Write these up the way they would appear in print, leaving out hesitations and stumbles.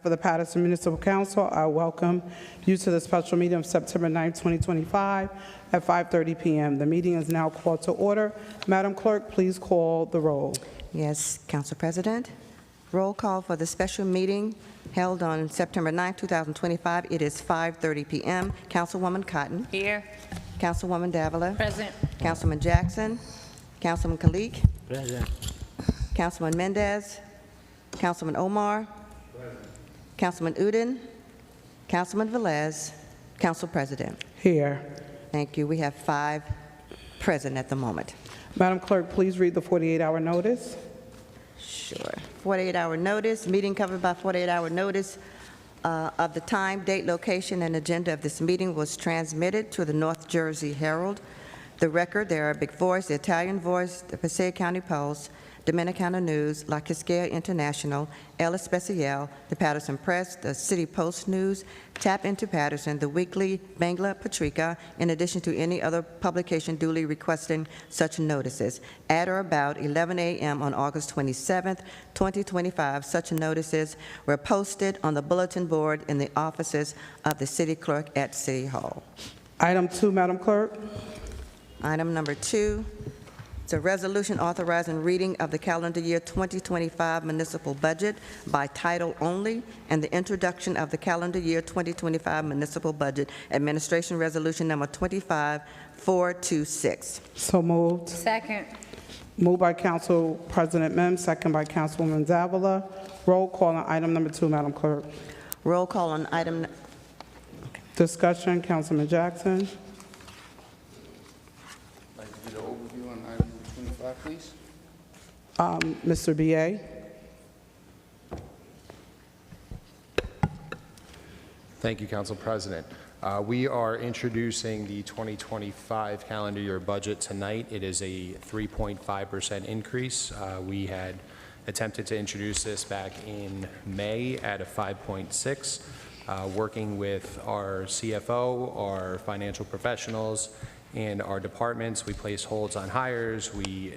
For the Paterson Municipal Council, I welcome you to the special meeting of September 9, 2025 at 5:30 p.m. The meeting is now called to order. Madam Clerk, please call the roll. Yes, Council President. Roll call for the special meeting held on September 9, 2025. It is 5:30 p.m. Councilwoman Cotton. Here. Councilwoman Davila. Present. Councilman Jackson. Councilman Kalik. Present. Councilman Mendez. Councilman Omar. Present. Councilman Udin. Councilman Velez. Council President. Here. Thank you. We have 5 present at the moment. Madam Clerk, please read the 48-hour notice. Sure. 48-hour notice, meeting covered by 48-hour notice of the time, date, location, and agenda of this meeting was transmitted to the North Jersey Herald, the Record, the Arabic Voice, the Italian Voice, the Passaic County Post, Dominicana News, La Quisqueya International, El Especial, the Paterson Press, the City Post News, Tap Into Paterson, the Weekly Bangla Patrika, in addition to any other publication duly requesting such notices. At or about 11 a.m. on August 27, 2025, such notices were posted on the bulletin board in the offices of the City Clerk at City Hall. Item 2, Madam Clerk. Item number 2. It's a resolution authorizing reading of the calendar year 2025 municipal budget by title only and the introduction of the calendar year 2025 municipal budget, administration resolution number 25426. So moved. Second. Moved by Council President Mims, second by Councilwoman Davila. Roll call on item number 2, Madam Clerk. Roll call on item. Discussion, Councilman Jackson. Please. Mr. B.A. Thank you, Council President. We are introducing the 2025 calendar year budget tonight. It is a 3.5% increase. We had attempted to introduce this back in May at a 5.6. Working with our CFO, our financial professionals, and our departments, we placed holds on hires. We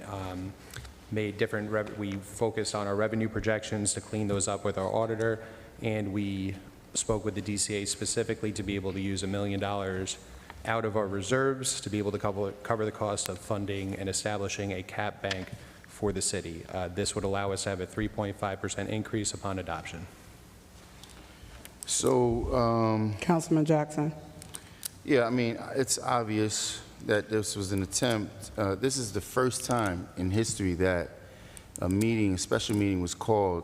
we focused on our revenue projections to clean those up with our auditor, and we spoke with the DCA specifically to be able to use $1 million out of our reserves to be able to cover the cost of funding and establishing a cap bank for the city. This would allow us to have a 3.5% increase upon adoption. So, Councilman Jackson. yeah, I mean, it's obvious that this was an attempt. This is the first time in history that a special meeting was called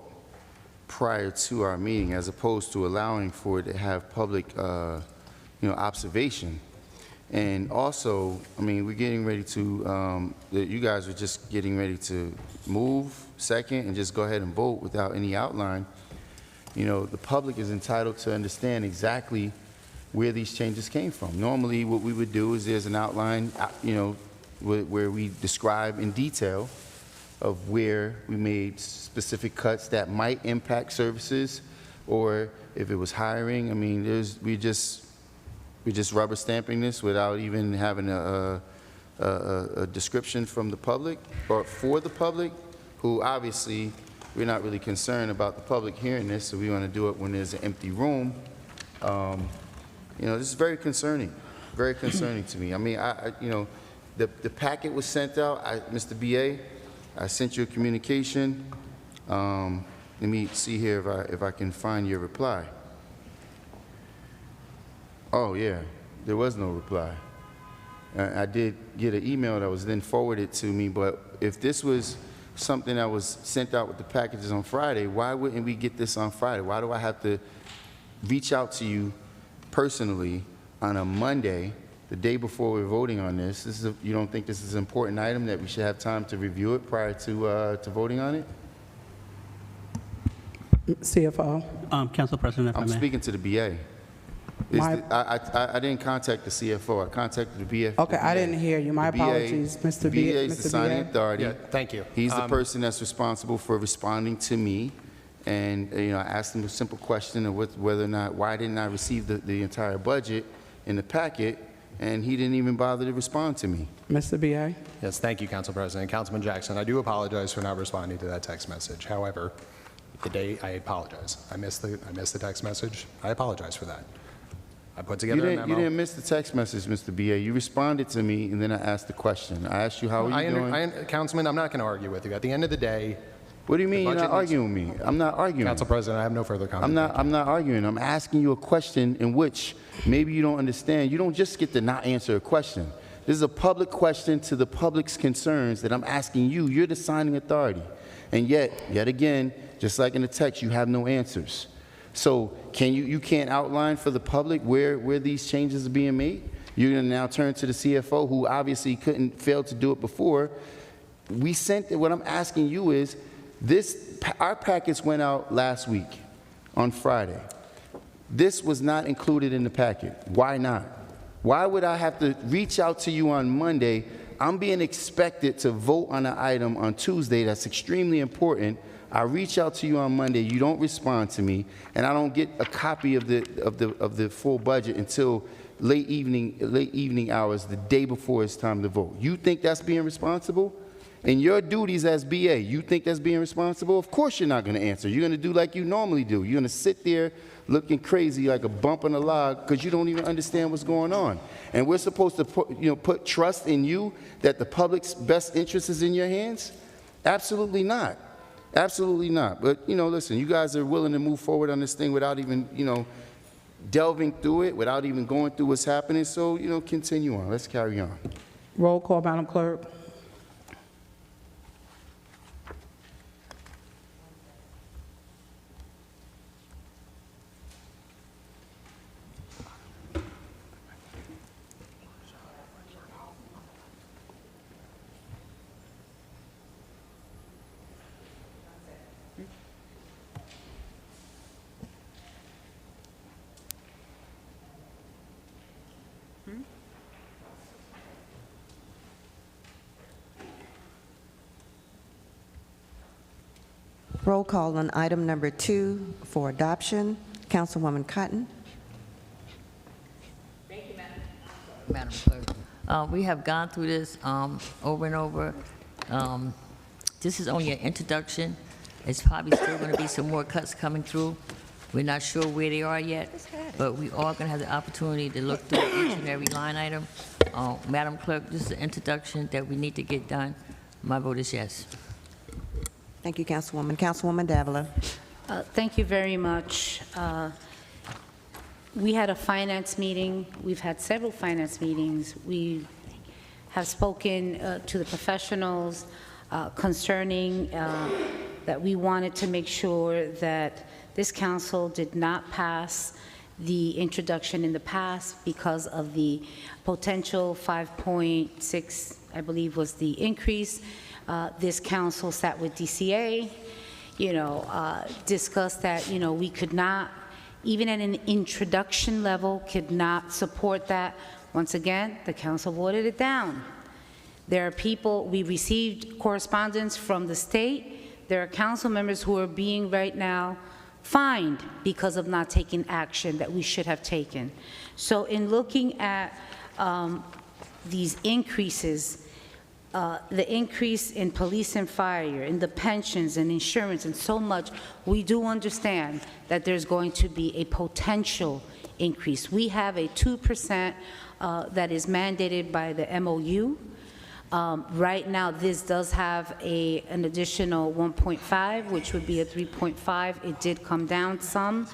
prior to our meeting, as opposed to allowing for it to have public, observation. And also, I mean, we're getting ready to, you guys are just getting ready to move second and just go ahead and vote without any outline. You know, the public is entitled to understand exactly where these changes came from. Normally, what we would do is there's an outline, where we describe in detail of where we made specific cuts that might impact services, or if it was hiring. I mean, we're just rubber stamping this without even having a description from the public or for the public, who obviously we're not really concerned about the public hearing this, so we want to do it when there's an empty room. This is very concerning to me. I mean, the packet was sent out. Mr. B.A., I sent you a communication. Let me see here if I can find your reply. Oh, yeah, there was no reply. I did get an email that was then forwarded to me, but if this was something that was sent out with the packages on Friday, why wouldn't we get this on Friday? Why do I have to reach out to you personally on a Monday, the day before we're voting on this? You don't think this is an important item that we should have time to review it prior to voting on it? CFO. Council President, if I I'm may. speaking to the BA. I didn't contact the CFO. I contacted the BA. Okay, I didn't hear you. My apologies, Mr. B. The BA is the signing authority. Yeah, thank you. He's the person that's responsible for responding to me. And I asked him a simple question of whether or not, why didn't I receive the entire budget in the packet, and he didn't even bother to respond to me. Mr. B.A.? Yes, thank you, Council President. Councilman Jackson, I do apologize for not responding to that text message. However, the day. I apologize. I missed the text message. I apologize for that. I put together a memo. You didn't miss the text message, Mr. BA. You responded to me, and then I asked the question. I asked you, how are you doing? Councilman, I'm not going to argue with you. At the end of the day, What do you mean you're not budget needs- arguing with me? I'm not arguing. Council President, I have no further comment. I'm not arguing. I'm asking you a question in which maybe you don't understand. You don't just get to not answer a question. This is a public question to the public's concerns that I'm asking you. You're the signing authority. And yet again, just like in the text, you have no answers. So you can't outline for the public where these changes are being made? You're going to now turn to the CFO, who obviously couldn't fail to do it before. What I'm asking you is, our packets went out last week on Friday. This was not included in the packet. Why not? Why would I have to reach out to you on Monday? I'm being expected to vote on an item on Tuesday that's extremely important. I reach out to you on Monday, you don't respond to me, and I don't get a copy of the full budget until late evening hours, the day before it's time to vote. You think that's being responsible? In your duties as BA, you think that's being responsible? Of course you're not going to answer. You're going to do like you normally do. You're going to sit there looking crazy like a bump on a log because you don't even understand what's going on. And we're supposed to put trust in you that the public's best interest is in your hands? Absolutely not. Absolutely not. But, listen, you guys are willing to move forward on this thing without even, delving through it, without even going through what's happening. So, continue on. Let's carry on. Roll call, Madam Clerk. Roll call on item number 2 for adoption. Councilwoman Cotton. Madam Clerk. We have gone through this over and over. This is only an introduction. It's probably still going to be some more cuts coming through. We're not sure where they are yet, but we are going to have the opportunity to look through each and every line item. Madam Clerk, this is an introduction that we need to get done. My vote is yes. Thank you, Councilwoman. Councilwoman Davila. Thank you very much. We had a finance meeting. We've had several finance meetings. We have spoken to the professionals concerning that we wanted to make sure that this council did not pass the introduction in the past because of the potential 5.6, I believe, was the increase. This council sat with DCA, discussed that, we could not, even at an introduction level, could not support that. Once again, the council voted it down. There are people, we received correspondence from the state. There are council members who are being right now fined because of not taking action that we should have taken. So in looking at these increases, the increase in police and fire, in the pensions and insurance and so much, we do understand that there's going to be a potential increase. We have a 2% that is mandated by the MOU. Right now, this does have an additional 1.5, which would be a 3.5. It did come down some.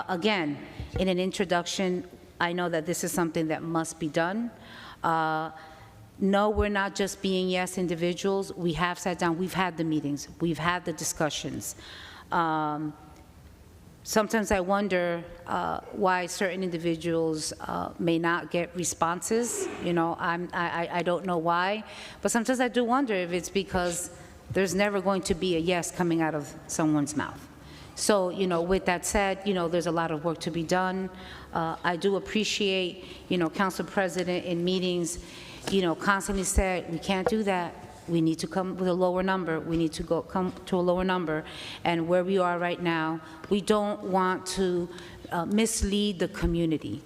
Again, in an introduction, I know that this is something that must be done. No, we're not just being yes individuals. We have sat down, we've had the meetings, we've had the discussions. Sometimes I wonder why certain individuals may not get responses. I don't know why, but sometimes I do wonder if it's because there's never going to be a yes coming out of someone's mouth. So, with that said, there's a lot of work to be done. I do appreciate, Council President in meetings, constantly said, we can't do that. We need to come with a lower number. We need to come to a lower number. And where we are right now, we don't want to mislead the community.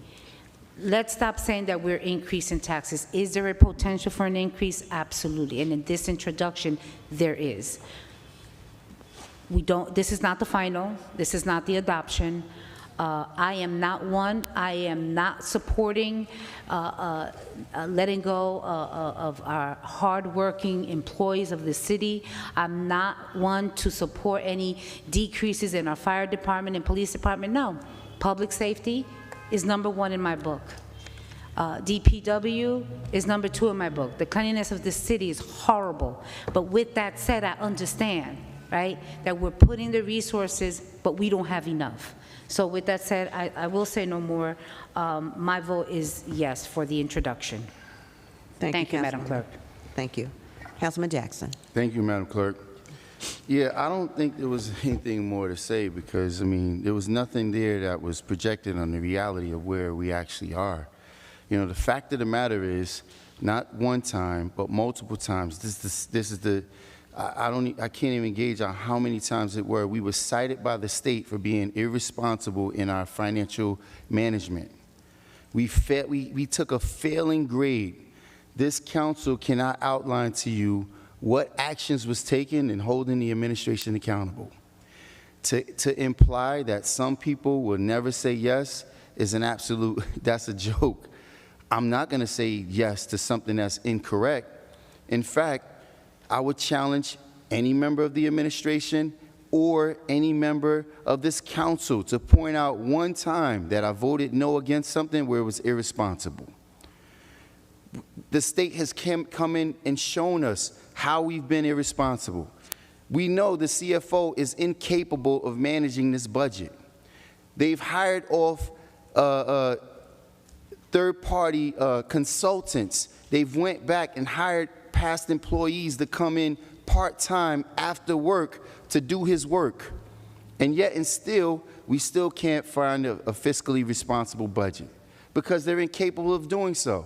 Let's stop saying that we're increasing taxes. Is there a potential for an increase? Absolutely. And in this introduction, there is. This is not the final, this is not the adoption. I am not supporting letting go of our hardworking employees of the city. I'm not one to support any decreases in our fire department and police department. No, public safety is number one in my book. DPW is number 2 in my book. The cleanliness of this city is horrible. But with that said, I understand, right, that we're putting the resources, but we don't have enough. So with that said, I will say no more. My vote is yes for the introduction. Thank you, Madam Councilwoman. Clerk. Thank you. Councilman Jackson. Thank you, Madam Clerk. Yeah, I don't think there was anything more to say because, I mean, there was nothing there that was projected on the reality of where we actually are. You know, the fact of the matter is, not one time, but multiple times, this is the, I can't even gauge on how many times we were cited by the state for being irresponsible in our financial management. We took a failing grade. This council cannot outline to you what actions was taken in holding the administration accountable. To imply that some people will never say yes is an absolute, that's a joke. I'm not going to say yes to something that's incorrect. In fact, I would challenge any member of the administration or any member of this council to point out one time that I voted no against something where it was irresponsible. The state has come in and shown us how we've been irresponsible. We know the CFO is incapable of managing this budget. They've hired off third-party consultants. They've went back and hired past employees to come in part-time after work to do his work. And yet and still, we still can't find a fiscally responsible budget because they're incapable of doing so.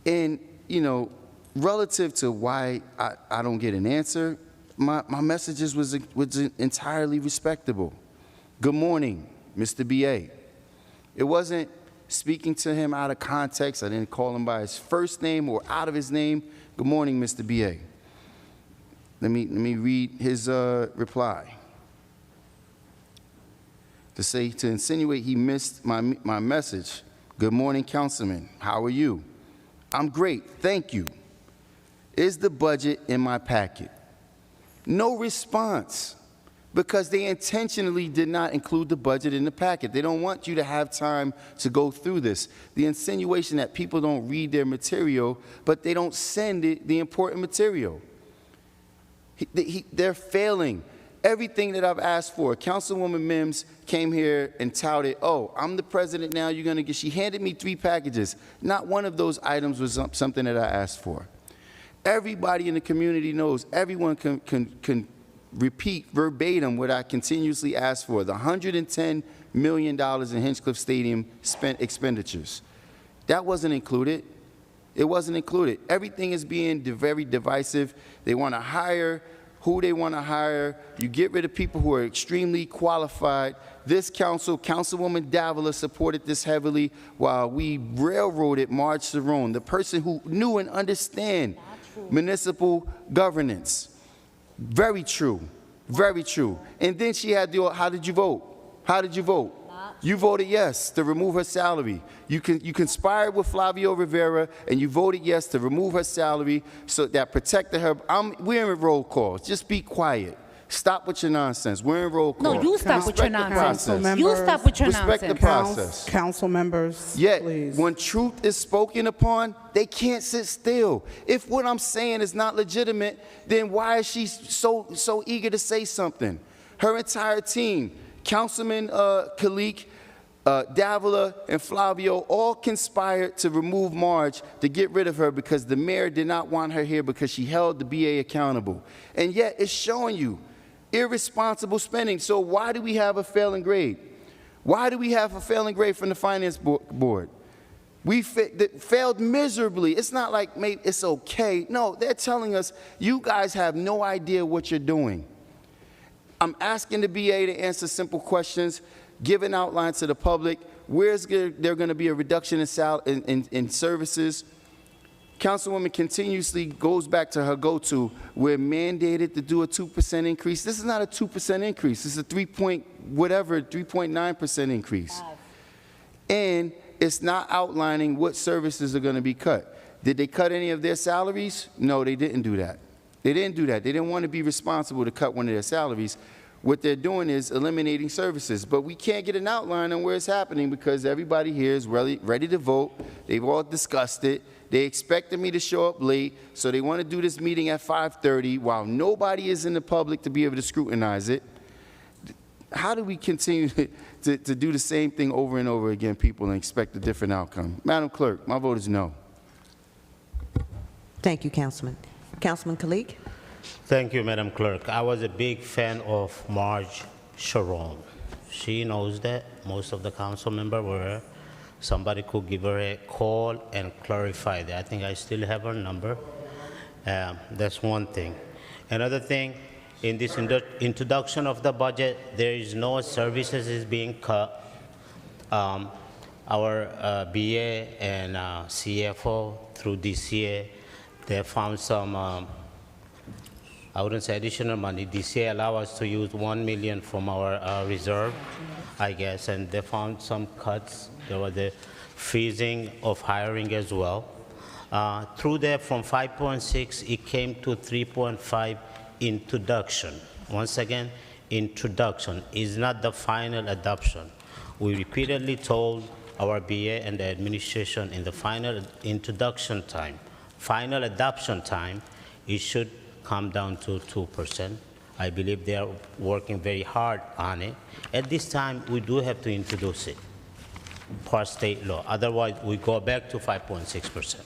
And, you know, relative to why I don't get an answer, my messages was entirely respectable. Good morning, Mr. B.A. It wasn't speaking to him out of context. I didn't call him by his first name or out of his name. Good morning, Mr. B.A. Let me read his reply. To insinuate he missed my message. Good morning, Councilman. How are you? I'm great, thank you. Is the budget in my packet? No response, because they intentionally did not include the budget in the packet. They don't want you to have time to go through this. The insinuation that people don't read their material, but they don't send the important material. They're failing. Everything that I've asked for. Councilwoman Mims came here and touted, oh, I'm the president now, you're gonna get, she handed me 3 packages. Not one of those items was something that I asked for. Everybody in the community knows, everyone can repeat verbatim what I continuously ask for, the $110 million in Hinchcliffe Stadium expenditures. That wasn't included. It wasn't included. Everything is being very divisive. They want to hire who they want to hire. You get rid of people who are extremely qualified. This council, Councilwoman Davila, supported this heavily while we railroaded Marge Cerrone, the person who knew and understand municipal governance. Very true. Very true. And then she had the, how did you vote? How did you vote? You voted yes to remove her salary. You conspired with Flavio Rivera, and you voted yes to remove her salary so that protected her. We're in roll call. Just be quiet. Stop with your nonsense. We're in roll call. No, you stop with your nonsense. You stop with your nonsense. Respect the process. Council members, Yet, please. when truth is spoken upon, they can't sit still. If what I'm saying is not legitimate, then why is she so eager to say something? Her entire team, Councilman Khalik, Davila, and Flavio all conspired to remove Marge to get rid of her because the mayor did not want her here because she held the BA accountable. And yet, it's showing you irresponsible spending. So why do we have a failing grade? Why do we have a failing grade from the Finance Board? We failed miserably. It's not like maybe it's okay. No, they're telling us, you guys have no idea what you're doing. I'm asking the BA to answer simple questions, give an outline to the public. Where's there going to be a reduction in services? Councilwoman continuously goes back to her go-to, we're mandated to do a 2% increase. This is not a 2% increase. This is a 3.9% increase. And it's not outlining what services are going to be cut. Did they cut any of their salaries? No, they didn't do that. They didn't do that. They didn't want to be responsible to cut one of their salaries. What they're doing is eliminating services. But we can't get an outline on where it's happening because everybody here is ready to vote. They've all discussed it. They expected me to show up late, so they want to do this meeting at 5:30 while nobody is in the public to be able to scrutinize it. How do we continue to do the same thing over and over again, people, and expect a different outcome? Madam Clerk, my vote is no. Thank you, Councilman. Councilman Kalik? Thank you, Madam Clerk. I was a big fan of Marge Sharon. She knows that. Most of the council members were. Somebody could give her a call and clarify that. I think I still have her number. That's one thing. Another thing, in this introduction of the budget, there is no services is being cut. Our BA and CFO through DCA, they found some, I wouldn't say additional money. DCA allow us to use $1 million from our reserve, I guess, and they found some cuts. There was the freezing of hiring as well. Through that, from 5.6, it came to 3.5 introduction. Once again, introduction is not the final adoption. We repeatedly told our BA and the administration in the final introduction time, final adoption time, it should come down to 2%. I believe they are working very hard on it. At this time, we do have to introduce it per state law. Otherwise, we go back to 5.6%.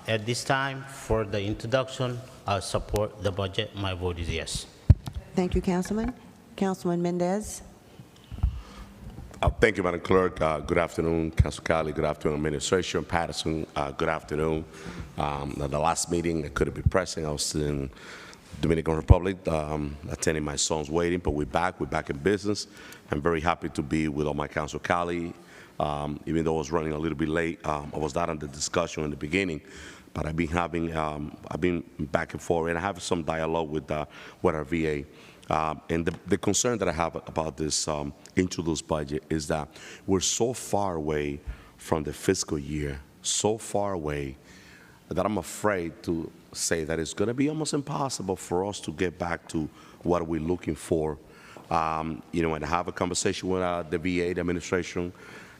At this time, for the introduction, I support the budget. My vote is yes. Thank you, Councilman. Councilman Mendez? Thank you, Madam Clerk. Good afternoon, Council Cali. Good afternoon, Administration. Paterson, good afternoon. The last meeting, I couldn't be present. I was in Dominican Republic attending my son's wedding, but we're back in business. I'm very happy to be with all my Council Cali. Even though I was running a little bit late, I was not on the discussion in the beginning, but I've been back and forth, and I have some dialogue with our VA. And the concern that I have about this introduced budget is that we're so far away from the fiscal year, so far away, that I'm afraid to say that it's going to be almost impossible for us to get back to what we're looking for. And I have a conversation with the VA, the administration,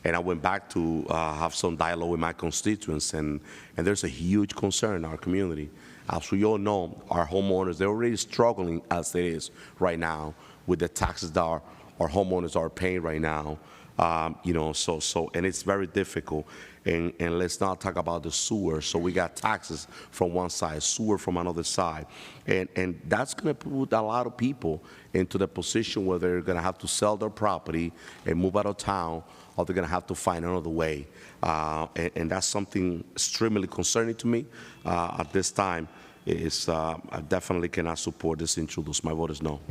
and I went back to have some dialogue with my constituents, and there's a huge concern in our community. As we all know, our homeowners, they're already struggling as it is right now with the taxes that our homeowners are paying right now. And it's very difficult. And let's not talk about the sewer. So we got taxes from one side, sewer from another side. And that's going to put a lot of people into the position where they're going to have to sell their property and move out of town, or they're going to have to find another way. And that's something extremely concerning to me at this time. I definitely cannot support this introduced. My vote is no.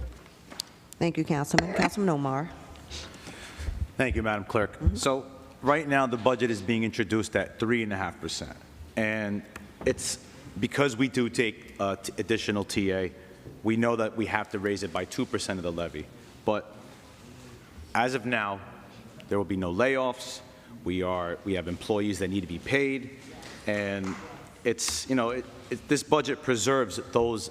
Thank you, Councilman. Councilman Omar? Thank you, Madam Clerk. So right now, the budget is being introduced at 3.5%. And it's because we do take additional TA, we know that we have to raise it by 2% of the levy. But as of now, there will be no layoffs. We have employees that need to be paid. And it's, this budget preserves those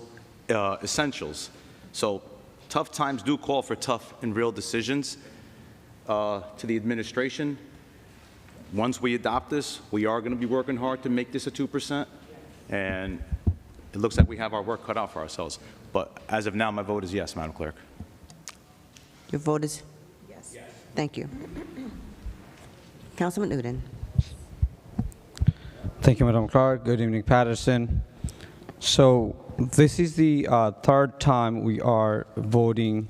essentials. So tough times do call for tough and real decisions. To the administration, once we adopt this, we are going to be working hard to make this a 2%, and it looks like we have our work cut out for ourselves. But as of now, my vote is yes, Madam Clerk. Your vote is yes. Thank you. Councilman Udine? Thank you, Madam Clerk. Good evening, Paterson. So this is the third time we are voting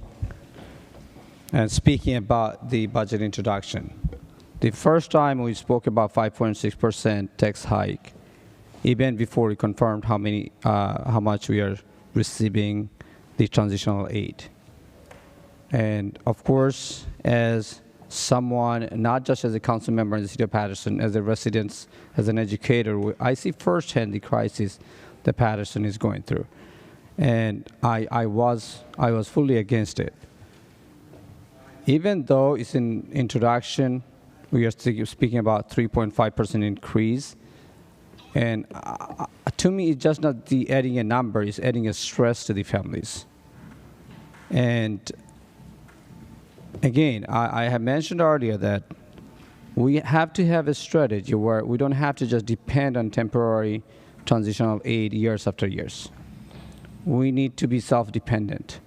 and speaking about the budget introduction. The first time we spoke about 5.6% tax hike, even before we confirmed how much we are receiving the transitional aid. And of course, as someone, not just as a council member in the city of Paterson, as a resident, as an educator, I see firsthand the crisis that Paterson is going through. And I was fully against it. Even though it's an introduction, we are speaking about 3.5% increase. And to me, it's just not the adding a number, it's adding a stress to the families. And again, I have mentioned earlier that we have to have a strategy where we don't have to just depend on temporary transitional aid years after years. We need to be self-dependent,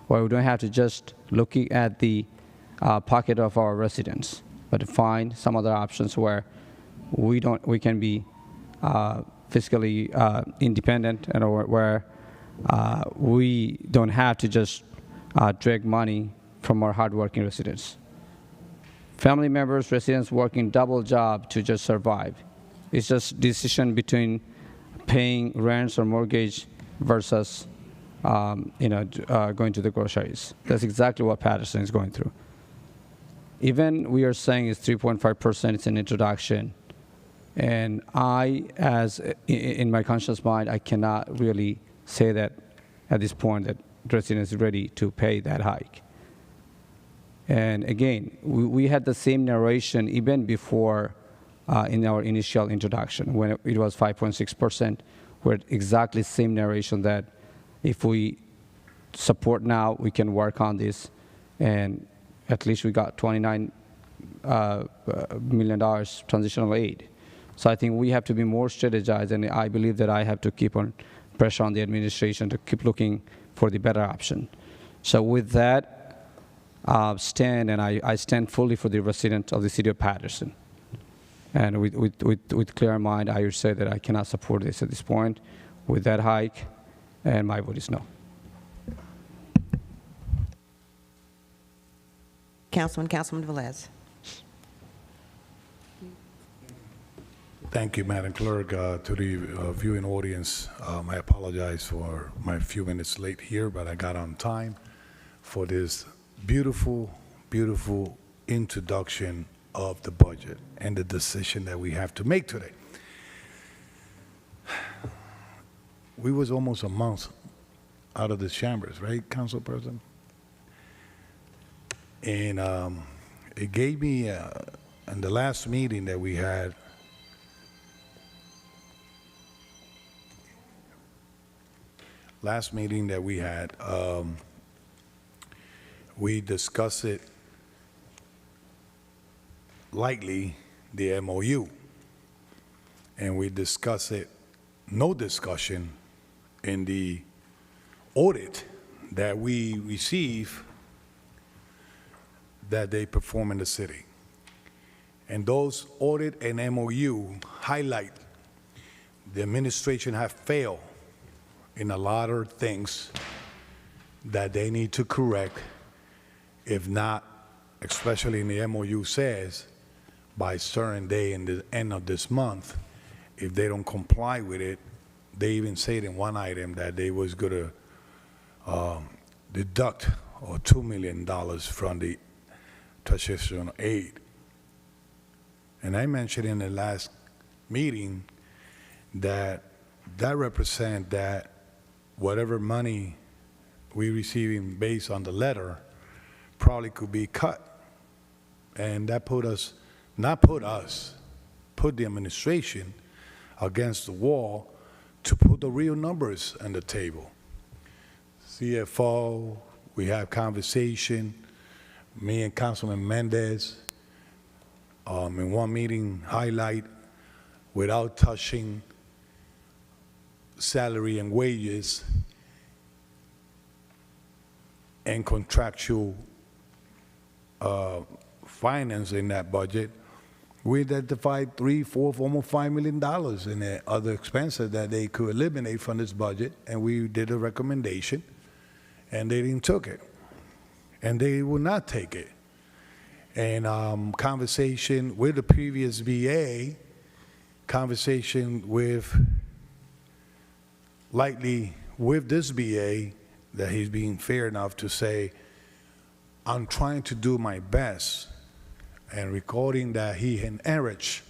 where we don't have to just looking at the pocket of our residents, but find some other options where we can be fiscally independent, and where we don't have to just drag money from our hardworking residents. Family members, residents working double job to just survive. It's just decision between paying rents or mortgage versus going to the groceries. That's exactly what Paterson is going through. Even we are saying it's 3.5%, it's an introduction. And in my conscious mind, I cannot really say that at this point that residents are ready to pay that hike. And again, we had the same narration even before in our initial introduction, when it was 5.6%, we had exactly the same narration that if we support now, we can work on this, and at least we got $29 million transitional aid. So I think we have to be more strategized, and I believe that I have to keep on pressure on the administration to keep looking for the better option. So with that, I stand fully for the residents of the city of Paterson. And with clear mind, I would say that I cannot support this at this point with that hike, and my vote is no. Councilman Velez. Thank you, Madam Clerk. To the viewing audience, I apologize for my few minutes late here, but I got on time for this beautiful, beautiful introduction of the budget and the decision that we have to make today. We was almost a month out of the chambers, right, Council President? And it gave me, in the last meeting that we had, we discussed it lightly, the MOU, and we discussed it, no discussion in the audit that we receive that they perform in the city. And those audit and MOU highlight the administration have failed in a lot of things that they need to correct. If not, especially in the MOU says, by a certain day in the end of this month, if they don't comply with it, they even said in one item that they was going to deduct $2 million from the transitional aid. And I mentioned in the last meeting that represents that whatever money we receiving based on the letter probably could be cut. And that put the administration against the wall to put the real numbers on the table. CFO, we have conversation, me and Councilman Mendez, in one meeting highlight without touching salary and wages and contractual finance in that budget, we identified $3, $4, almost $5 million in the other expenses that they could eliminate from this budget, and we did a recommendation, and they didn't took it, and they will not take it. And conversation with the previous VA, conversation with lightly with this VA, that he's being fair enough to say, I'm trying to do my best and recording that he inherits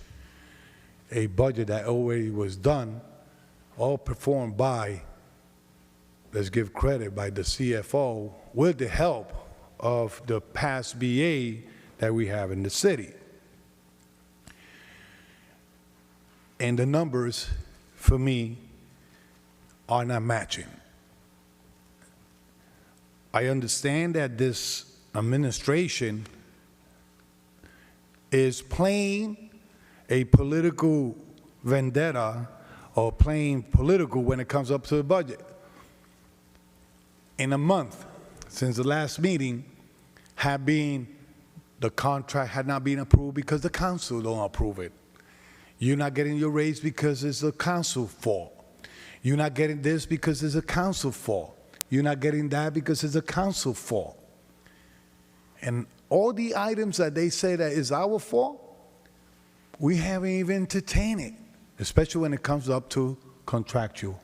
a budget that already was done, all performed by, let's give credit, by the CFO with the help of the past BA that we have in the city. And the numbers, for me, are not matching. I understand that this administration is playing a political vendetta or playing political when it comes up to the budget. In a month since the last meeting, the contract had not been approved because the council don't approve it. You're not getting your raise because it's the council fault. You're not getting this because it's a council fault. You're not getting that because it's a council fault. And all the items that they say that is our fault, we haven't even entertained it, especially when it comes up to contractual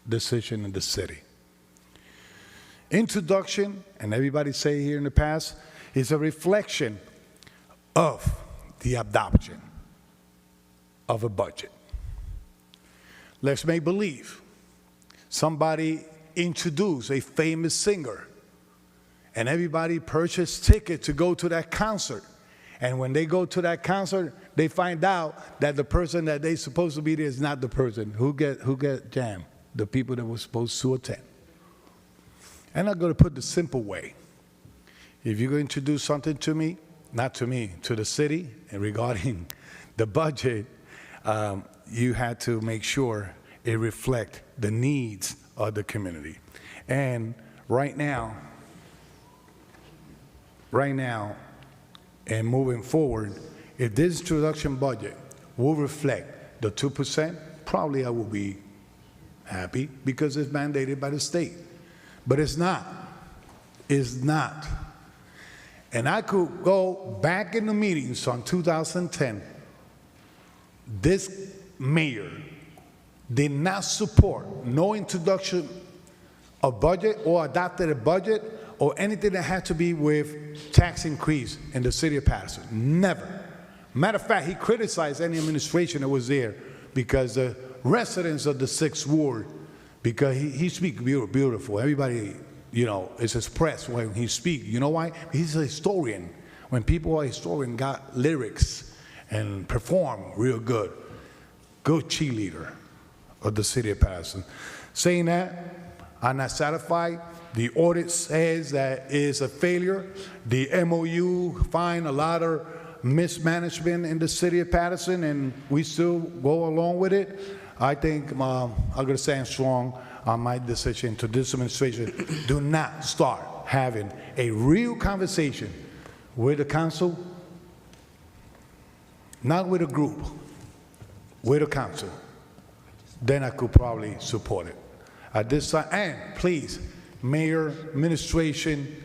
decision in the city. Introduction, and everybody say here in the past, is a reflection of the adoption of a budget. Let's make believe somebody introduced a famous singer and everybody purchased ticket to go to that concert. And when they go to that concert, they find out that the person that they supposed to be there is not the person who get jammed, the people that were supposed to attend. And I'm going to put the simple way. If you're going to introduce something to me, not to me, to the city, and regarding the budget, you had to make sure it reflect the needs of the community. And right now, and moving forward, if this introduction budget will reflect the 2%, probably I will be happy because it's mandated by the state. But it's not. It's not. And I could go back in the meetings on 2010. This mayor did not support no introduction of budget or adopted a budget or anything that had to be with tax increase in the city of Paterson. Never. Matter of fact, he criticized any administration that was there because the residents of the 6th Ward, because he speaks beautiful. Everybody, is expressed when he speaks. You know why? He's a historian. When people are historian, got lyrics and perform real good. Good cheerleader of the city of Paterson. Saying that, I'm not satisfied. The audit says that is a failure. The MOU find a lot of mismanagement in the city of Paterson, and we still go along with it. I think I'm going to stand strong on my decision to this administration. Do not start having a real conversation with the council, not with a group, with the council. Then I could probably support it. At this time, and please, mayor, administration,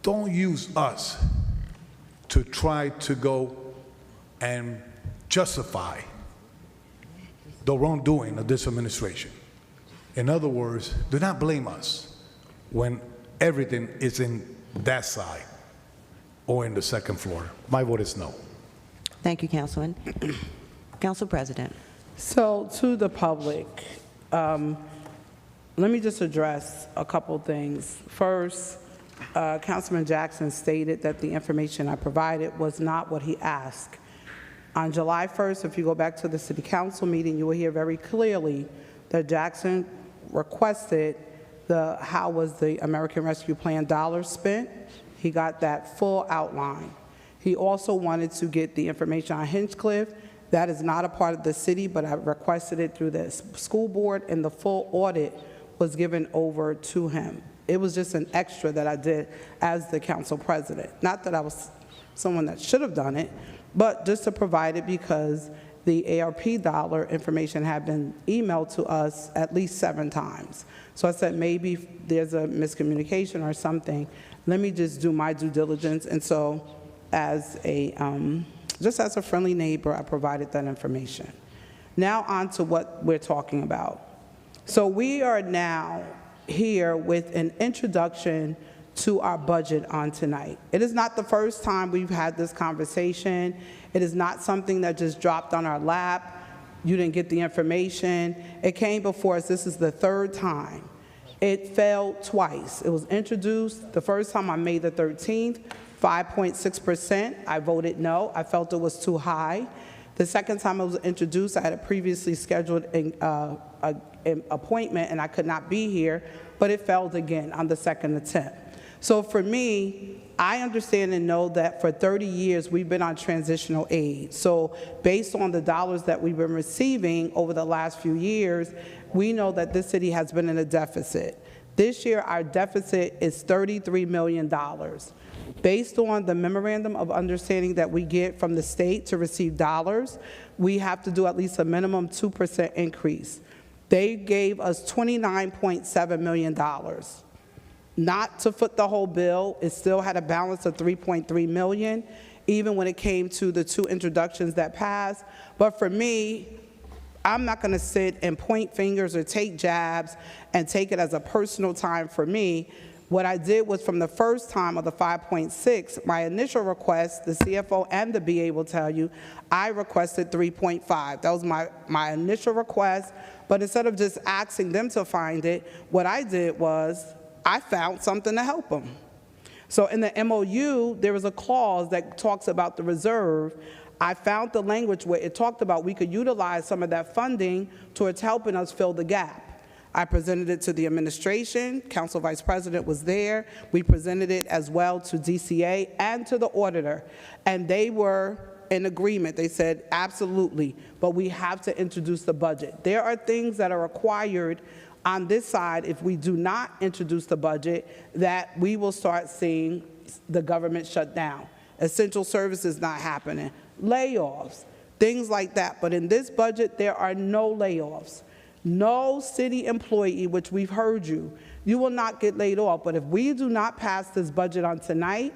don't use us to try to go and justify the wrongdoing of this administration. In other words, do not blame us when everything is in that side or in the second floor. My vote is no. Thank you, Councilman. Council President. So to the public, let me just address a couple things. First, Councilman Jackson stated that the information I provided was not what he asked. On July 1st, if you go back to the City Council meeting, you will hear very clearly that Jackson requested how was the American Rescue Plan dollars spent. He got that full outline. He also wanted to get the information on Hinchcliffe. That is not a part of the city, but I requested it through the school board, and the full audit was given over to him. It was just an extra that I did as the council president. Not that I was someone that should have done it, but just to provide it because the ARP dollar information had been emailed to us at least 7 times. So I said, maybe there's a miscommunication or something. Let me just do my due diligence. And so as just as a friendly neighbor, I provided that information. Now on to what we're talking about. So we are now here with an introduction to our budget on tonight. It is not the first time we've had this conversation. It is not something that just dropped on our lap. You didn't get the information. It came before us. This is the third time. It failed twice. It was introduced the first time on May the 13th, 5.6%. I voted no. I felt it was too high. The second time it was introduced, I had a previously scheduled an appointment and I could not be here, but it failed again on the second attempt. So for me, I understand and know that for 30 years we've been on transitional aid. So based on the dollars that we've been receiving over the last few years, we know that this city has been in a deficit. This year our deficit is $33 million. Based on the memorandum of understanding that we get from the state to receive dollars, we have to do at least a minimum 2% increase. They gave us $29.7 million. Not to foot the whole bill, it still had a balance of $3.3 million, even when it came to the 2 introductions that passed. But for me, I'm not going to sit and point fingers or take jabs and take it as a personal time for me. What I did was from the first time of the 5.6, my initial request, the CFO and the BA will tell you, I requested 3.5. That was my initial request, but instead of just asking them to find it, what I did was I found something to help them. So in the MOU, there was a clause that talks about the reserve. I found the language where it talked about we could utilize some of that funding towards helping us fill the gap. I presented it to the administration. Council Vice President was there. We presented it as well to DCA and to the auditor, and they were in agreement. They said, absolutely, but we have to introduce the budget. There are things that are required on this side, if we do not introduce the budget, that we will start seeing the government shut down. Essential services not happening, layoffs, things like that. But in this budget, there are no layoffs. No city employee, which we've heard you will not get laid off. But if we do not pass this budget on tonight,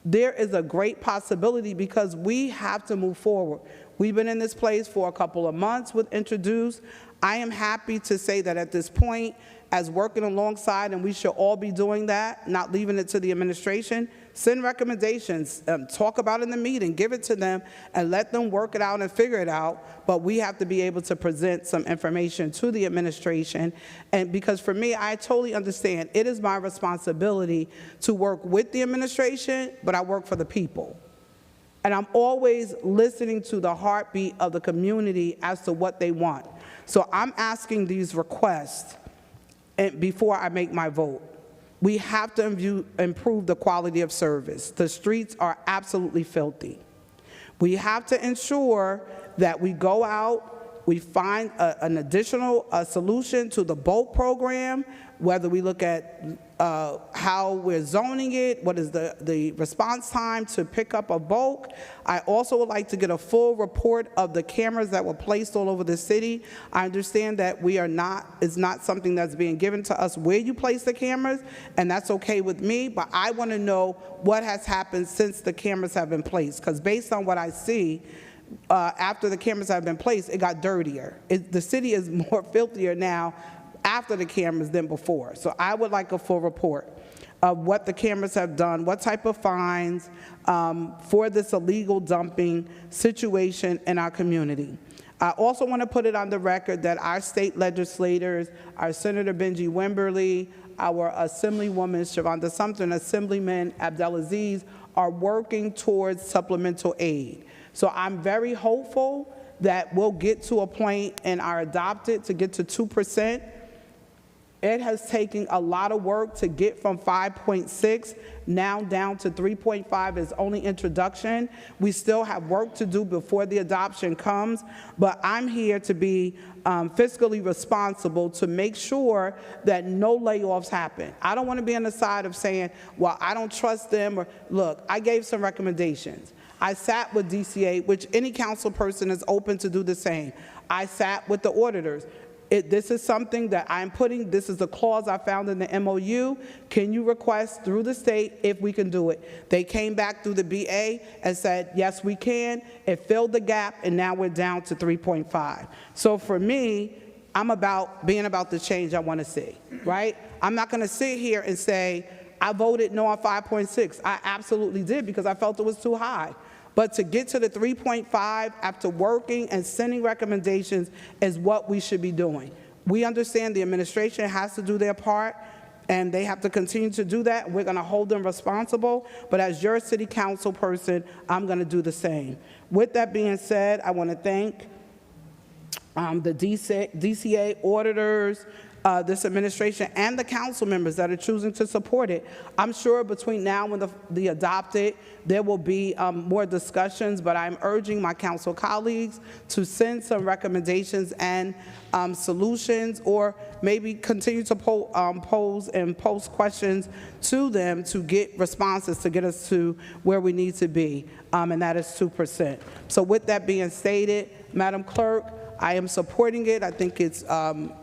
there is a great possibility because we have to move forward. We've been in this place for a couple of months with Introduce. I am happy to say that at this point, as working alongside, and we should all be doing that, not leaving it to the administration, send recommendations, talk about it in the meeting, give it to them, and let them work it out and figure it out. But we have to be able to present some information to the administration. And because for me, I totally understand, it is my responsibility to work with the administration, but I work for the people. And I'm always listening to the heartbeat of the community as to what they want. So I'm asking these requests before I make my vote. We have to improve the quality of service. The streets are absolutely filthy. We have to ensure that we go out, we find an additional solution to the bulk program, whether we look at how we're zoning it, what is the response time to pick up a bulk. I also would like to get a full report of the cameras that were placed all over the city. I understand that it's not something that's being given to us where you place the cameras, and that's okay with me, but I want to know what has happened since the cameras have been placed, because based on what I see, after the cameras have been placed, it got dirtier. The city is more filthier now after the cameras than before. So I would like a full report of what the cameras have done, what type of fines for this illegal dumping situation in our community. I also want to put it on the record that our state legislators, our Senator Benji Wimberly, our Assemblywoman Shavonda Sumter, Assemblyman Abdelaziz are working towards supplemental aid. So I'm very hopeful that we'll get to a point and are adopted to get to 2%. It has taken a lot of work to get from 5.6 now down to 3.5 as only introduction. We still have work to do before the adoption comes, but I'm here to be fiscally responsible to make sure that no layoffs happen. I don't want to be on the side of saying, well, I don't trust them, or look, I gave some recommendations. I sat with DCA, which any council person is open to do the same. I sat with the auditors. This is something that I'm putting, this is a clause I found in the MOU. Can you request through the state if we can do it? They came back through the BA and said, yes, we can. It filled the gap, and now we're down to 3.5. So for me, I'm about being about the change I want to see, right? I'm not going to sit here and say, I voted no on 5.6. I absolutely did because I felt it was too high. But to get to the 3.5 after working and sending recommendations is what we should be doing. We understand the administration has to do their part, and they have to continue to do that. We're going to hold them responsible, but as your city council person, I'm going to do the same. With that being said, I want to thank the DCA auditors, this administration, and the council members that are choosing to support it. I'm sure between now and the adopted, there will be more discussions, but I'm urging my council colleagues to send some recommendations and solutions, or maybe continue to pose and post questions to them to get responses to get us to where we need to be, and that is 2%. So with that being stated, Madam Clerk, I am supporting it. I think it's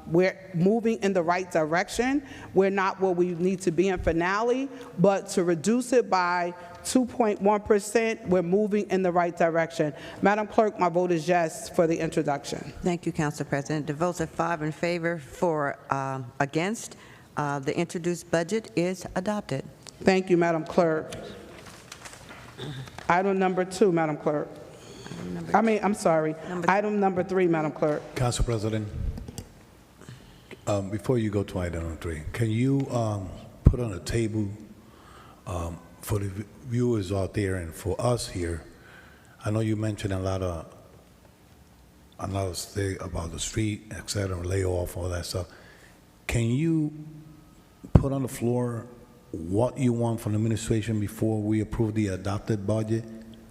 we're moving in the right direction. We're not where we need to be in finale, but to reduce it by 2.1%, we're moving in the right direction. Madam Clerk, my vote is yes for the introduction. Thank you, Council President. The votes are 5 in favor, 4 against. The introduced budget is adopted. Thank you, Madam Clerk. Item number 2, Madam Clerk. I'm sorry. Item number 3, Madam Clerk. Council President, before you go to item number 3, can you put on a table for the viewers out there and for us here? I know you mentioned a lot of things about the street, et cetera, layoff, all that stuff. Can you put on the floor what you want from the administration before we approve the adopted budget?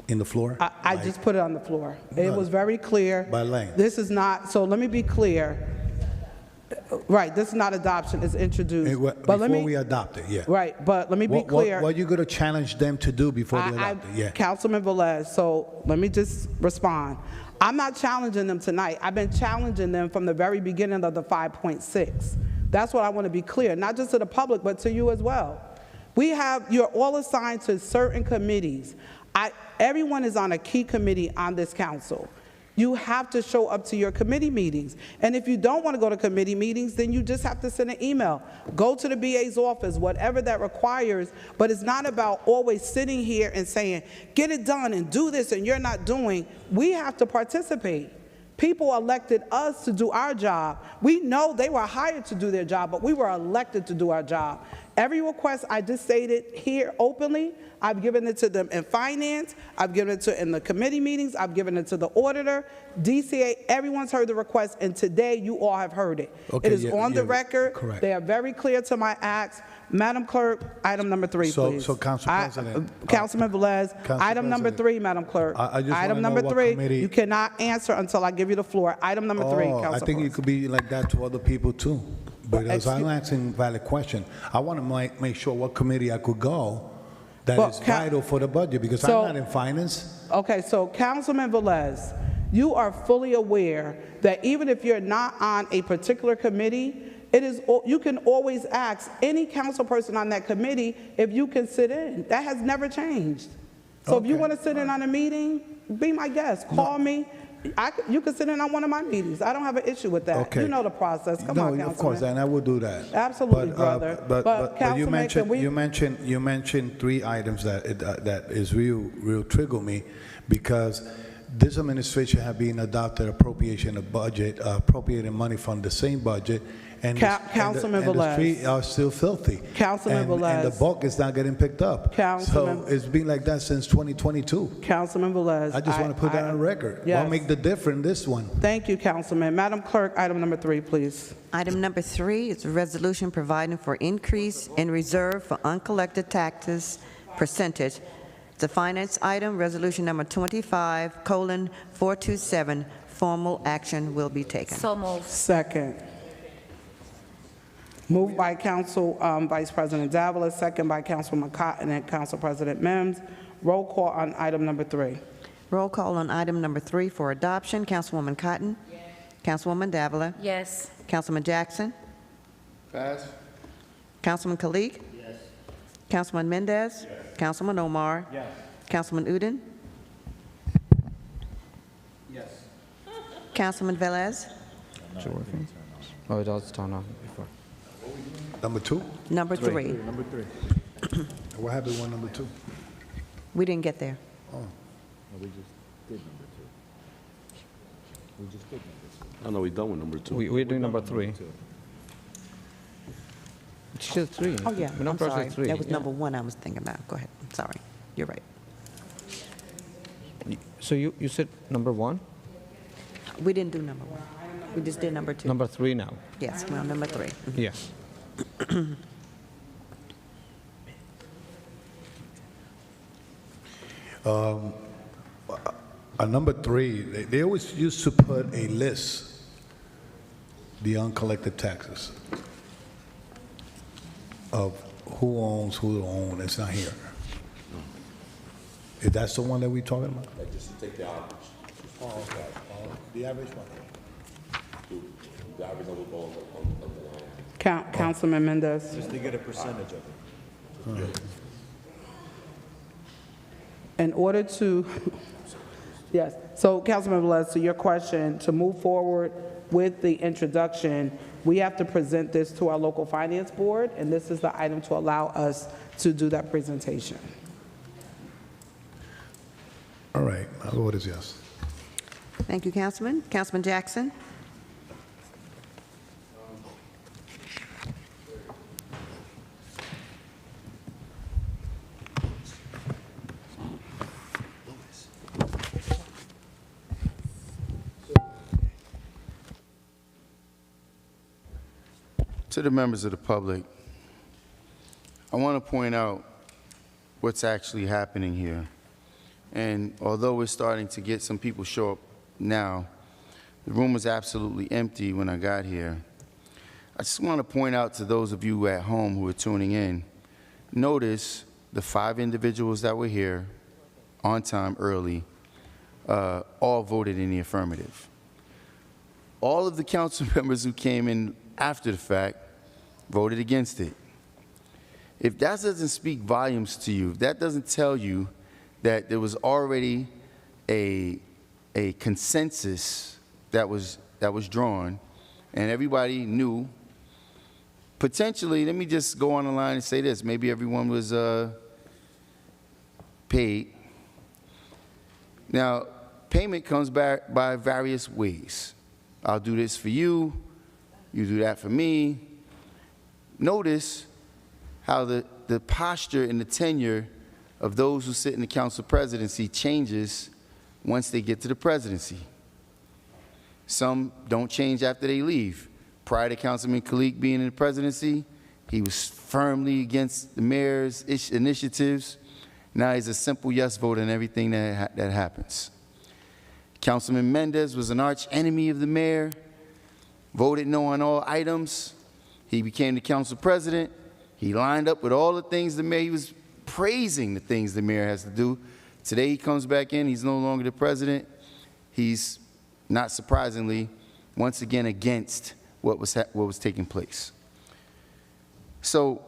In the floor? I just put it on the floor. It was very clear. By length. This is not, so let me be clear. Right, this is not adoption, it's introduced. Before we adopt it, yeah. Right, but let me be clear. What are you going to challenge them to do before they adopt it? Yeah. Councilman Velez, so let me just respond. I'm not challenging them tonight. I've been challenging them from the very beginning of the 5.6. That's what I want to be clear, not just to the public, but to you as well. You're all assigned to certain committees. Everyone is on a key committee on this council. You have to show up to your committee meetings. And if you don't want to go to committee meetings, then you just have to send an email. Go to the BA's office, whatever that requires. But it's not about always sitting here and saying, get it done and do this and you're not doing. We have to participate. People elected us to do our job. We know they were hired to do their job, but we were elected to do our job. Every request I just stated here openly, I've given it to them in finance, I've given it to in the committee meetings, I've given it to the auditor, DCA, everyone's heard the request, and today you all have heard it. Okay, it is on the record. Correct. They are very clear to my acts. Madam Clerk, item number 3, please. So Council President. Councilman Velez, item number President, 3, Madam Clerk. I just item wanna number know what 3, committee- you cannot answer until I give you the floor. Item number 3, Council I think President. it could be like that to other people too. Because I'm asking valid question. I want to make sure what committee I could go that Well, is vital for the budget, because so- I'm not in finance. Okay, so Councilman Velez, you are fully aware that even if you're not on a particular committee, you can always ask any council person on that committee if you can sit in. That has never changed. So if you Okay. want to sit in on a meeting, be my guest. Call me. You can sit in on one of my meetings. I don't have an issue with that. Okay. You know the process. Come No, on, Councilman. of course, and I will do that. Absolutely, brother. But you Councilman, can we- mentioned 3 items that is real trigger me, because this administration have been adopted appropriation of budget, appropriating money from the same budget, and Councilman and the Velez. streets are still filthy. Councilman And the Velez. bulk is not getting picked up. Councilman- So it's been like that since 2022. Councilman Velez. I just want to put that on record. Yes. What make the difference in this one? Thank you, Councilman. Madam Clerk, item number 3, please. Item number 3 is a resolution providing for increase in reserve for uncollected taxes percentage. The finance item, resolution number 25:427, formal action will be taken. So moved. Second. Moved by Council Vice President Davila, second by Councilman Cotton and Council President Mims. Roll call on item number 3. Roll call on item number 3 for adoption. Councilwoman Cotton. Yes. Councilwoman Davila. Yes. Councilman Jackson. Pass. Councilman Kalik. Yes. Councilman Mendez. Yes. Councilman Omar. Yes. Councilman Udine. Yes. Councilman Velez. Oh, it does turn on before. Number 2? Number 3. What happened with number 2? We didn't get there. Oh, no, we're done with number 2. We're doing number 3. It's just 3. Oh, yeah, We're I'm not processing sorry. 3. That was yeah. number 1 I was thinking about. Go ahead. I'm sorry. You're right. So you said number 1? We didn't do number 1. We just did number 2. Number 3 now. Yes, we're on number 3. Yeah. On number 3, they always used to put a list, the uncollected taxes, of who owns, who don't own. It's not here. Is that the one that we're talking about? Just take the average. Oh, okay. The average one. The average of the line. Councilman Mendez. Just to get a percentage of it. In order to, yes, so Councilman Velez, to your question, to move forward with the introduction, we have to present this to our local finance board, and this is the item to allow us to do that presentation. All right, my vote is yes. Thank you, Councilman. Councilman Jackson? To the members of the public, I want to point out what's actually happening here. And although we're starting to get some people show up now, the room was absolutely empty when I got here. I just want to point out to those of you at home who are tuning in, notice the 5 individuals that were here on time early, all voted in the affirmative. All of the council members who came in after the fact voted against it. If that doesn't speak volumes to you, if that doesn't tell you that there was already a consensus that was drawn, and everybody knew, potentially, let me just go on the line and say this, maybe everyone was paid. Now, payment comes back by various ways. I'll do this for you, you do that for me. Notice how the posture and the tenure of those who sit in the council presidency changes once they get to the presidency. Some don't change after they leave. Prior to Councilman Clerk being in the presidency, he was firmly against the mayor's initiatives. Now he's a simple yes vote on everything that happens. Councilman Mendez was an arch enemy of the mayor, voted no on all items. He became the council president. He lined up with all the things the mayor, he was praising the things the mayor has to do. Today he comes back in, he's no longer the president. He's, not surprisingly, once again against what was taking place. So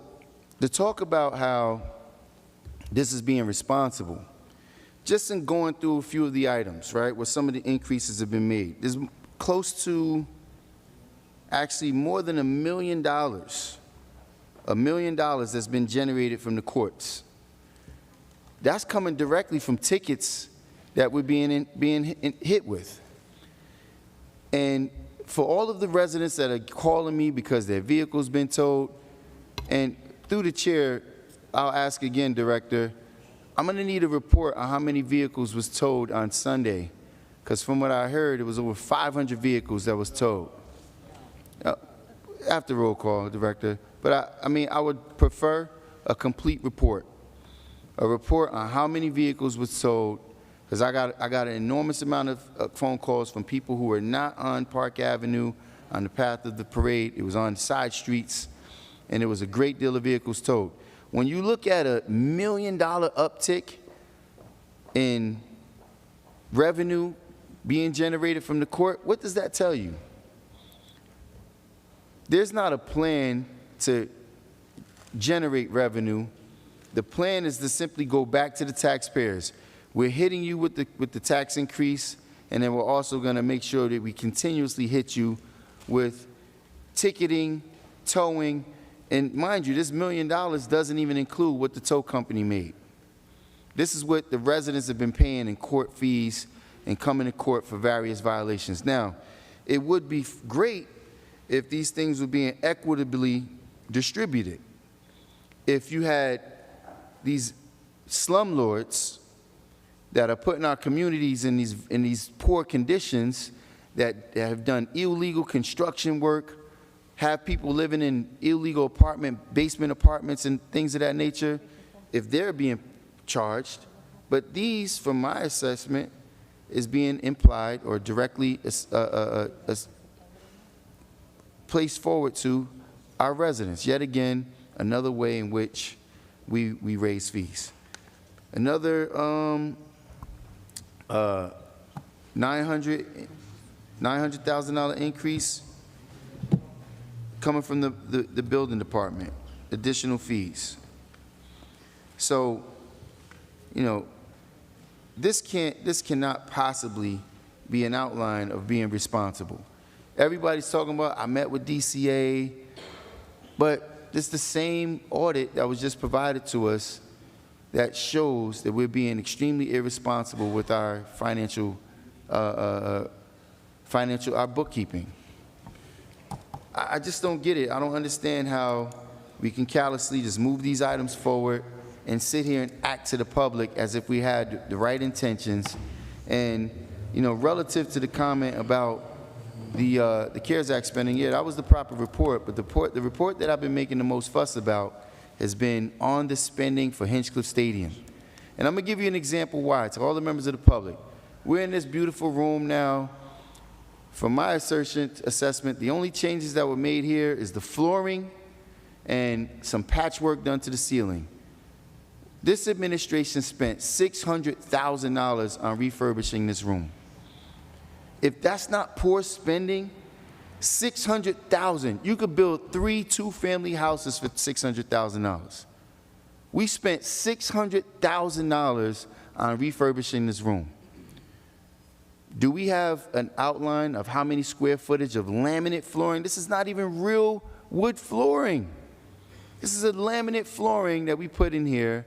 to talk about how this is being responsible, just in going through a few of the items, right, where some of the increases have been made, there's close to actually more than $1 million that's been generated from the courts. That's coming directly from tickets that we're being hit with. And for all of the residents that are calling me because their vehicle's been towed, and through the chair, I'll ask again, Director, I'm going to need a report on how many vehicles was towed on Sunday, because from what I heard, it was over 500 vehicles that was towed. After roll call, Director, but I mean, I would prefer a complete report, a report on how many vehicles was towed, because I got an enormous amount of phone calls from people who were not on Park Avenue, on the path of the parade. It was on side streets, and there was a great deal of vehicles towed. When you look at a $1 million uptick in revenue being generated from the court, what does that tell you? There's not a plan to generate revenue. The plan is to simply go back to the taxpayers. We're hitting you with the tax increase, and then we're also going to make sure that we continuously hit you with ticketing, towing, And mind you, this $1 million doesn't even include what the tow company made. This is what the residents have been paying in court fees and coming to court for various violations. Now, it would be great if these things were being equitably distributed. If you had these slumlords that are putting our communities in these poor conditions, that have done illegal construction work, have people living in illegal basement apartments and things of that nature, if they're being charged. But these, from my assessment, is being implied or directly placed forward to our residents. Yet again, another way in which we raise fees. Another $900,000 increase coming from the building department, additional fees. So, you know, this cannot possibly be an outline of being responsible. Everybody's talking about, I met with DCA, but it's the same audit that was just provided to us that shows that we're being extremely irresponsible with our our bookkeeping. I just don't get it. I don't understand how we can callously just move these items forward and sit here and act to the public as if we had the right intentions. And, you know, relative to the comment about the CARES Act spending, yeah, that was the proper report, but the report that I've been making the most fuss about has been on the spending for Hinchcliffe Stadium. And I'm gonna give you an example why, to all the members of the public. We're in this beautiful room now. From my assessment, the only changes that were made here is the flooring and some patchwork done to the ceiling. This administration spent $600,000 on refurbishing this room. If that's not poor spending, $600,000, you could build 3 two-family houses for $600,000. We spent $600,000 on refurbishing this room. Do we have an outline of how many square footage of laminate flooring? This is not even real wood flooring. This is a laminate flooring that we put in here,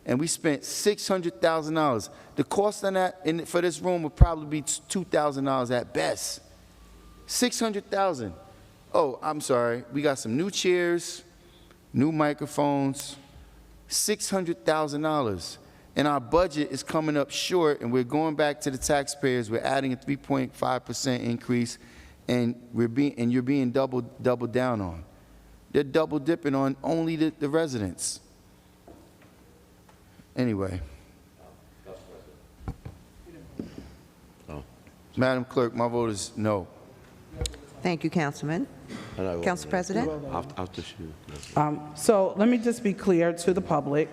and we spent $600,000. The cost on that for this room would probably be $2,000 at best. $600,000. Oh, I'm sorry. We got some new chairs, new microphones, $600,000. And our budget is coming up short, and we're going back to the taxpayers. We're adding a 3.5% increase, and you're being doubled down on. They're double dipping on only the residents. Anyway. Madam Clerk, my vote is no. Thank you, Councilman. Council President? After you. So let me just be clear to the public.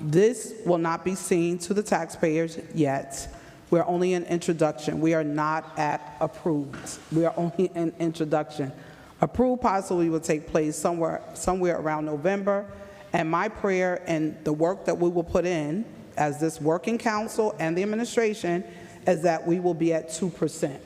This will not be seen to the taxpayers yet. We're only in introduction. We are not at approved. We are only in introduction. Approved possibly will take place somewhere around November. And my prayer and the work that we will put in as this working council and the administration is that we will be at 2%.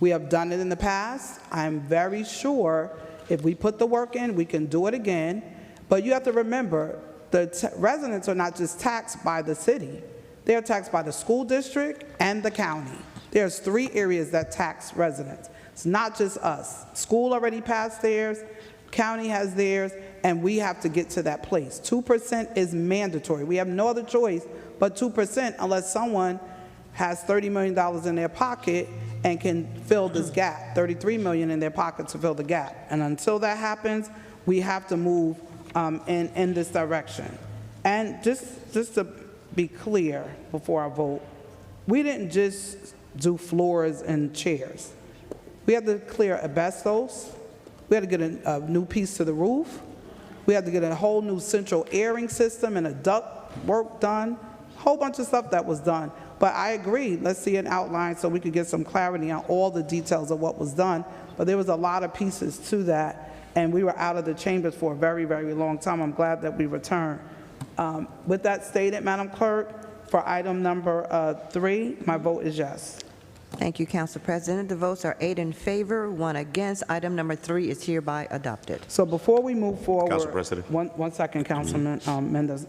We have done it in the past. I'm very sure if we put the work in, we can do it again. But you have to remember, the residents are not just taxed by the city. They're taxed by the school district and the county. There's 3 areas that tax residents. It's not just us. School already passed theirs, county has theirs, and we have to get to that place. 2% is mandatory. We have no other choice but 2% unless someone has $30 million in their pocket and can fill this gap, $33 million in their pocket to fill the gap. And until that happens, we have to move in this direction. And just to be clear before I vote, we didn't just do floors and chairs. We had to clear asbestos. We had to get a new piece to the roof. We had to get a whole new central airing system and a duct work done. A whole bunch of stuff that was done. But I agree, let's see an outline so we could get some clarity on all the details of what was done. But there was a lot of pieces to that. And we were out of the chambers for a very, very long time. I'm glad that we returned. With that stated, Madam Clerk, for item number 3, my vote is yes. Thank you, Council President. The votes are 8 in favor, 1 against. Item number 3 is hereby adopted. So before we move forward. Council President. One second, Councilman Mendez.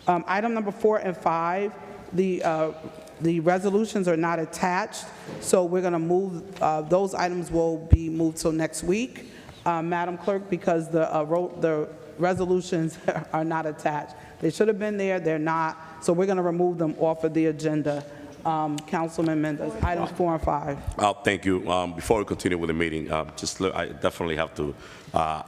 Item number 4 and 5, the resolutions are not attached, so we're going to move, those items will be moved till next week, Madam Clerk, because the resolutions are not attached. They should have been there, they're not, so we're going to remove them off of the agenda. Councilman Mendez, items 4 and 5. Thank you. Before we continue with the meeting, I definitely have to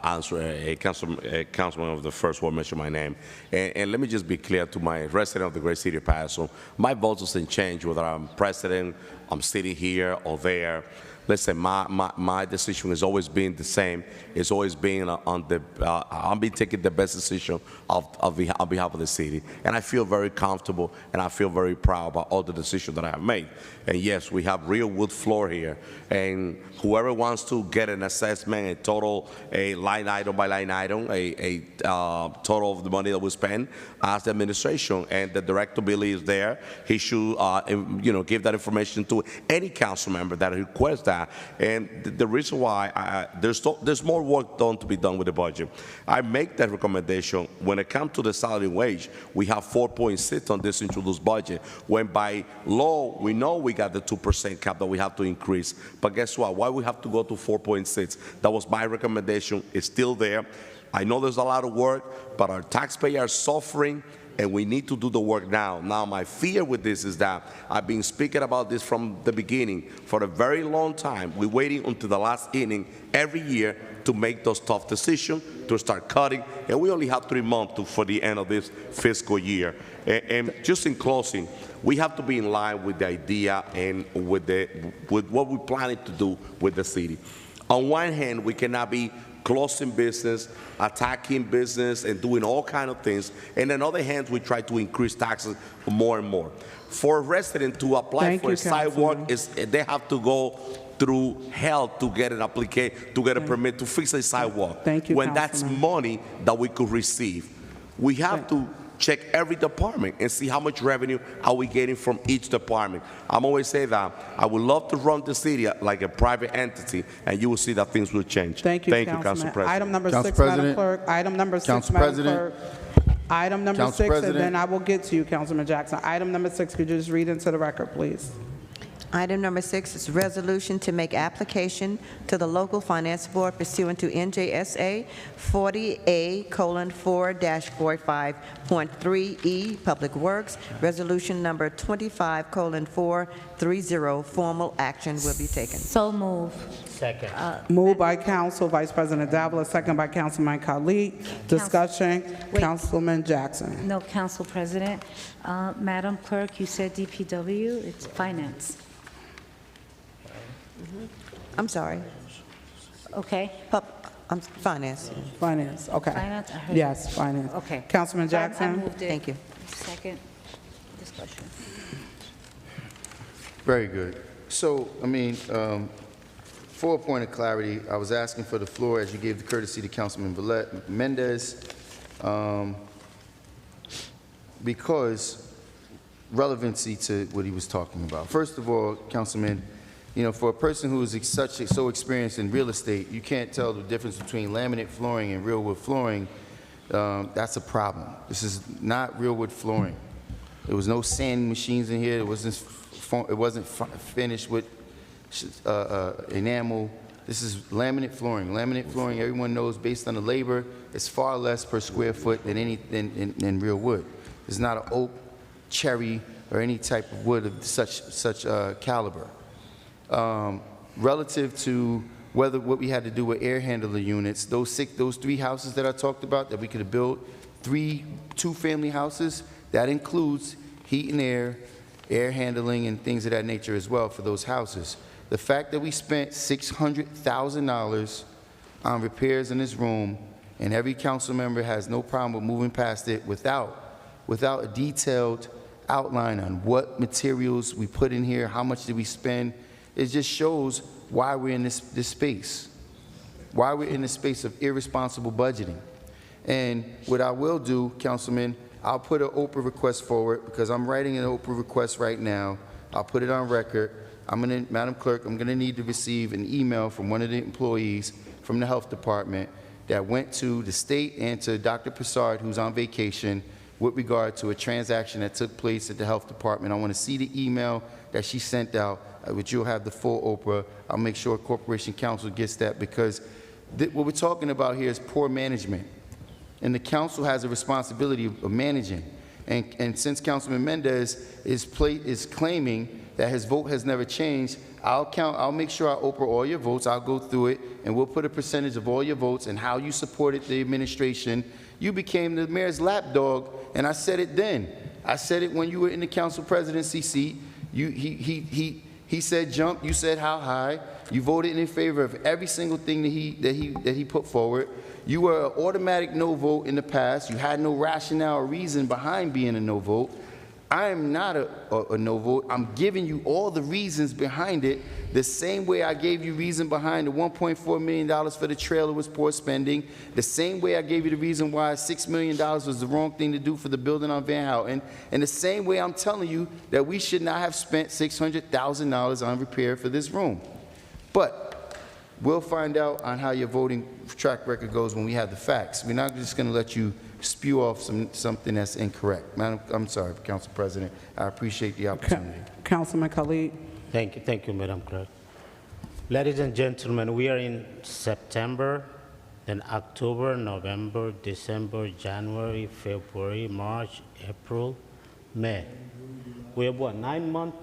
answer a councilman of the first ward mentioned my name. And let me just be clear to my resident of the great city of Paterson, my vote doesn't change whether I'm president, I'm sitting here or there. Listen, my decision has always been the same. It's always been I'm been taking the best decision on behalf of the city. And I feel very comfortable and I feel very proud about all the decisions that I have made. And yes, we have real wood floor here. And whoever wants to get an assessment, a total, a line item by line item, a total of the money that we spend, ask the administration, and the director Billy is there. He should, give that information to any council member that requests that. And the reason why there's more work to be done with the budget. I make that recommendation when it comes to the salary wage. We have 4.6 on this introduced budget. When by law we know we got the 2% cap that we have to increase. But guess what? Why we have to go to 4.6? That was my recommendation. It's still there. I know there's a lot of work, but our taxpayers are suffering, and we need to do the work now. Now, my fear with this is that I've been speaking about this from the beginning for a very long time. We're waiting until the last inning every year to make those tough decisions, to start cutting, and we only have 3 months for the end of this fiscal year. And just in closing, we have to be in line with the idea and with what we're planning to do with the city. On one hand, we cannot be closing business, attacking business, and doing all kinds of things. And on the other hand, we try to increase taxes more and more. For a resident to apply for a sidewalk, they have to go through hell to get an application, to get a permit to fix a sidewalk. Thank you, when that's money that we could receive. We have to check every department and see how much revenue are we getting from each department. I'm always say that I would love to run the city like a private entity, and you will see that things will change. Thank you, Council President. Item number Council 6, President. Madam Clerk. Item number 6, Council Madam President. Clerk. Item number Council 6, President. and then I will get to you, Councilman Jackson. Item number 6, could you just read into the record, please? Item number 6 is resolution to make application to the local finance board pursuant to NJSA 40A:4-45.3E, Public Works. Resolution number 25:430. Formal action will be taken. So move. Second. Moved by Council Vice President Davila, second by Councilman Khalid. Discussion, Wait. Councilman Jackson. No, Council President. Madam Clerk, you said DPW, it's finance. I'm sorry. Okay. Finance. Finance, okay. Finance, I heard Yes, finance. Okay. Councilman I Jackson? moved it. Thank you. Second discussion. Very good. So, for a point of clarity, I was asking for the floor as you gave the courtesy to Councilman Mendez, because relevancy to what he was talking about. First of all, Councilman, for a person who is so experienced in real estate, you can't tell the difference between laminate flooring and real wood flooring. That's a problem. This is not real wood flooring. There was no sanding machines in here. It wasn't finished with enamel. This is laminate flooring. Laminate flooring, everyone knows, based on the labor, is far less per square foot than real wood. It's not an oak, cherry, or any type of wood of such caliber. Relative to what we had to do with air handler units, those 3 houses that I talked about that we could have built, 3 2-family houses, that includes heat and air handling, and things of that nature as well for those houses. The fact that we spent $600,000 on repairs in this room, and every council member has no problem with moving past it without a detailed outline on what materials we put in here, how much did we spend. It just shows why we're in this space, why we're in the space of irresponsible budgeting. And what I will do, Councilman, I'll put an Oprah request forward, because I'm writing an Oprah request right now. I'll put it on record. Madam Clerk, I'm gonna need to receive an email from one of the employees from the Health Department that went to the state and to Dr. Passard, who's on vacation, with regard to a transaction that took place at the Health Department. I want to see the email that she sent out, which you'll have the full Oprah. I'll make sure Corporation Counsel gets that, because what we're talking about here is poor management. And the council has a responsibility of managing. And since Councilman Mendez is claiming that his vote has never changed, I'll make sure I Oprah all your votes. I'll go through it, and we'll put a percentage of all your votes and how you supported the administration. You became the mayor's lapdog, and I said it then. I said it when you were in the council presidency seat. He said jump, you said how high. You voted in favor of every single thing that he put forward. You were an automatic no vote in the past. You had no rationale or reason behind being a no vote. I am not a no vote. I'm giving you all the reasons behind it, the same way I gave you reason behind the $1.4 million for the trailer was poor spending, the same way I gave you the reason why $6 million was the wrong thing to do for the building on Van Houten, and the same way I'm telling you that we should not have spent $600,000 on repair for this room. But we'll find out on how your voting track record goes when we have the facts. We're not just going to let you spew off something that's incorrect. Madam, I'm sorry, Council President. I appreciate the opportunity. Councilman Khalid. Thank you, Madam Clerk. Ladies and gentlemen, we are in September, then October, November, December, January, February, March, April, May. We have what, 9 months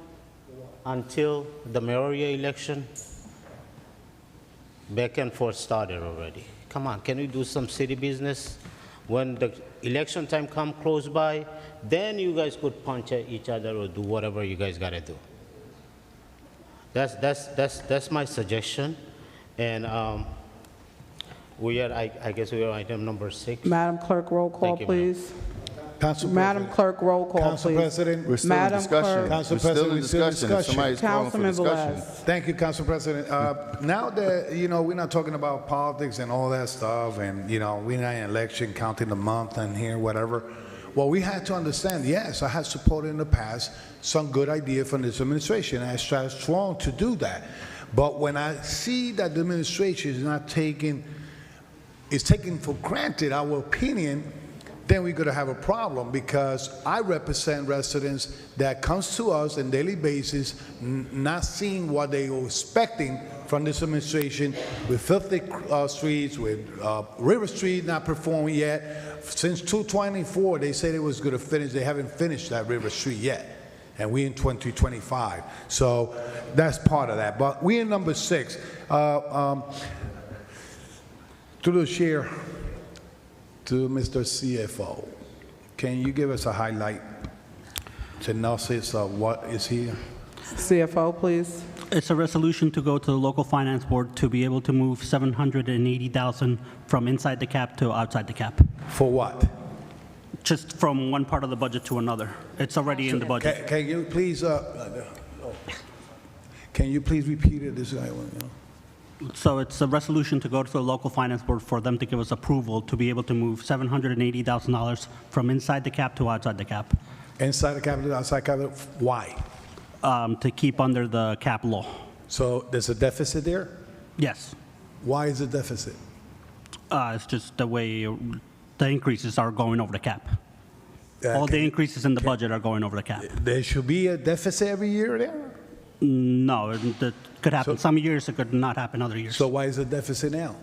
until the mayoral election? Back and forth started already. Come on, can we do some city business? When the election time come close by, then you guys could punch at each other or do whatever you guys gotta do. That's my suggestion. And I guess we are item number 6. Madam Clerk, roll call, Thank you, please. Council Madam President. Clerk, roll call, Council please. President. We're still in Madam discussion. Clerk. Council We're still President, in we're still in discussion. If discussion. somebody's calling for Councilman discussion. Velez. Thank you, Council President. Now that, we're not talking about politics and all that stuff, and, we're not in an election counting the month and here, whatever. Well, we had to understand, yes, I have supported in the past some good idea from this administration. I strive strong to do that. But when I see that the administration is not taking for granted our opinion, then we're going to have a problem, because I represent residents that comes to us on a daily basis, not seeing what they were expecting from this administration, with filthy streets, with River Street not performing yet. Since 2024, they said it was going to finish. They haven't finished that River Street yet. And we're in 2025. So that's part of that. But we're in number 6. Through the chair, to Mr. CFO, can you give us a highlight, synopsis of what is here? CFO, please. It's a resolution to go to the local finance board to be able to move $780,000 from inside the cap to outside the cap. For what? Just from one part of the budget to another. It's already in the budget. Can you please repeat it this way? So it's a resolution to go to the local finance board for them to give us approval to be able to move $780,000 from inside the cap to outside the cap. Inside the capital, outside capital, why? To keep under the cap law. So there's a deficit there? Yes. Why is it deficit? It's just the way the increases are going over the cap. All the increases in the budget are going over the cap. There should be a deficit every year there? No, it could happen. Some years it could not happen other years. So why is it deficit now?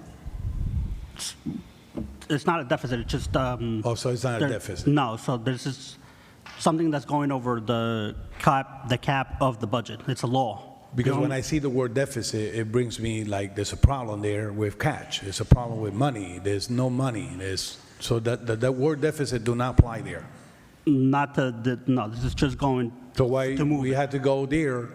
It's not a deficit, it's just... Oh, so it's not a deficit? No, so this is something that's going over the cap of the budget. It's a law. Because when I see the word deficit, it brings me like there's a problem there with cash. There's a problem with money. There's no money. So that word deficit do not apply there. No, this is just going So why to move we it. had to go there,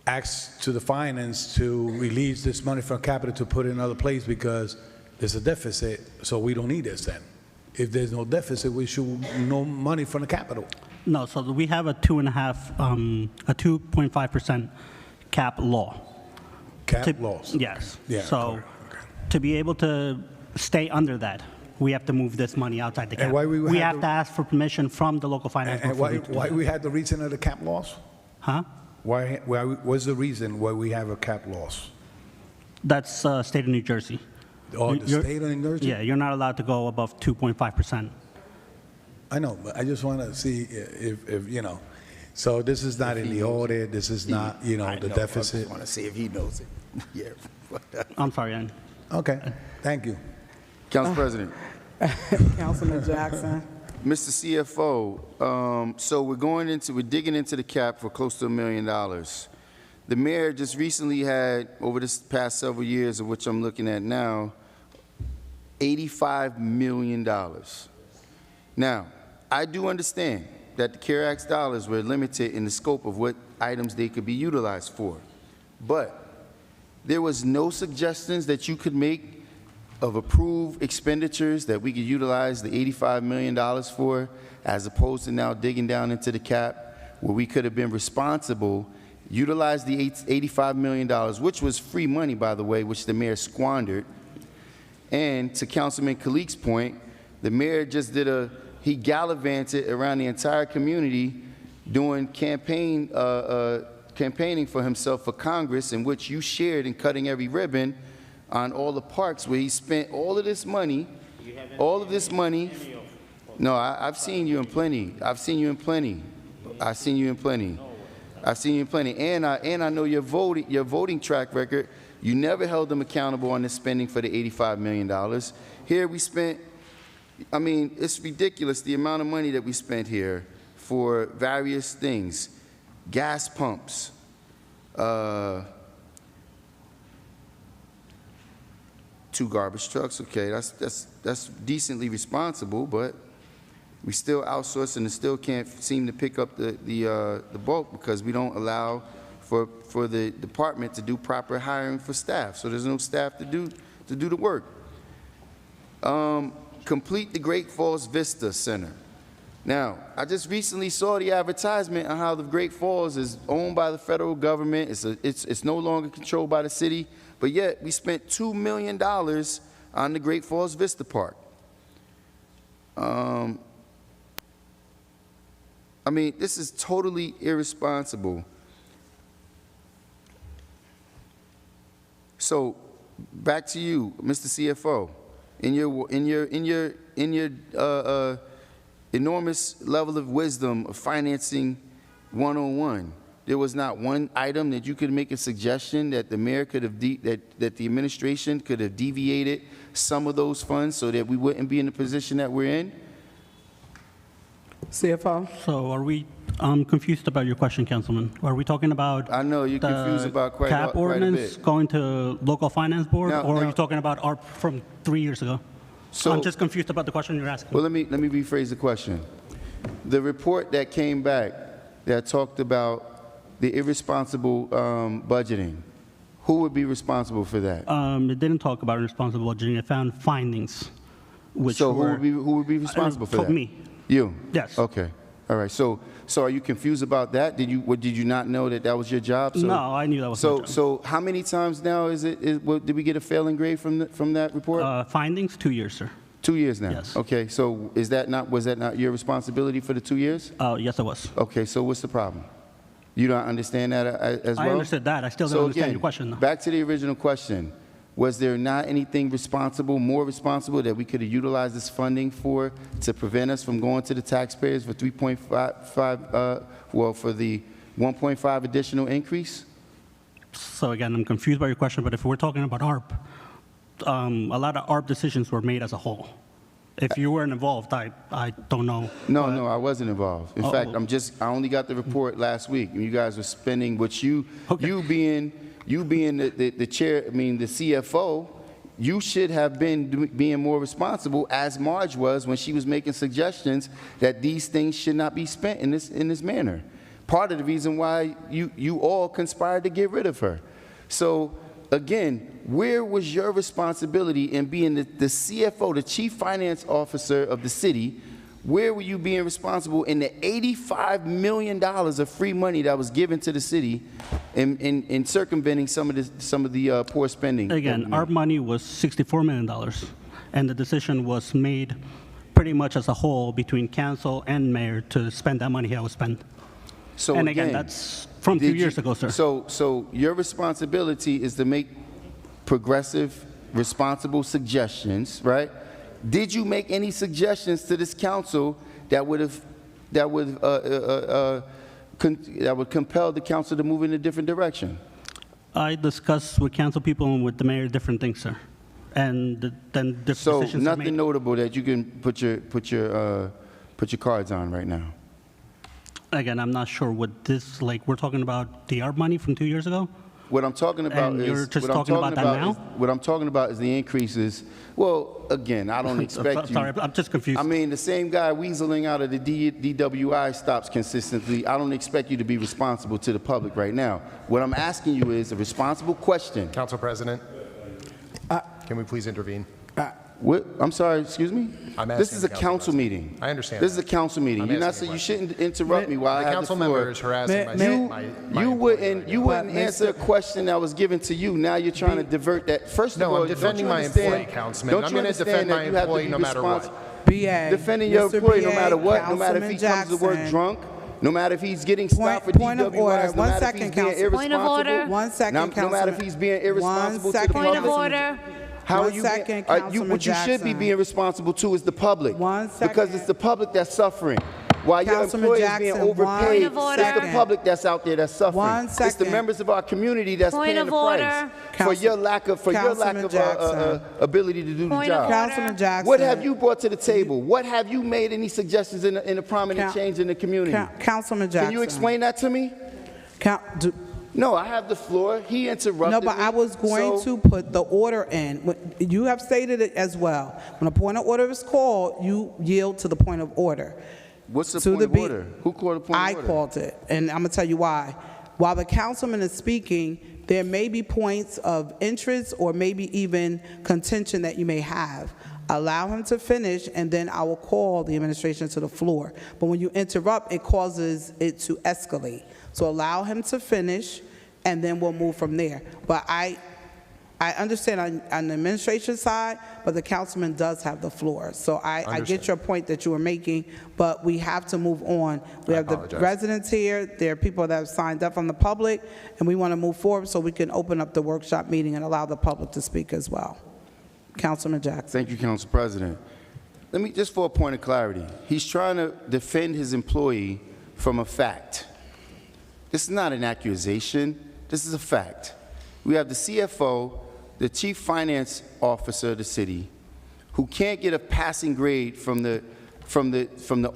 ask to the finance to release this money from capital to put in another place because there's a deficit, so we don't need this then. If there's no deficit, we should no money from the capital. No, so we have a 2.5% cap law. Cap laws. Yes. Yeah, So okay. to be able to stay under that, we have to move this money outside the cap. And why we have had to ask for permission from the local finance And board. why we had the reason of the cap laws? Huh? What's the reason why we have a cap loss? That's state of New Jersey. Oh, the You're- state of New Jersey? Yeah, you're not allowed to go above 2.5%. I know, but I just want to see if, you know, so this is not in the audit, this is not, you know, the deficit? I want to see if he knows it. Yeah. I'm sorry, Ann. Okay, thank you. Council President. Councilman Jackson. Mr. CFO, so we're digging into the cap for close to $1 million. The mayor just recently had, over this past several years, of which I'm looking at now, $85 million. Now, I do understand that the CARE Act dollars were limited in the scope of what items they could be utilized for, but there was no suggestions that you could make of approved expenditures that we could utilize the $85 million for, as opposed to now digging down into the cap, where we could have been responsible, utilize the $85 million, which was free money, by the way, which the mayor squandered. And to Councilman Kalik's point, the mayor just he gallivanted around the entire community doing campaigning for himself for Congress, in which you shared in cutting every ribbon on all the parks, where he spent all of this money, No, I've seen you in plenty. I've seen you in plenty. And I know your voting track record. You never held them accountable on the spending for the $85 million. Here we spent, I mean, it's ridiculous the amount of money that we spent here for various things. Gas pumps, 2 garbage trucks. Okay, that's decently responsible, but we still outsource and still can't seem to pick up the bulk, because we don't allow for the department to do proper hiring for staff. So there's no staff to do the work. Complete the Great Falls Vista Center. Now, I just recently saw the advertisement on how the Great Falls is owned by the federal government. It's no longer controlled by the city, but yet we spent $2 million on the Great Falls Vista Park. I mean, this is totally irresponsible. So, back to you, Mr. CFO. In your enormous level of wisdom of financing 101, there was not one item that you could make a suggestion that the mayor could have, that the administration could have deviated some of those funds so that we wouldn't be in the position that we're in? CFO? So I'm confused about your question, Councilman. Are we talking about I know you're confused about quite cap a ordinance bit. going to local finance board, Now- or are now- you talking about ARP from 3 years ago? So- I'm just confused about the question you're asking. Well, let me rephrase the question. The report that came back that talked about the irresponsible budgeting, who would be responsible for that? It didn't talk about responsible budgeting. It found findings, which So were... who would be responsible for that? Me. You? Yes. Okay. All right. So are you confused about that? Did you not know that was your job? So, No, I knew that was my job. So how many times now did we get a failing grade from that report? Findings, 2 years, sir. 2 years now. Yes. Okay. So was that not your responsibility for the 2 years? Yes, it was. Okay. So what's the problem? You don't understand that as well? I understood that. I still don't understand your question, though. Back to the original question. Was there not anything more responsible that we could have utilized this funding for to prevent us from going to the taxpayers for 3.5, for the 1.5 additional increase? So again, I'm confused by your question, but if we're talking about ARP, a lot of ARP decisions were made as a whole. If you weren't involved, I don't know. No, I wasn't involved. In fact, I only got the report last week, and you guys were spending what you being the chair, the CFO, you should have been being more responsible, as Marge was when she was making suggestions that these things should not be spent in this manner. Part of the reason why you all conspired to get rid of her. So again, where was your responsibility in being the CFO, the chief finance officer of the city? Where were you being responsible in the $85 million of free money that was given to the city in circumventing some of the poor spending? Again, our money was $64 million, and the decision was made pretty much as a whole between council and mayor to spend that money how it was spent. So And again, that's from 2 did years you- ago, sir. So your responsibility is to make progressive, responsible suggestions, right? Did you make any suggestions to this council that would compel the council to move in a different direction? I discussed with council people and with the mayor different things, sir. And then different So decisions are nothing made. notable that you can put your cards on right now. Again, I'm not sure what this, like, we're talking about the ARP money from 2 years ago? What I'm talking about And is you're just what I'm talking about that now? What I'm talking about is the increases. Well, again, I don't expect you. Sorry, I'm just confused. I mean, the same guy weaseling out of the DWI stops consistently. I don't expect you to be responsible to the public right now. What I'm asking you is a responsible question. Council President, can we please intervene? What? I'm sorry, excuse me? I'm This asking is a Council council President. meeting. I understand This is that. a council meeting. I'm You're not, asking a you question. shouldn't interrupt me while I The have council the floor. member is harassing my You employee wouldn't right now. answer a question that was given to you. Now you're trying to divert that. First of No, all, I'm defending don't my you understand- employee, Councilman. don't I'm you going to defend understand that my you have to employee be no matter what. responsible? BA. Defending your Mr. employee no BA, matter what, no matter if he Councilman comes to work Jackson. drunk, no matter if he's getting stopped for Point of order. DWIs, no One matter if second, he's being Council. Point of irresponsible. order. 1 second, No matter if Councilman. he's being irresponsible to the second, public. Point of order. How are 1 you second, being, Councilman what you should be Jackson. being responsible to is the public. 1 Because second. it's the public that's suffering. While your Councilman employee is Jackson, being 1 overpaid, Point of it's the order. public that's out there that's suffering. 1 It's the second. members of our community that's Point paying of the price order. for your lack of Councilman Jackson. ability to do the Point of job. order. Councilman Jackson. What have you brought to the table? What have you made any suggestions in a prominent Count- change in the community? Councilman Jackson. Can you explain that to me? No, I have the floor. He interrupted No, but me. I was going So- to put the order in. You have stated it as well. When a point of order is called, you yield to the point of order. What's the To point the of B- order? Who called the point I of order? called it, and I'm going to tell you why. While the councilman is speaking, there may be points of interest or maybe even contention that you may have. Allow him to finish, and then I will call the administration to the floor. But when you interrupt, it causes it to escalate. So allow him to finish, and then we'll move from there. But I understand on the administration side, but the councilman does have the floor. So I get Understood. your point that you were making, but we have to move on. We I have the apologize. residents here, there are people that have signed up from the public, and we want to move forward so we can open up the workshop meeting and allow the public to speak as well. Councilman Jackson. Thank you, Council President. Let me, just for a point of clarity, he's trying to defend his employee from a fact. This is not an accusation, this is a fact. We have the CFO, the Chief Finance Officer of the city, who can't get a passing grade from the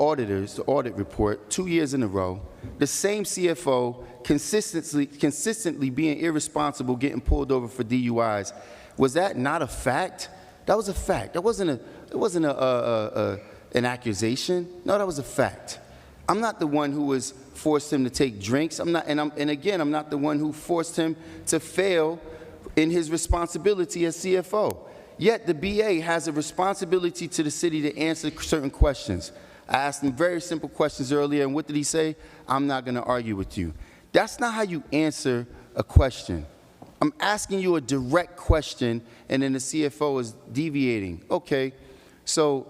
auditors, the audit report, 2 years in a row. The same CFO consistently being irresponsible, getting pulled over for DUIs. Was that not a fact? That was a fact. That wasn't an accusation. No, that was a fact. I'm not the one who was forced him to take drinks. I'm not the one who forced him to fail in his responsibility as CFO. Yet the BA has a responsibility to the city to answer certain questions. I asked him very simple questions earlier, and what did he say? I'm not going to argue with you. That's not how you answer a question. I'm asking you a direct question, and then the CFO is deviating. Okay, so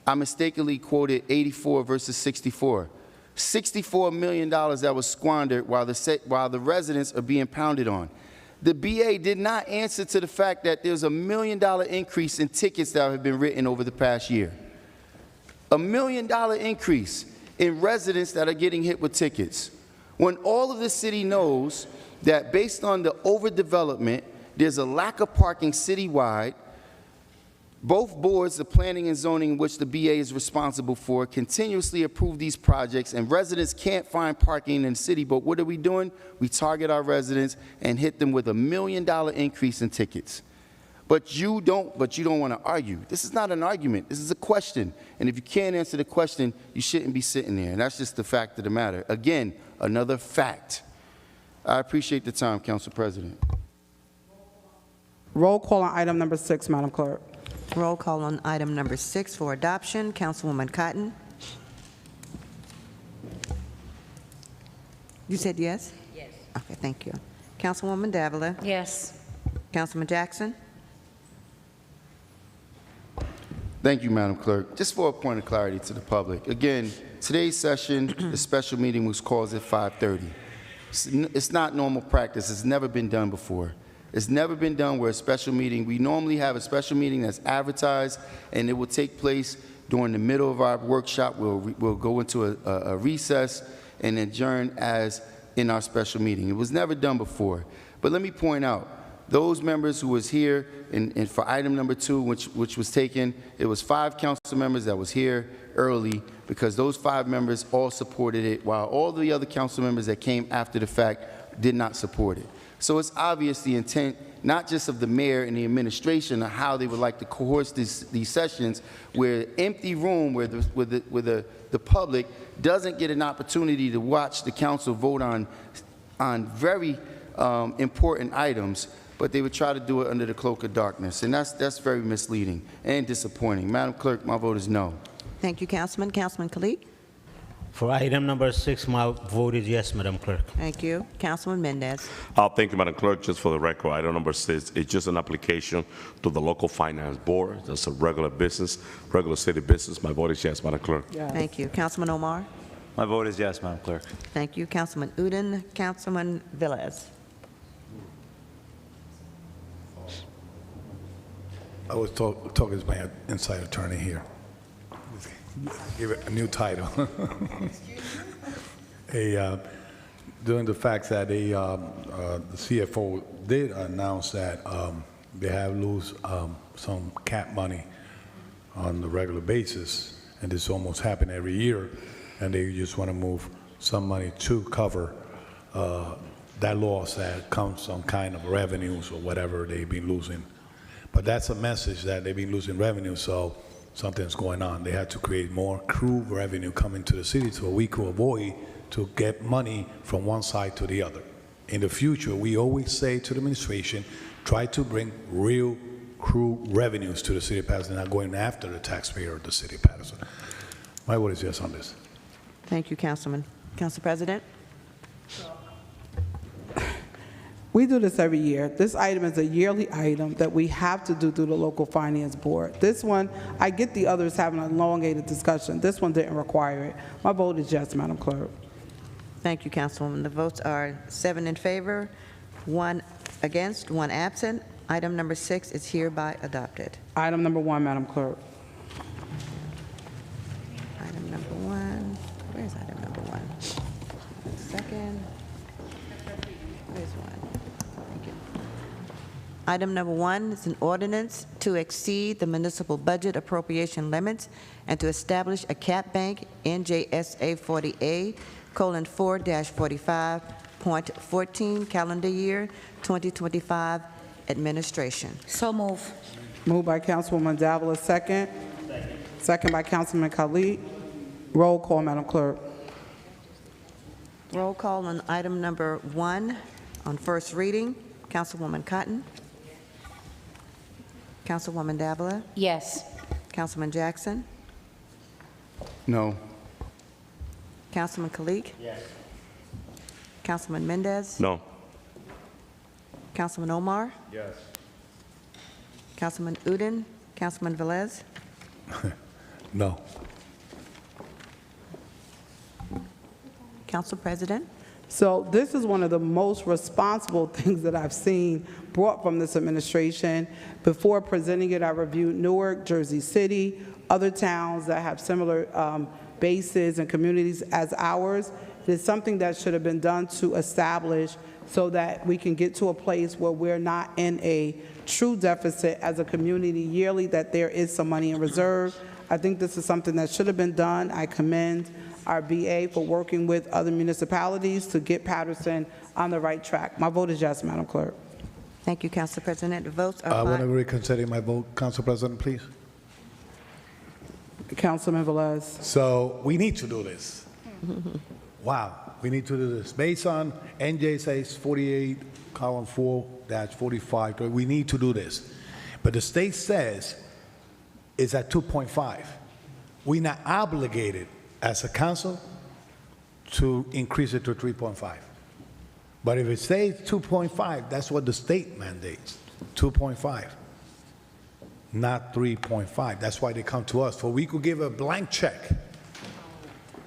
I mistakenly quoted 84 versus 64. $64 million that was squandered while the residents are being pounded on. The BA did not answer to the fact that there's $1 million increase in tickets that have been written over the past year. $1 million increase in residents that are getting hit with tickets. When all of the city knows that based on the overdevelopment, there's a lack of parking citywide. Both boards, the planning and zoning, which the BA is responsible for, continuously approve these projects, and residents can't find parking in the city. But what are we doing? We target our residents and hit them with $1 million increase in tickets. But you don't want to argue. This is not an argument. This is a question. And if you can't answer the question, you shouldn't be sitting there. And that's just the fact of the matter. Again, another fact. I appreciate the time, Council President. Roll call on item number 6, Madam Clerk. Roll call on item number 6 for adoption. Councilwoman Cotton? You said yes? Yes. Okay, thank you. Councilwoman Davila? Yes. Councilman Jackson? Thank you, Madam Clerk. Just for a point of clarity to the public, again, Today's session, the special meeting was called at 5:30. It's not normal practice. It's never been done before. It's never been done where a special meeting, we normally have a special meeting that's advertised, and it will take place during the middle of our workshop. We'll go into a recess and adjourn as in our special meeting. It was never done before. But let me point out, those members who was here, and for item number 2, which was taken, it was 5 council members that was here early, because those 5 members all supported it, while all the other council members that came after the fact did not support it. So it's obvious the intent, not just of the mayor and the administration, of how they would like to coerce these sessions, where empty room, where the public doesn't get an opportunity to watch the council vote on very important items, but they would try to do it under the cloak of darkness. And that's very misleading and disappointing. Madam Clerk, my vote is no. Thank you, Councilman. Councilman Khalid? For item number 6, my vote is yes, Madam Clerk. Thank you. Councilman Mendez? Thank you, Madam Clerk. Just for the record, item number 6 is just an application to the local finance board. That's a regular business, regular city business. My vote is yes, Madam Clerk. Yes. Thank you. Councilman Omar? My vote is yes, Madam Clerk. Thank you. Councilman Udine? Councilman Velez? I was talking to my inside attorney here. Give it a new title. During the fact that the CFO did announce that they have lose some cap money on the regular basis, and this almost happen every year, and they just want to move some money to cover that loss that comes from kind of revenues or whatever they've been losing. But that's a message that they've been losing revenue, so something's going on. They had to create more crew revenue coming to the city so we could avoid to get money from one side to the other. In the future, we always say to the administration, try to bring real crew revenues to the city of Paterson, not going after the taxpayer of the city of Paterson. My vote is yes on this. Thank you, Councilman. Council President? We do this every year. This item is a yearly item that we have to do through the local finance board. This one, I get the others having an elongated discussion. This one didn't require it. My vote is yes, Madam Clerk. Thank you, Councilwoman. The votes are 7 in favor, 1 against, 1 absent. Item number 6 is hereby adopted. Item number 1, Madam Clerk. Item number 1. Where's item number 1? Second. Where's 1? Thank you. Item number 1 is an ordinance to exceed the municipal budget appropriation limits and to establish a cap bank, NJSA 40A:4-45.14, calendar year 2025 administration. So move. Moved by Councilwoman Davila, second. Second by Councilman Khalid. Roll call, Madam Clerk. Roll call on item number 1 on first reading. Councilwoman Cotton. Councilwoman Davila. Yes. Councilman Jackson. No. Councilman Kalik. Yes. Councilman Mendez. No. Councilman Omar. Yes. Councilman Udine. Councilman Velez. No. Council President. So this is one of the most responsible things that I've seen brought from this administration. Before presenting it, I reviewed Newark, Jersey City, other towns that have similar bases and communities as ours. It is something that should have been done to establish so that we can get to a place where we're not in a true deficit as a community yearly, that there is some money in reserve. I think this is something that should have been done. I commend our BA for working with other municipalities to get Paterson on the right track. My vote is yes, Madam Clerk. Thank you, Council President. The votes are I want to 5. reconsider my vote, Council President, please. Councilman Velez. So we need to do this. Wow, we need to do this. Based on NJSA 48:4-45, we need to do this. But the state says it's at 2.5. We're not obligated as a council to increase it to 3.5. But if it stays 2.5, that's what the state mandates, 2.5, not 3.5. That's why they come to us, for we could give a blank check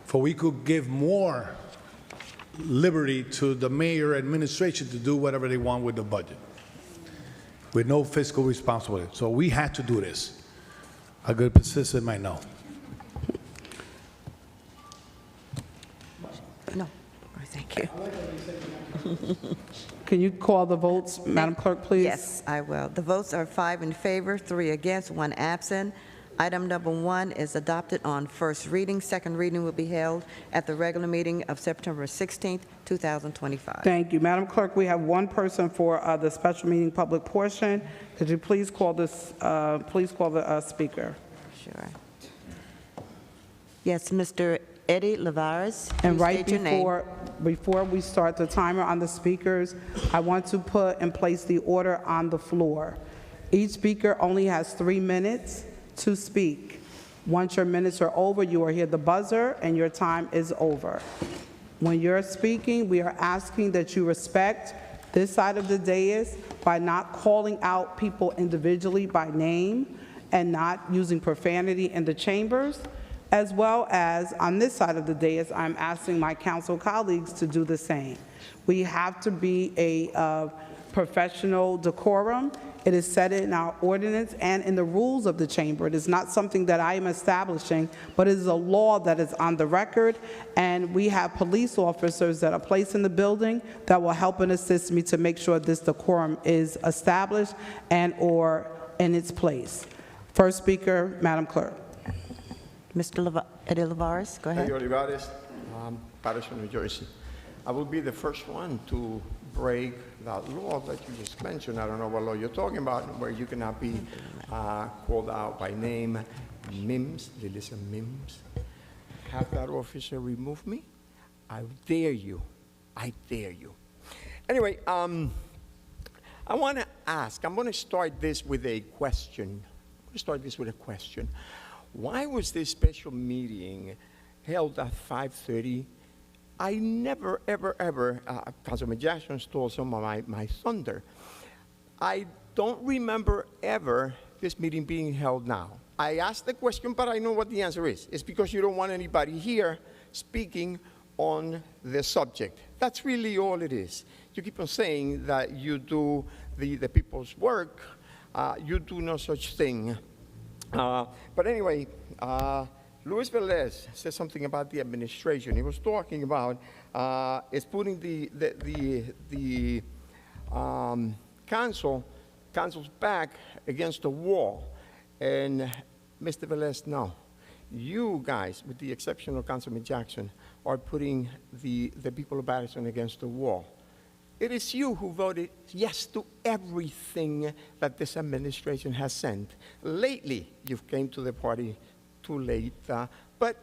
for we could give more liberty to the mayor administration to do whatever they want with the budget, with no fiscal responsibility. So we had to do this. A good citizen might know. No, thank you. Can you call the votes, Madam Clerk, please? Yes, I will. The votes are 5 in favor, 3 against, 1 absent. Item number 1 is adopted on first reading. Second reading will be held at the regular meeting of September 16th, 2025. Thank you. Madam Clerk, we have one person for the special meeting public portion. Could you please call this, please call the speaker? Sure. Yes, Mr. Eddie Lavares. And Please right state your name. before we start the timer on the speakers, I want to put in place the order on the floor. Each speaker only has 3 minutes to speak. Once your minutes are over, you will hear the buzzer and your time is over. When you're speaking, we are asking that you respect this side of the dais by not calling out people individually by name and not using profanity in the chambers, as well as on this side of the dais, I'm asking my council colleagues to do the same. We have to be a professional decorum. It is set in our ordinance and in the rules of the chamber. It is not something that I am establishing, but it is a law that is on the record, and we have police officers that are placed in the building that will help and assist me to make sure this decorum is established and or in its place. First speaker, Madam Clerk. Mr. Eddie Lavares, go ahead. Eddie Olivares, Paterson, New Jersey. I will be the first one to break that law that you just mentioned. I don't know what law you're talking about, where you cannot be called out by name. MIMS, they listen MIMS. Have that officer remove me? I dare you. I dare you. Anyway, I want to ask, I'm going to start this with a question. Why was this special meeting held at 5:30? I never, ever, Councilman Jackson stole some of my thunder. I don't remember ever this meeting being held now. I asked the question, but I know what the answer is. It's because you don't want anybody here speaking on the subject. That's really all it is. You keep on saying that you do the people's work. You do no such thing. But anyway, Luis Velez said something about the administration. He was talking about it's putting the council's back against the wall. And Mr. Velez, no. You guys, with the exception of Councilman Jackson, are putting the people of Paterson against the wall. It is you who voted yes to everything that this administration has sent. Lately, you've came to the party too late, but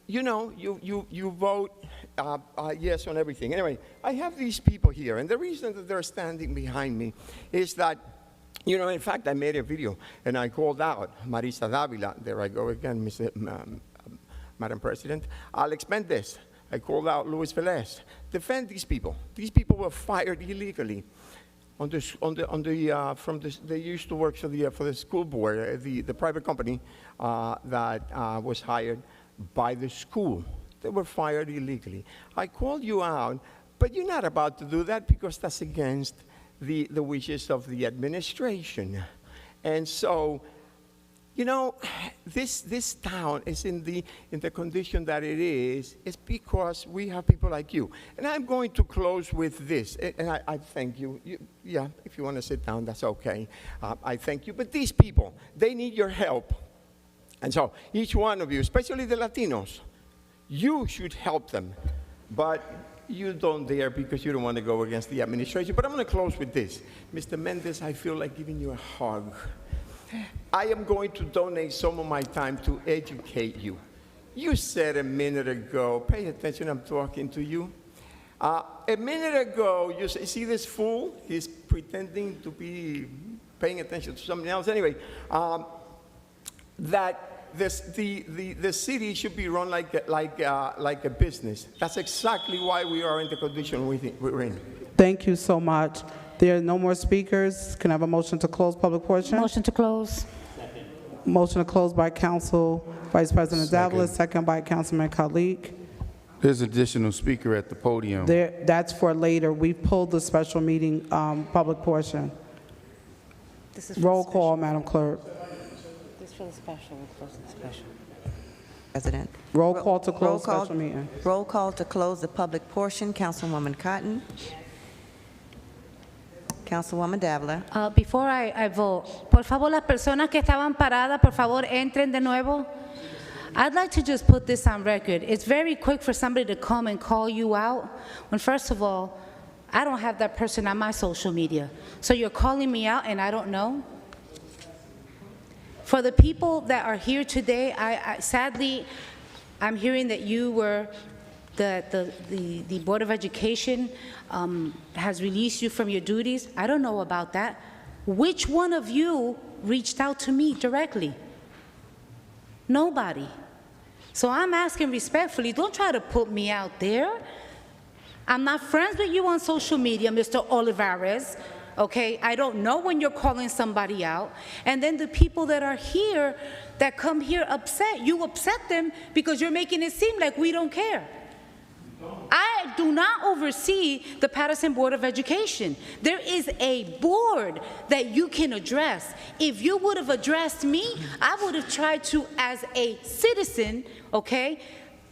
you know, you vote yes on everything. Anyway, I have these people here, and the reason that they're standing behind me is that, you know, in fact, I made a video, and I called out Marisa Davila. There I go again, Madam President. I'll expand this. I called out Luis Velez. Defend these people. These people were fired illegally. They used to work for the school board, the private company that was hired by the school. They were fired illegally. I called you out, but you're not about to do that because that's against the wishes of the administration. And so, you know, this town is in the condition that it is. It's because we have people like you. And I'm going to close with this. And I thank you. Yeah, if you want to sit down, that's okay. I thank you. But these people, they need your help. And so each one of you, especially the Latinos, you should help them. But you don't dare because you don't want to go against the administration. But I'm going to close with this. Mr. Mendez, I feel like giving you a hug. I am going to donate some of my time to educate you. You said a minute ago, pay attention, I'm talking to you. A minute ago, you see this fool? He's pretending to be paying attention to something else. Anyway, that the city should be run like a business. That's exactly why we are in the condition we're in. Thank you so much. There are no more speakers. Can I have a motion to close public portion? Motion to close. Motion to close by Council Vice President Davila, second by Councilman Khalid. There's additional speaker at the podium. That's for later. We pulled the special meeting public portion. This is for Roll the call, Madam Clerk. This for the special, we're closing the special. President. Roll call to Roll close call- special meeting. Roll call to close the public portion, Councilwoman Cotton. Councilwoman Davila. Before I vote, por favor, las personas que estaban paradas, por favor, entren de nuevo. I'd like to just put this on record. It's very quick for somebody to come and call you out, when first of all, I don't have that person on my social media. So you're calling me out and I don't know? For the people that are here today, sadly, I'm hearing that you were, the Board of Education has released you from your duties. I don't know about that. Which one of you reached out to me directly? Nobody. So I'm asking respectfully, don't try to put me out there. I'm not friends with you on social media, Mr. Olivares, okay? I don't know when you're calling somebody out. And then the people that are here, that come here upset, you upset them because you're making it seem like we don't care. I do not oversee the Paterson Board of Education. There is a board that you can address. If you would have addressed me, I would have tried to, as a citizen, okay,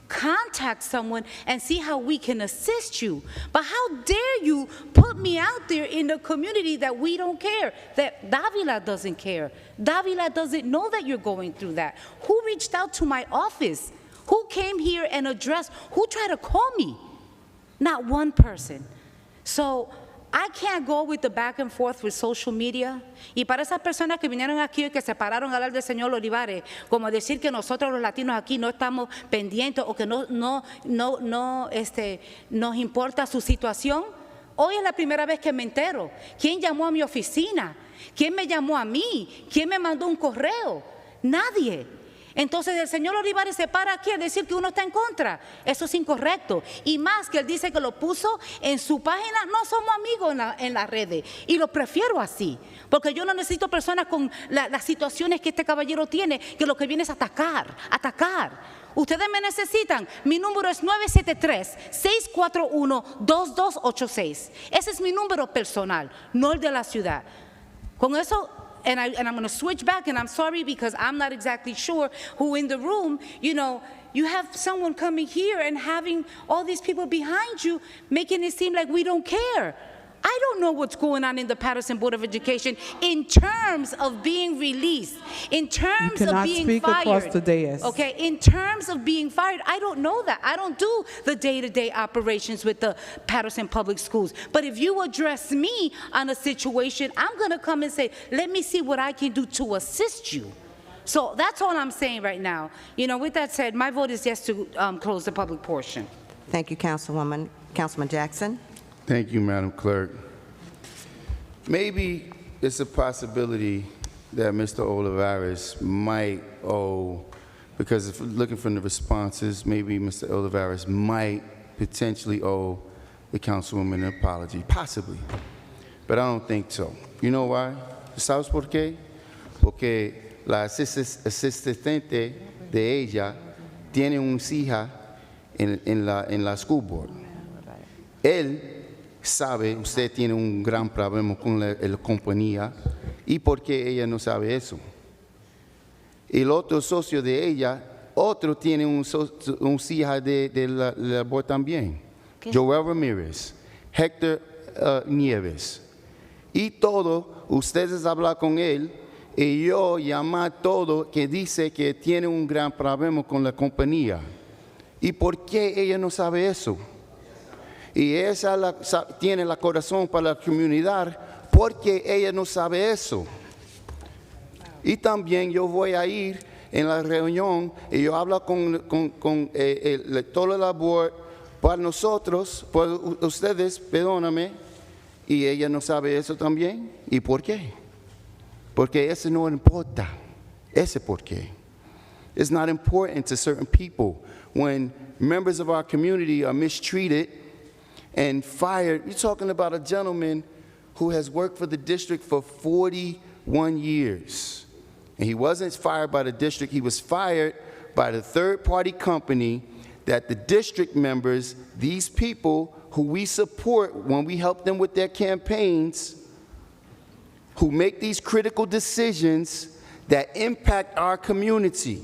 contact someone and see how we can assist you. But how dare you put me out there in the community that we don't care, that Davila doesn't care. Davila doesn't know that you're going through that. Who reached out to my office? Who came here and addressed? Who tried to call me? Not one person. So I can't go with the back and forth with social media. Y para esas personas que vinieron aquí y que se pararon a hablar del señor Olivares, como decir que nosotros los latinos aquí no estamos pendientes o que nos importa su situación. Hoy es la primera vez que me entero. ¿Quién llamó a mi oficina? ¿Quién me llamó a mí? ¿Quién me mandó un correo? Nadie. Entonces el señor Olivares se para aquí a decir que uno está en contra. Eso es incorrecto. Y más que él dice que lo puso en su página, no somos amigos en las redes. Y lo prefiero así. Porque yo no necesito personas con las situaciones que este caballero tiene, que lo que viene es atacar. Ustedes me necesitan. Mi número es 973-641-2286. Ese es mi número personal, no el de la ciudad. Con eso... And I'm going to switch back, and I'm sorry because I'm not exactly sure who in the room, you know, you have someone coming here and having all these people behind you, making it seem like we don't care. I don't know what's going on in the Paterson Board of Education in terms of being released, in terms of being speak fired. across the dais. Okay, in terms of being fired, I don't know that. I don't do the day-to-day operations with the Paterson Public Schools. But if you address me on a situation, I'm going to come and say, let me see what I can do to assist you. So that's all I'm saying right now. You know, with that said, my vote is yes to close the public portion. Thank you, Councilwoman. Councilman Jackson. Thank you, Madam Clerk. Maybe it's a possibility that Mr. Olivares might owe, because if looking from the responses, maybe Mr. Olivares might potentially owe the Councilwoman an apology, possibly. But I don't think so. You know why? ¿Sabes por qué? Porque la asistente de ella tiene una hija en la school board. Él sabe, usted tiene un gran problema con la compañía, y por qué ella no sabe eso. El otro socio de ella, otro tiene un hija de la board también. Joel Ramírez, Héctor Nieves. Y todo, ustedes hablan con él, y yo llamar todo que dice que tiene un gran problema con la compañía. ¿Y por qué ella no sabe eso? Y ella tiene el corazón para la comunidad porque ella no sabe eso. Y también yo voy a ir en la reunión y yo hablo con toda la board para nosotros, para ustedes, perdóname, y ella no sabe eso también. ¿Y por qué? Porque eso no importa. Ese por qué. It's not important to certain people when members of our community are mistreated and fired. You're talking about a gentleman who has worked for the district for 41 years. And he wasn't fired by the district. He was fired by the third-party company that the district members, these people who we support when we help them with their campaigns, who make these critical decisions that impact our community.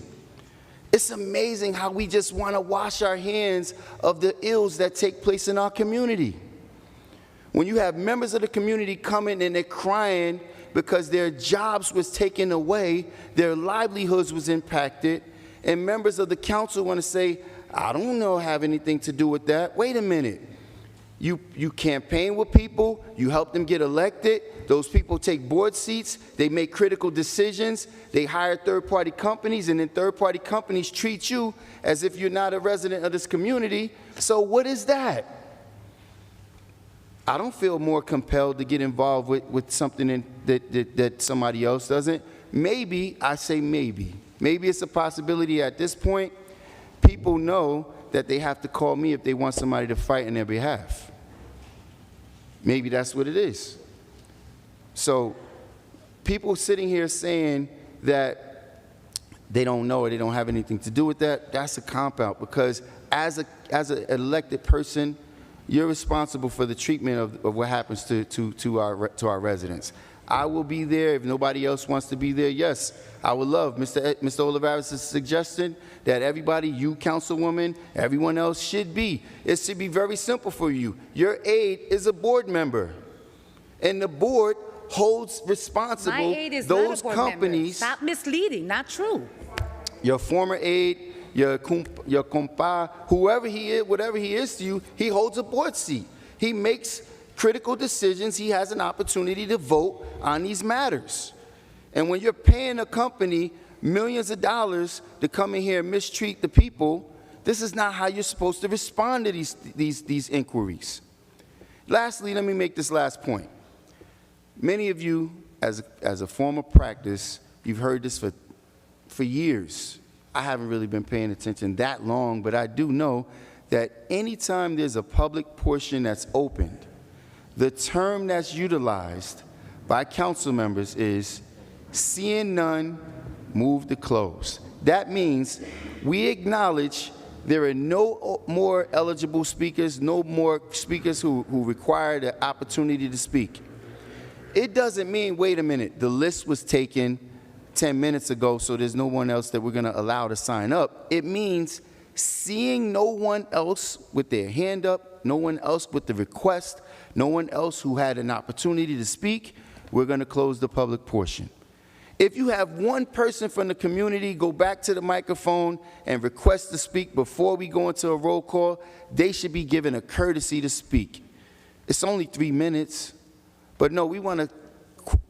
It's amazing how we just want to wash our hands of the ills that take place in our community. When you have members of the community coming and they're crying because their jobs was taken away, their livelihoods was impacted, and members of the council want to say, I don't know, have anything to do with that. Wait a minute. You campaign with people, you help them get elected, those people take board seats, they make critical decisions, they hire third-party companies, and then third-party companies treat you as if you're not a resident of this community. So what is that? I don't feel more compelled to get involved with something that somebody else doesn't. Maybe, I say maybe it's a possibility at this point. People know that they have to call me if they want somebody to fight on their behalf. Maybe that's what it is. So people sitting here saying that they don't know or they don't have anything to do with that, that's a cop-out, because as an elected person, you're responsible for the treatment of what happens to our residents. I will be there if nobody else wants to be there. Yes, I would love Mr. Olivares' suggestion that everybody, you councilwoman, everyone else should be. It should be very simple for you. Your aide is a board member, and the board holds responsible My aide is those not a board companies. member. Stop misleading. Not true. Your former aide, your compa, whoever he is, whatever he is to you, he holds a board seat. He makes critical decisions. He has an opportunity to vote on these matters. And when you're paying a company millions of dollars to come in here and mistreat the people, this is not how you're supposed to respond to these inquiries. Lastly, let me make this last point. Many of you, as a form of practice, you've heard this for years. I haven't really been paying attention that long, but I do know that anytime there's a public portion that's opened, the term that's utilized by council members is seeing none, move to close. That means we acknowledge there are no more eligible speakers, no more speakers who require the opportunity to speak. It doesn't mean, wait a minute, the list was taken 10 minutes ago, so there's no one else that we're going to allow to sign up. It means seeing no one else with their hand up, no one else with the request, no one else who had an opportunity to speak, we're going to close the public portion. If you have one person from the community go back to the microphone and request to speak before we go into a roll call, they should be given a courtesy to speak. It's only 3 minutes, but no, we want to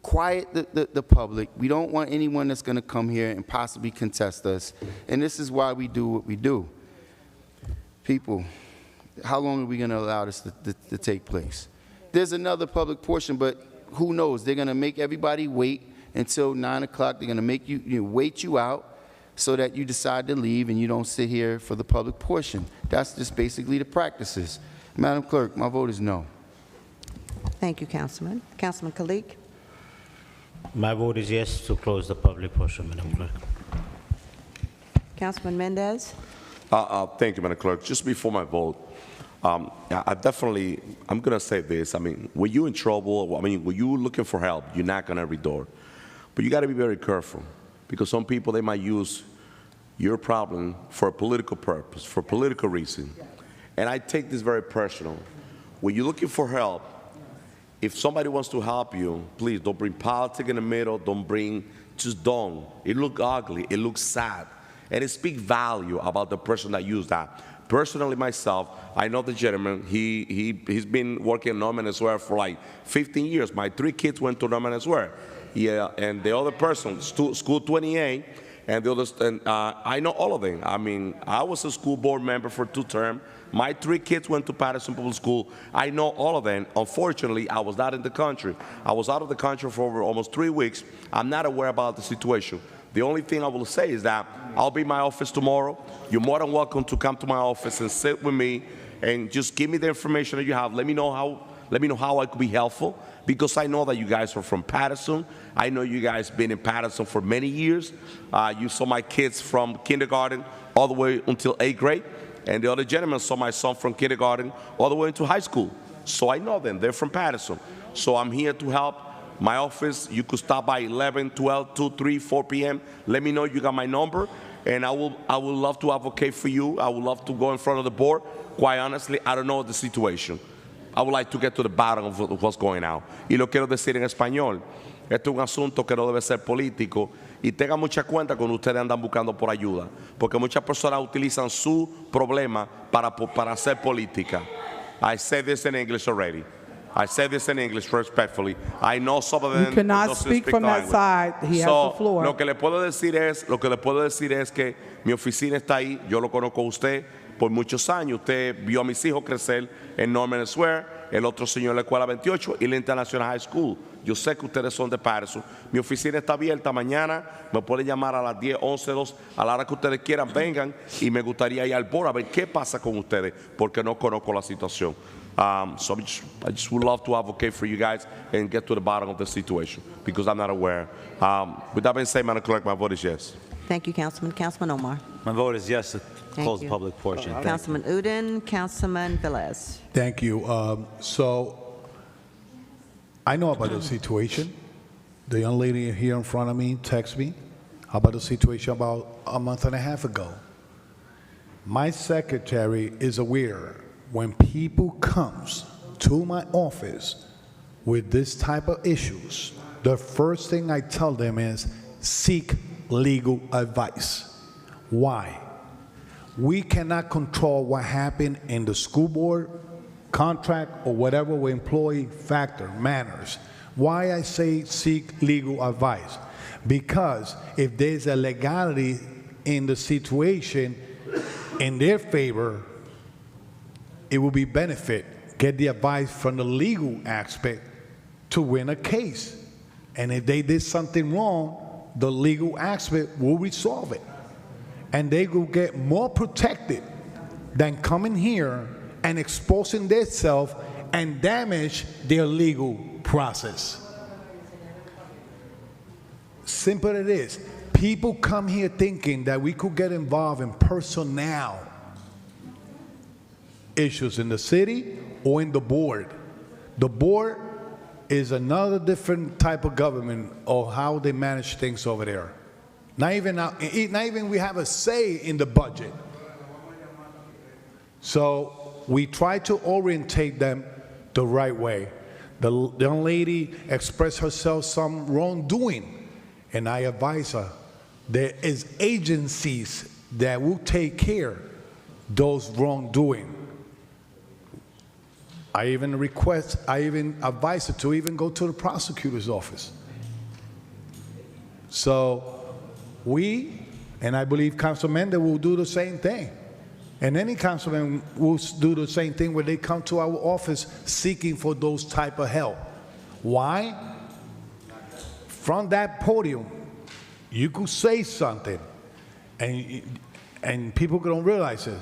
quiet the public. We don't want anyone that's going to come here and possibly contest us, and this is why we do what we do. People, how long are we going to allow this to take place? There's another public portion, but who knows? They're going to make everybody wait until 9 o'clock. They're going to make you wait you out so that you decide to leave and you don't sit here for the public portion. That's just basically the practices. Madam Clerk, my vote is no. Thank you, Councilman. Councilman Kalik? My vote is yes to close the public portion, Madam Clerk. Councilman Mendez? Thank you, Madam Clerk. Just before my vote, I'm going to say this. I mean, when you're in trouble, when you're looking for help, you knock on every door. But you got to be very careful, because some people, they might use your problem for a political purpose, for political reason. And I take this very personal. When you're looking for help, if somebody wants to help you, please don't bring politics in the middle. Just don't. It looks ugly. It looks sad. And it speaks value about the person that used that. Personally, myself, I know the gentleman. He's been working in Norman and Square for like 15 years. My 3 kids went to Norman and Square. Yeah, and the other person, school 28, and the others, and I know all of them. I mean, I was a school board member for 2 terms. My 3 kids went to Paterson Public School. I know all of them. Unfortunately, I was not in the country. I was out of the country for over almost 3 weeks. I'm not aware about the situation. The only thing I will say is that I'll be in my office tomorrow. You're more than welcome to come to my office and sit with me and just give me the information that you have. Let me know how I could be helpful, because I know that you guys are from Paterson. I know you guys been in Paterson for many years. You saw my kids from kindergarten all the way until 8th grade. And the other gentleman saw my son from kindergarten all the way into high school. So I know them. They're from Paterson. So I'm here to help. My office, you could stop by 11, 12, 2, 3, 4 p.m. Let me know you got my number, and I will love to advocate for you. I would love to go in front of the board. Quite honestly, I don't know the situation. I would like to get to the bottom of what's going on. Y lo quiero decir en español. Esto es un asunto que no debe ser político y tengan mucha cuenta cuando ustedes andan buscando por ayuda, porque muchas personas utilizan su problema para hacer política. I said this in English already. I said this in English respectfully. I know some of them. You cannot don't speak speak from that language. side. He has the floor. Lo que le puedo decir es que mi oficina está ahí. Yo lo conozco a usted por muchos años. Usted vio a mis hijos crecer en Norman Square, el otro señor en la Escuela 28 y la International High School. Yo sé que ustedes son de Paterson. Mi oficina está abierta mañana. Me pueden llamar a las 10, 11, 2, a la hora que ustedes quieran. Vengan y me gustaría ir al board a ver qué pasa con ustedes, porque no conozco la situación. So I just would love to advocate for you guys and get to the bottom of the situation because I'm not aware. With that being said, Madam Clerk, my vote is yes. Thank you, Councilman. Councilman Omar. My vote is yes to Thank close you. the public portion. Thank you. Councilman Udine, Councilman Velez. Thank you. So I know about the situation. The young lady here in front of me texted me about the situation about a month and a half ago. My secretary is aware when people comes to my office with this type of issues, the first thing I tell them is seek legal advice. Why? We cannot control what happened in the school board, contract, or whatever with employee factor, manners. Why I say seek legal advice? Because if there's a legality in the situation in their favor, it will be benefit. Get the advice from the legal aspect to win a case. And if they did something wrong, the legal aspect will resolve it. And they will get more protected than coming here and exposing themselves and damage their legal process. Simple it is. People come here thinking that we could get involved in personnel issues in the city or in the board. The board is another different type of government or how they manage things over there. Not even we have a say in the budget. So we try to orientate them the right way. The young lady expressed herself some wrongdoing, and I advise her there is agencies that will take care those wrongdoing. I even advise her to even go to the prosecutor's office. So we, and I believe Councilman Mendez will do the same thing. And any councilman will do the same thing when they come to our office seeking for those type of help. Why? From that podium, you could say something, and people don't realize it.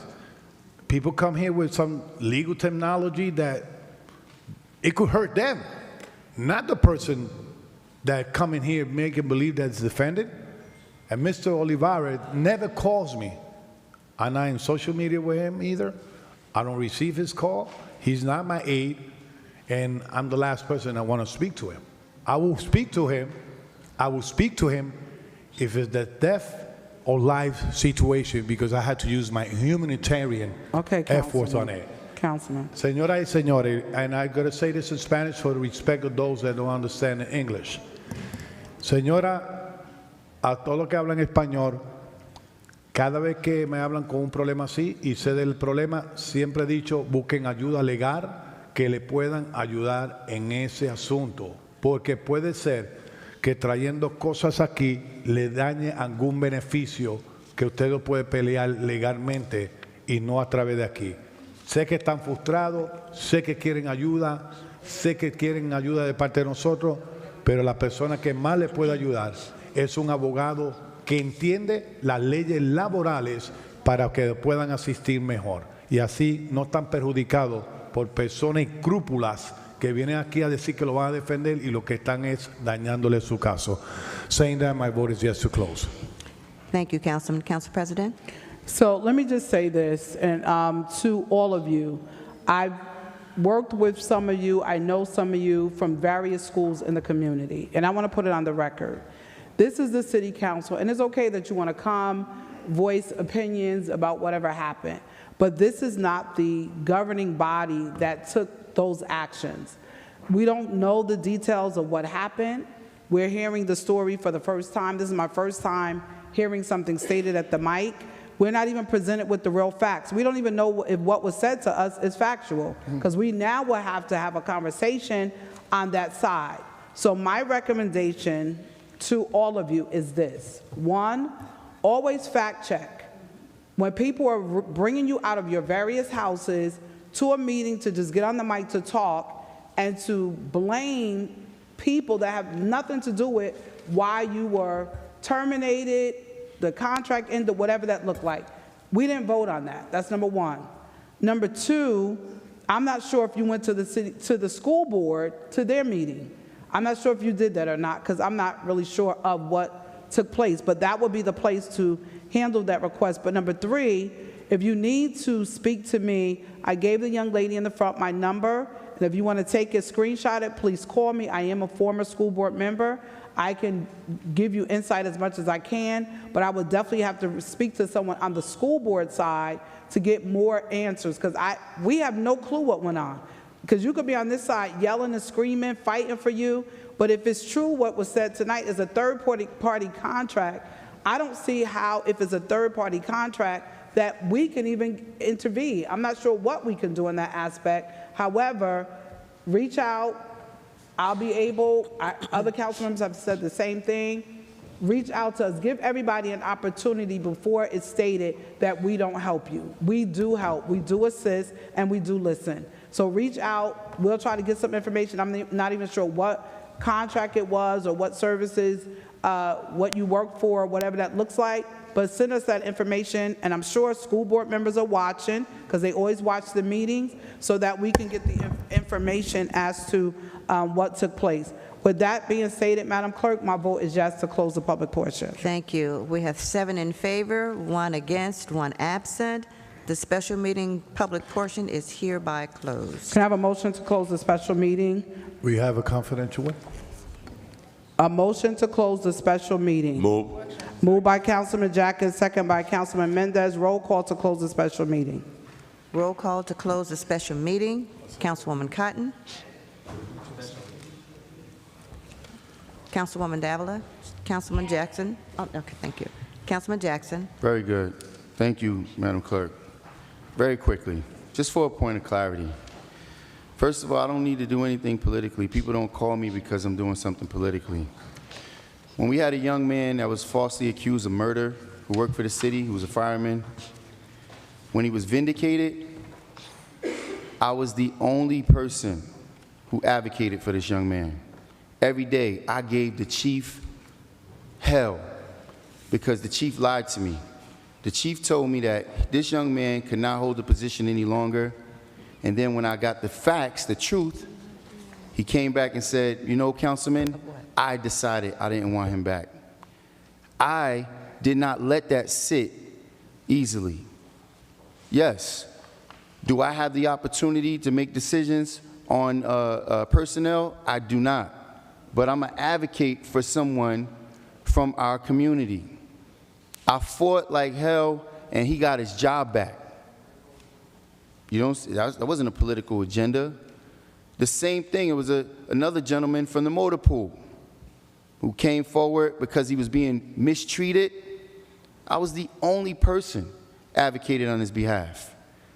People come here with some legal terminology that it could hurt them, not the person that come in here making believe that's defended. And Mr. Olivares never calls me. I'm not in social media with him either. I don't receive his call. He's not my aide, and I'm the last person I want to speak to him. I will speak to him. I will speak to him if it's the death or life situation, because I had to use my humanitarian efforts on it. Councilman. Señoras y señores, and I got to say this in Spanish for the respect of those that don't understand English. Señora, a todos los que hablan español, cada vez que me hablan con un problema así y sé del problema, siempre he dicho, busquen ayuda legal que le puedan ayudar en ese asunto, porque puede ser que trayendo cosas aquí le dañe algún beneficio que usted lo puede pelear legalmente y no a través de aquí. Sé que están frustrados, sé que quieren ayuda de parte de nosotros, pero la persona que más le puede ayudar es un abogado que entiende las leyes laborales para que puedan asistir mejor y así no están perjudicados por personas escrúpulas que vienen aquí a decir que lo van a defender y lo que están es dañándole su caso. Saying that, my vote is yes to close. Thank you, Councilman. Council President? So let me just say this, and to all of you, I've worked with some of you, I know some of you from various schools in the community, and I want to put it on the record. This is the city council, and it's okay that you want to come, voice opinions about whatever happened, but this is not the governing body that took those actions. We don't know the details of what happened. We're hearing the story for the first time. This is my first time hearing something stated at the mic. We're not even presented with the real facts. We don't even know if what was said to us is factual, because we now will have to have a conversation on that side. So my recommendation to all of you is this. One, always fact check. When people are bringing you out of your various houses to a meeting to just get on the mic to talk and to blame people that have nothing to do with why you were terminated, the contract ended, whatever that looked like. We didn't vote on that. That's number one. Number two, I'm not sure if you went to the school board to their meeting. I'm not sure if you did that or not, because I'm not really sure of what took place, but that would be the place to handle that request. But number three, if you need to speak to me, I gave the young lady in the front my number, and if you want to take it, screenshot it, please call me. I am a former school board member. I can give you insight as much as I can, but I would definitely have to speak to someone on the school board side to get more answers, because we have no clue what went on. Because you could be on this side yelling and screaming, fighting for you, but if it's true what was said tonight is a third-party contract, I don't see how, if it's a third-party contract, that we can even intervene. I'm not sure what we can do in that aspect. However, reach out. I'll be able, other council members have said the same thing. Reach out to us. Give everybody an opportunity before it's stated that we don't help you. We do help. We do assist, and we do listen. So reach out. We'll try to get some information. I'm not even sure what contract it was or what services, what you work for, whatever that looks like. But send us that information, and I'm sure school board members are watching, because they always watch the meetings, so that we can get the information as to what took place. With that being stated, Madam Clerk, my vote is yes to close the public portion. Thank you. We have 7 in favor, 1 against, 1 absent. The special meeting public portion is hereby closed. Can I have a motion to close the special meeting? We have a confidential one? A motion to close the special meeting. Move. Moved by Councilman Jackson, second by Councilman Mendez. Roll call to close the special meeting. Roll call to close the special meeting. Councilwoman Cotton. Councilwoman Davila. Councilman Jackson. Oh, okay, thank you. Councilman Jackson. Very good. Thank you, Madam Clerk. Very quickly, just for a point of clarity. First of all, I don't need to do anything politically. People don't call me because I'm doing something politically. When we had a young man that was falsely accused of murder, who worked for the city, who was a fireman, when he was vindicated, I was the only person who advocated for this young man. Every day, I gave the chief hell because the chief lied to me. The chief told me that this young man could not hold the position any longer. And then when I got the facts, the truth, he came back and said, you know, Councilman, I decided I didn't want him back. I did not let that sit easily. Yes, do I have the opportunity to make decisions on personnel? I do not. But I'm an advocate for someone from our community. I fought like hell, and he got his job back. You don't see, that wasn't a political agenda. The same thing, it was another gentleman from the motor pool who came forward because he was being mistreated. I was the only person advocated on his behalf.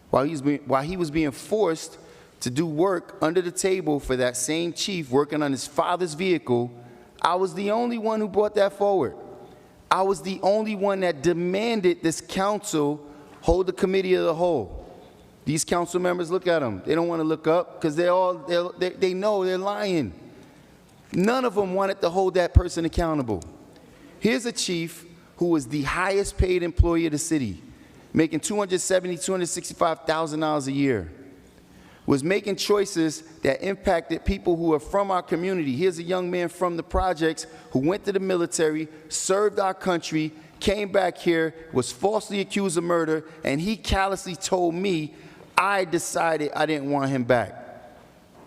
While he was being forced to do work under the table for that same chief working on his father's vehicle, I was the only one who brought that forward. I was the only one that demanded this council hold the committee of the whole. These council members, look at them. They don't want to look up because they know they're lying. None of them wanted to hold that person accountable. Here's a chief who was the highest paid employee of the city, making $270,000, $265,000 a year, was making choices that impacted people who are from our community. Here's a young man from the projects who went to the military, served our country, came back here, was falsely accused of murder, and he callously told me I decided I didn't want him back.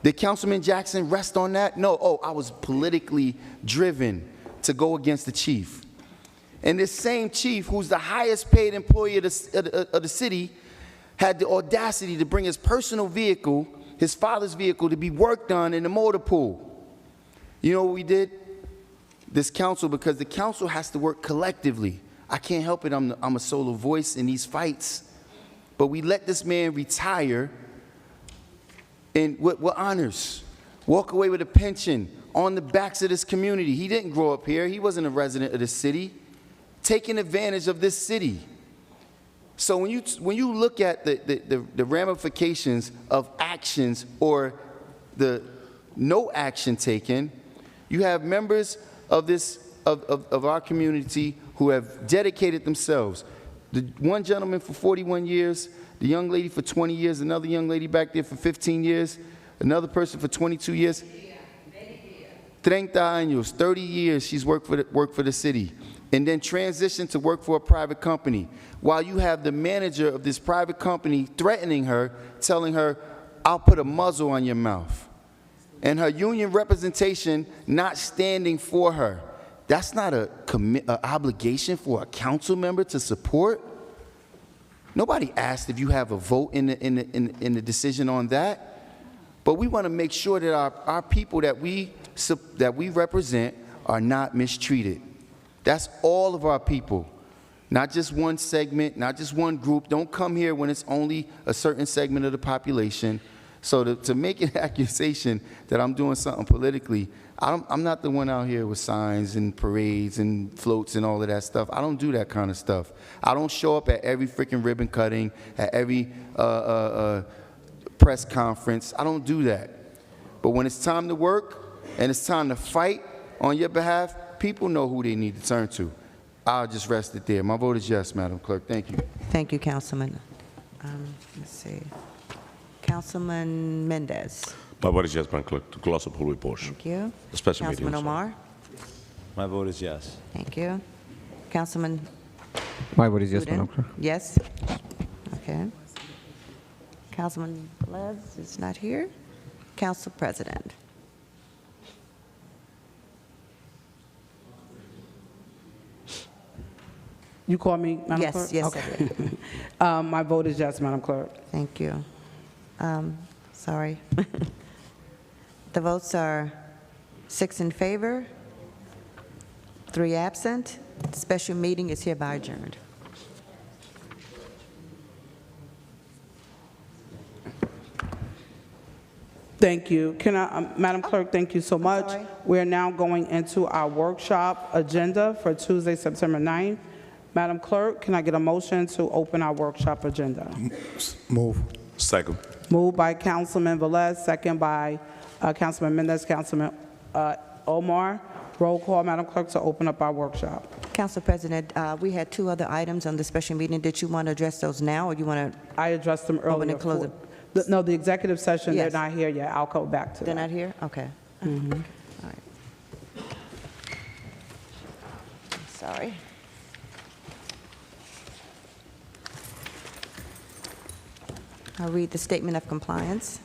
Did Councilman Jackson rest on that? No. Oh, I was politically driven to go against the chief. And this same chief, who's the highest paid employee of the city, had the audacity to bring his personal vehicle, his father's vehicle, to be worked on in the motor pool. You know what we did? This council, because the council has to work collectively. I can't help it, I'm a solo voice in these fights. But we let this man retire and with honors, walk away with a pension on the backs of this community. He didn't grow up here. He wasn't a resident of the city, taking advantage of this city. So when you look at the ramifications of actions or the no action taken, you have members of our community who have dedicated themselves. The one gentleman for 41 years, the young lady for 20 years, another young lady back there for 15 years, another person for 22 years. 30 años, 30 years she's worked for the city, and then transitioned to work for a private company, while you have the manager of this private company threatening her, telling her, I'll put a muzzle on your mouth, and her union representation not standing for her. That's not a obligation for a council member to support. Nobody asked if you have a vote in the decision on that. But we want to make sure that our people that we represent are not mistreated. That's all of our people, not just one segment, not just one group. Don't come here when it's only a certain segment of the population. So to make an accusation that I'm doing something politically, I'm not the one out here with signs and parades and floats and all of that stuff. I don't do that kind of stuff. I don't show up at every freaking ribbon cutting, at every press conference. I don't do that. But when it's time to work and it's time to fight on your behalf, people know who they need to turn to. I'll just rest it there. My vote is yes, Madam Clerk. Thank you. Thank you, Councilman. Let's see. Councilman Mendez. My vote is yes, Madam Clerk, to close the public portion. Thank you. The special Councilman meeting. Omar. My vote is yes. Thank you. Councilman My vote is yes, Madam Udine? Clerk. Yes? Okay. Councilman Velez is not here. Council President. You call me, Madam Yes, Clerk? yes, I Okay. did. My vote is yes, Madam Clerk. Thank you. Sorry. The votes are 6 in favor, 3 absent. The special meeting is hereby adjourned. Thank you. Can I, Madam Clerk, thank you so much. sorry. We're now going into our workshop agenda for Tuesday, September 9th. Madam Clerk, can I get a motion to open our workshop agenda? Move. Second. Moved by Councilman Velez, second by Councilman Mendez, Councilman Omar. Roll call, Madam Clerk, to open up our workshop. Council President, we had 2 other items on the special meeting. Did you want to address those now, or you want to? I addressed them earlier. Open and close No, the executive session, they're Yes. not here yet. I'll go back to They're that. not here? Okay. All right. Sorry. I'll read the statement of compliance.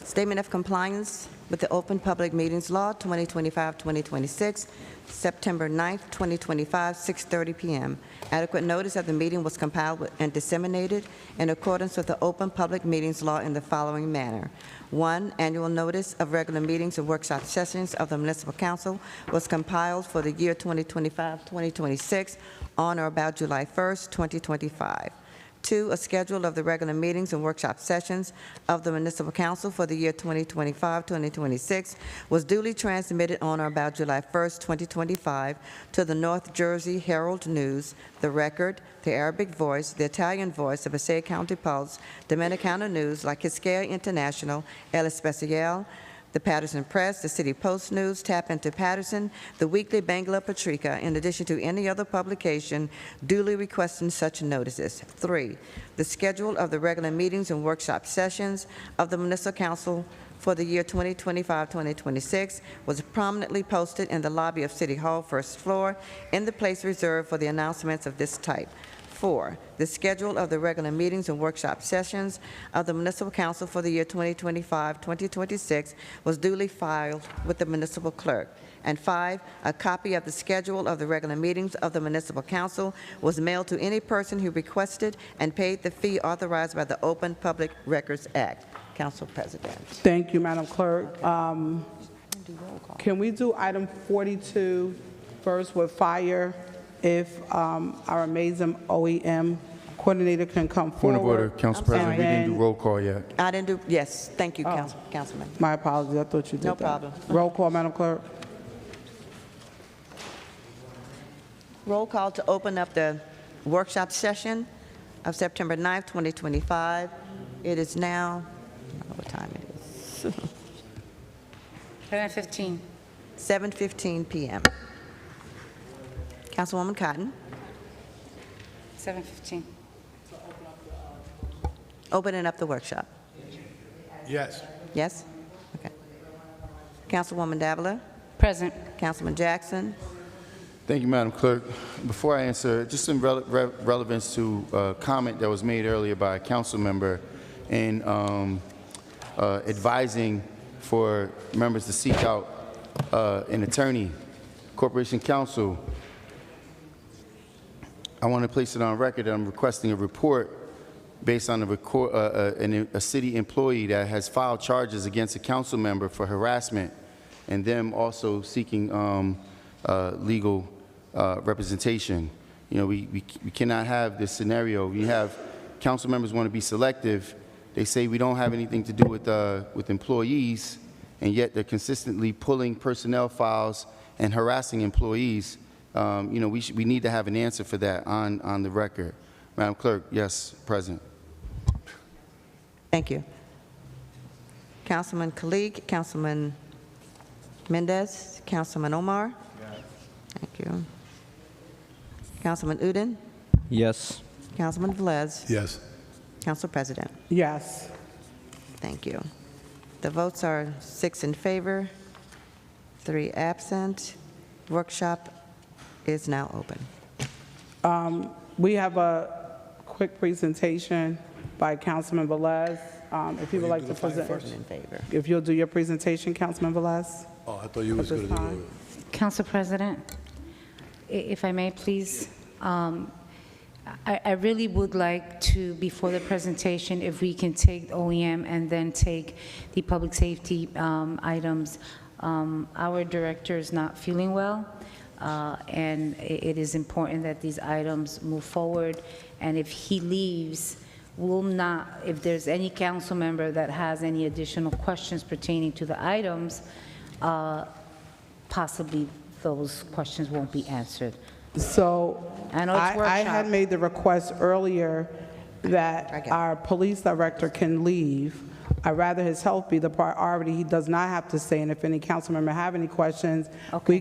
Statement of compliance with the Open Public Meetings Law, 2025-2026, September 9th, 2025, 6:30 p.m. Adequate notice of the meeting was compiled and disseminated in accordance with the Open Public Meetings Law in the following manner. 1, annual notice of regular meetings and workshop sessions of the Municipal Council was compiled for the year 2025-2026 on or about July 1st, 2025. 2, a schedule of the regular meetings and workshop sessions of the Municipal Council for the year 2025-2026 was duly transmitted on or about July 1st, 2025 to the North Jersey Herald News, The Record, The Arabic Voice, The Italian Voice, The Passaic County Pulse, Dominicana News, La Quisqueya International, El Especial, the Paterson Press, the City Post News, Tap Into Paterson, the Weekly Bangla Patrika, in addition to any other publication duly requesting such notices. 3, the schedule of the regular meetings and workshop sessions of the Municipal Council for the year 2025-2026 was prominently posted in the lobby of City Hall, first floor, in the place reserved for the announcements of this type. 4, the schedule of the regular meetings and workshop sessions of the Municipal Council for the year 2025-2026 was duly filed with the Municipal Clerk. And 5, a copy of the schedule of the regular meetings of the Municipal Council was mailed to any person who requested and paid the fee authorized by the Open Public Records Act. Council President. Thank you, Madam Clerk. Can we do item 42 first with fire, if our amazing OEM coordinator can come Point forward? of order, Council President, we didn't do roll call yet. I didn't do, yes, thank you, Councilman. My apologies, I thought you did No that. problem. Roll call, Madam Clerk. Roll call to open up the workshop session of September 9th, 2025. It is now, I don't know what time it is, 7:15. 7:15 p.m. Councilwoman Cotton, 7:15. opening up the workshop. Yes. Yes? Okay. Councilwoman Davila, Present. Councilman Jackson, Thank you, Madam Clerk. Before I answer, just in relevance to a comment that was made earlier by a council member in advising for members to seek out an attorney, Corporation Counsel, I want to place it on record that I'm requesting a report based on a city employee that has filed charges against a council member for harassment and them also seeking legal representation. You know, we cannot have this scenario. We have council members want to be selective. They say we don't have anything to do with employees, and yet they're consistently pulling personnel files and harassing employees. You know, we need to have an answer for that on the record. Madam Clerk, yes, present. thank you. Councilman Kalik, Councilman Mendez, Councilman Omar. Thank you. Councilman Udine, Yes. Councilman Velez, Yes. Council President. Yes. Thank you. The votes are 6 in favor, 3 absent. Workshop is now open. We have a quick presentation by Councilman Velez. If you would like to present. In favor. If you'll do your presentation, Councilman Velez. Oh, I thought you was At going this to do time. it. Council President, if I may, please, I really would like to, before the presentation, if we can take OEM and then take the public safety items. Our director is not feeling well, and it is important that these items move forward. And if he leaves, will not, if there's any council member that has any additional questions pertaining to the items, possibly those questions won't be answered. So I know it's I had workshop. made the request earlier that Okay. our police director can leave. I'd rather his health be the priority. He does not have to stay, and if any council member have any questions, Okay.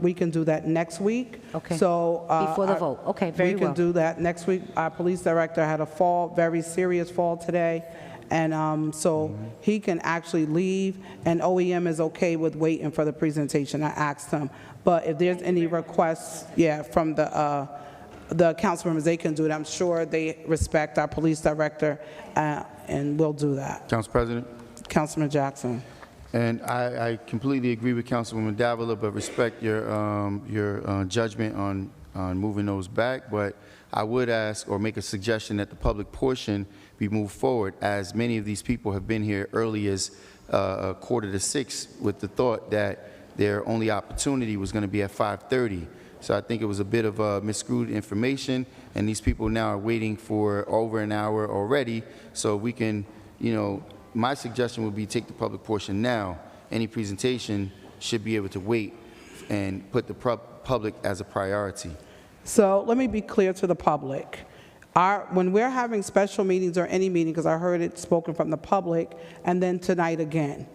we can do that next week. Okay. So. Before the vote. Okay, very We well. can do that next week. Our police director had a fall, very serious fall today, and so he can actually leave, and OEM is okay with waiting for the presentation. I asked him. But if there's any requests, from the council members, they can do it. I'm sure they respect our police director, and we'll do that. Council President? Councilman Jackson. And I completely agree with Councilwoman Davila, but respect your judgment on moving those back. But I would ask or make a suggestion that the public portion be moved forward, as many of these people have been here early as 5:45 with the thought that their only opportunity was going to be at 5:30. So I think it was a bit of miscrewed information, and these people now are waiting for over an hour already. So we can, my suggestion would be take the public portion now. Any presentation should be able to wait and put the public as a priority. So let me be clear to the public. When we're having special meetings or any meeting, because I heard it spoken from the public, and then tonight again,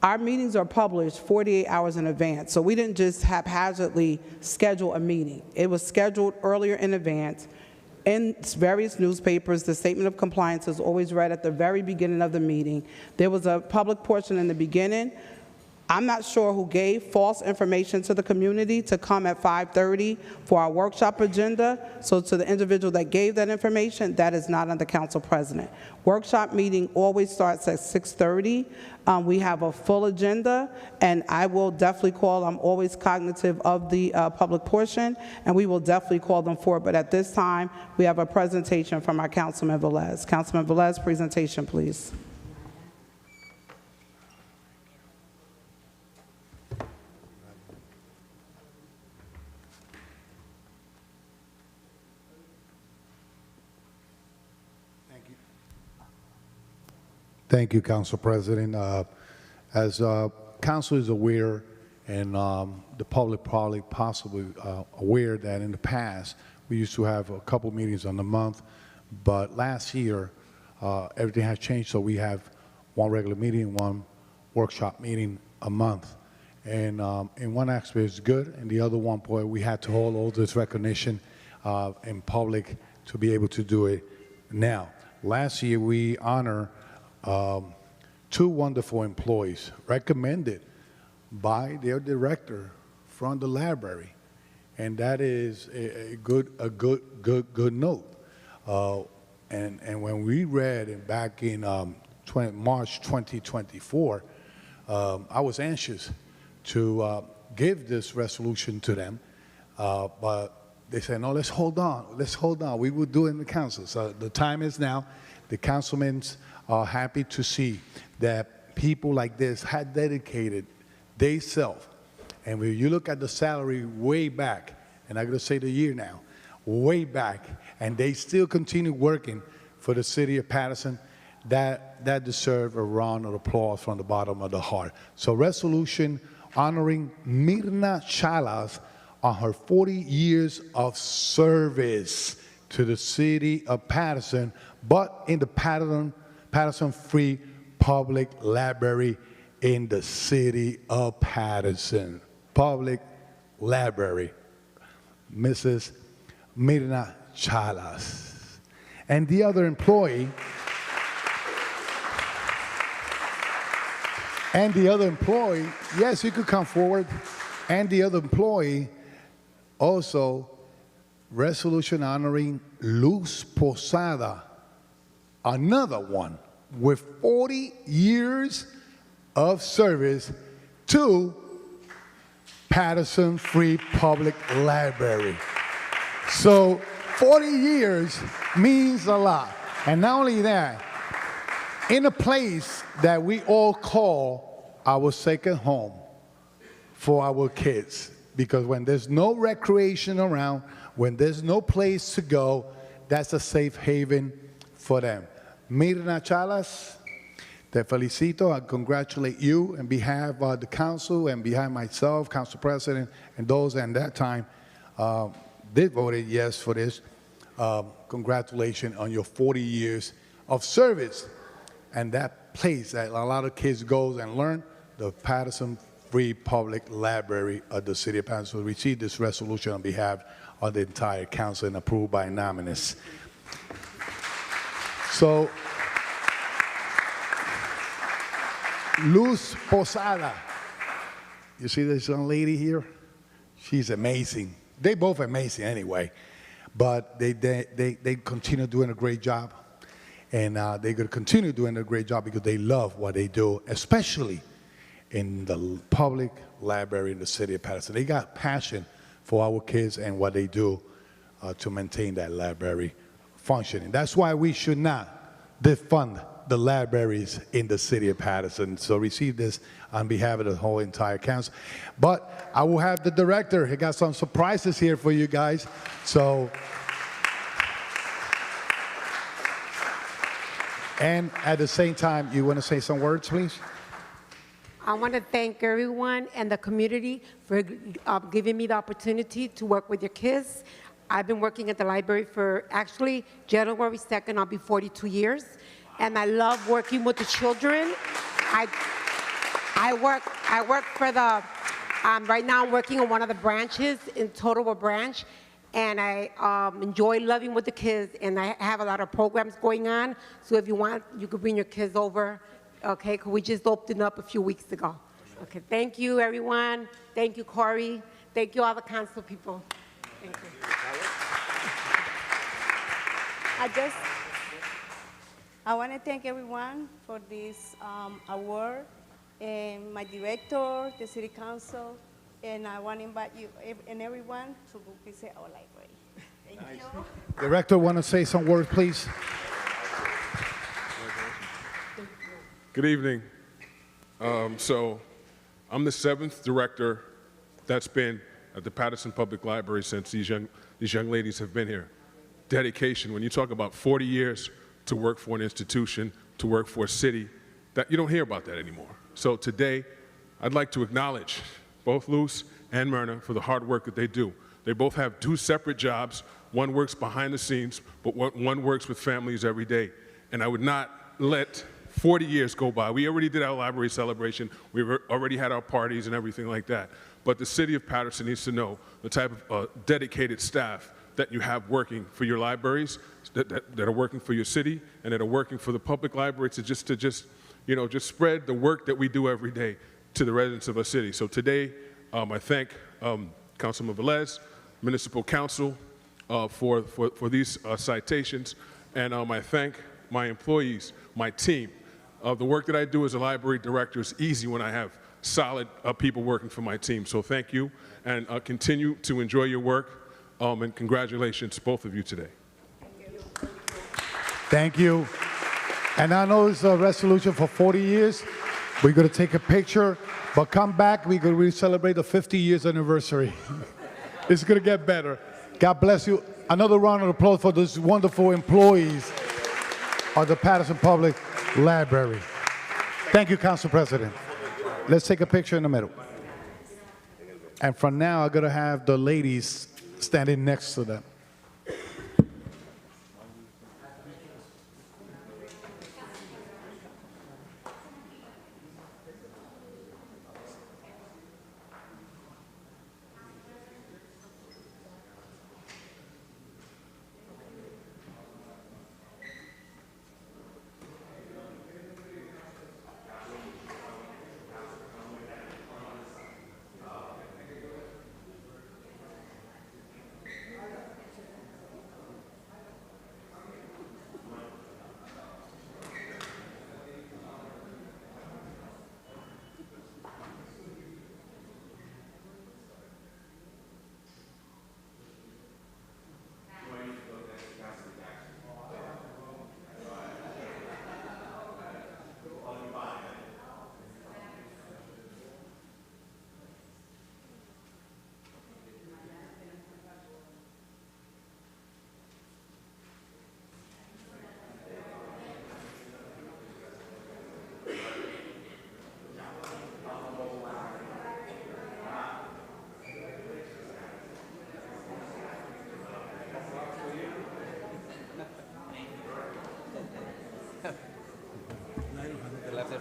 Our meetings are published 48 hours in advance, so we didn't just haphazardly schedule a meeting. It was scheduled earlier in advance in various newspapers. The statement of compliance is always read at the very beginning of the meeting. There was a public portion in the beginning. I'm not sure who gave false information to the community to come at 5:30 for our workshop agenda. So to the individual that gave that information, that is not on the council president. Workshop meeting always starts at 6:30. We have a full agenda, and I will definitely call. I'm always cognitive of the public portion, and we will definitely call them for it. But at this time, we have a presentation from our Councilman Velez. Councilman Velez, presentation, please. Thank you, Council President. As Council is aware, and the public probably possibly aware that in the past, we used to have a couple meetings on the month, but last year, everything has changed, so we have one regular meeting, one workshop meeting a month. And in one aspect, it's good, and the other one, boy, we had to hold all this recognition in public to be able to do it now. Last year, we honor two wonderful employees recommended by their director from the library, and that is a good note. And when we read it back in March 2024, I was anxious to give this resolution to them, but they said, no, let's hold on. We will do it in the council. So the time is now. The councilmen are happy to see that people like this had dedicated themselves. And when you look at the salary way back, and I'm going to say the year now, way back, and they still continue working for the city of Paterson, that deserves a round of applause from the bottom of the heart. So resolution honoring Mirna Chalas on her 40 years of service to the city of Paterson, but in the Paterson Free Public Library in the city of Paterson. Public Library, Mrs. Mirna Chalas. And the other employee, yes, you could come forward. And the other employee, also, resolution honoring Luz Posada, another one with 40 years of service to Paterson Free Public Library. So 40 years means a lot. And not only that, in a place that we all call our second home for our kids, because when there's no recreation around, when there's no place to go, that's a safe haven for them. Mirna Chalas, te felicito. I congratulate you on behalf of the council and behalf myself, council president, and those at that time did voted yes for this. Congratulations on your 40 years of service. And that place that a lot of kids go and learn, the Paterson Free Public Library of the city of Paterson, received this resolution on behalf of the entire council and approved by unanimous. So, Luz Posada, you see this young lady here? She's amazing. They both amazing anyway, but they continue doing a great job, and they're going to continue doing a great job because they love what they do, especially in the public library in the city of Paterson. They got passion for our kids and what they do to maintain that library functioning. That's why we should not defund the libraries in the city of Paterson. So receive this on behalf of the whole entire council. But I will have the director. He got some surprises here for you guys. So, and at the same time, you want to say some words, please? I want to thank everyone and the community for giving me the opportunity to work with your kids. I've been working at the library for actually January 2nd, I'll be 42 years. And I love working with the children. I work for the, right now I'm working on one of the branches in Totowa branch, and I enjoy loving with the kids, and I have a lot of programs going on, so if you want, you could bring your kids over, okay, 'cause we just opened up a few weeks ago. Okay, thank you, everyone. Thank you, Corey. Thank you, all the council people. Thank you. I want to thank everyone for this award, and my director, the city council, and I want to invite you and everyone to go visit our library. Thank you. Director, want to say some words, please? Good evening. So I'm the 7th director that's been at the Paterson Public Library since these young ladies have been here. Dedication, when you talk about 40 years to work for an institution, to work for a city, that you don't hear about that anymore. So today, I'd like to acknowledge both Luz and Myrna for the hard work that they do. They both have 2 separate jobs. One works behind the scenes, but one works with families every day. And I would not let 40 years go by. We already did our library celebration. We already had our parties and everything like that. But the city of Paterson needs to know the type of dedicated staff that you have working for your libraries, that are working for your city, and that are working for the public library to just spread the work that we do every day to the residents of our city. So today, I thank Councilman Velez, Municipal Council for these citations, and I thank my employees, my team. The work that I do as a library director is easy when I have solid people working for my team. So thank you, and continue to enjoy your work, and congratulations, both of you today. Thank you. And I know it's a resolution for 40 years. We're going to take a picture, but come back. We're going to celebrate the 50 years anniversary. It's going to get better. God bless you. Another round of applause for those wonderful employees of the Paterson Public Library. Thank you, Council President. Let's take a picture in the middle. And from now, I'm going to have the ladies standing next to them.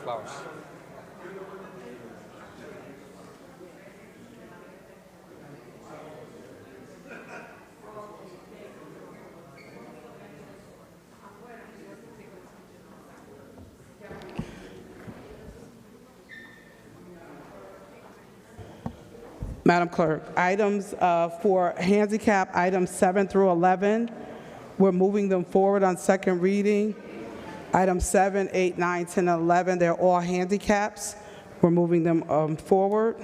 Flowers. Madam Clerk, items for handicap, items 7 through 11, we're moving them forward on second reading. Items 7, 8, 9, 10, and 11, they're all handicaps. We're moving them forward.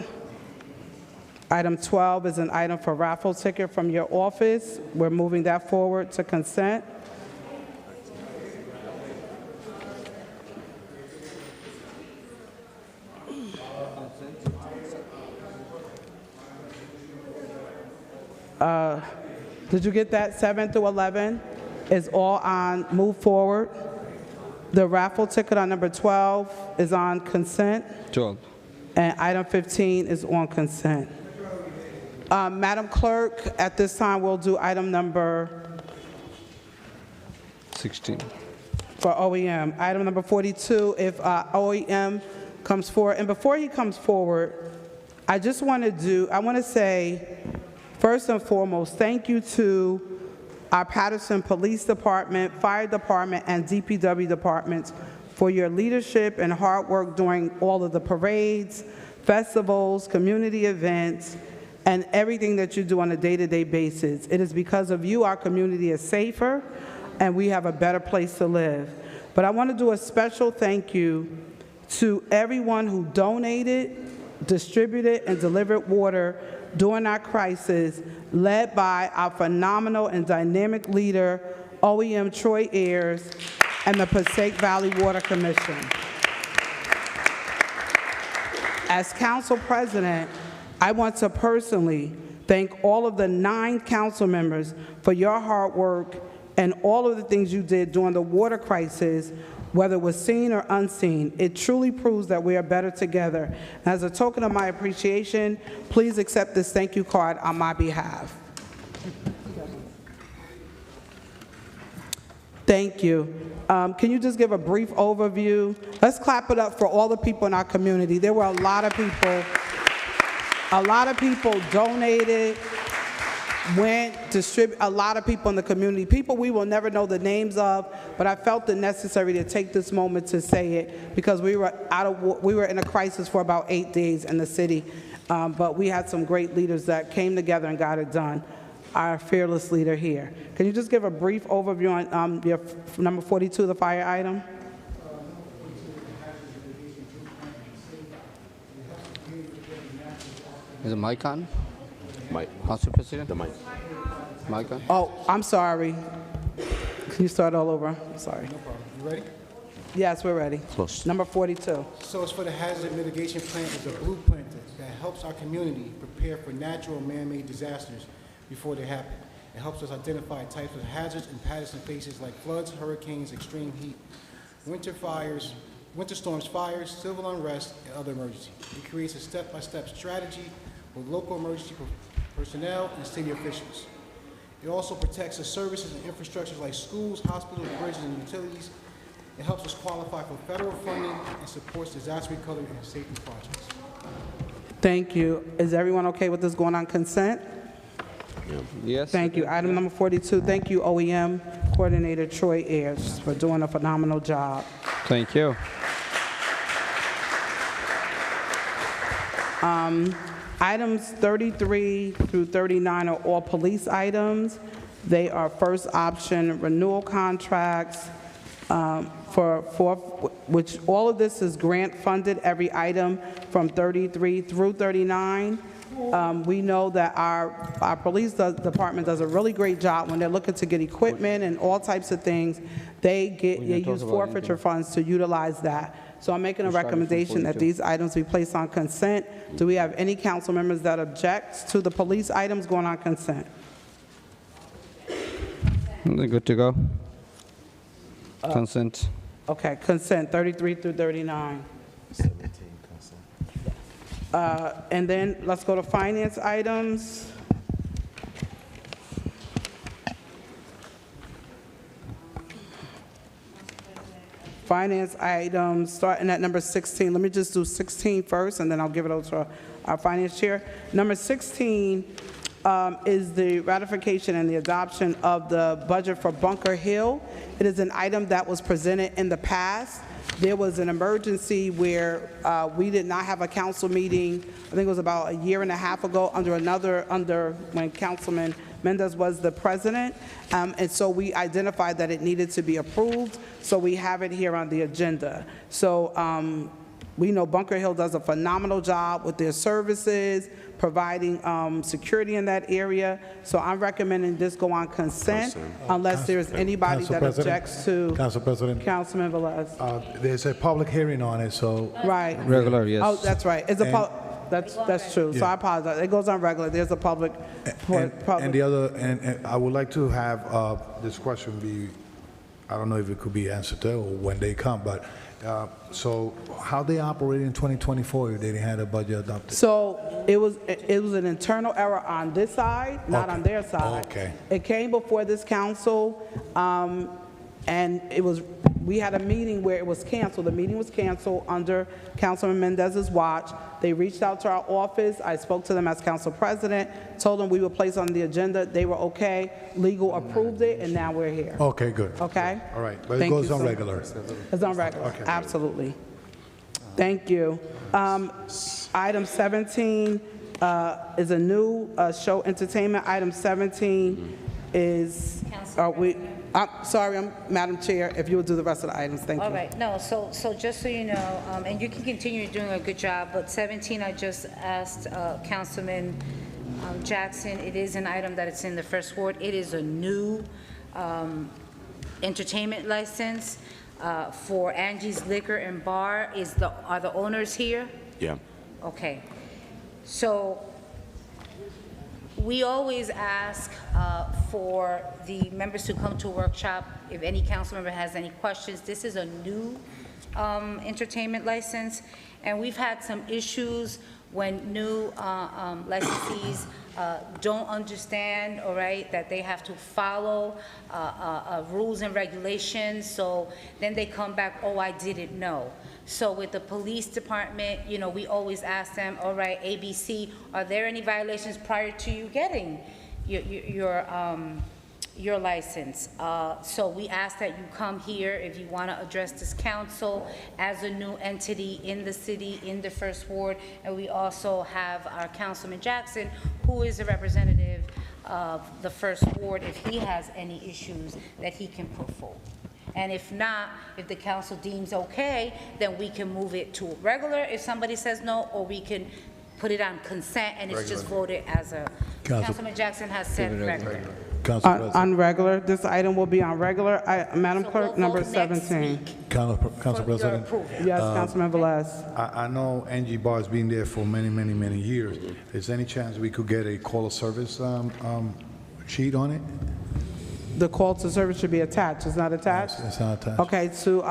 Item 12 is an item for raffle ticket from your office. We're moving that forward to consent. Did you get that? 7 through 11 is all on move forward. The raffle ticket on number 12 is on consent. 12. And item 15 is on consent. Madam Clerk, at this time, we'll do item number 16. for OEM. Item number 42, if OEM comes forward. And before he comes forward, I want to say, first and foremost, thank you to our Paterson Police Department, Fire Department, and DPW departments for your leadership and hard work during all of the parades, festivals, community events, and everything that you do on a day-to-day basis. It is because of you our community is safer and we have a better place to live. But I want to do a special thank you to everyone who donated, distributed, and delivered water during our crisis, led by our phenomenal and dynamic leader, OEM Troy Ayers, and the Passaic Valley Water Commission. As Council President, I want to personally thank all of the 9 council members for your hard work and all of the things you did during the water crisis, whether it was seen or unseen. It truly proves that we are better together. As a token of my appreciation, please accept this thank you card on my behalf. Thank you. Can you just give a brief overview? Let's clap it up for all the people in our community. There were a lot of people. A lot of people donated, a lot of people in the community, people we will never know the names of, but I felt it necessary to take this moment to say it because we were in a crisis for about 8 days in the city, but we had some great leaders that came together and got it done. Our fearless leader here. Can you just give a brief overview on your number 42, the fire item? Is the mic on? Mic. Council President? The mic. Mic on? Oh, I'm sorry. Can you start all over? I'm sorry. No problem. You ready? Yes, we're ready. Close. Number 42. So it's for the hazard mitigation plan. It's a blueprint that helps our community prepare for natural man-made disasters before they happen. It helps us identify types of hazards and Paterson faces like floods, hurricanes, extreme heat, winter storms, fires, civil unrest, and other emergencies. It creates a step-by-step strategy with local emergency personnel and city officials. It also protects the services and infrastructures like schools, hospitals, bridges, and utilities. It helps us qualify for federal funding and supports disaster recovery and safety projects. Thank you. Is everyone okay with this going on consent? Yes. Thank you. Item number 42. Thank you, OEM Coordinator Troy Ayers, for doing a phenomenal job. Thank you. Items 33 through 39 are all police items. They are first option renewal contracts which all of this is grant funded, every item from 33 through 39. We know that our police department does a really great job when they're looking to get equipment and all types of things. They use forfeiture funds to utilize that. So I'm making a recommendation that these items be placed on consent. Do we have any council members that object to the police items going on consent? They're good to go. Consent. Okay, consent 33 through 39. 17 consent. And then let's go to finance items. Finance items starting at number 16. Let me just do 16 first, and then I'll give it over to our finance chair. Number 16 is the ratification and the adoption of the budget for Bunker Hill. It is an item that was presented in the past. There was an emergency where we did not have a council meeting. I think it was about a year and a half ago under when Councilman Mendez was the president. And so we identified that it needed to be approved. So we have it here on the agenda. So we know Bunker Hill does a phenomenal job with their services, providing security in that area. So I'm recommending this go on consent unless there's anybody that objects to. Council President. Councilman Velez. There's a public hearing on it, so. Right. Regular, yes. Oh, that's right. It's that's true. So I apologize. It goes on regular. There's a public. And the other, and I would like to have this question be, I don't know if it could be answered there or when they come, but so how they operate in 2024 if they didn't have a budget adopted? So it was an internal error on this side, not on their side. Okay. It came before this council. And we had a meeting where it was canceled. The meeting was canceled under Councilman Mendez's watch. They reached out to our office. I spoke to them as council president, told them we would place on the agenda. They were okay. Legal approved it, and now we're here. Okay, good. Okay? All right, but it Thank goes you on so regular. It's on regular, Okay. absolutely. Thank you. Item 17 is a new show entertainment. Item 17 is, Madam Chair, if you would do the rest of the items, thank you. All right, no, so just so you know, and you can continue doing a good job, but 17, I just asked Councilman Jackson, it is an item that it's in the first ward. It is a new entertainment license for Angie's Liquor and Bar. Are the owners here? Yeah. Okay. So we always ask for the members to come to a workshop if any council member has any questions. This is a new entertainment license, and we've had some issues when new licensees don't understand, all right, that they have to follow rules and regulations, so then they come back, oh, I didn't know. So with the police department, you know, we always ask them, all right, ABC, are there any violations prior to you getting your license? So we ask that you come here if you want to address this council as a new entity in the city, in the first ward. And we also have our Councilman Jackson, who is a representative of the first ward, if he has any issues that he can put forward. And if not, if the council deems okay, then we can move it to regular if somebody says no, or we can put it on consent and it's just voted as a, Councilman Jackson has said regular. On regular, this item will be on regular. Madam Clerk, we'll number vote next 17. Council President. Yes, Councilman Velez. I know Angie Bar's been there for many, many, many years. Is there any chance we could get a call of service sheet on it? The call to service should be attached. It's not attached? It's not attached. Okay, to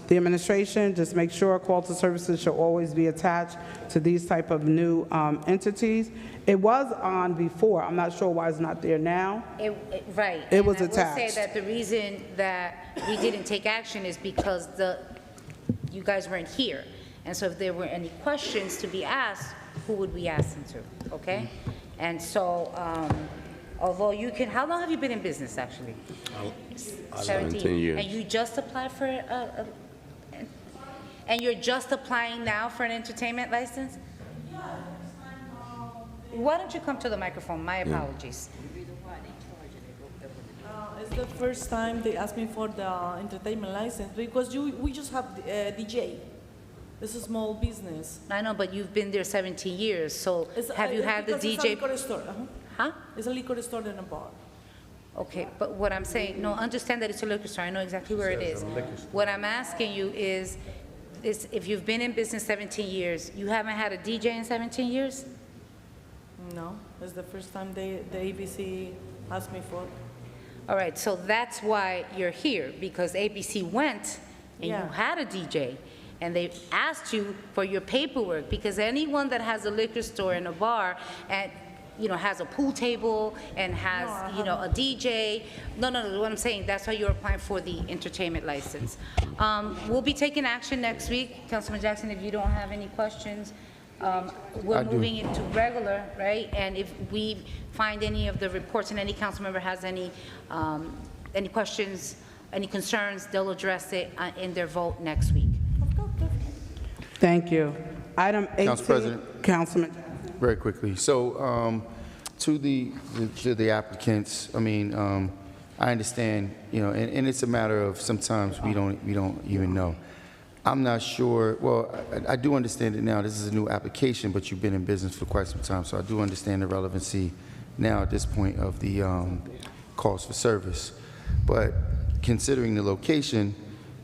the administration, just make sure call to services should always be attached to these type of new entities. It was on before. I'm not sure why it's not there now. Right. It was and I will attached. say that the reason that we didn't take action is because you guys weren't here. And so if there were any questions to be asked, who would we ask them to, okay? And so, although you can, how long have you been in business, actually? 17 years. And you just applied for, and you're just applying now for an entertainment license? Why don't you come to the microphone? My apologies. It's the first time they asked me for the entertainment license because we just have DJ. It's a small business. I know, but you've been there 17 years, so have you had the Because DJ? It's a liquor store. Huh? It's a liquor store and a bar. Okay, but what I'm saying, no, understand that it's a liquor store. I know exactly where it is. What I'm asking you is if you've been in business 17 years, you haven't had a DJ in 17 years? No, it's the first time the ABC asked me for. All right, so that's why you're here, because ABC went and Yeah. you had a DJ, and they asked you for your paperwork, because anyone that has a liquor store and a bar and, you know, has a pool table and has, you know, a DJ. No, what I'm saying, that's why you're applying for the entertainment license. We'll be taking action next week. Councilman Jackson, if you don't have any questions, we're moving it to regular, right? And if we find any of the reports and any council member has any questions, any concerns, they'll address it in their vote next week. Thank you. Item 18. Council President. Councilman. Very quickly. So to the applicants, I mean, I understand, you know, and it's a matter of sometimes we don't even know. I'm not sure, well, I do understand it now. This is a new application, but you've been in business for quite some time, so I do understand the relevancy now at this point of the calls for service. But considering the location,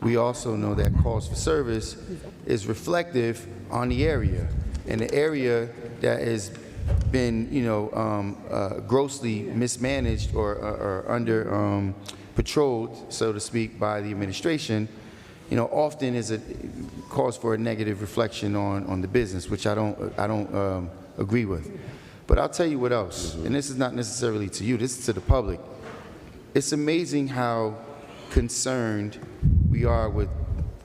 we also know that calls for service is reflective on the area. And the area that has been, you know, grossly mismanaged or under patrolled, so to speak, by the administration, you know, often is a cause for a negative reflection on the business, which I don't agree with. But I'll tell you what else, and this is not necessarily to you, this is to the public. It's amazing how concerned we are with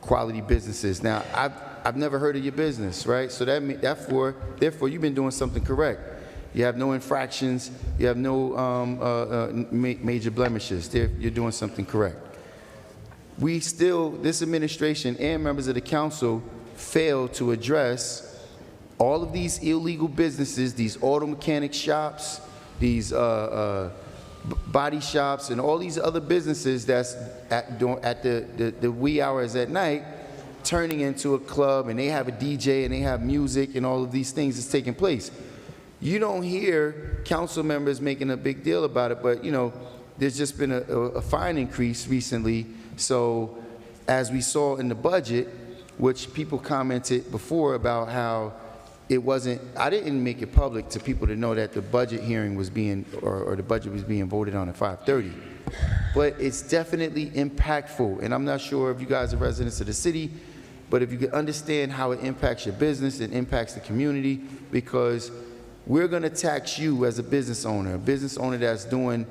quality businesses. Now, I've never heard of your business, right? So therefore, you've been doing something correct. You have no infractions. You have no major blemishes. You're doing something correct. This administration and members of the council failed to address all of these illegal businesses, these auto mechanic shops, these body shops, and all these other businesses that's at the wee hours at night, turning into a club, and they have a DJ and they have music and all of these things that's taking place. You don't hear council members making a big deal about it, but there's just been a fine increase recently. So as we saw in the budget, which people commented before about how it wasn't, I didn't make it public to people to know that the budget hearing was being, or the budget was being voted on at 5:30. But it's definitely impactful, and I'm not sure if you guys are residents of the city, but if you can understand how it impacts your business, it impacts the community, because we're gonna tax you as a business owner that's doing,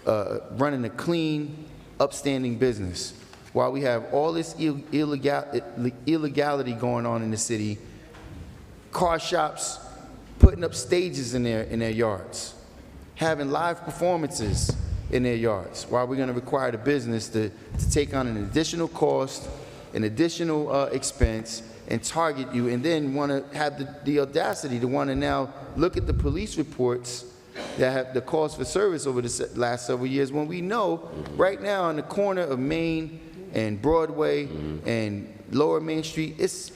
running a clean, upstanding business. While we have all this illegality going on in the city, car shops putting up stages in their yards, having live performances in their yards, while we're going to require the business to take on an additional cost, an additional expense, and target you, and then want to have the audacity to want to now look at the police reports that have the cost for service over the last several years, when we know right now on the corner of Main and Broadway and Lower Main Street, it's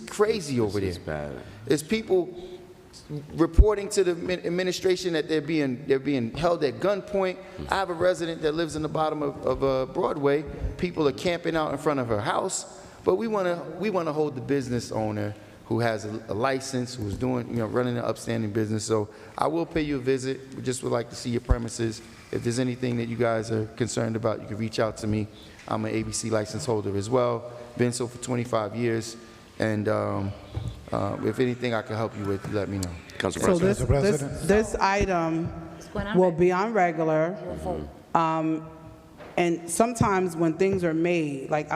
crazy over there. It's people reporting to the administration that they're being held at gunpoint. I have a resident that lives in the bottom of Broadway. People are camping out in front of her house, but we want to hold the business owner who has a license, who's doing, running an upstanding business. So I will pay you a visit. We just would like to see your premises. If there's anything that you guys are concerned about, you can reach out to me. I'm an ABC license holder as well. Been so for 25 years. And if anything I can help you with, let me know. Council So President. this item will be on regular. And sometimes when things are made, like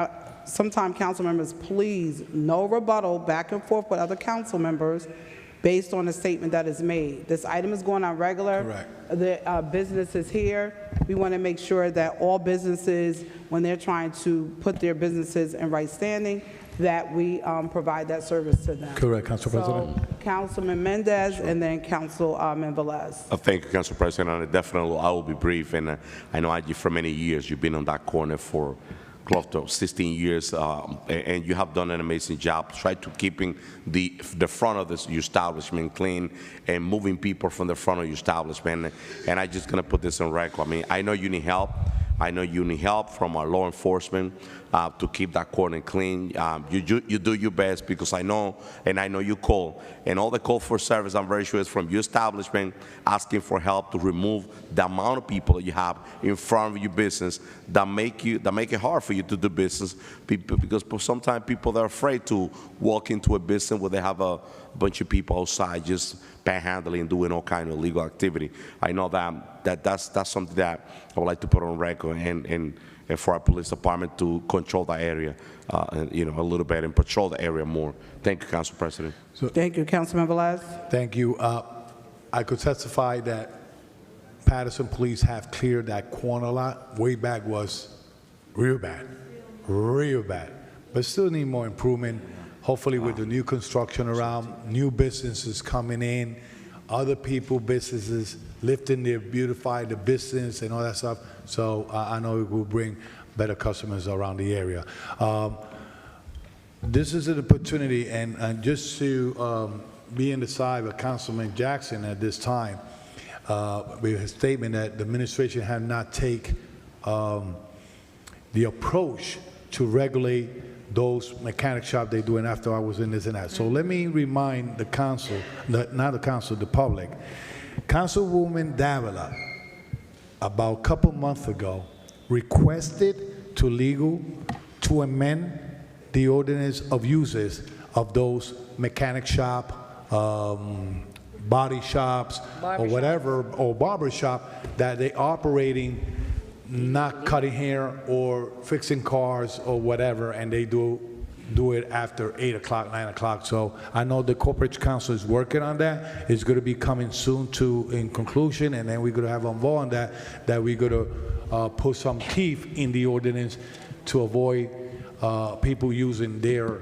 sometimes council members, please, no rebuttal back and forth with other council members based on a statement that is made. This item is going on regular. Correct. The business is here. We want to make sure that all businesses, when they're trying to put their businesses in right standing, that we provide that service to them. Correct, Council President. So, Councilman Mendez, and then Councilman Velez. Thank you, Council President. And definitely, I will be brief. And I know you for many years. You've been on that corner for close to 16 years, and you have done an amazing job. Try to keeping the front of your establishment clean and moving people from the front of your establishment. And I'm just gonna put this on record. I mean, I know you need help. I know you need help from our law enforcement to keep that corner clean. You do your best, because I know you call, and all the call for service, I'm very sure, is from your establishment asking for help to remove the amount of people that you have in front of your business that make it hard for you to do business, because sometimes people are afraid to walk into a business where they have a bunch of people outside just panhandling and doing all kind of illegal activity. I know that's something that I would like to put on record, and for our police department to control that area, a little bit, and patrol the area more. Thank you, Council President. Thank you, Councilman Velez. Thank you. I could testify that Paterson police have cleared that corner lot. Way back was real bad, but still need more improvement. Hopefully with the new construction around, new businesses coming in, other people, businesses lifting their, beautify the business and all that stuff. So I know it will bring better customers around the area. This is an opportunity, and just to be in the side of Councilman Jackson at this time, with his statement that the administration have not taken the approach to regulate those mechanic shops they doing after hours and this and that. So let me remind the council, not the council, the public. Councilwoman Davila, about a couple months ago, requested to legal to amend the ordinance of uses of those mechanic shop, body shops, or whatever, or barber shop that they operating not cutting hair or fixing cars or whatever, and they do it after 8 o'clock, 9 o'clock. So I know the Corporate Council is working on that. It's going to be coming soon in conclusion, and then we're going to have on vote on that we're going to put some teeth in the ordinance to avoid people using their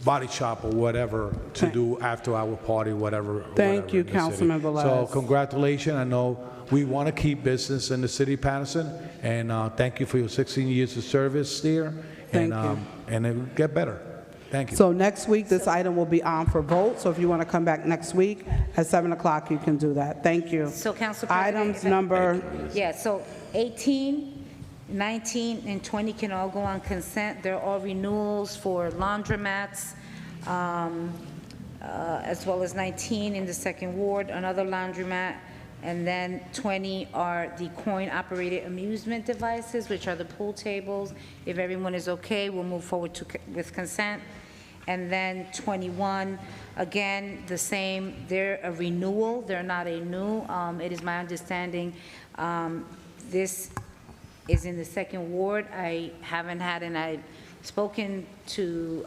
body shop or whatever to do after our party, whatever. Thank you, in the city. Councilman Velez. So congratulations. I know we want to keep business in the city of Paterson, and thank you for your 16 years of service there. Thank you. And it will get better. Thank you. So next week, this item will be on for vote, so if you want to come back next week at 7 o'clock, you can do that. Thank you. So, Council President, Items number, yeah, so 18, 19, and 20 can all go on consent. They're all renewals for laundromats, as well as 19 in the second ward, another laundromat, and then 20 are the coin-operated amusement devices, which are the pool tables. If everyone is okay, we'll move forward with consent. And then 21, again, the same, they're a renewal, they're not a new. It is my understanding this is in the second ward. I haven't had, and I've spoken to,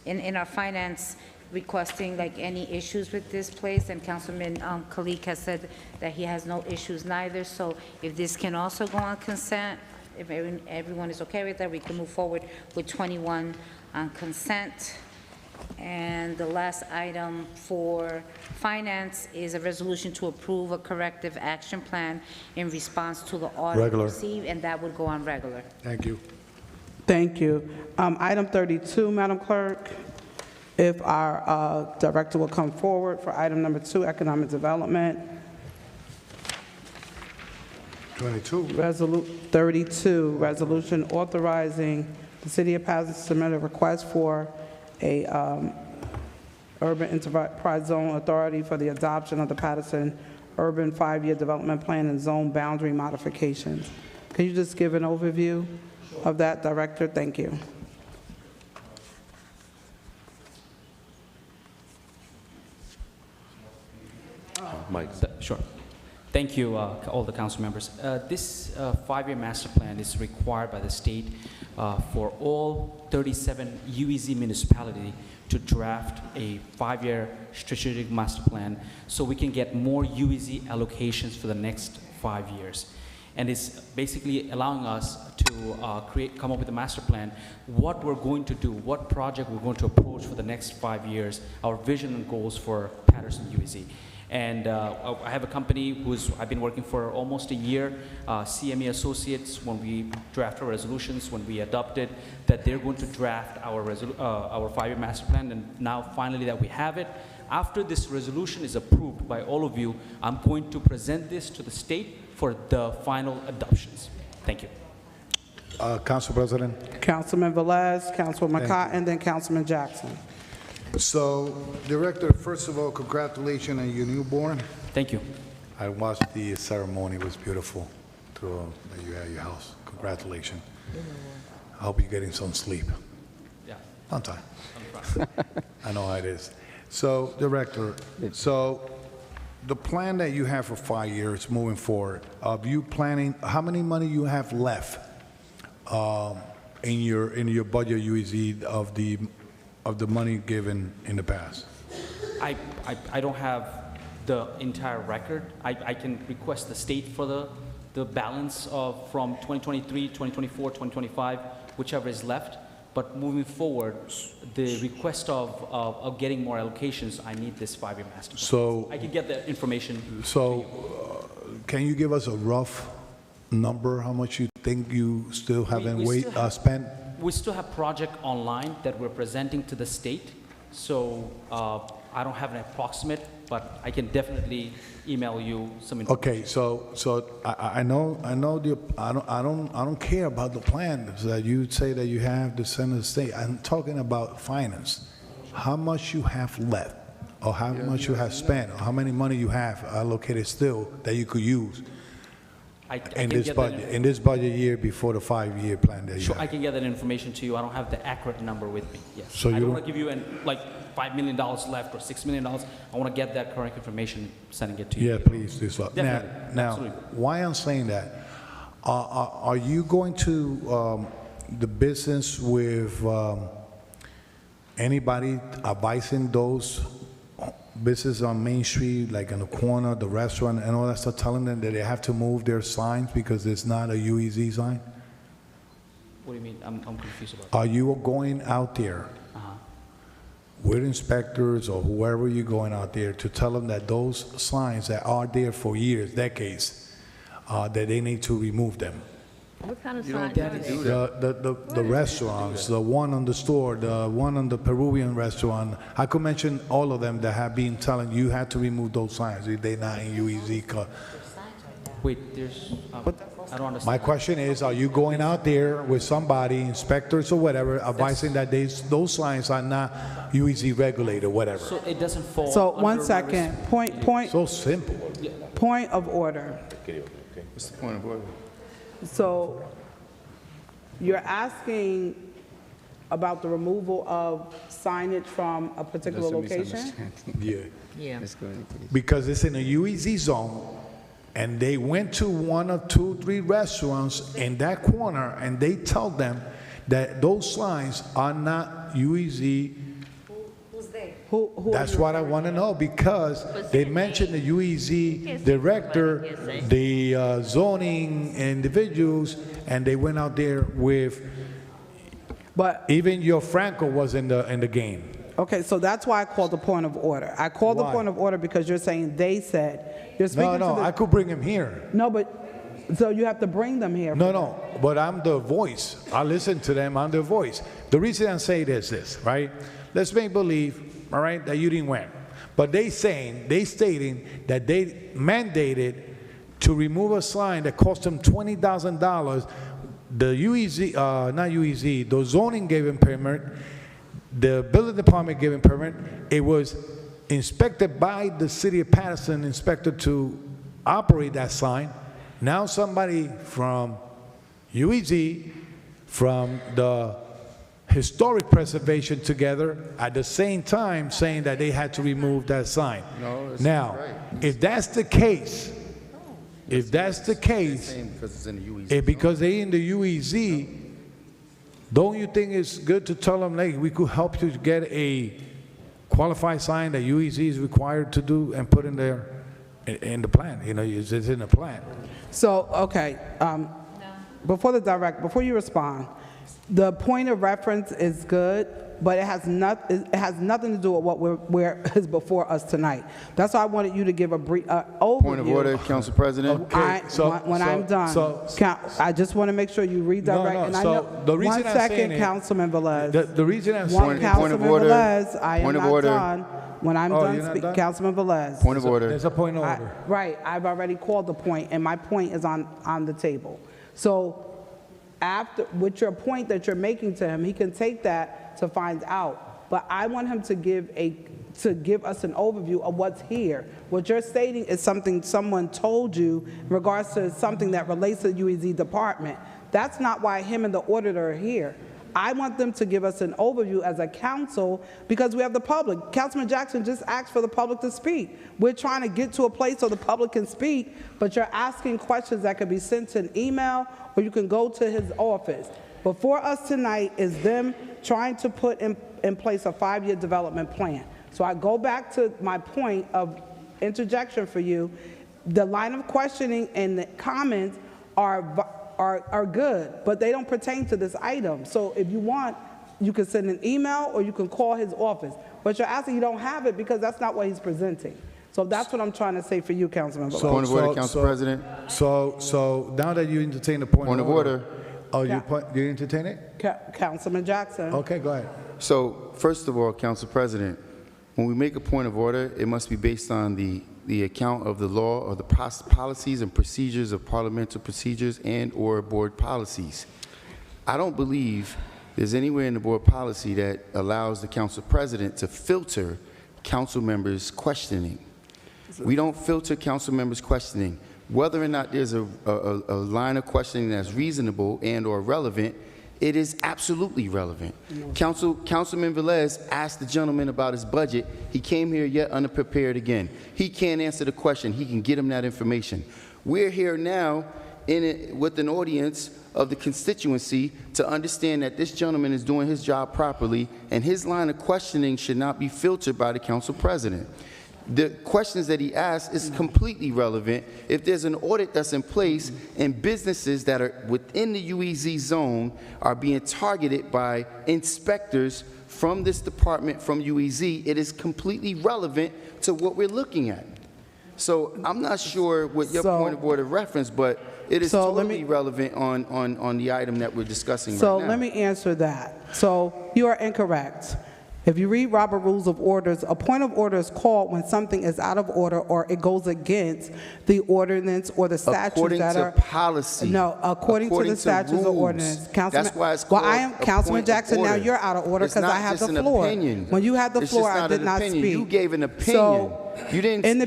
in our finance, requesting like any issues with this place, and Councilman Kalik has said that he has no issues neither. So if this can also go on consent, if everyone is okay with that, we can move forward with 21 on consent. And the last item for finance is a resolution to approve a corrective action plan in response to the audit received, and that would go on regular. Thank you. thank you. Item 32, Madam Clerk, if our director will come forward for item number 2, economic development. 22. 32, resolution authorizing the City of Paterson to submit a request for a urban enterprise zone authority for the adoption of the Paterson Urban 5-Year Development Plan and zone boundary modifications. Can you just give an overview of that, Director? Thank you. Mike. Sure. Thank you, all the council members. This 5-year master plan is required by the state for all 37 UEZ municipalities to draft a 5-year strategic master plan so we can get more UEZ allocations for the next 5 years. And it's basically allowing us to come up with a master plan, what we're going to do, what project we're going to approach for the next 5 years, our vision and goals for Paterson UEZ. And I have a company I've been working for almost a year, CME Associates, when we draft our resolutions, when we adopt it, that they're going to draft our 5-year master plan, and now finally that we have it, after this resolution is approved by all of you, I'm going to present this to the state for the final adoptions. Thank you. Council President. Councilman Velez, Councilman McCott, and then Councilman Jackson. So, Director, first of all, congratulations on your newborn. Thank you. I watched the ceremony. It was beautiful that you had at your house. Congratulations. I hope you're getting some sleep. Yeah. On time. I know how it is. So, Director, so the plan that you have for 5 years moving forward, are you planning, how many money you have left in your budget UEZ of the money given in the past? I don't have the entire record. I can request the state for the balance from 2023, 2024, 2025, whichever is left. But moving forward, the request of getting more allocations, I need this 5-year master plan. So I can get the information. So can you give us a rough number, how much you think you still haven't spent? We still have project online that we're presenting to the state, so I don't have an approximate, but I can definitely email you some information. Okay, so I don't care about the plan that you say that you have to send to the state. I'm talking about finance. How much you have left, or how much you have spent, or how many money you have allocated still that you could use? I in can this get that budget, in this budget year before the 5-year plan that you Sure, have? I can get that information to you. I don't have the accurate number with me, yes. So I you don't don't- want to give you like $5 million left or $6 million. I want to get that correct information, sending it to you. Yeah, please do so. Definitely, Now, absolutely. why I'm saying that, are you going to the business with anybody advising those businesses on Main Street, like in the corner, the restaurant and all that stuff, telling them that they have to move their signs because it's not a UEZ sign? What do you mean? I'm confused about that. Are you going out there with inspectors or whoever you're going out there to tell them that those signs that are there for years, decades, that they need to remove them? What kind of You don't sign? get to do that. The restaurants, the one on the store, the one on the Peruvian restaurant, I could mention all of them that have been telling you had to remove those signs if they're not in UEZ. Wait, there's, I don't understand. My question is, are you going out there with somebody, inspectors or whatever, advising that those signs are not UEZ regulated, whatever? So it doesn't fall. So, under one my second, point So simple. of order. What's the point of order? So, you're asking about the removal of signage from a particular location? Yeah. Yeah. Because it's in a UEZ zone, and they went to one or two, three restaurants in that corner, and they tell them that those signs are not UEZ. Who's they? Who That's what I want to know, because they mentioned the UEZ director, the zoning individuals, and they went out there with, But, even your Franco was in the game. okay, so that's why I called the point of order. I called the Why? point of order because you're saying they said. You're speaking No, to the, I could bring him here. No, but, so you have to bring them here. No, but I'm the voice. I listen to them, I'm the voice. The reason I say this, right? Let's make believe, all right, that you didn't win. But they stating that they mandated to remove a sign that cost them $20,000. The UEZ, not UEZ, the zoning gave him permit, the building department gave him permit. It was inspected by the city of Paterson, inspector to operate that sign. Now somebody from UEZ, from the historic preservation together, at the same time saying that they had to remove that sign. No, that's now, right. if that's the case, Because it's in the UEZ. because they in the UEZ, don't you think it's good to tell them, like, we could help you to get a qualified sign that UEZ is required to do and put in there, in the plan, you know, it's in the plan. So, okay, before you respond, the point of reference is good, but it has nothing to do with what is before us tonight. That's why I wanted you to give a brief overview. Point of order, Council President. I'm done, I just want to make sure you redirect. No, and I so know, the reason one I'm saying second, it- Councilman Velez. The reason I'm One, saying, Councilman Velez, I am Point of not order. done. When I'm Oh, done you're not speaking, done? Councilman Velez. Point of order. there's a point of order. Right, I've already called the point, and my point is on the table. So after, with your point that you're making to him, he can take that to find out. But I want him to give us an overview of what's here. What you're stating is something someone told you in regards to something that relates to the UEZ department. That's not why him and the auditor are here. I want them to give us an overview as a council because we have the public. Councilman Jackson just asked for the public to speak. We're trying to get to a place so the public can speak, but you're asking questions that could be sent to an email or you can go to his office. Before us tonight is them trying to put in place a 5-year development plan. So I go back to my point of interjection for you. The line of questioning and the comments are good, but they don't pertain to this item. So if you want, you can send an email or you can call his office. But you're asking, you don't have it because that's not what he's presenting. So that's what I'm trying to say for you, Councilman. Point of order, Council President. So now that you entertain the point of order. Oh, you entertain it? Councilman Jackson. Okay, go ahead. So, first of all, Council President, when we make a point of order, it must be based on the account of the law or the policies and procedures of parliamentary procedures and/or board policies. I don't believe there's anywhere in the board policy that allows the Council President to filter council members' questioning. We don't filter council members' questioning. whether or not there's a line of questioning that's reasonable and or relevant, it is absolutely relevant. Councilman Velez asked the gentleman about his budget. He came here yet unprepared again. He can't answer the question. He can get him that information. We're here now with an audience of the constituency to understand that this gentleman is doing his job properly, and his line of questioning should not be filtered by the council president. The questions that he asked is completely relevant. If there's an audit that's in place and businesses that are within the UEZ zone are being targeted by inspectors from this department, from UEZ, it is completely relevant to what we're looking at. So I'm not sure what your point of order reference, but it is totally relevant on the item that we're discussing right now. So let me answer that. So you are incorrect. If you read Robert Rules of Orders, a point of order is called when something is out of order or it goes against the ordinance or the statutes according that to are policy. No, according to the statutes or ordinance. Councilman, that's why it's called Councilman Jackson, now you're out of order because I have the floor. Opinion. When you had the floor, I did not speak. You gave an opinion. So, you didn't. In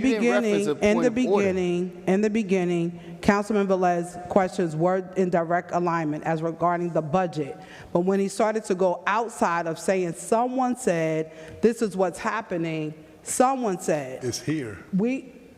the beginning, Councilman Velez's questions were in direct alignment as regarding the budget. But when he started to go outside of saying, someone said, this is what's happening, someone said. It's here.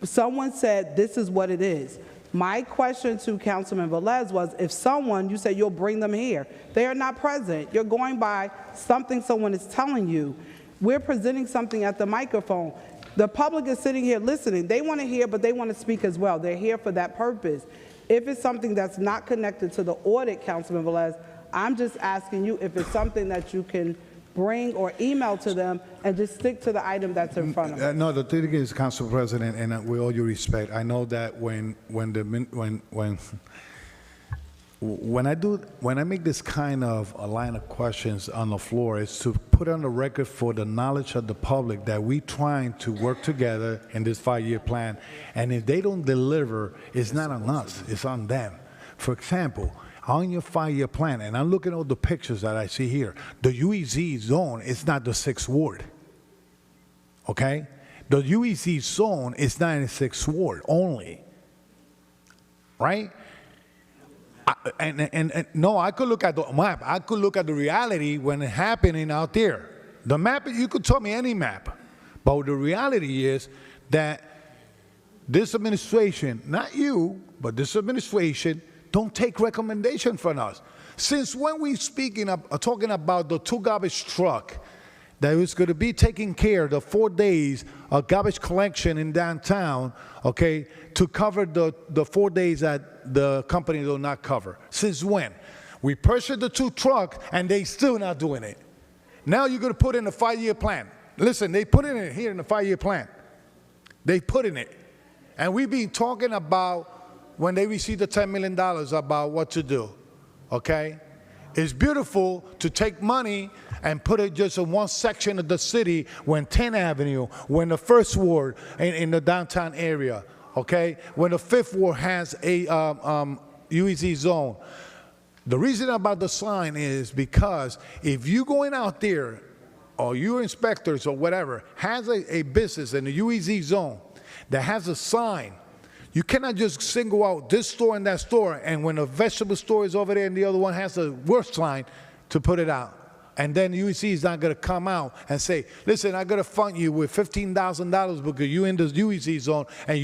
Someone said, this is what it is. My question to Councilman Velez was, if someone, you say you'll bring them here, they are not present. You're going by something someone is telling you. We're presenting something at the microphone. The public is sitting here listening. They want to hear, but they want to speak as well. They're here for that purpose. If it's something that's not connected to the audit, Councilman Velez, I'm just asking you if it's something that you can bring or email to them and just stick to the item that's in front of them. No, the thing is, Council President, and with all due respect, I know that when I make this kind of a line of questions on the floor, it's to put on the record for the knowledge of the public that we trying to work together in this 5-year plan, and if they don't deliver, it's not on us, it's on them. For example, on your 5-year plan, and I'm looking at all the pictures that I see here, the UEZ zone is not the 6th ward, okay? The UEZ zone is not in the 6th ward only, right? And no, I could look at the map. I could look at the reality when it's happening out there. The map, you could tell me any map. But the reality is that this administration, not you, but this administration, don't take recommendation from us. Since when we talking about the 2 garbage truck that was going to be taking care of the 4 days of garbage collection in downtown, okay, to cover the 4 days that the company will not cover. Since when? We purchased the 2 trucks, and they still not doing it. Now you're going to put in a 5-year plan. Listen, they put it in here in the 5-year plan. They put in it. And we've been talking about when they receive the $10 million about what to do, okay? It's beautiful to take money and put it just in one section of the city, when 10th Avenue, when the 1st Ward in the downtown area, okay? When the 5th Ward has a UEZ zone. The reason about the sign is because if you're going out there, or your inspectors or whatever, has a business in the UEZ zone that has a sign, you cannot just single out this store and that store, and when a vegetable store is over there and the other one has a worse sign, to put it out. And then UEC is not going to come out and say, listen, I'm going to fund you with $15,000 because you're in the UEC zone, and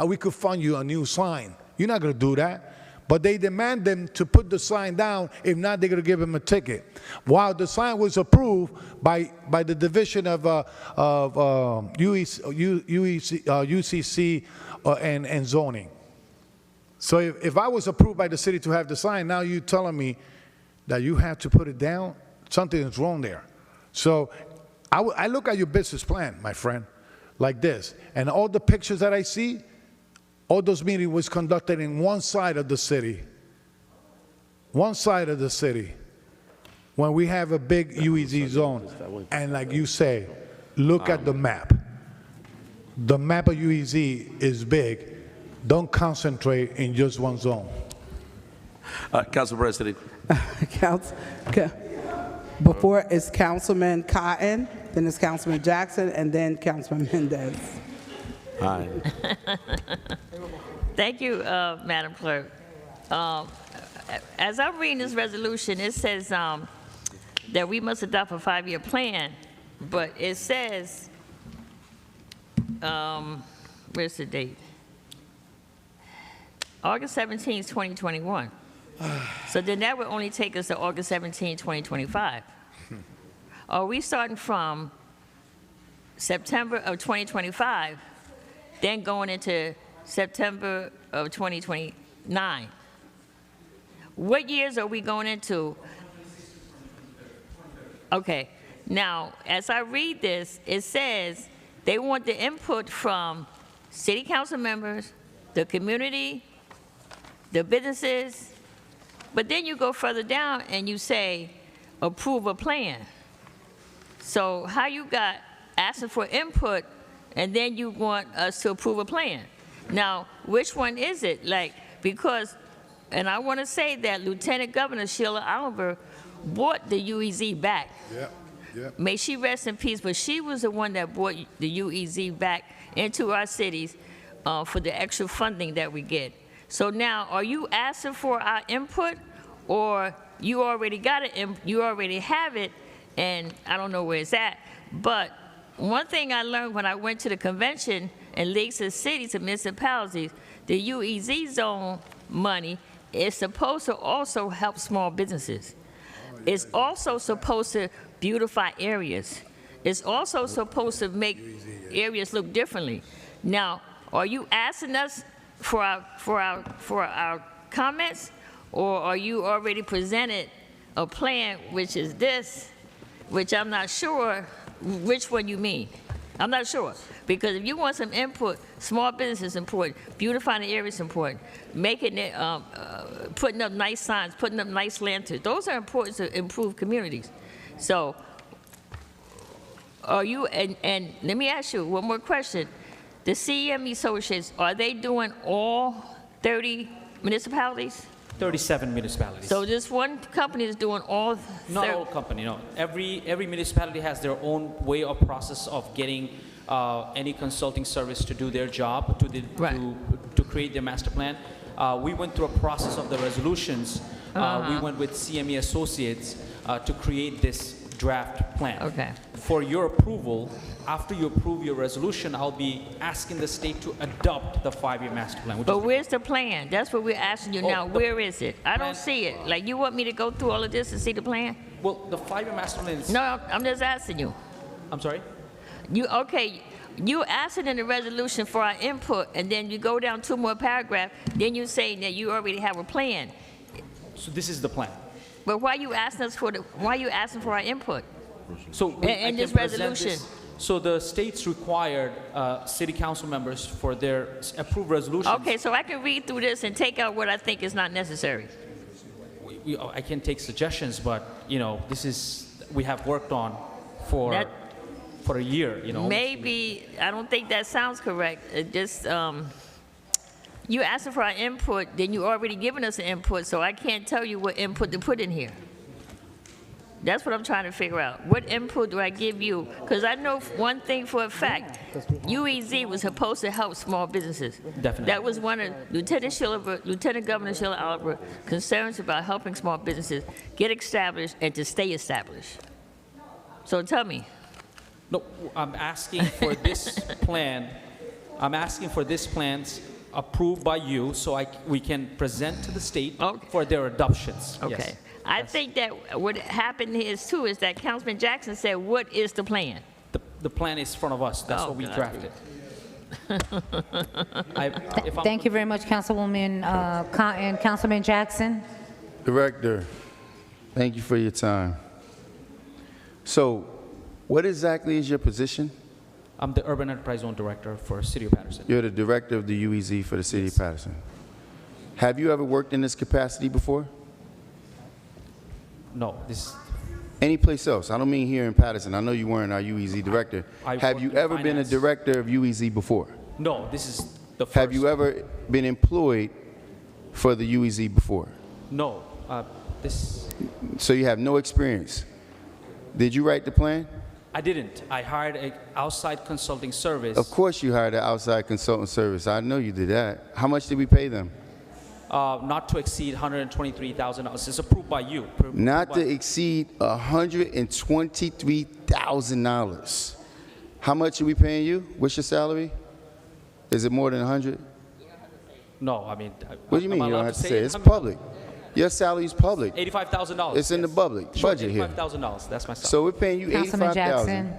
we could fund you a new sign. You're not going to do that. But they demand them to put the sign down. If not, they're going to give them a ticket. While the sign was approved by the division of UCC and zoning. So if I was approved by the city to have the sign, now you're telling me that you have to put it down? Something is wrong there. So I look at your business plan, my friend, like this. And all the pictures that I see, all those meetings was conducted in one side of the city. One side of the city. When we have a big UEZ zone. And like you say, look at the map. The map of UEZ is big. Don't concentrate in just one zone. Council President. Before it's Councilman Cotton, then it's Councilman Jackson, and then Councilman Mendez. Hi. Thank you, Madam Clerk. As I'm reading this resolution, it says that we must adopt a 5-year plan, but it says, where's the date? August 17, 2021. So then that would only take us to August 17, 2025. Are we starting from September of 2025, then going into September of 2029? What years are we going into? Okay, now, as I read this, it says they want the input from city council members, the community, the businesses, but then you go further down and you say, approve a plan. So how you got asking for input and then you want us to approve a plan? Now, which one is it? Like, because, and I want to say that Lieutenant Governor Sheila Oliver brought the UEZ back. Yep. May she rest in peace, but she was the one that brought the UEZ back into our cities for the extra funding that we get. So now, are you asking for our input, or you already got it, you already have it, and I don't know where it's at. But one thing I learned when I went to the convention and leagues of cities and municipalities, the UEZ zone money is supposed to also help small businesses. It's also supposed to beautify areas. It's also supposed to make areas look differently. Now, are you asking us for our comments, or are you already presented a plan, which is this, which I'm not sure which one you mean? I'm not sure, because if you want some input, small business is important, beautifying the area is important, making it, putting up nice signs, putting up nice lanterns, those are important to improve communities. So, are you, and let me ask you one more question. The CEM Associates, are they doing all 30 municipalities? 37 municipalities. So this one company is doing all 30? Not all company, no. Every municipality has their own way of process of getting any consulting service to do their job, to create their master plan. We went through a process of the resolutions. We went with CME Associates to create this draft plan. Okay. For your approval, after you approve your resolution, I'll be asking the state to adopt the 5-year master plan. But where's the plan? That's what we're asking you now. Where is it? I don't see it. Like, you want me to go through all of this and see the plan? Well, the 5-year master plan is... No, I'm just asking you. I'm sorry? You asking in the resolution for our input, and then you go down 2 more paragraphs, then you're saying that you already have a plan. So this is the plan. But why are you asking us why are you asking for our input? So in this resolution. So the states required city council members for their approved resolutions. Okay, so I can read through this and take out what I think is not necessary. I can take suggestions, but this is we have worked on for a year. Maybe I don't think that sounds correct. It just you asking for our input, then you already given us an input, so I can't tell you what input to put in here. That's what I'm trying to figure out. What input do I give you? Because I know one thing for a fact. UEZ was supposed to help small businesses. Definitely. That was one of Lieutenant Governor Sheila Oliver concerns about helping small businesses get established and to stay established. So tell me. No, I'm asking for this plan. I'm asking for this plans approved by you so we can present to the state for their adoptions. Okay. Yes. I think that what happened here is too is that Councilman Jackson said, what is the plan? The plan is in front of us. That's what we drafted. Thank you very much, Councilwoman Cotton. Councilman Jackson. Director, thank you for your time. So, what exactly is your position? I'm the Urban Enterprise Zone Director for City of Paterson. You're the director of the UEZ for the City of Paterson. Have you ever worked in this capacity before? No, this... Any place else? I don't mean here in Paterson. I know you weren't our UEZ director. Have you ever been a director of UEZ before? No, this is the first. Have you ever been employed for the UEZ before? No, this... So you have no experience. Did you write the plan? I didn't. I hired an outside consulting service. Of course you hired an outside consultant service. I know you did that. How much did we pay them? Not to exceed $123,000. It's approved by you. Not to exceed $123,000. How much are we paying you? What's your salary? Is it more than 100? No, I mean. What do you mean am I you don't allowed have to to say it? it? It's public. Your salary is public. $85,000. It's in the public budget here. $85,000. That's my salary. So we're paying you Councilman $85,000. Jackson.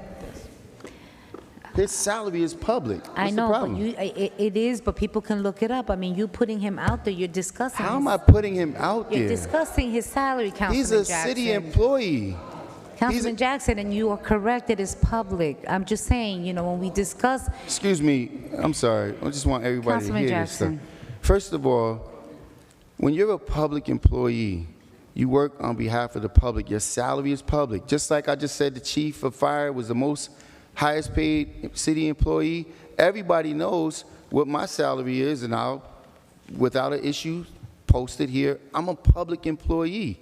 His salary is public. What's I know, the but problem? it is, but people can look it up. I mean, you putting him out there, you're discussing. How am I putting him out You're there? discussing his salary, Councilman He's Jackson. a city employee. Councilman Jackson, and you are correct, it is public. I'm just saying, you know, when we discuss. Excuse me, I'm sorry. I just want everybody Councilman to hear this Jackson. stuff. First of all, when you're a public employee, you work on behalf of the public. Your salary is public. Just like I just said, the chief of fire was the most highest paid city employee. Everybody knows what my salary is, and I'll, without an issue, post it here. I'm a public employee.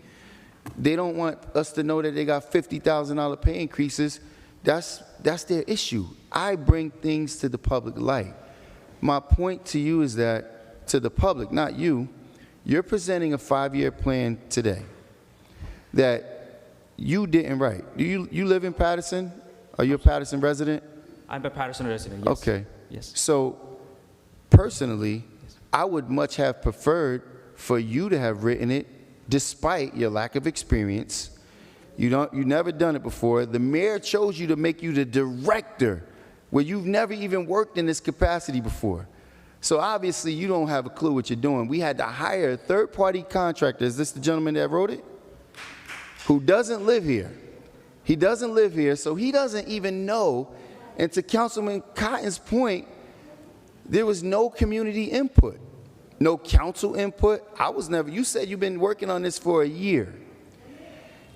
They don't want us to know that they got $50,000 pay increases. That's their issue. I bring things to the public light. My point to you is that, to the public, not you, you're presenting a 5-year plan today that you didn't write. Do you live in Paterson? Are you a Paterson resident? I'm a Paterson resident, yes. Okay. Yes. So, personally, I would much have preferred for you to have written it despite your lack of experience. You've never done it before. The mayor chose you to make you the director where you've never even worked in this capacity before. So obviously you don't have a clue what you're doing. We had to hire a third-party contractor. Is this the gentleman that wrote it? Who doesn't live here. He doesn't live here, so he doesn't even know. And to Councilman Cotton's point, there was no community input, no council input. You said you've been working on this for a year.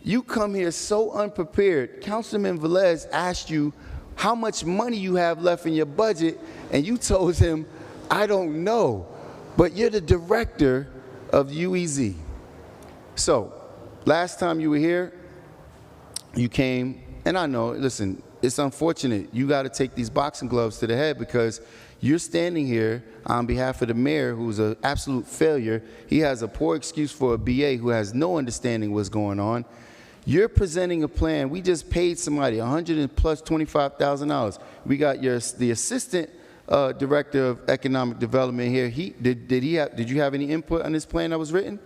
You come here so unprepared. Councilman Velez asked you how much money you have left in your budget, and you told him, I don't know, but you're the director of UEZ. So, last time you were here, you came, and I know, listen, it's unfortunate. You got to take these boxing gloves to the head because you're standing here on behalf of the mayor, who's an absolute failure. He has a poor excuse for a BA who has no understanding what's going on. You're presenting a plan. We just paid somebody $125,000. We got the assistant director of economic development here. Did you have any input on this plan that was written?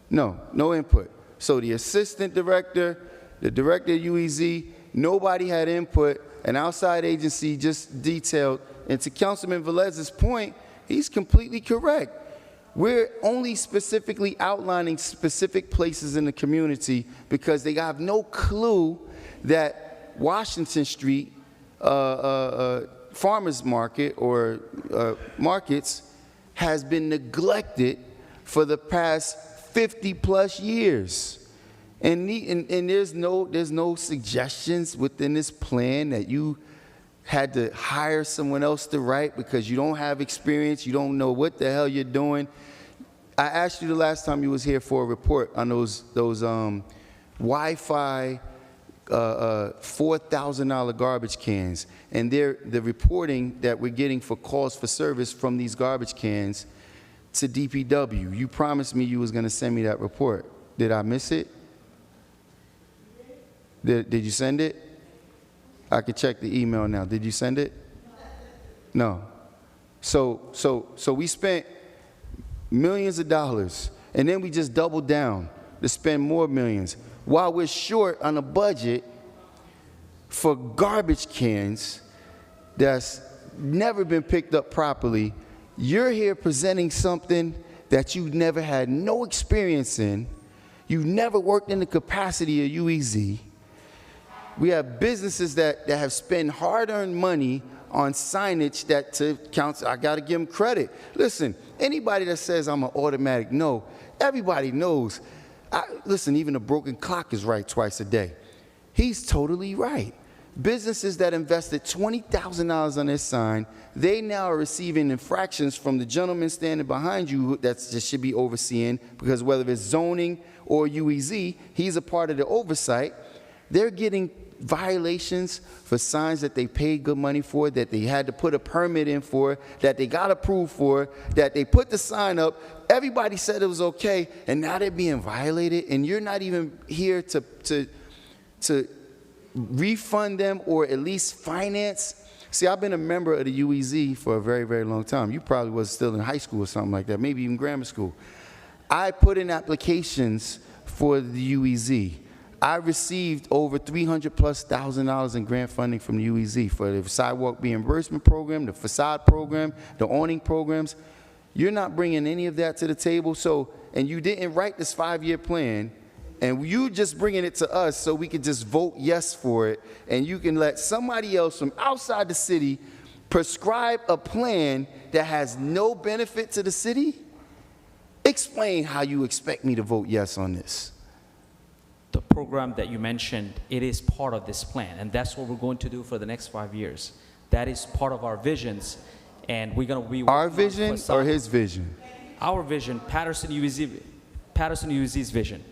No input. So the assistant director, the director of UEZ, nobody had input. An outside agency just detailed. And to Councilman Velez's point, he's completely correct. We're only specifically outlining specific places in the community because they have no clue that Washington Street farmers market or markets has been neglected for the past 50+ years. And there's no suggestions within this plan that you had to hire someone else to write because you don't have experience, you don't know what the hell you're doing. I asked you the last time you was here for a report on those Wi-Fi $4,000 garbage cans, and the reporting that we're getting for calls for service from these garbage cans to DPW. You promised me you was going to send me that report. Did I miss it? Did you send it? I can check the email now. Did you send it? No. So we spent millions of dollars, and then we just doubled down to spend more millions while we're short on a budget for garbage cans that's never been picked up properly. You're here presenting something that you've never had no experience in. You've never worked in the capacity of UEZ. We have businesses that have spent hard-earned money on signage that to council, I got to give them credit. Listen, anybody that says I'm an automatic no, everybody knows. Listen, even a broken clock is right twice a day. He's totally right. Businesses that invested $20,000 on this sign, they now are receiving infractions from the gentleman standing behind you that should be overseeing, because whether it's zoning or UEZ, he's a part of the oversight. They're getting violations for signs that they paid good money for, that they had to put a permit in for, that they got approved for, that they put the sign up, everybody said it was okay, and now they're being violated, and you're not even here to refund them or at least finance. See, I've been a member of the UEZ for a very, very long time. You probably was still in high school or something like that, maybe even grammar school. I put in applications for the UEZ. I received over $300,000+ in grant funding from the UEZ for the sidewalk reimbursement program, the facade program, the awning programs. You're not bringing any of that to the table, and you didn't write this 5-year plan, and you just bringing it to us so we could just vote yes for it, and you can let somebody else from outside the city prescribe a plan that has no benefit to the city? Explain how you expect me to vote yes on this. The program that you mentioned, it is part of this plan, and that's what we're going to do for the next 5 years. That is part of our visions, and we're going to be our vision or his vision? Our vision, Paterson UEZ's vision.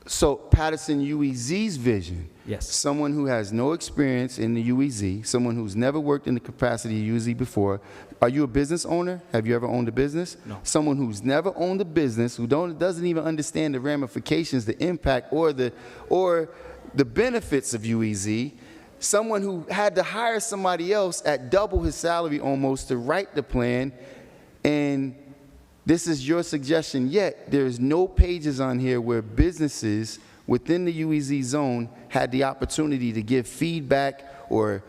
So Paterson UEZ's vision. Yes. Someone who has no experience in the UEZ, someone who's never worked in the capacity of UEZ before. Are you a business owner? Have you ever owned a business? No. Someone who's never owned a business, who doesn't even understand the ramifications, the impact, or the benefits of UEZ. Someone who had to hire somebody else at double his salary almost to write the plan, and this is your suggestion, yet there's no pages on here where businesses within the UEZ zone had the opportunity to give feedback or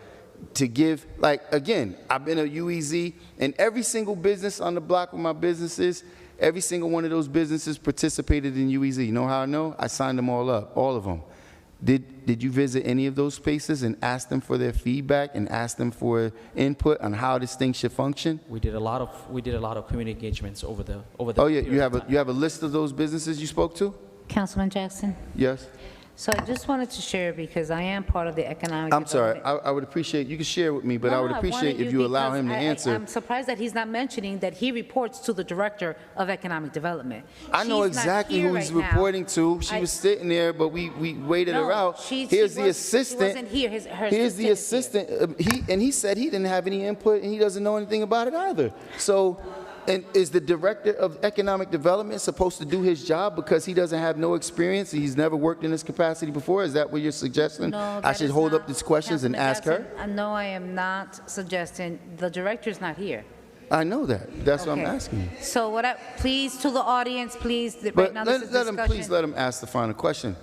to give, like, again, I've been a UEZ, and every single business on the block where my business is, every single one of those businesses participated in UEZ. You know how I know? I signed them all up, all of them. Did you visit any of those spaces and ask them for their feedback and ask them for input on how this thing should function? We did a lot of community engagements over the. Oh yeah, you have a list of those businesses you spoke to? Councilman Jackson? Yes. So I just wanted to share, because I am part of the economic I'm sorry. development. I would appreciate, you can share with me, but No, I would appreciate wanted if you allow because him to answer. I'm surprised that he's not mentioning that he reports to the Director of Economic Development. I know She's not exactly here who he's right now. reporting to. She was sitting there, but we waited her out. Here's the assistant. She wasn't here. Here's the assistant. He said he didn't have any input, and he doesn't know anything about it either. So, and is the Director of Economic Development supposed to do his job because he doesn't have no experience? He's never worked in this capacity before? Is that what you're suggesting? No, I should hold up these questions and ask her? No, I am not suggesting. The Director's not here. I know that. That's what I'm Okay. asking. So please, to the audience, please, right But now this is let him, discussion. please let him ask the final question.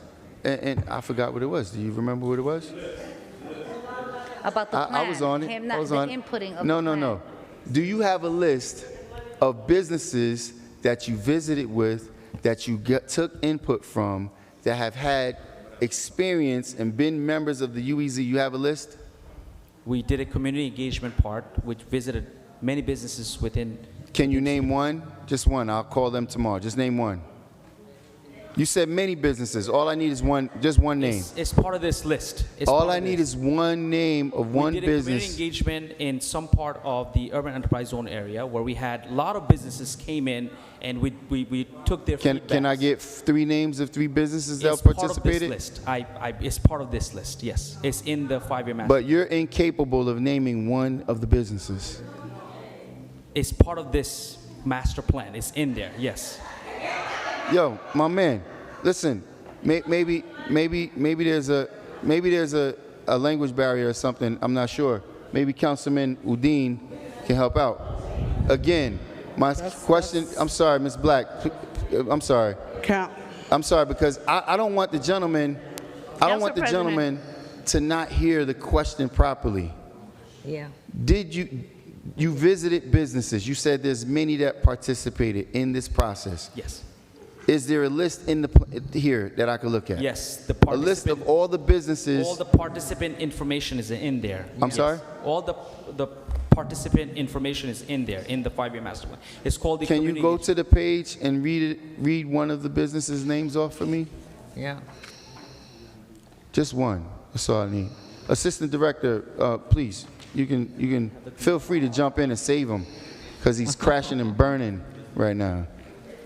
And I forgot what it was. Do you remember what it was? About the plan. I was on it. Him I not, was the on it. inputting of No, the no, plan. no. Do you have a list of businesses that you visited with, that you took input from, that have had experience and been members of the UEZ? You have a list? We did a community engagement part, which visited many businesses within. Can you name one? Just one. I'll call them tomorrow. Just name one. You said many businesses. All I need is one, just one name. It's part of this list. All I need is one name of one We did a community business. engagement in some part of the urban enterprise zone area where we had a lot of businesses came in and we took their feedback. Can I get 3 names of 3 businesses that It's part of participated? this list. It's part of this list, yes. It's in the 5-year master. But you're incapable of naming one of the businesses. It's part of this master plan. It's in there, yes. Yo, my man, listen. Maybe there's a language barrier or something. I'm not sure. Maybe Councilman Udine can help out. Again, my question. I'm sorry, Ms. Black. I'm sorry. I'm sorry because I don't want the gentleman. I don't want the gentleman to not hear the question properly. Yeah. Did you visited businesses? You said there's many that participated in this process. Yes. Is there a list in here that I could look at? Yes. A list of all the businesses. All the participant information is in there. I'm sorry? All the participant information is in there in the 5-year master plan. It's called the. Can you go to the page and read one of the businesses' names off for me? Yeah. Just one. That's all I need. Assistant Director, please. You can feel free to jump in and save him because he's crashing and burning right now.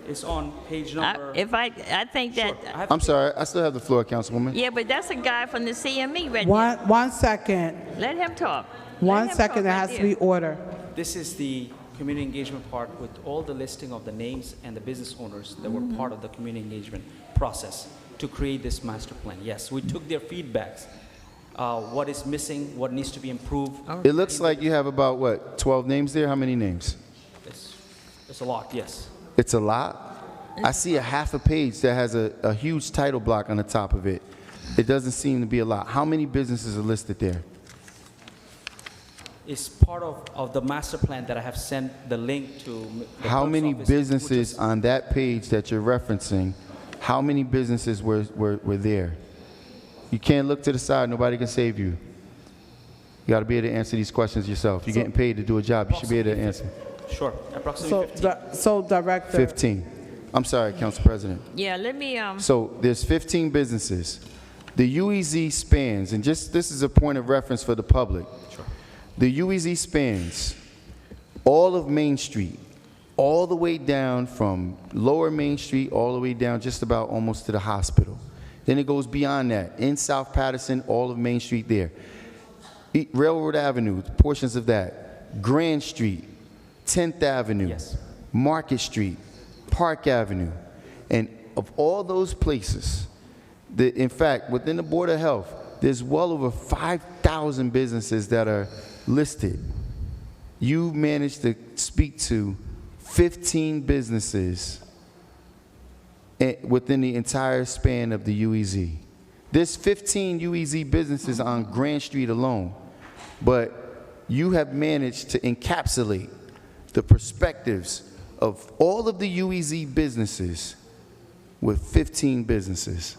It's on page number. I think that, I'm sorry, I still have the floor, Councilwoman. yeah, but that's a guy from the CME right One second. there. Let him talk. One second, there has to be order. This is the community engagement part with all the listing of the names and the business owners that were part of the community engagement process to create this master plan. Yes, we took their feedbacks, what is missing, what needs to be improved. It looks like you have about, what, 12 names there? How many names? It's a lot, yes. It's a lot? I see a half a page that has a huge title block on the top of it. It doesn't seem to be a lot. How many businesses are listed there? It's part of the master plan that I have sent the link to. The How clerk's many office, businesses on that page that you're referencing, how many businesses were there? You can't look to the side. Nobody can save you. You got to be able to answer these questions yourself. You're getting paid to do a job. You should be able to answer. Sure, approximately 15. So Director. 15. I'm sorry, Council President. Yeah, let me, So there's 15 businesses. The UEZ spans, and just this is a point of reference for the public. Sure. The UEZ spans all of Main Street, all the way down from Lower Main Street, all the way down just about almost to the hospital. Then it goes beyond that. In South Paterson, all of Main Street there. Railroad Avenue, portions of that. Grand Street, 10th Avenue, yes. Market Street, Park Avenue. And of all those places, in fact, within the Board of Health, there's well over 5,000 businesses that are listed. You managed to speak to 15 businesses within the entire span of the UEZ. There's 15 UEZ businesses on Grand Street alone, but you have managed to encapsulate the perspectives of all of the UEZ businesses with 15 businesses.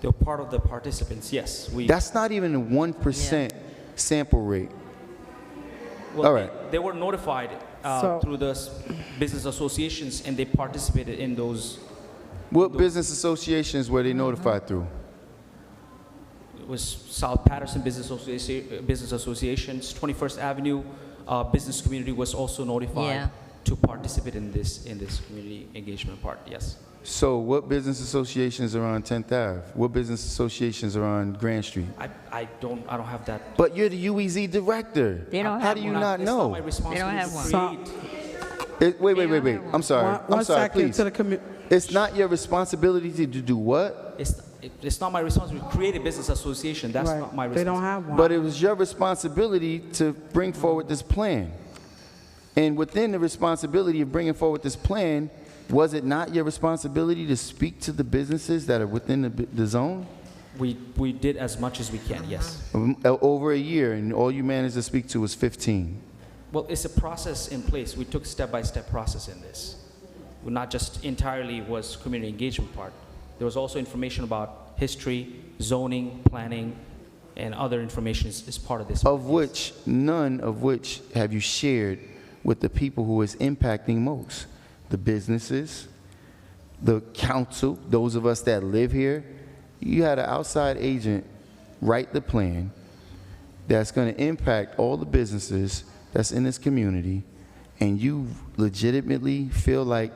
They're part of the participants, yes. That's not even a 1% sample rate. Well, all right. They were notified through the business associations, and they participated in those. What business associations were they notified through? It was South Paterson Business Associations, 21st Avenue Business Community was also notified to participate in this community engagement part, yes. So what business associations are on 10th Ave? What business associations are on Grand Street? I don't have that. But you're the UEZ director. They don't How have do you one. not It's know? not my responsibility to create. Wait. I'm sorry. One I'm sorry, second please. to the It's not your responsibility to do what? It's not my responsibility to create a business association. That's not my responsibility. They don't have one. But it was your responsibility to bring forward this plan. And within the responsibility of bringing forward this plan, was it not your responsibility to speak to the businesses that are within the zone? We did as much as we can, yes. Over a year, and all you managed to speak to was 15. Well, it's a process in place. We took step-by-step process in this. Well, not just entirely was community engagement part. There was also information about history, zoning, planning, and other information is part of this. None of which have you shared with the people who is impacting most. The businesses, the council, those of us that live here. You had an outside agent write the plan that's going to impact all the businesses that's in this community, and you legitimately feel like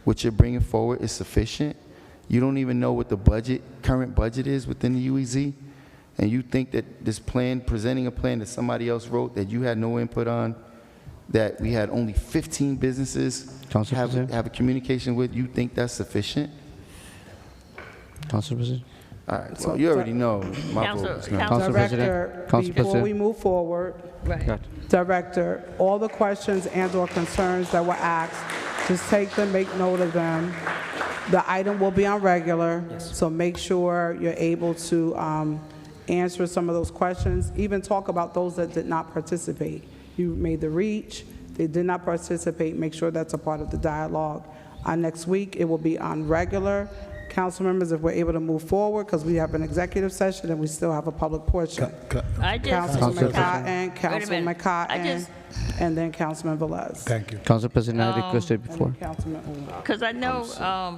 what you're bringing forward is sufficient. You don't even know what the current budget is within the UEZ, and you think that this plan, presenting a plan that somebody else wrote that you had no input on, that we had only 15 businesses have a communication with, you think that's sufficient? Council President. All right, well, you already know my vote is no. Council Director, President. before we move forward, right. Director, all the questions and/or concerns that were asked, just take them, make note of them. The item will be on regular, so make sure you're able to answer some of those questions, even talk about those that did not participate. You made the reach, they did not participate, make sure that's a part of the dialogue. Next week, it will be on regular. Council members, if we're able to move forward, because we have an executive session and we still have a public portion. Councilman Cotton, and then Councilman Velez. Thank you. Council President, I requested before. Because I know,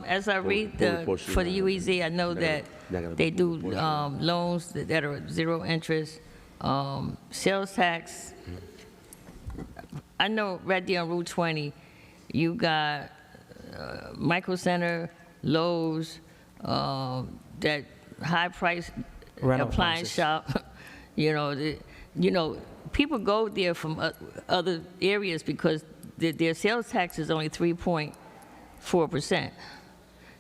as I read for the UEZ, I know that they do loans that are zero interest, sales tax. I know right there on Route 20, you got Micro Center, Lowe's, that high-price Rental appliance houses. shop. People go there from other areas because their sales tax is only 3.4%,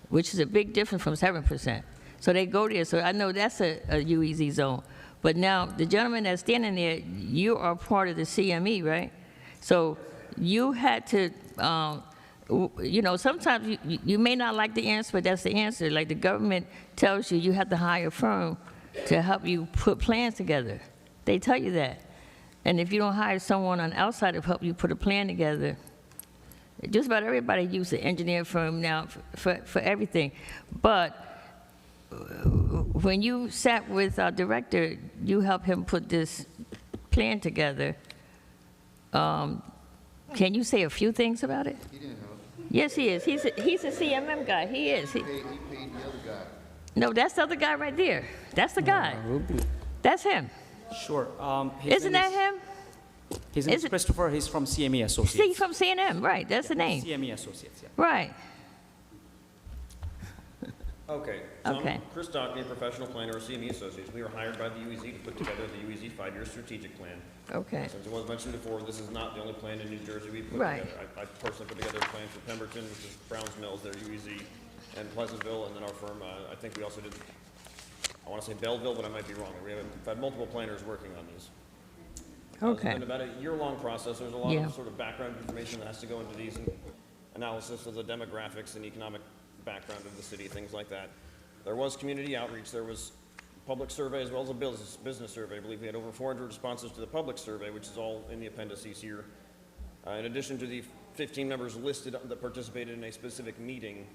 which is a big difference from 7%. So they go there. So I know that's a UEZ zone. But now, the gentleman that's standing there, you are part of the CME, right? So you had to, sometimes you may not like the answer, but that's the answer. Like the government tells you, you have to hire a firm to help you put plans together. They tell you that. And if you don't hire someone on outside to help you put a plan together, just about everybody uses an engineer firm now for everything. But when you sat with our director, you helped him put this plan together. Can you say a few things about it? He didn't help. Yes, he is. He's a CMM guy. He is. He paid the other guy. No, that's the other guy right there. That's the guy. That's him. Sure. Isn't that him? His name is Christopher. He's from CME Associates. See, from CNM, right? That's the name. CME Associates, yeah. Right. Okay. So Okay. I'm Chris Dockney, professional planner of CME Associates. We were hired by the UEZ to put together the UEZ 5-year strategic plan. Okay. Since it was mentioned before, this is not the only plan in New Jersey we put Right. together. I personally put together a plan for Pemberton, which is Browns Mills, their UEZ, and Pleasantville, and then our firm, I think we also did, I want to say Belleville, but I might be wrong. We've had multiple planners working on these. It's Okay. been about a year-long process. There's a lot Yeah. of sort of background information that has to go into these, and analysis of the demographics and economic background of the city, things like that. There was community outreach. There was public survey as well as a business survey. I believe we had over 400 responses to the public survey, which is all in the appendices here. In addition to the 15 members listed that participated in a specific meeting,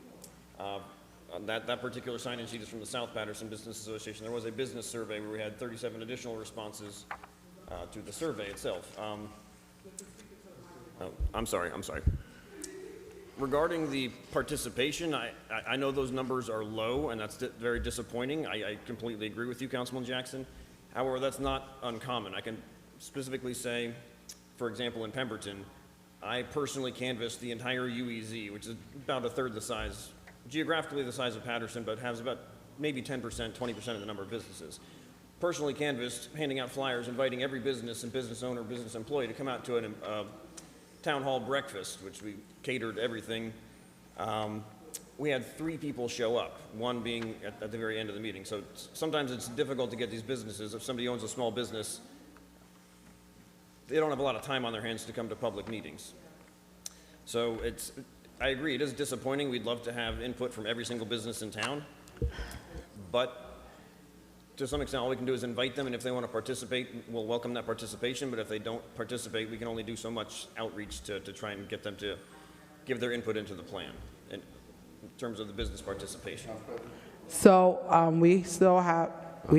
that particular sign-in sheet is from the South Paterson Business Association. There was a business survey where we had 37 additional responses to the survey itself. I'm sorry. Regarding the participation, I know those numbers are low, and that's very disappointing. I completely agree with you, Councilman Jackson. However, that's not uncommon. I can specifically say, for example, in Pemberton, I personally canvassed the entire UEZ, which is about a third the size, geographically the size of Paterson, but has about maybe 10%, 20% of the number of businesses. Personally canvassed, handing out flyers, inviting every business and business owner, business employee to come out to a town hall breakfast, which we catered everything. We had 3 people show up, one being at the very end of the meeting. So sometimes it's difficult to get these businesses. If somebody owns a small business, they don't have a lot of time on their hands to come to public meetings. So I agree, it is disappointing. We'd love to have input from every single business in town, but to some extent, all we can do is invite them, and if they want to participate, we'll welcome that participation, but if they don't participate, we can only do so much outreach to try and get them to give their input into the plan in terms of the business participation. So we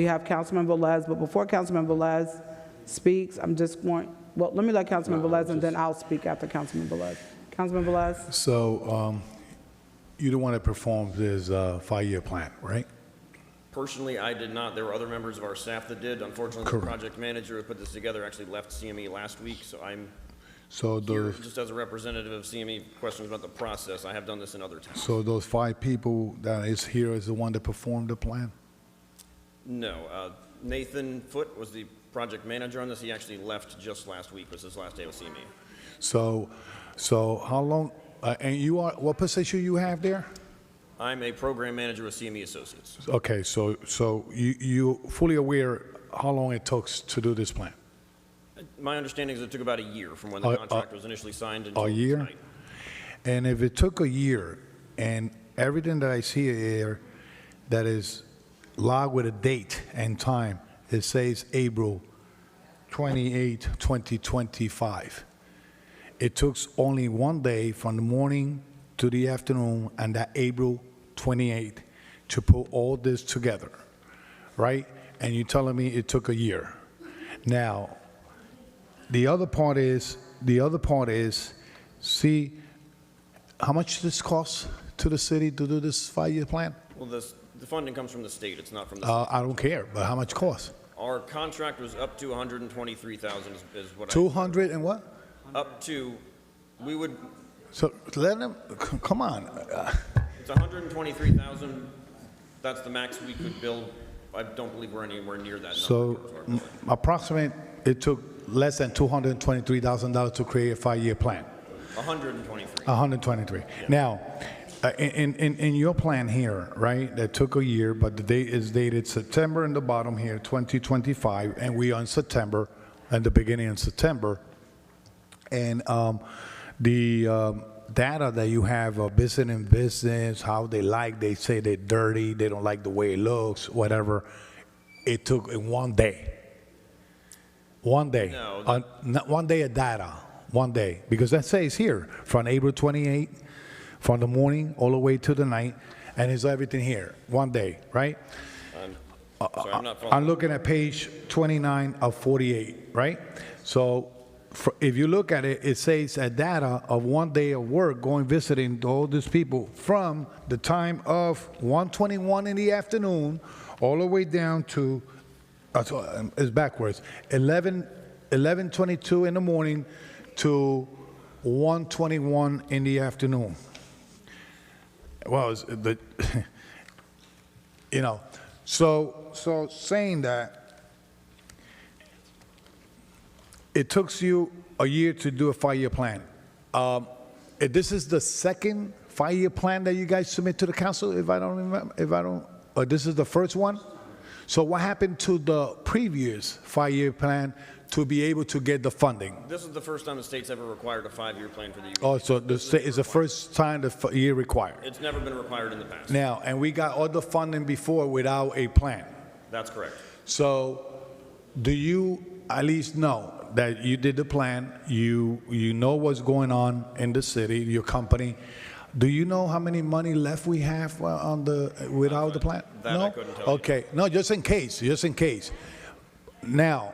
have Councilman Velez, but before Councilman Velez speaks, I'm just going, well, let me let Councilman Velez, and then I'll speak after Councilman Velez. Councilman Velez? So you don't want to perform this 5-year plan, right? Personally, I did not. There were other members of our staff that did. Unfortunately, Correct. the project manager who put this together actually left CME last week, so I'm So here those, just as a representative of CME. Questions about the process. I have done this in other towns. so those 5 people that is here is the one that performed the plan? No. Nathan Foote was the project manager on this. He actually left just last week, was his last day with CME. So how long, and you are, what position you have there? I'm a program manager with CME Associates. Okay, so you fully aware how long it took to do this plan? My understanding is it took about a year from when the contract was initially signed until A year? tonight. And if it took a year, and everything that I see here that is logged with a date and time, it says April 28, 2025. It took only 1 day from the morning to the afternoon and that April 28 to put all this together, right? And you're telling me it took a year. Now, the other part is, see, how much this costs to the city to do this 5-year plan? Well, the funding comes from the state. It's not from the city. I don't care, but how much cost? Our contract was up to $123,000 is what 200 and what? Up to, we would So let them, come on. It's 123,000. That's the max we could build. I don't believe we're anywhere near that number. So approximate, it took less than $223,000 to create a 5-year plan. 123. 123. Now, in your plan here, right, that took a year, but the date is dated September in the bottom here, 2025, and we are in September, and the beginning of September. And the data that you have of business, how they say they're dirty, they don't like the way it looks, whatever, it took in 1 day. 1 day. No, Not 1 day of data. 1 day. Because that says here, from April 28, from the morning all the way to the night, and it's everything here. 1 day, right? Sorry, I'm not following. I'm looking at page 29 of 48, right? So if you look at it, it says a data of 1 day of work going visiting all these people from the time of 1:21 in the afternoon all the way down to, it's backwards, 11:22 in the morning to 1:21 in the afternoon. Well, you know, so saying that it took you a year to do a 5-year plan. This is the second 5-year plan that you guys submit to the council, or this is the first one? So what happened to the previous 5-year plan to be able to get the funding? This is the first time the state's ever required a 5-year plan for the UEZ. Oh, so the state is the first time the year required. It's never been required in the past. Now, and we got all the funding before without a plan. That's correct. So do you at least know that you did the plan, you know what's going on in the city, your company? Do you know how many money left we have on without the plan? That No? I couldn't tell you. Okay, no, just in case. Now,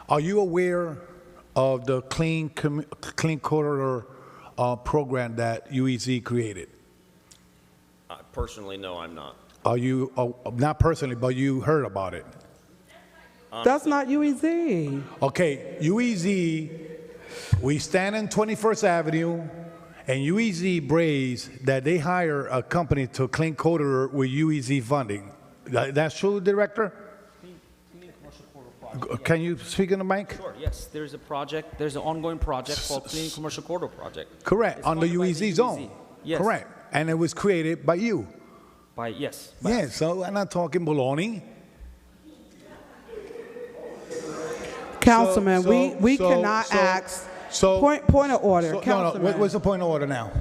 are you aware of the Clean Corridor program that UEZ created? Personally, no, I'm not. Are you, not personally, but you heard about it? That's not UEZ. Okay, UEZ, we stand on 21st Avenue, and UEZ brays that they hire a company to clean corridor with UEZ funding. That's true, Director? Can you speak in the mic? Sure, yes. There's a project, there's an ongoing project called Clean Commercial Corridor Project. Correct, It's on the funded by UEZ zone. Yes. Correct, and it was created by you. Yes. Yeah, so I'm not talking baloney. Councilman, we cannot ask. Point of order, Councilman. What's the point of order now?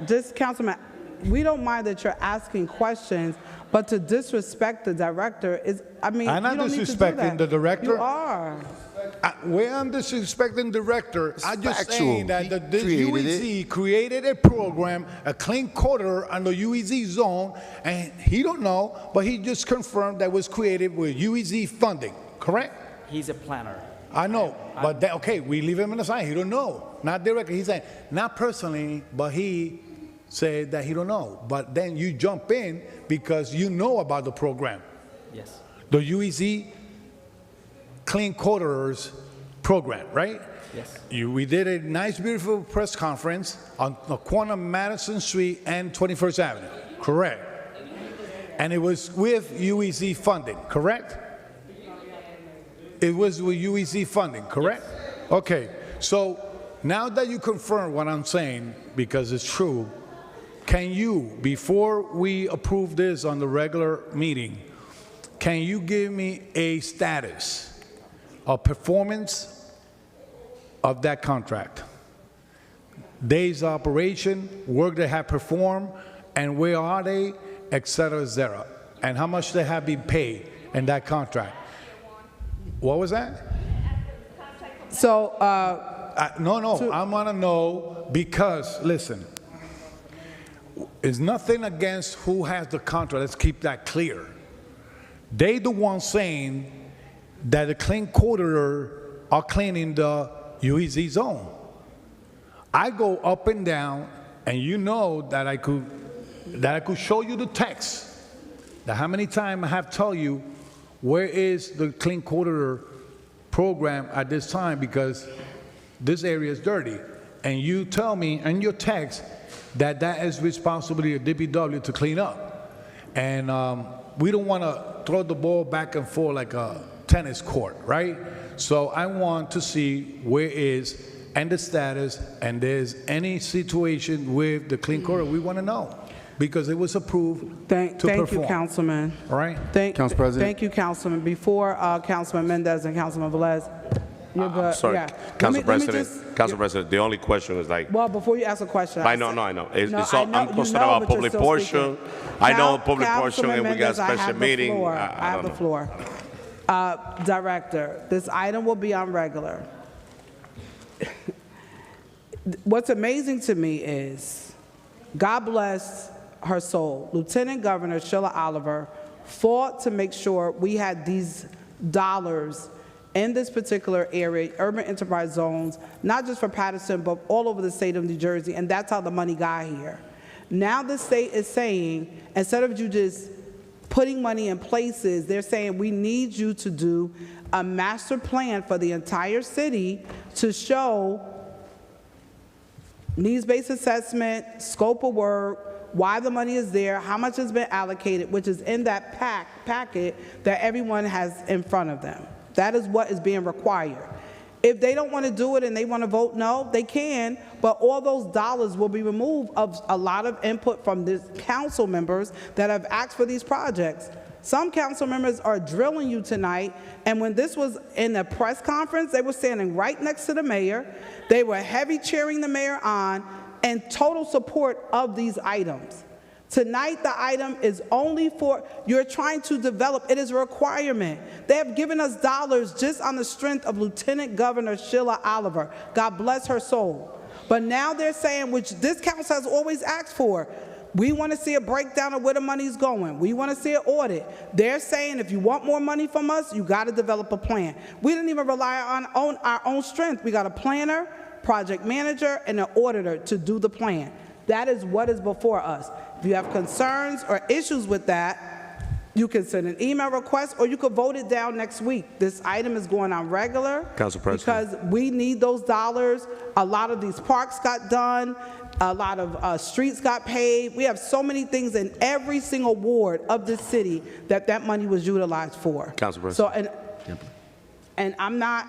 Just, Councilman, we don't mind that you're asking questions, but to disrespect the director is, I mean, I'm not you don't need to do disrespecting that. the director. You are. Where I'm disrespecting the director, I'm just factual. saying that the UEZ created a program, a clean corridor under UEZ zone, and he don't know, but he just confirmed that was created with UEZ funding, correct? He's a planner. I know, but okay, we leave him on the side. He don't know, not directly. He's saying not personally, but he said that he don't know. But then you jump in because you know about the program. Yes. The UEZ Clean Corridors program, right? Yes. We did a nice, beautiful press conference on the corner of Madison Street and 21st Avenue, correct? And it was with UEZ funding, correct? It was with UEZ funding, correct? Yes. Okay, so now that you confirm what I'm saying, because it's true, can you, before we approve this on the regular meeting, can you give me a status of performance of that contract? Days of operation, work they have performed, and where are they, et cetera, and how much they have been paid in that contract. What was that? So, no, I want to know because, listen, it's nothing against who has the contract. Let's keep that clear. They the ones saying that the clean corridor are cleaning the UEZ zone. I go up and down, and you know that I could show you the text. That how many times I have told you where is the clean corridor program at this time because this area is dirty. and you tell me in your text that that is responsibility of DPW to clean up. And we don't want to throw the ball back and forth like a tennis court, right? So I want to see where is and the status, and there's any situation with the clean corridor, we want to know, because it was approved to perform. Thank you, Councilman. All right? Council President. Thank you, Councilman. Before Councilman Mendez and Councilman Velez, you're good. Sorry, Yeah. Council Let me President. just- Council President, the only question is like, Well, before you ask a question. I know. It's No, all, I know- I'm you concerned know, about but you're public still portion. speaking. I know public portion, Councilman and we got Mendez, I special have the meeting. floor. I I have don't the know. floor. Director, this item will be on regular. What's amazing to me is, God bless her soul, Lieutenant Governor Sheila Oliver fought to make sure we had these dollars in this particular area, urban enterprise zones, not just for Paterson, but all over the state of New Jersey, and that's how the money got here. Now the state is saying, instead of you just putting money in places, they're saying we need you to do a master plan for the entire city to show needs-based assessment, scope of work, why the money is there, how much has been allocated, which is in that packet that everyone has in front of them. That is what is being required. If they don't want to do it and they want to vote no, they can, but all those dollars will be removed of a lot of input from the council members that have asked for these projects. Some council members are drilling you tonight, and when this was in a press conference, they were standing right next to the mayor. They were heavy cheering the mayor on and total support of these items. Tonight, the item is only for, you're trying to develop, it is a requirement. They have given us dollars just on the strength of Lieutenant Governor Sheila Oliver. God bless her soul. But now they're saying, which this council has always asked for, we want to see a breakdown of where the money's going. We want to see an audit. They're saying if you want more money from us, you got to develop a plan. We didn't even rely on our own strength. We got a planner, project manager, and an auditor to do the plan. That is what is before us. If you have concerns or issues with that, you can send an email request or you could vote it down next week. This item is going on regular. Council President. Because we need those dollars. A lot of these parks got done. A lot of streets got paved. We have so many things in every single ward of this city that money was utilized for. Council President. So, and I'm not,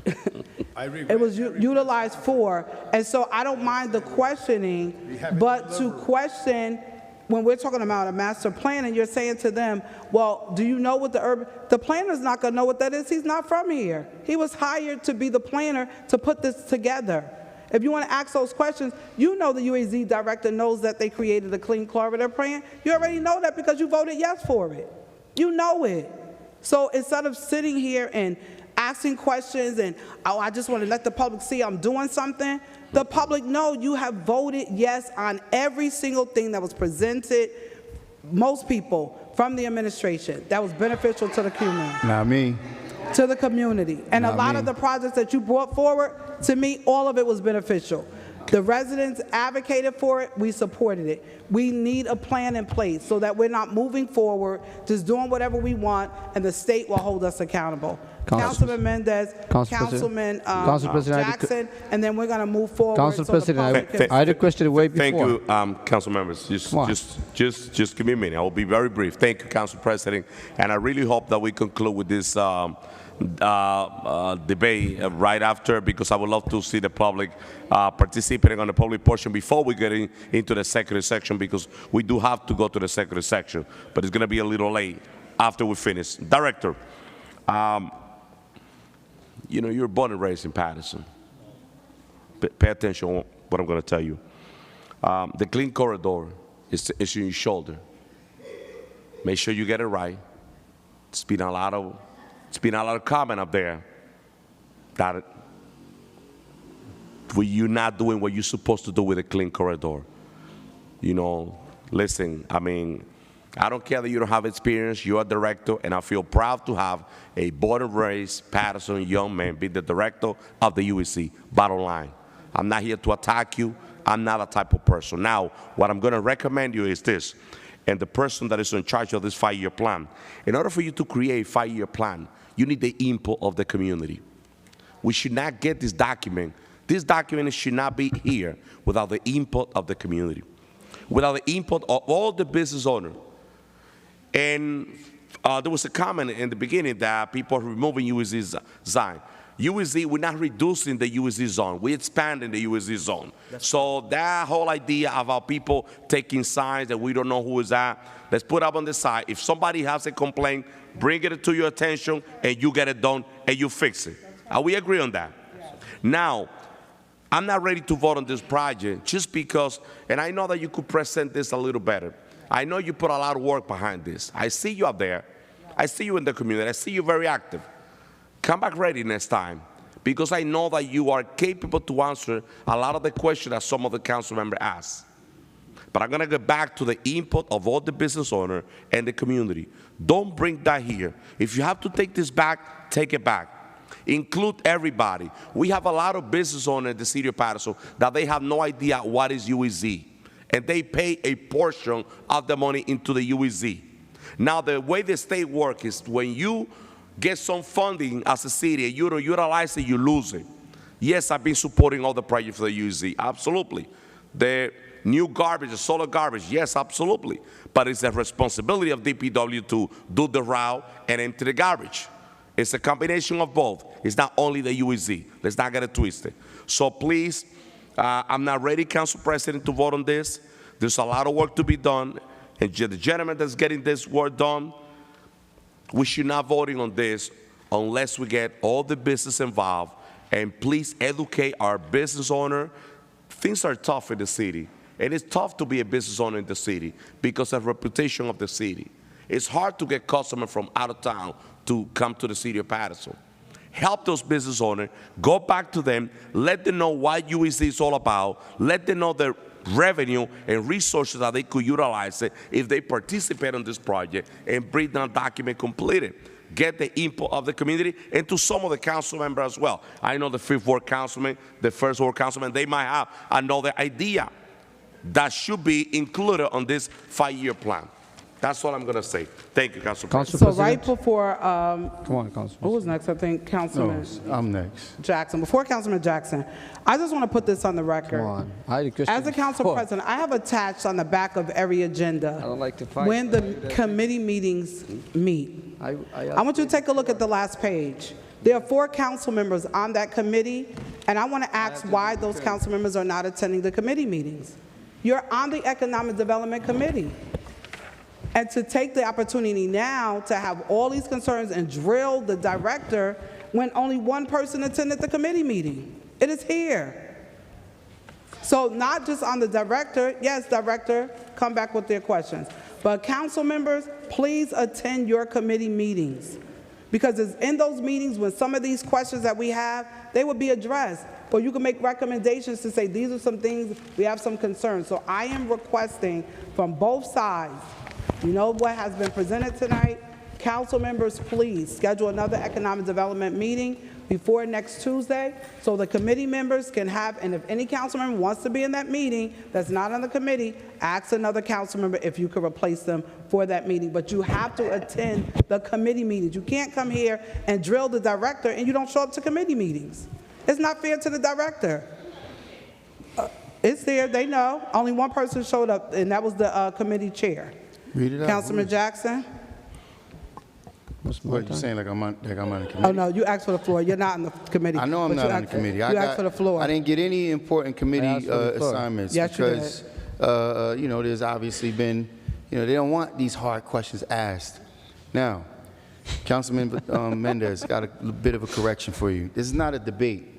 it was utilized for, and so I don't mind the questioning, but to question, when we're talking about a master plan and you're saying to them, well, do you know what the planner's not gonna know what that is. He's not from here. He was hired to be the planner to put this together. If you want to ask those questions, you know the UAZ director knows that they created a clean corridor plan. You already know that because you voted yes for it. You know it. So instead of sitting here and asking questions and, oh, I just want to let the public see I'm doing something, the public know you have voted yes on every single thing that was presented, most people from the administration, that was beneficial to the community. Not me. To the community. And a Not lot me. of the projects that you brought forward, to me, all of it was beneficial. The residents advocated for it, we supported it. We need a plan in place so that we're not moving forward, just doing whatever we want, and the state will hold us accountable. Councilman Mendez, Councilman Jackson, and then we're going to move forward. Council so the President, public can- I requested way before. Thank you, council members. Just give me a minute. I will be very brief. Thank you, Council President. And I really hope that we conclude with this debate right after, because I would love to see the public participating on the public portion before we get into the executive section, because we do have to go to the executive section, but it's going to be a little late after we finish. Director, you know, you're born and raised in Paterson. Pay attention to what I'm going to tell you. The clean corridor is in your shoulder. Make sure you get it right. It's been a lot of comment up there that you're not doing what you're supposed to do with a clean corridor. You know, listen, I mean, I don't care that you don't have experience. You're a director, and I feel proud to have a born-and-raised Paterson young man be the director of the UEC. Bottom line, I'm not here to attack you. I'm not a type of person. Now, what I'm going to recommend you is this, and the person that is in charge of this 5-year plan. In order for you to create a 5-year plan, you need the input of the community. We should not get this document This document should not be here without the input of the community, without the input of all the business owners. And there was a comment in the beginning that people are removing USZ zone. USZ, we're not reducing the USZ zone. We're expanding the USZ zone. So that whole idea about people taking signs that we don't know who is that, let's put up on the side. If somebody has a complaint, bring it to your attention, and you get it done, and you fix it. Are we agree on that? Now, I'm not ready to vote on this project just because, and I know that you could present this a little better. I know you put a lot of work behind this. I see you up there. I see you in the community. I see you very active. Come back ready next time, because I know that you are capable to answer a lot of the questions that some of the council members ask. But I'm going to get back to the input of all the business owners and the community. Don't bring that here. If you have to take this back, take it back. Include everybody. We have a lot of business owners in the city of Paterson that they have no idea what is UEZ, and they pay a portion of the money into the UEZ. Now, the way the state works is when you get some funding as a city and you don't utilize it, you lose it. Yes, I've been supporting all the projects for the UEZ, absolutely. The new garbage, the solid garbage, yes, absolutely. But it's the responsibility of DPW to do the route and empty the garbage. It's a combination of both. It's not only the UEZ. Let's not get it twisted. So please, I'm not ready, Council President, to vote on this. There's a lot of work to be done. And the gentleman that's getting this work done, we should not voting on this unless we get all the business involved. And please educate our business owner. Things are tough in the city. And it's tough to be a business owner in the city because of the reputation of the city. It's hard to get customers from out of town to come to the city of Paterson. Help those business owners, go back to them, let them know what UEZ is all about, let them know the revenue and resources that they could utilize it if they participate in this project, and bring that document completed. Get the input of the community and to some of the council members as well. I know the 5th Ward councilman, the 1st Ward councilman, they might have another idea that should be included on this 5-year plan. That's all I'm going to say. Thank you, Council President. So right before, Come on, Council. who was next? I think Councilman I'm next. Jackson. Before Councilman Jackson, I just want to put this on the record. Come on. As a council president, I have attached on the back of every agenda I don't like to fight. when the committee meetings meet. I want you to take a look at the last page. There are 4 council members on that committee, and I want to ask why those council members are not attending the committee meetings. You're on the Economic Development Committee. And to take the opportunity now to have all these concerns and drill the director when only one person attended the committee meeting. It is here. So not just on the director, yes, director, come back with their questions. But council members, please attend your committee meetings. Because it's in those meetings when some of these questions that we have, they will be addressed. Or you can make recommendations to say, these are some things, we have some concerns. So I am requesting from both sides, you know what has been presented tonight? Council members, please schedule another economic development meeting before next Tuesday so the committee members can have, and if any council member wants to be in that meeting that's not on the committee, ask another council member if you could replace them for that meeting. But you have to attend the committee meetings. You can't come here and drill the director and you don't show up to committee meetings. It's not fair to the director. It's there, they know. Only one person showed up, and that was the committee chair. Read it out. Councilman Jackson? What, you saying like I'm on the committee? Oh, no, you asked for the floor. You're not on the committee. I know I'm not on the committee. You asked for the floor. I didn't get any important committee assignments Yes, you did. because, you know, there's obviously been, you know, they don't want these hard questions asked. Now, Councilman Mendez got a bit of a correction for you. This is not a debate.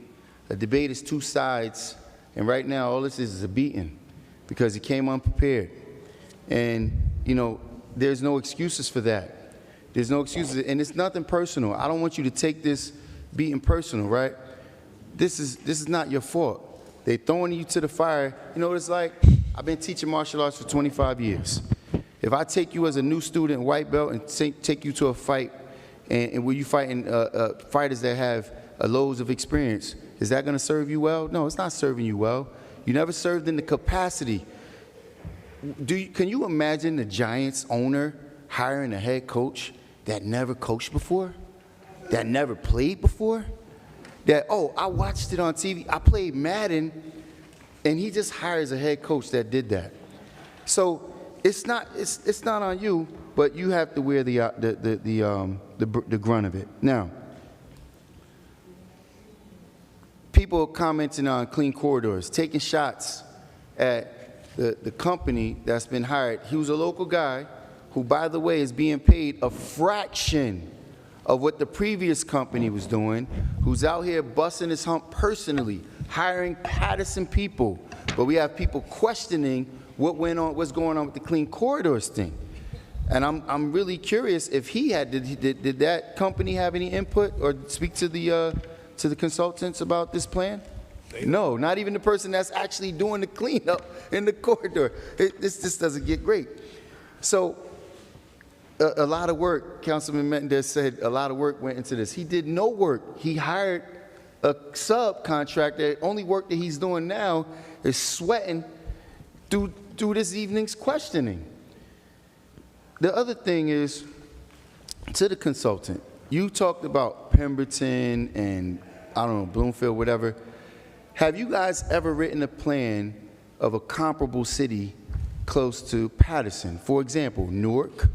A debate is 2 sides, and right now all this is a beating because he came unprepared. And, you know, there's no excuses for that. There's no excuses, and it's nothing personal. I don't want you to take this beating personal, right? This is not your fault. They throwing you to the fire. You know what it's like? I've been teaching martial arts for 25 years. If I take you as a new student, white belt, and take you to a fight, and where you fighting fighters that have loads of experience, is that going to serve you well? No, it's not serving you well. You never served in the capacity. Can you imagine the Giants owner hiring a head coach that never coached before, that never played before? that, oh, I watched it on TV, I played Madden, and he just hires a head coach that did that. So it's not on you, but you have to wear the grunt of it. Now, people commenting on clean corridors, taking shots at the company that's been hired. He was a local guy who, by the way, is being paid a fraction of what the previous company was doing, who's out here busting his hump personally, hiring Paterson people. But we have people questioning what's going on with the clean corridors thing. And I'm really curious if did that company have any input or speak to the consultants about this plan? No, not even the person that's actually doing the cleanup in the corridor. This just doesn't get great. So a lot of work, Councilman Mendez said, a lot of work went into this. He did no work. He hired a subcontractor. The only work that he's doing now is sweating through this evening's questioning. The other thing is, to the consultant, you talked about Pemberton and, I don't know, Bloomfield, whatever. Have you guys ever written a plan of a comparable city close to Paterson? For example, Newark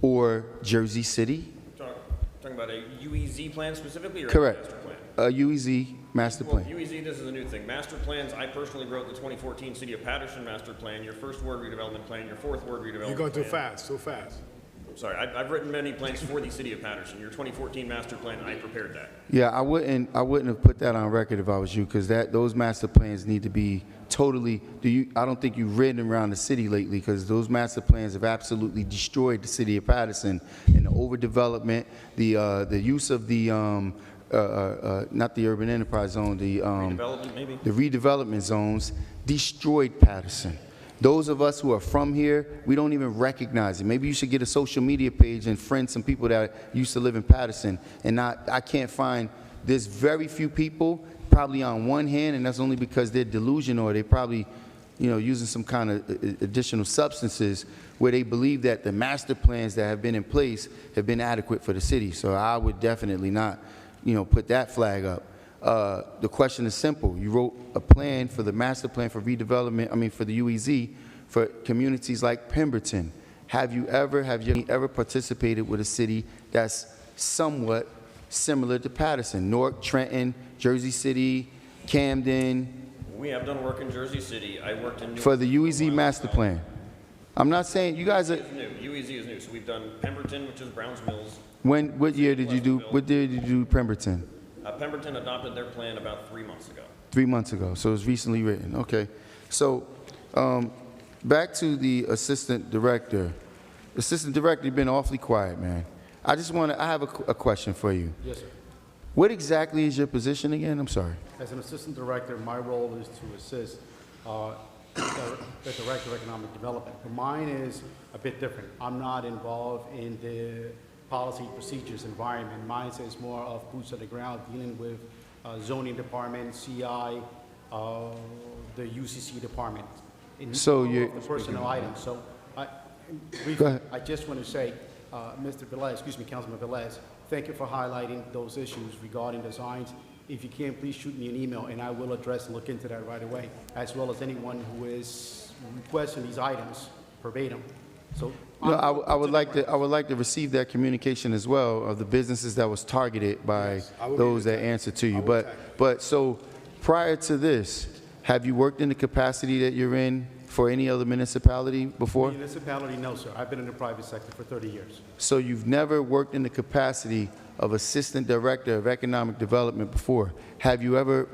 or Jersey City? Talking about a UEZ plan specifically, or Correct. a master plan? A UEZ master plan. Well, UEZ, this is a new thing. Master plans, I personally wrote the 2014 City of Paterson master plan, your first ward redevelopment plan, your fourth ward redevelopment plan. You're going too fast, too fast. Sorry, I've written many plans for the City of Paterson. Your 2014 master plan, I prepared that. Yeah, I wouldn't have put that on record if I was you, because those master plans need to be totally. I don't think you've ridden around the city lately, because those master plans have absolutely destroyed the City of Paterson and the overdevelopment, the use of the not the urban enterprise zone, the Redevelopment, maybe? the redevelopment zones destroyed Paterson. Those of us who are from here, we don't even recognize it. Maybe you should get a social media page and friend some people that used to live in Paterson. And I can't find, there's very few people, probably on one hand, and that's only because they're delusional or they're probably, using some kind of additional substances where they believe that the master plans that have been in place have been adequate for the city. So I would definitely not, put that flag up. The question is simple. You wrote a plan for the master plan for redevelopment, for the UEZ, for communities like Pemberton. Have you ever participated with a city that's somewhat similar to Paterson? Newark, Trenton, Jersey City, Camden? We have done work in Jersey City. I worked in Newark For the UEZ master plan. I'm not saying you guys are. UEZ is new. So we've done Pemberton, which is Browns Mills. What year did you do Pemberton? Pemberton adopted their plan about 3 months ago. 3 months ago, so it's recently written. Okay. So back to the assistant director. Assistant director, you've been awfully quiet, man. I have a question for you. Yes, sir. What exactly is your position again? I'm sorry. As an assistant director, my role is to assist the director of economic development. But mine is a bit different. I'm not involved in the policy, procedures, environment. Mine is more of boots on the ground, dealing with zoning department, CI, the UCC department. So the personnel items. So I just want to say, Mr. Velez, Councilman Velez, thank you for highlighting those issues regarding designs. If you can, please shoot me an email, and I will address and look into that right away, as well as anyone who is requesting these items verbatim. So no, I would like to receive that communication as well of the businesses that was targeted by those that answer to you. But so prior to this, have you worked in the capacity that you're in for any other municipality before? Municipality, no, sir. I've been in the private sector for 30 years. So you've never worked in the capacity of assistant director of economic development before. Have you ever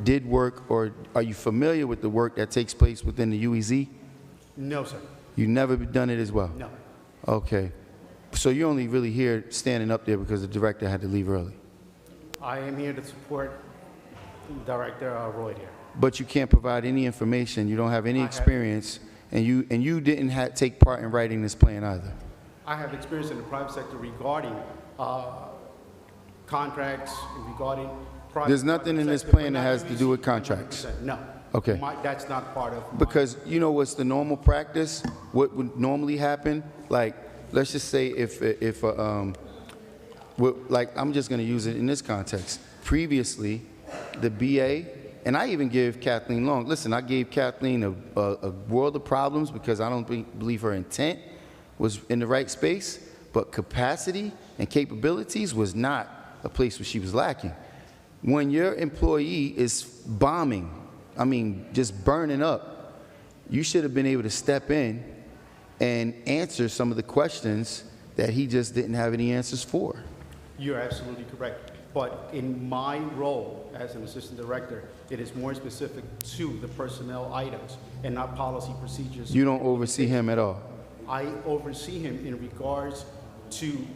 did work, or are you familiar with the work that takes place within the UEZ? No, sir. You've never done it as well? No. Okay. So you're only really here standing up there because the director had to leave early? I am here to support Director Royd here. But you can't provide any information, you don't have any experience, and you didn't take part in writing this plan either? I have experience in the private sector regarding contracts, regarding private. There's nothing in this plan that has to do with contracts? No. Okay. That's not part of my. Because you know what's the normal practice? What would normally happen? Like, let's just say if like, I'm just going to use it in this context. previously, the BA, and I even give Kathleen Long, listen, I gave Kathleen a world of problems because I don't believe her intent was in the right space, but capacity and capabilities was not a place where she was lacking. When your employee is bombing, I mean, just burning up, you should have been able to step in and answer some of the questions that he just didn't have any answers for. You're absolutely correct. But in my role as an assistant director, it is more specific to the personnel items and not policy procedures. You don't oversee him at all? I oversee him in regards to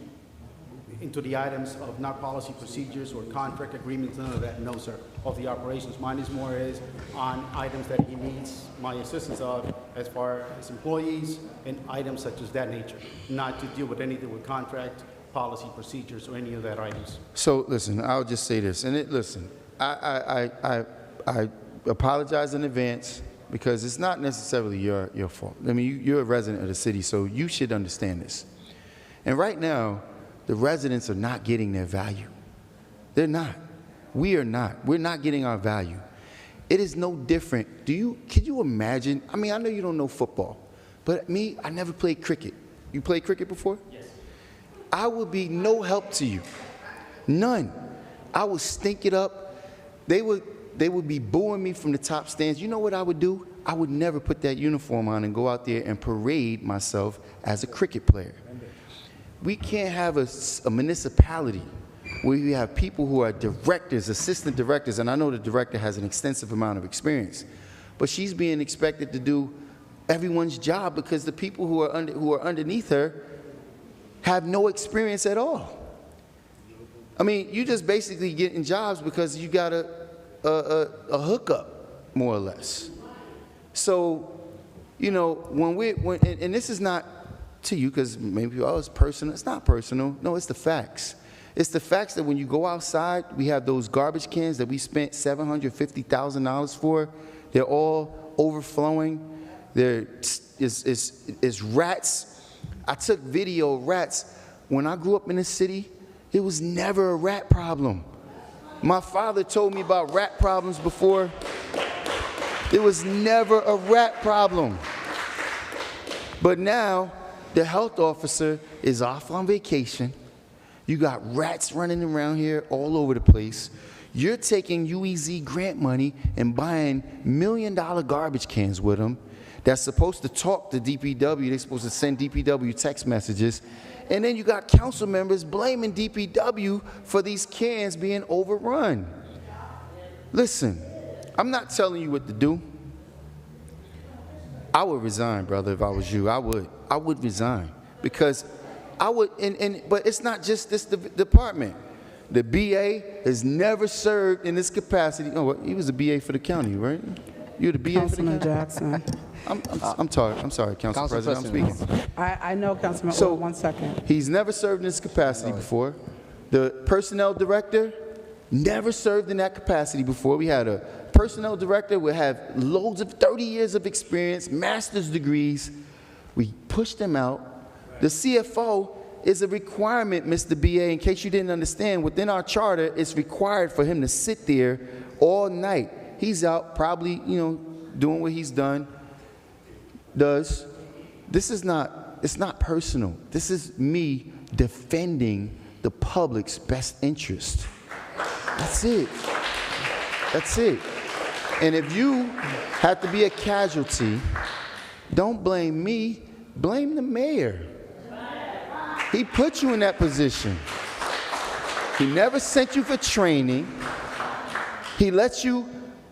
into the items of not policy procedures or contract agreements, none of that, no, sir, of the operations. Mine is more on items that he needs my assistance of as far as employees and items such as that nature, not to deal with anything with contract, policy procedures, or any of that items. So listen, I'll just say this, and listen, I apologize in advance because it's not necessarily your fault. I mean, you're a resident of the city, so you should understand this. And right now, the residents are not getting their value. They're not. We are not. We're not getting our value. It is no different. Could you imagine? I mean, I know you don't know football, but me, I never played cricket. You played cricket before? Yes. I would be no help to you. None. I would stink it up. They would be booing me from the top stands. You know what I would do? I would never put that uniform on and go out there and parade myself as a cricket player. We can't have a municipality where you have people who are directors, assistant directors, and I know the director has an extensive amount of experience, but she's being expected to do everyone's job because the people who are underneath her have no experience at all. I mean, you just basically getting jobs because you got a hookup, more or less. So, you know, and this is not to you because maybe, oh, it's personal. It's not personal. No, it's the facts. It's the facts that when you go outside, we have those garbage cans that we spent $750,000 for. They're all overflowing. It's rats. I took video of rats. When I grew up in the city, it was never a rat problem. My father told me about rat problems before. It was never a rat problem. But now, the health officer is off on vacation. You got rats running around here all over the place. You're taking UEZ grant money and buying $1 million garbage cans with them that's supposed to talk to DPW. They're supposed to send DPW text messages. And then you got council members blaming DPW for these cans being overrun. Listen, I'm not telling you what to do. I would resign, brother, if I was you. I would resign because I would, but it's not just this department. The BA has never served in this capacity. Oh, he was the BA for the county, right? You're the BA for the county? Jackson. I'm sorry, Council President, I'm speaking. I know, Councilman, so, 1 second. He's never served in this capacity before. The personnel director never served in that capacity before. We had a personnel director would have loads of 30 years of experience, master's degrees. We pushed him out. The CFO is a requirement, Mr. BA, in case you didn't understand. Within our charter, it's required for him to sit there all night. He's out probably, you know, doing what he's does. This is not, it's not personal. This is me defending the public's best interest. That's it. That's it. And if you have to be a casualty, don't blame me, blame the mayor. He put you in that position. He never sent you for training. He lets you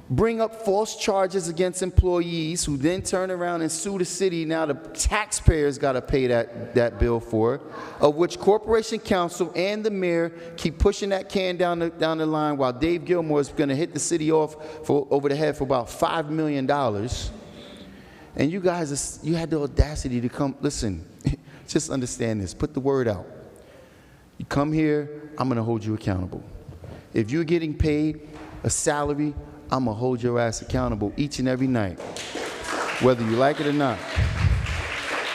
bring up false charges against employees who then turn around and sue the city. Now the taxpayers got to pay that bill for, of which Corporation Council and the mayor keep pushing that can down the line while Dave Gilmore is going to hit the city off over the head for about $5 million. And you guys, you had the audacity to come, listen, just understand this, put the word out. You come here, I'm going to hold you accountable. If you're getting paid a salary, I'm going to hold your ass accountable each and every night, whether you like it or not.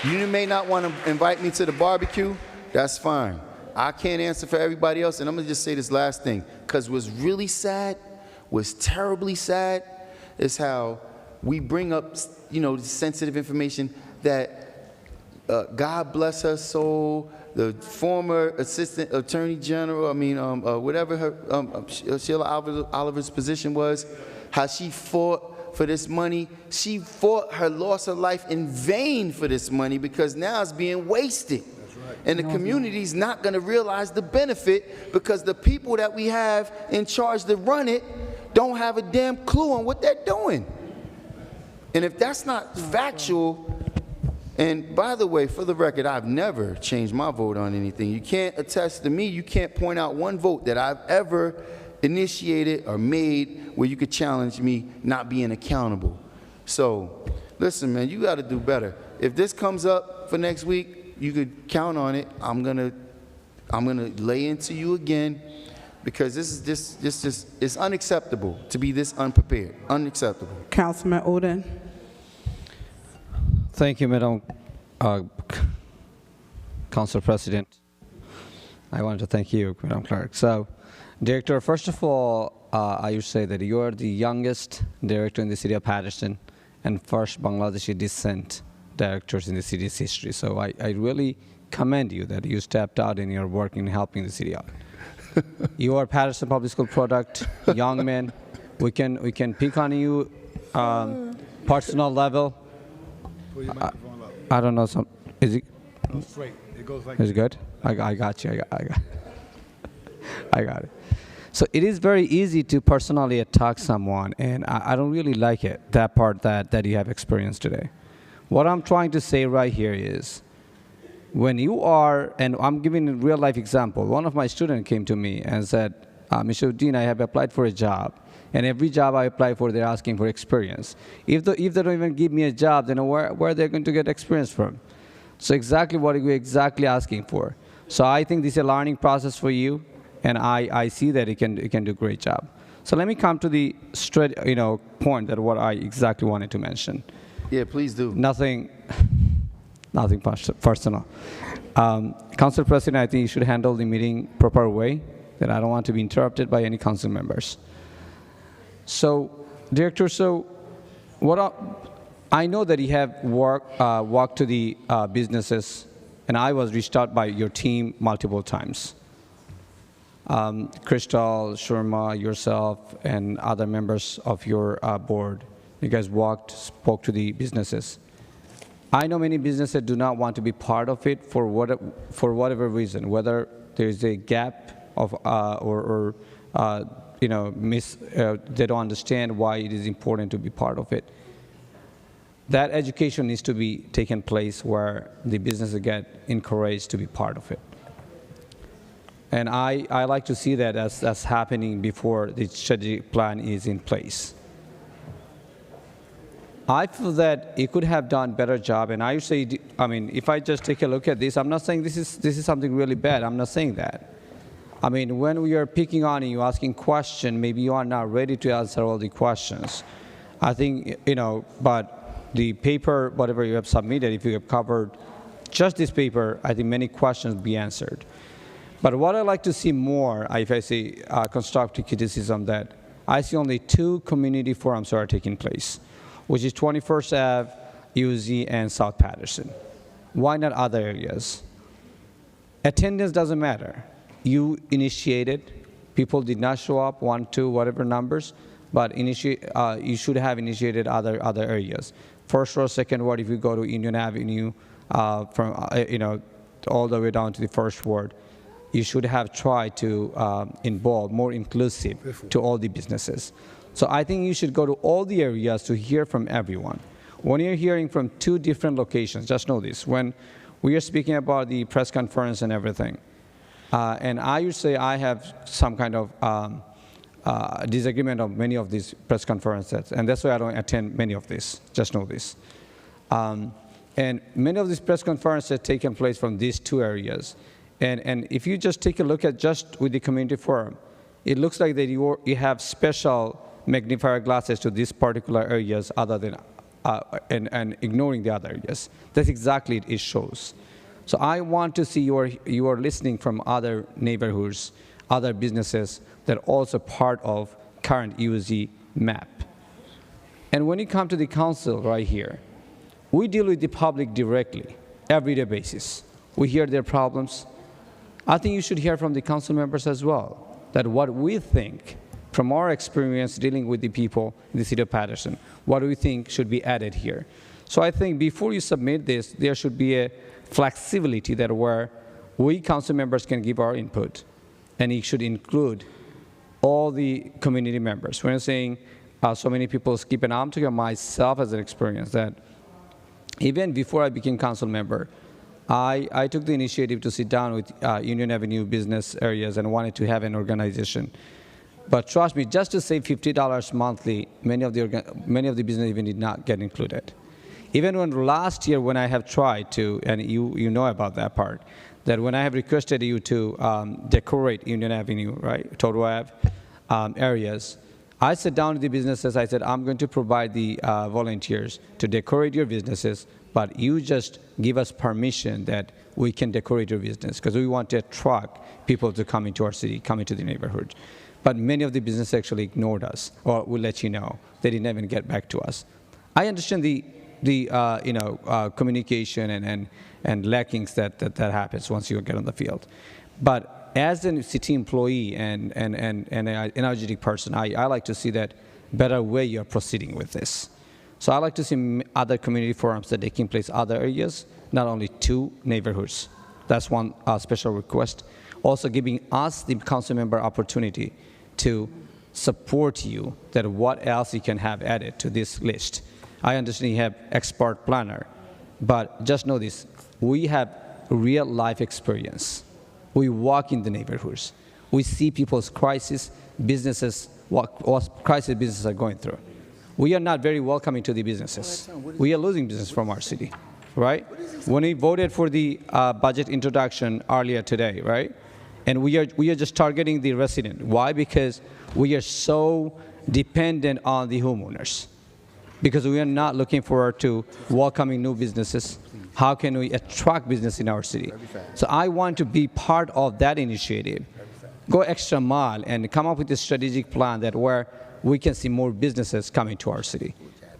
You may not want to invite me to the barbecue, that's fine. I can't answer for everybody else, and I'm gonna just say this last thing, because what's really sad, what's terribly sad, is how we bring up, you know, sensitive information that, God bless her soul, the former Assistant Attorney General, whatever her, Sheila Oliver's position was, how she fought for this money. She fought her loss of life in vain for this money because now it's being wasted. And the community's not going to realize the benefit because the people that we have in charge to run it don't have a damn clue on what they're doing. And if that's not factual, and by the way, for the record, I've never changed my vote on anything. You can't attest to me, you can't point out one vote that I've ever initiated or made where you could challenge me not being accountable. So, listen, man, you got to do better. If this comes up for next week, you could count on it. I'm gonna lay into you again because this is unacceptable to be this unprepared. Unacceptable. Councilman Oden. Thank you, Madam Council President. I want to thank you, Madam Clerk. So, Director, first of all, I would say that you are the youngest director in the city of Paterson and first Bangladeshi descent directors in the city's history. So I really commend you that you stepped out and you're working, helping the city out. You are Paterson Public School product, young man. We can pick on you personal level. Put your microphone up. I don't know is it? No, straight. It goes like Is it good? I got you. I got it. So it is very easy to personally attack someone, and I don't really like it, that part that you have experienced today. What I'm trying to say right here is, when you are, and I'm giving a real life example, one of my students came to me and said, Mr. Dean, I have applied for a job, and every job I apply for, they're asking for experience. If they don't even give me a job, then where are they going to get experience from? So exactly what are you exactly asking for? So I think this is a learning process for you, and I see that it can do a great job. So let me come to the straight, point that what I exactly wanted to mention. Yeah, please do. Nothing personal. Council President, I think you should handle the meeting proper way, that I don't want to be interrupted by any council members. So, Director, I know that you have walked to the businesses, and I was reached out by your team multiple times. Crystal, Sharma, yourself, and other members of your board, you guys spoke to the businesses. I know many businesses do not want to be part of it for whatever reason, whether there is a gap of they don't understand why it is important to be part of it. That education needs to be taken place where the businesses get encouraged to be part of it. And I like to see that as happening before the strategic plan is in place. I feel that it could have done better job, and I would say, if I just take a look at this, I'm not saying this is something really bad. I'm not saying that. When we are picking on you, asking questions, maybe you are not ready to answer all the questions. I think, but the paper, whatever you have submitted, if you have covered just this paper, I think many questions be answered. But what I'd like to see more, if I say constructive criticism, that I see only 2 community forums are taking place, which is 21st Ave, UZ, and South Paterson. Why not other areas? Attendance doesn't matter. You initiated, people did not show up, 1, 2, whatever numbers, but you should have initiated other areas. First or second ward, if you go to Union Avenue, from all the way down to the first ward, you should have tried to involve more inclusive to all the businesses. So I think you should go to all the areas to hear from everyone. When you're hearing from 2 different locations, just know this, when we are speaking about the press conference and everything, and I would say I have some kind of disagreement of many of these press conferences, and that's why I don't attend many of these, just know this. And many of these press conferences have taken place from these 2 areas. And if you just take a look at just with the community forum, it looks like that you have special magnifier glasses to these particular areas other than, and ignoring the other areas. That's exactly it shows. So I want to see you are listening from other neighborhoods, other businesses that are also part of current UZ map. And when you come to the council right here, we deal with the public directly, everyday basis. We hear their problems. I think you should hear from the council members as well, that what we think from our experience dealing with the people in the city of Paterson, what do we think should be added here? So I think before you submit this, there should be a flexibility that where we council members can give our input, and it should include all the community members. When I'm saying so many people skip, and I'm talking myself as an experience that even before I became council member, I took the initiative to sit down with Union Avenue business areas and wanted to have an organization. But trust me, just to save $50 monthly, many of the business even did not get included. Even when last year when I have tried to, and you know about that part, that when I have requested you to decorate Union Avenue, right, Total Ave areas, I sat down with the businesses, I said, I'm going to provide the volunteers to decorate your businesses, but you just give us permission that we can decorate your business, because we want to attract people to come into our city, come into the neighborhood. But many of the businesses actually ignored us, or will let you know. They didn't even get back to us. I understand the communication and lackings that happens once you get on the field. But as a city employee and an energetic person, I like to see that better way you're proceeding with this. So I like to see other community forums that taking place other areas, not only 2 neighborhoods. That's one special request. Also giving us, the council member, opportunity to support you that what else you can have added to this list. I understand you have expert planner, but just know this, we have real life experience. We walk in the neighborhoods. We see people's crisis, businesses, what crisis businesses are going through. We are not very welcoming to the businesses. We are losing business from our city, right? When we voted for the budget introduction earlier today, right? And we are just targeting the resident. Why? Because we are so dependent on the homeowners. Because we are not looking forward to welcoming new businesses. How can we attract business in our city? So I want to be part of that initiative. Go extra mile and come up with a strategic plan that where we can see more businesses coming to our city.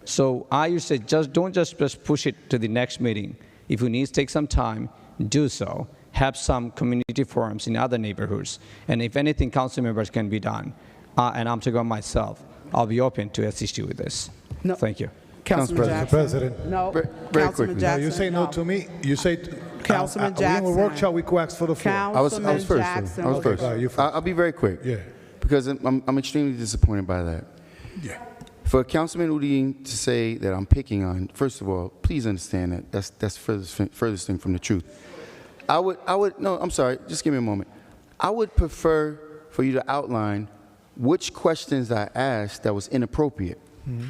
So I used to say, don't just push it to the next meeting. If you need to take some time, do so. Have some community forums in other neighborhoods. And if anything council members can be done, and I'm talking about myself, I'll be open to assist you with this. No. Thank you. Councilman Jackson. President. No. Very Councilman quickly. Jackson. No, you say no to me. You say Councilman Jackson. We in a workshop. We could ask for the floor. I was first. Jackson. I was first. you first. I'll be very quick. Yeah. Because I'm extremely disappointed by that. Yeah. For Councilman Udine to say that I'm picking on, first of all, please understand that that's furthest thing from the truth. No, I'm sorry, just give me a moment. I would prefer for you to outline which questions I asked that was inappropriate. Mm-hmm.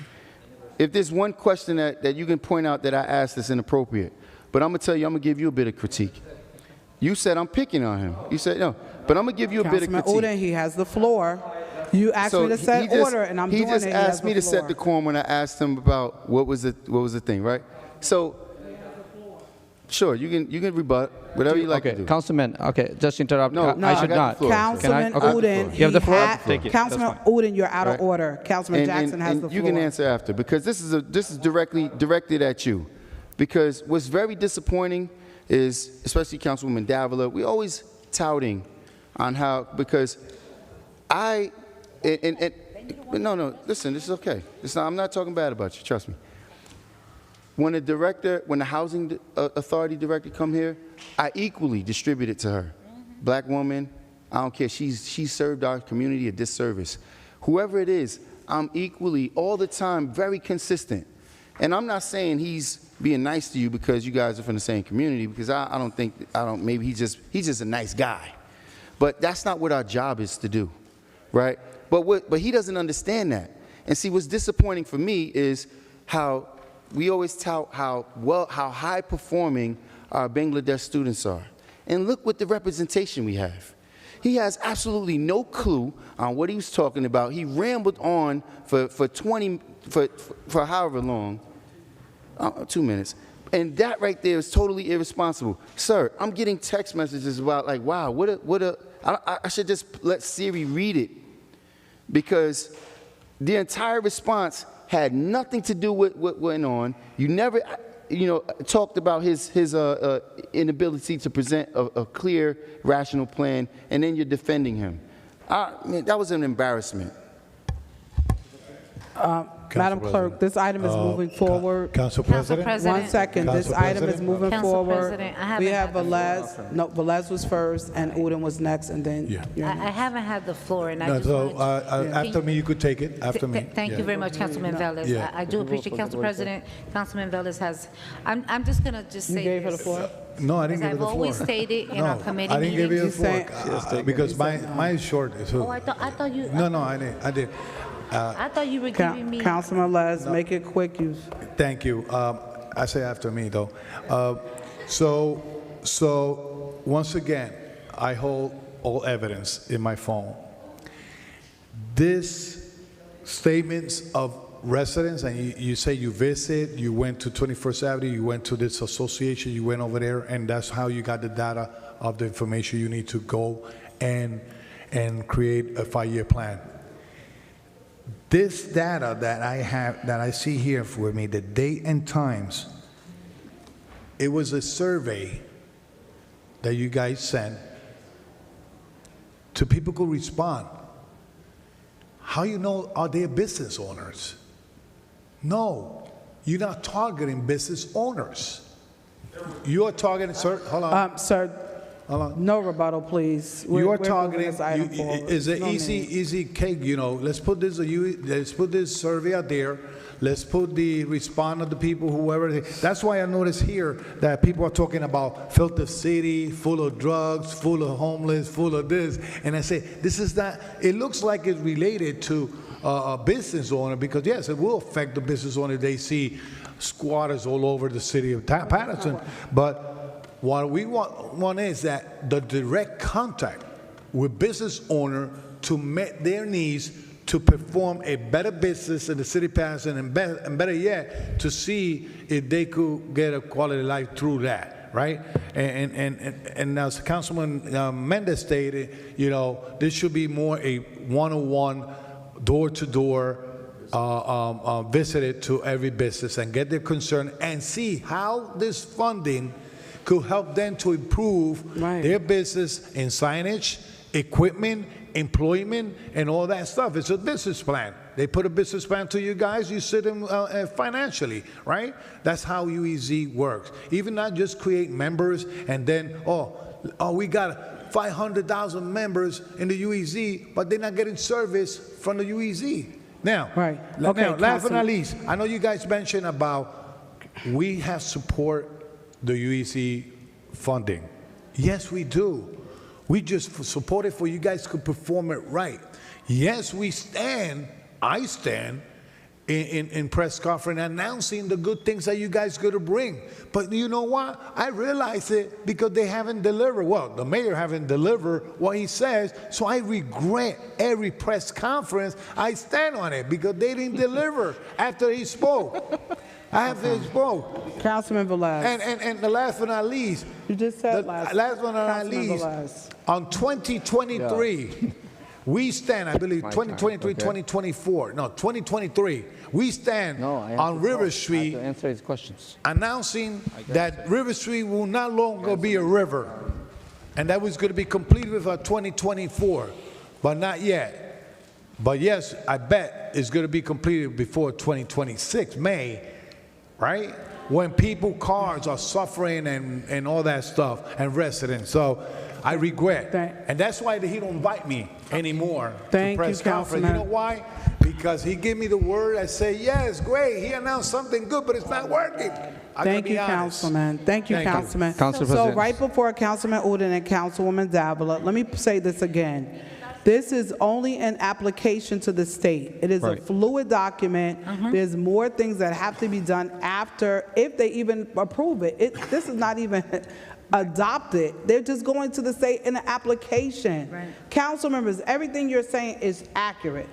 If there's one question that you can point out that I asked that's inappropriate, but I'm going to tell you, I'm going to give you a bit of critique. You said I'm picking on him. You said no, but I'm going to give you a bit of critique. Councilman Udine, he has the floor. You asked me to set order, and I'm doing it. He just asked me to set the quorum when I asked him about what was the thing, right? So, sure, you can rebut whatever you like to do. Councilman, okay, just interrupt. No, I should not. Councilman Udine, you have the floor. Take it. Councilman Udine, you're out of order. Councilman Jackson has the floor. You can answer after, because this is directly directed at you. Because what's very disappointing is, especially Councilwoman Davila, we always touting on how, because no, listen, this is okay. I'm not talking bad about you, trust me. When the housing authority director come here, I equally distribute it to her. Black woman, I don't care, she served our community a disservice. Whoever it is, I'm equally, all the time, very consistent. And I'm not saying he's being nice to you because you guys are from the same community, because maybe he's just a nice guy. But that's not what our job is to do, right? But he doesn't understand that. And see, what's disappointing for me is how we always tout how high performing our Bangladesh students are. And look what the representation we have. He has absolutely no clue on what he was talking about. He rambled on for however long, 2 minutes. And that right there is totally irresponsible. Sir, I'm getting text messages about like, wow, I should just let Siri read it, because the entire response had nothing to do with what went on. You never, talked about his inability to present a clear, rational plan, and then you're defending him. Man, that was an embarrassment. Madam Clerk, this item is moving forward. Council President? One second, this item is moving Council forward. President, I We haven't have had the Velez, no, Velez was first, and Udon was next, and then. I haven't had the floor, and I No, just so wanted to... after me, you could take it, after me. Thank you very much, Councilman Velez. Yeah. I do appreciate, Council President, Councilman Velez has, I'm just going to just say You gave her the this. floor? No, I didn't As give you the I've floor. always stated in our committee I didn't give you the meetings- floor, because mine is short. So. Oh, I thought you... No, I didn't. I thought you were giving me... Councilman Les, make it quick. Thank you. I say after me, though. So once again, I hold all evidence in my phone. This statements of residents, and you say you visit, you went to 21st Avenue, you went to this association, you went over there, and that's how you got the data of the information you need to go and create a 5-year plan. This data that I have, that I see here for me, the date and times, it was a survey that you guys sent to people who respond. How you know, are they business owners? No, you're not targeting business owners. You are targeting, sir, hold on. Sir, no rebuttal, please. You are We're targeting, moving this item forward. is an No easy, need. easy cake, let's put this survey out there, let's put the respond of the people, whoever, that's why I notice here that people are talking about filthy city, full of drugs, full of homeless, full of this, and I say, this is not, it looks like it's related to a business owner, because yes, it will affect the business owner if they see squatters all over the city of Paterson, but what we want is that the direct contact with business owner to meet their needs to perform a better business in the city of Paterson, and better yet, to see if they could get a quality of life through that, right? And as Councilman Mendez stated, this should be more a one-on-one, door-to-door visited to every business and get their concern and see how this funding could help them to improve their business in signage, equipment, employment, and all that stuff. It's a business plan. They put a business plan to you guys, you sit them financially, right? That's how UEZ works. Even not just create members and then, we got 500,000 members in the UEZ, but they're not getting service from the UEZ. Now, last but not least, I know you guys mentioned about we have support the UEC funding. Yes, we do. We just support it for you guys to perform it right. Yes, I stand in press conference announcing the good things that you guys going to bring. But you know what? I realize it because they haven't delivered. Well, the mayor haven't delivered what he says, so I regret every press conference I stand on it because they didn't deliver after he spoke. After he spoke. Councilman Velez. And the last but not least. You just said last but not least. On 2023, we stand, I believe, 2023, 2024. No, 2023. We stand on River Street to answer his questions. announcing that River Street will no longer be a river. And that was going to be completed by 2024, but not yet. But yes, I bet it's going to be completed before 2026, May. Right? When cars are suffering and all that stuff, and residents. So I regret. And that's why he don't invite me anymore to press conference. You know why? Because he gave me the word. I say, yes, great. He announced something good, but it's not working. Thank you, Councilman. Thank you, Councilman. Council So President. right before Councilman Udon and Councilwoman Davila, let me say this again. This is only an application to the state. It is a fluid document. There's more things that have to be done after, if they even approve it. This is not even adopted. They're just going to the state in an application. Council members, everything you're saying is accurate.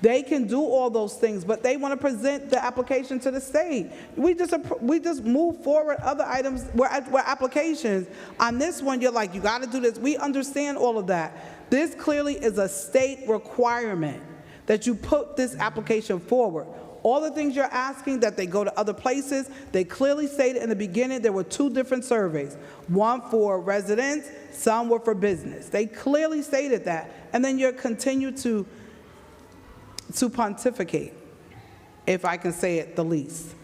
They can do all those things, but they want to present the application to the state. We just move forward other items where applications. On this one, you're like, you got to do this. We understand all of that. This clearly is a state requirement that you put this application forward. All the things you're asking, that they go to other places, they clearly stated in the beginning there were 2 different surveys, one for residents, some were for business. They clearly stated that. And then you continue to pontificate, if I can say it the least.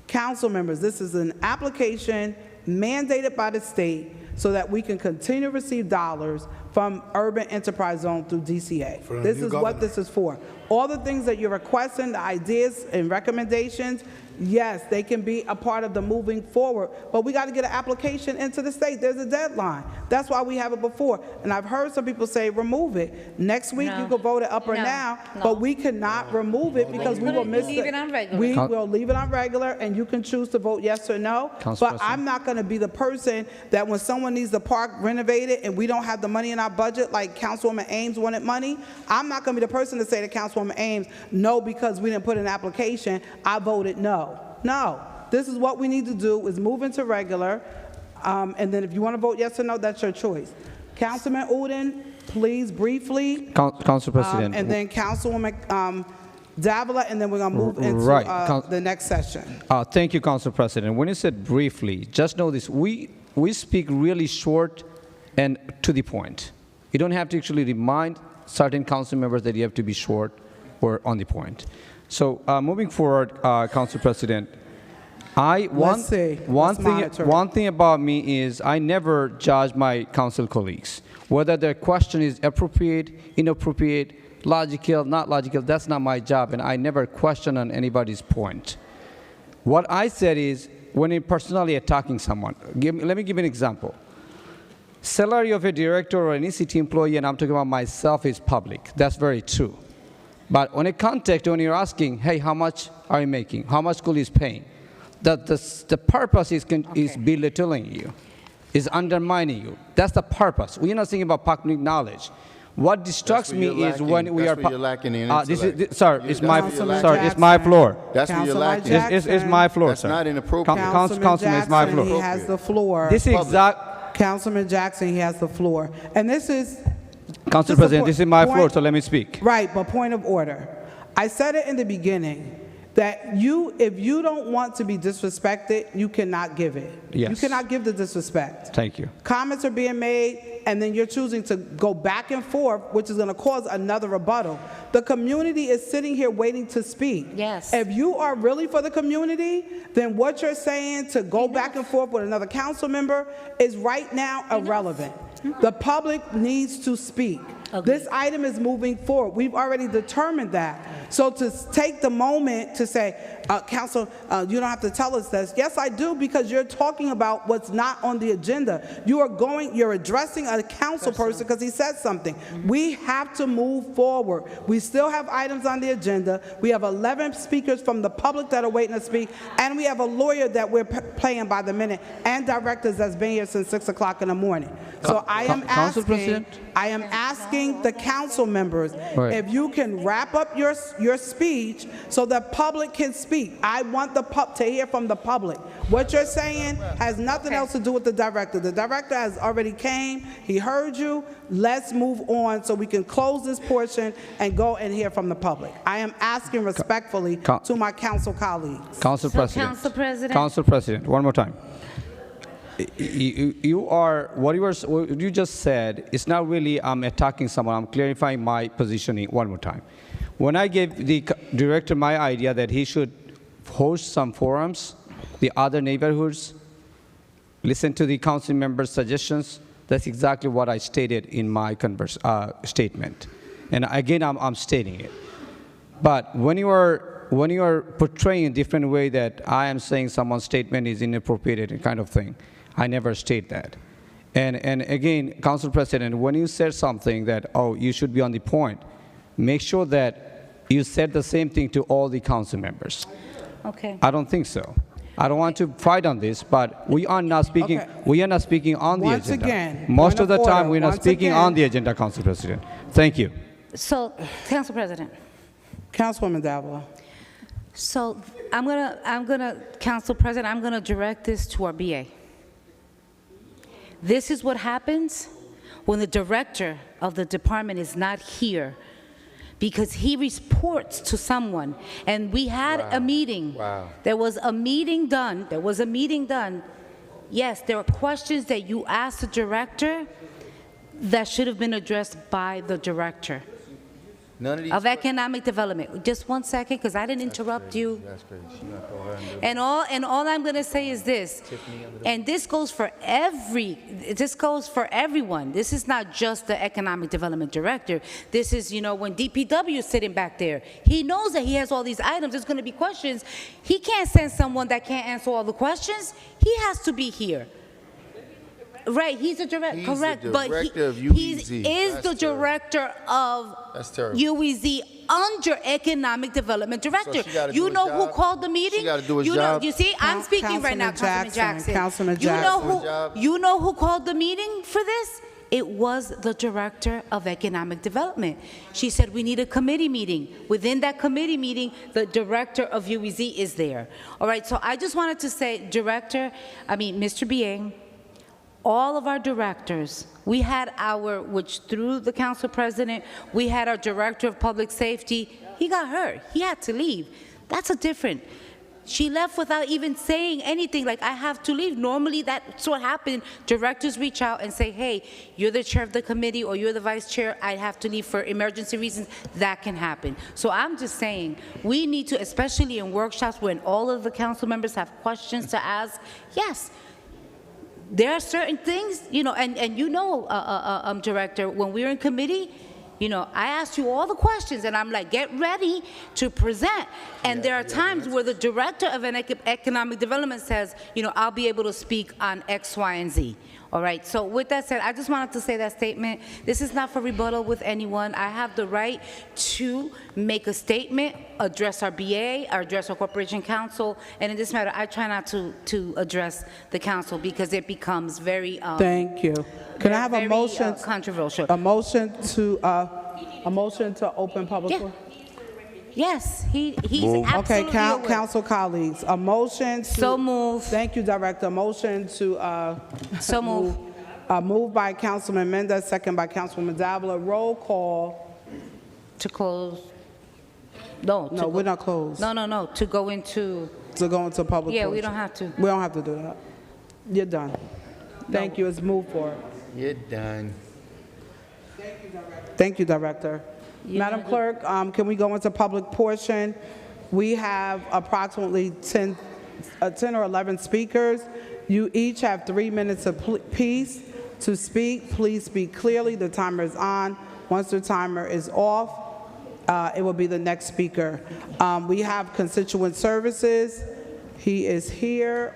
Council members, this is an application mandated by the state so that we can continue to receive dollars from Urban Enterprise Zone through DCA. This is what this is for. All the things that you're requesting, the ideas and recommendations, yes, they can be a part of the moving forward, but we got to get an application into the state. There's a deadline. That's why we have it before. And I've heard some people say, remove it. Next week, you can vote it up or down, but we cannot remove it because we will miss it. We will leave it on regular, and you can choose to vote yes or no. But I'm not going to be the person that when someone needs the park renovated and we don't have the money in our budget, like Councilwoman Ames wanted money, I'm not going to be the person to say to Councilwoman Ames, no, because we didn't put in an application, I voted no. No, this is what we need to do, is move into regular, and then if you want to vote yes or no, that's your choice. Councilman Uden, please briefly. Council President. And then Councilwoman Davila, and then we're going to move into the next session. Thank you, Council President. When you said briefly, just know this, we speak really short and to the point. You don't have to actually remind certain council members that you have to be short or on the point. So moving forward, Council President, one thing about me is I never judge my council colleagues. Whether their question is appropriate, inappropriate, logical, not logical, that's not my job, and I never question on anybody's point. What I said is, when in personally attacking someone, let me give you an example. Salary of a director or any city employee, and I'm talking about myself, is public. That's very true. But on a context, when you're asking, hey, how much are you making? How much school is paying? The purpose is belittling you, is undermining you. That's the purpose. We're not thinking about public knowledge. What distracts me is when we are. That's where you're lacking in intellect. Sir, it's my floor. That's where you're lacking. It's my floor, That's sir. not inappropriate. Councilman it's my floor. Jackson, he has the floor. This is exact. Councilman Jackson, he has the floor. And this is. Council President, this is my floor, so let me speak. Right, but point of order. I said it in the beginning that if you don't want to be disrespected, you cannot give it. Yes. You cannot give the disrespect. Thank you. Comments are being made, and then you're choosing to go back and forth, which is going to cause another rebuttal. The community is sitting here waiting to speak. Yes. If you are really for the community, then what you're saying to go back and forth with another council member is right now irrelevant. The public needs to speak. This item is moving forward. We've already determined that. So to take the moment to say, Council, you don't have to tell us this. Yes, I do, because you're talking about what's not on the agenda. You're addressing a council person because he said something. We have to move forward. We still have items on the agenda. We have 11 speakers from the public that are waiting to speak, and we have a lawyer that we're playing by the minute, and directors that's been here since 6 o'clock in the morning. So I am asking the council members, if you can wrap up your speech so the public can speak. I want to hear from the public. What you're saying has nothing else to do with the director. The director has already came. He heard you. Let's move on so we can close this portion and go and hear from the public. I am asking respectfully to my council colleagues. Council President, one more time. What you just said, it's not really attacking someone. I'm clarifying my positioning one more time. When I gave the director my idea that he should host some forums, the other neighborhoods, listen to the council members' suggestions, that's exactly what I stated in my statement. And again, I'm stating it. But when you are portraying a different way that I am saying someone's statement is inappropriate kind of thing, I never state that. And again, Council President, when you said something that, oh, you should be on the point, make sure that you said the same thing to all the council members. Okay. I don't think so. I don't want to fight on this, but we are not speaking. We are not speaking on the agenda. Again, most of the time, we're not speaking on the agenda, Council President. Thank you. So, Council President. Councilwoman Davila. So Council President, I'm gonna direct this to our BA. This is what happens when the director of the department is not here, because he reports to someone. And we had a meeting. Wow. There was a meeting done. Yes, there are questions that you asked the director that should have been addressed by the director None of these. of economic development. Just one second, because I didn't interrupt you. That's crazy. She gonna throw her under. And all I'm going to say is this, and this goes for everyone. This is not just the economic development director. This is, when DPW is sitting back there, he knows that he has all these items. There's going to be questions. He can't send someone that can't answer all the questions. He has to be here. Right, he's the director, correct, the but director of he UEZ. is That's the terrible. director of That's terrible. UEZ under economic development director. she gotta do You his know who job? called the meeting? She gotta do his You know, job? you see, I'm speaking right now, Councilman Jackson. Councilman You know Jackson. you know who called the meeting for this? It was the director of economic development. She said we need a committee meeting. Within that committee meeting, the director of UEZ is there. All right, so I just wanted to say, Mr. BA, all of our directors, we had which through the council president, we had our director of public safety. He got hurt. He had to leave. That's a different. She left without even saying anything, like, I have to leave. Normally, that's what happened. Directors reach out and say, hey, you're the chair of the committee or you're the vice chair. I have to leave for emergency reasons. That can happen. So I'm just saying, we need to, especially in workshops when all of the council members have questions to ask, yes, there are certain things, Director, when we're in committee, I asked you all the questions, and I'm like, get ready to present. And there are times where the director of economic development says, I'll be able to speak on X, Y, and Z. All right, so with that said, I just wanted to say that statement. This is not for rebuttal with anyone. I have the right to make a statement, address our BA, address our Corporation Council, and in this matter, I try not to address the council because it becomes very Thank you. Can I have a very, motion? controversial. A motion to open public Yeah. forum? Yes, he's Okay, absolutely aware. council colleagues, a motion to. So moved. Thank you, Director. A motion to. So moved. Moved by Councilman Mendez, second by Councilwoman Davila. Roll call. To close. No, No, we're not closed. No, to go into. To go into public. Yeah, we portion. don't have to. We don't have to do that. You're done. Thank you. It's moved forward. You're done. Thank you, Director. Madam Clerk, can we go into public portion? We have approximately 10 or 11 speakers. You each have 3 minutes apiece to speak. Please speak clearly. The timer is on. Once the timer is off, it will be the next speaker. We have constituent services. He is here.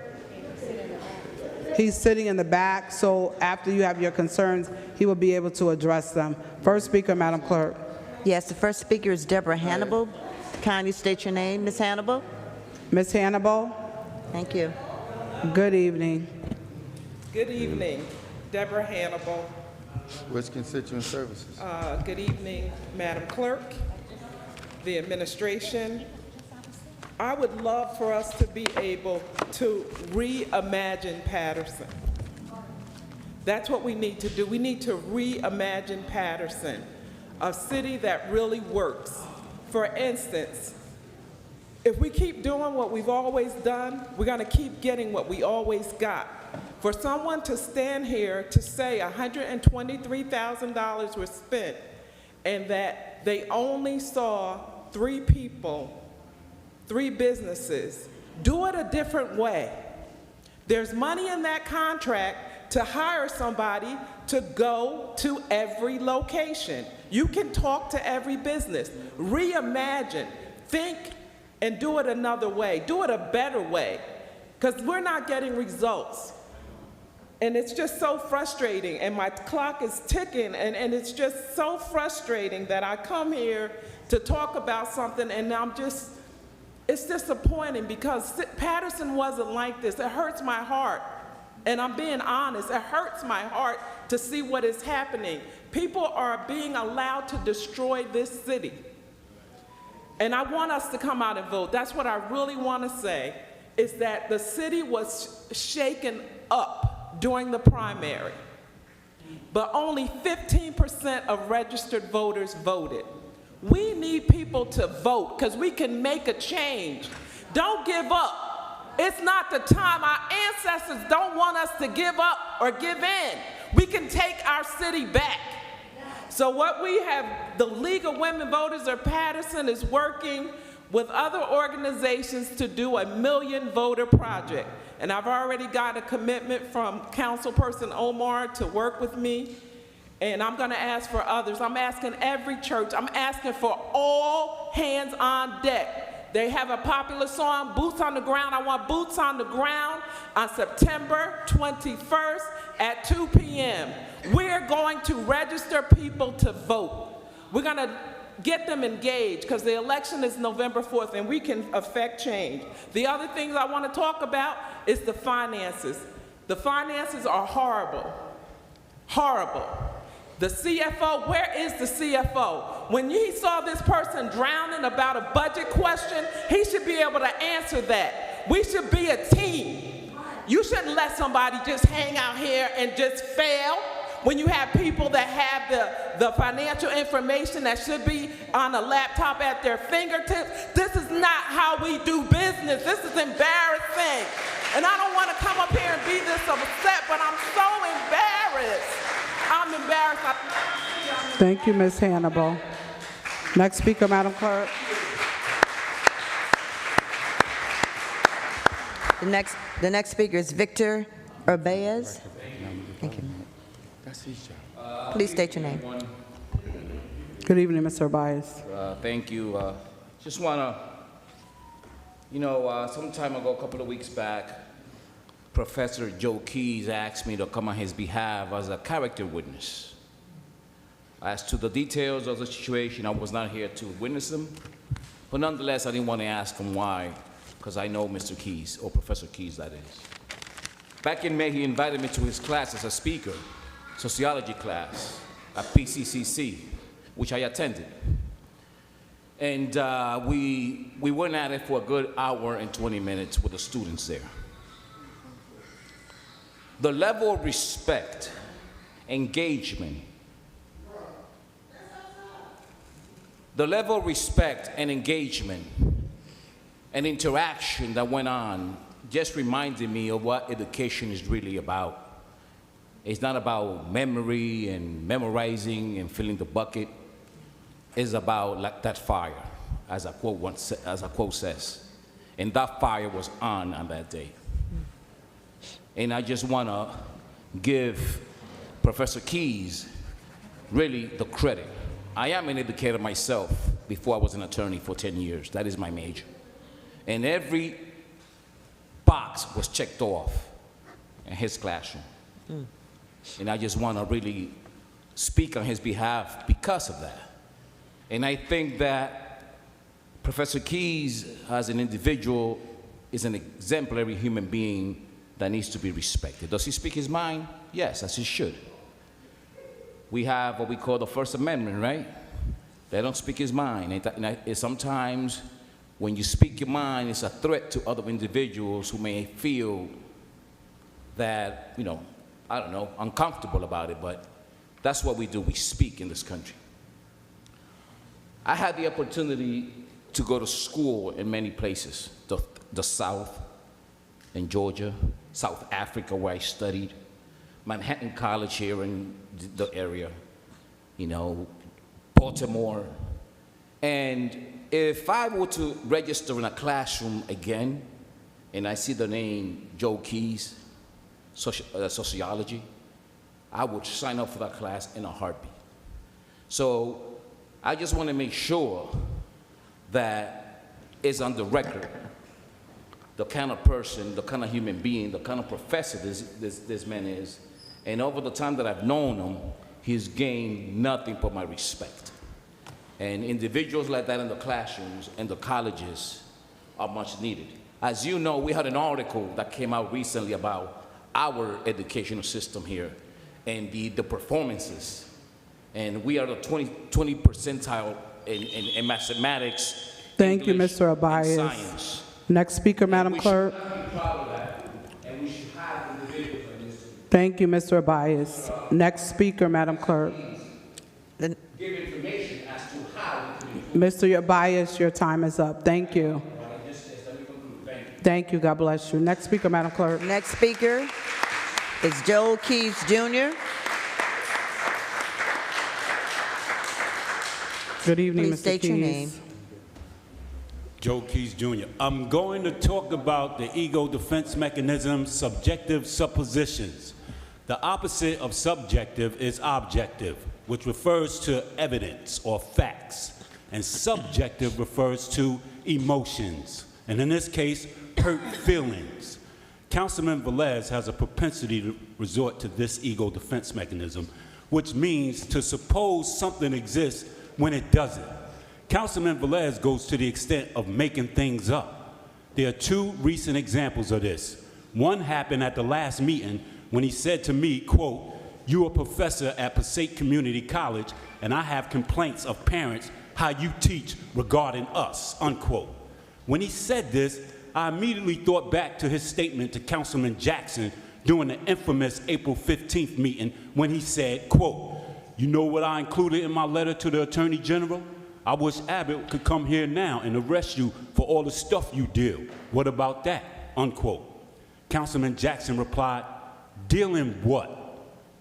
He's sitting in the back, so after you have your concerns, he will be able to address them. First speaker, Madam Clerk. Yes, the first speaker is Deborah Hannibal. Kindly state your name, Ms. Hannibal. Ms. Hannibal. Thank you. Good evening. Good evening, Deborah Hannibal. Where's constituent services? Good evening, Madam Clerk, the administration. I would love for us to be able to reimagine Paterson. That's what we need to do. We need to reimagine Paterson, a city that really works. For instance, if we keep doing what we've always done, we're going to keep getting what we always got. For someone to stand here to say $123,000 was spent and that they only saw 3 people, 3 businesses, do it a different way. There's money in that contract to hire somebody to go to every location. You can talk to every business. Reimagine, think, and do it another way. Do it a better way, because we're not getting results. And it's just so frustrating, and my clock is ticking, and it's just so frustrating that I come here to talk about something, and it's disappointing because Paterson wasn't like this. It hurts my heart, and I'm being honest. It hurts my heart to see what is happening. People are being allowed to destroy this city. And I want us to come out and vote. That's what I really want to say, is that the city was shaken up during the primary, but only 15% of registered voters voted. We need people to vote because we can make a change. Don't give up. It's not the time. Our ancestors don't want us to give up or give in. We can take our city back. So what we have, the League of Women Voters of Paterson is working with other organizations to do a 1 million voter project. And I've already got a commitment from Councilperson Omar to work with me. And I'm gonna ask for others. I'm asking every church. I'm asking for all hands on deck. They have a popular song, Boots on the Ground. I want boots on the ground on September 21st at 2 p.m. We're going to register people to vote. We're gonna get them engaged because the election is November 4th and we can affect change. The other things I want to talk about is the finances. The finances are horrible, horrible. The CFO, where is the CFO? When he saw this person drowning about a budget question, he should be able to answer that. We should be a team. You shouldn't let somebody just hang out here and just fail when you have people that have the financial information that should be on a laptop at their fingertips. This is not how we do business. This is embarrassing. And I don't want to come up here and be this upset, but I'm so embarrassed. I'm embarrassed. Thank you, Ms. Hannibal. Next speaker, Madam Clerk. The next speaker is Victor Urbaez. Thank you. Please state your name. Good evening, Mr. Bias. Thank you. Just want to, some time ago, a couple of weeks back, Professor Joe Keys asked me to come on his behalf as a character witness. As to the details of the situation, I was not here to witness them, but nonetheless, I didn't want to ask him why, because I know Mr. Keys, or Professor Keys, that is. Back in May, he invited me to his class as a speaker, sociology class at PCCC, which I attended. And we went at it for a good hour and 20 minutes with the students there. The level of respect, engagement, and interaction that went on just reminded me of what education is really about. It's not about memory and memorizing and filling the bucket. It's about like that fire, as a quote says. And that fire was on that day. And I just want to give Professor Keys really the credit. I am an educator myself before I was an attorney for 10 years. That is my major. And every box was checked off in his classroom. And I just want to really speak on his behalf because of that. And I think that Professor Keys, as an individual, is an exemplary human being that needs to be respected. Does he speak his mind? Yes, as he should. We have what we call the First Amendment, right? They don't speak his mind. And sometimes when you speak your mind, it's a threat to other individuals who may feel that, I don't know, uncomfortable about it, but that's what we do. We speak in this country. I had the opportunity to go to school in many places, the South, in Georgia, South Africa, where I studied, Manhattan College here in the area, Baltimore. And if I were to register in a classroom again, and I see the name Joe Keys, sociology, I would sign up for that class in a heartbeat. So I just want to make sure that it's on the record the kind of person, the kind of human being, the kind of professor this man is. And over the time that I've known him, he's gained nothing but my respect. And individuals like that in the classrooms and the colleges are much needed. As you know, we had an article that came out recently about our educational system here and the performances. And we are the 20 percentile in mathematics. Thank you, English, Mr. and Abayas. science. Next speaker, Madam We Clerk. should be proud of that, and we should have individuals like this Thank you, Mr. Abayas. Next speaker, Madam Clerk. give information as to how we can improve. Mr. Abayas, your time is up. Thank you. Just let me conclude. Thank you. Thank you. God bless you. Next speaker, Madam Clerk. Next speaker is Joel Keys Jr. Good evening, Please Mr. state your name. Keys. Joe Keys Jr. I'm going to talk about the ego defense mechanism, subjective suppositions. The opposite of subjective is objective, which refers to evidence or facts, and subjective refers to emotions, and in this case, hurt feelings. Councilman Velez has a propensity to resort to this ego defense mechanism, which means to suppose something exists when it doesn't. Councilman Velez goes to the extent of making things up. There are two recent examples of this. One happened at the last meeting when he said to me, quote, "You're a professor at Passaic Community College, and I have complaints of parents how you teach regarding us," unquote. When he said this, I immediately thought back to his statement to Councilman Jackson during the infamous April 15th meeting when he said, quote, "You know what I included in my letter to the Attorney General? I wish Abbott could come here now and arrest you for all the stuff you do. What about that?" Unquote. Councilman Jackson replied, "Deal in what?"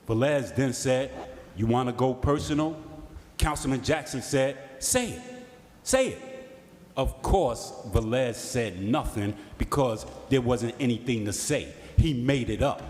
Velez then said, "You want to go personal?" Councilman Jackson said, "Say it. Say it." Of course, Velez said nothing because there wasn't anything to say. He made it up.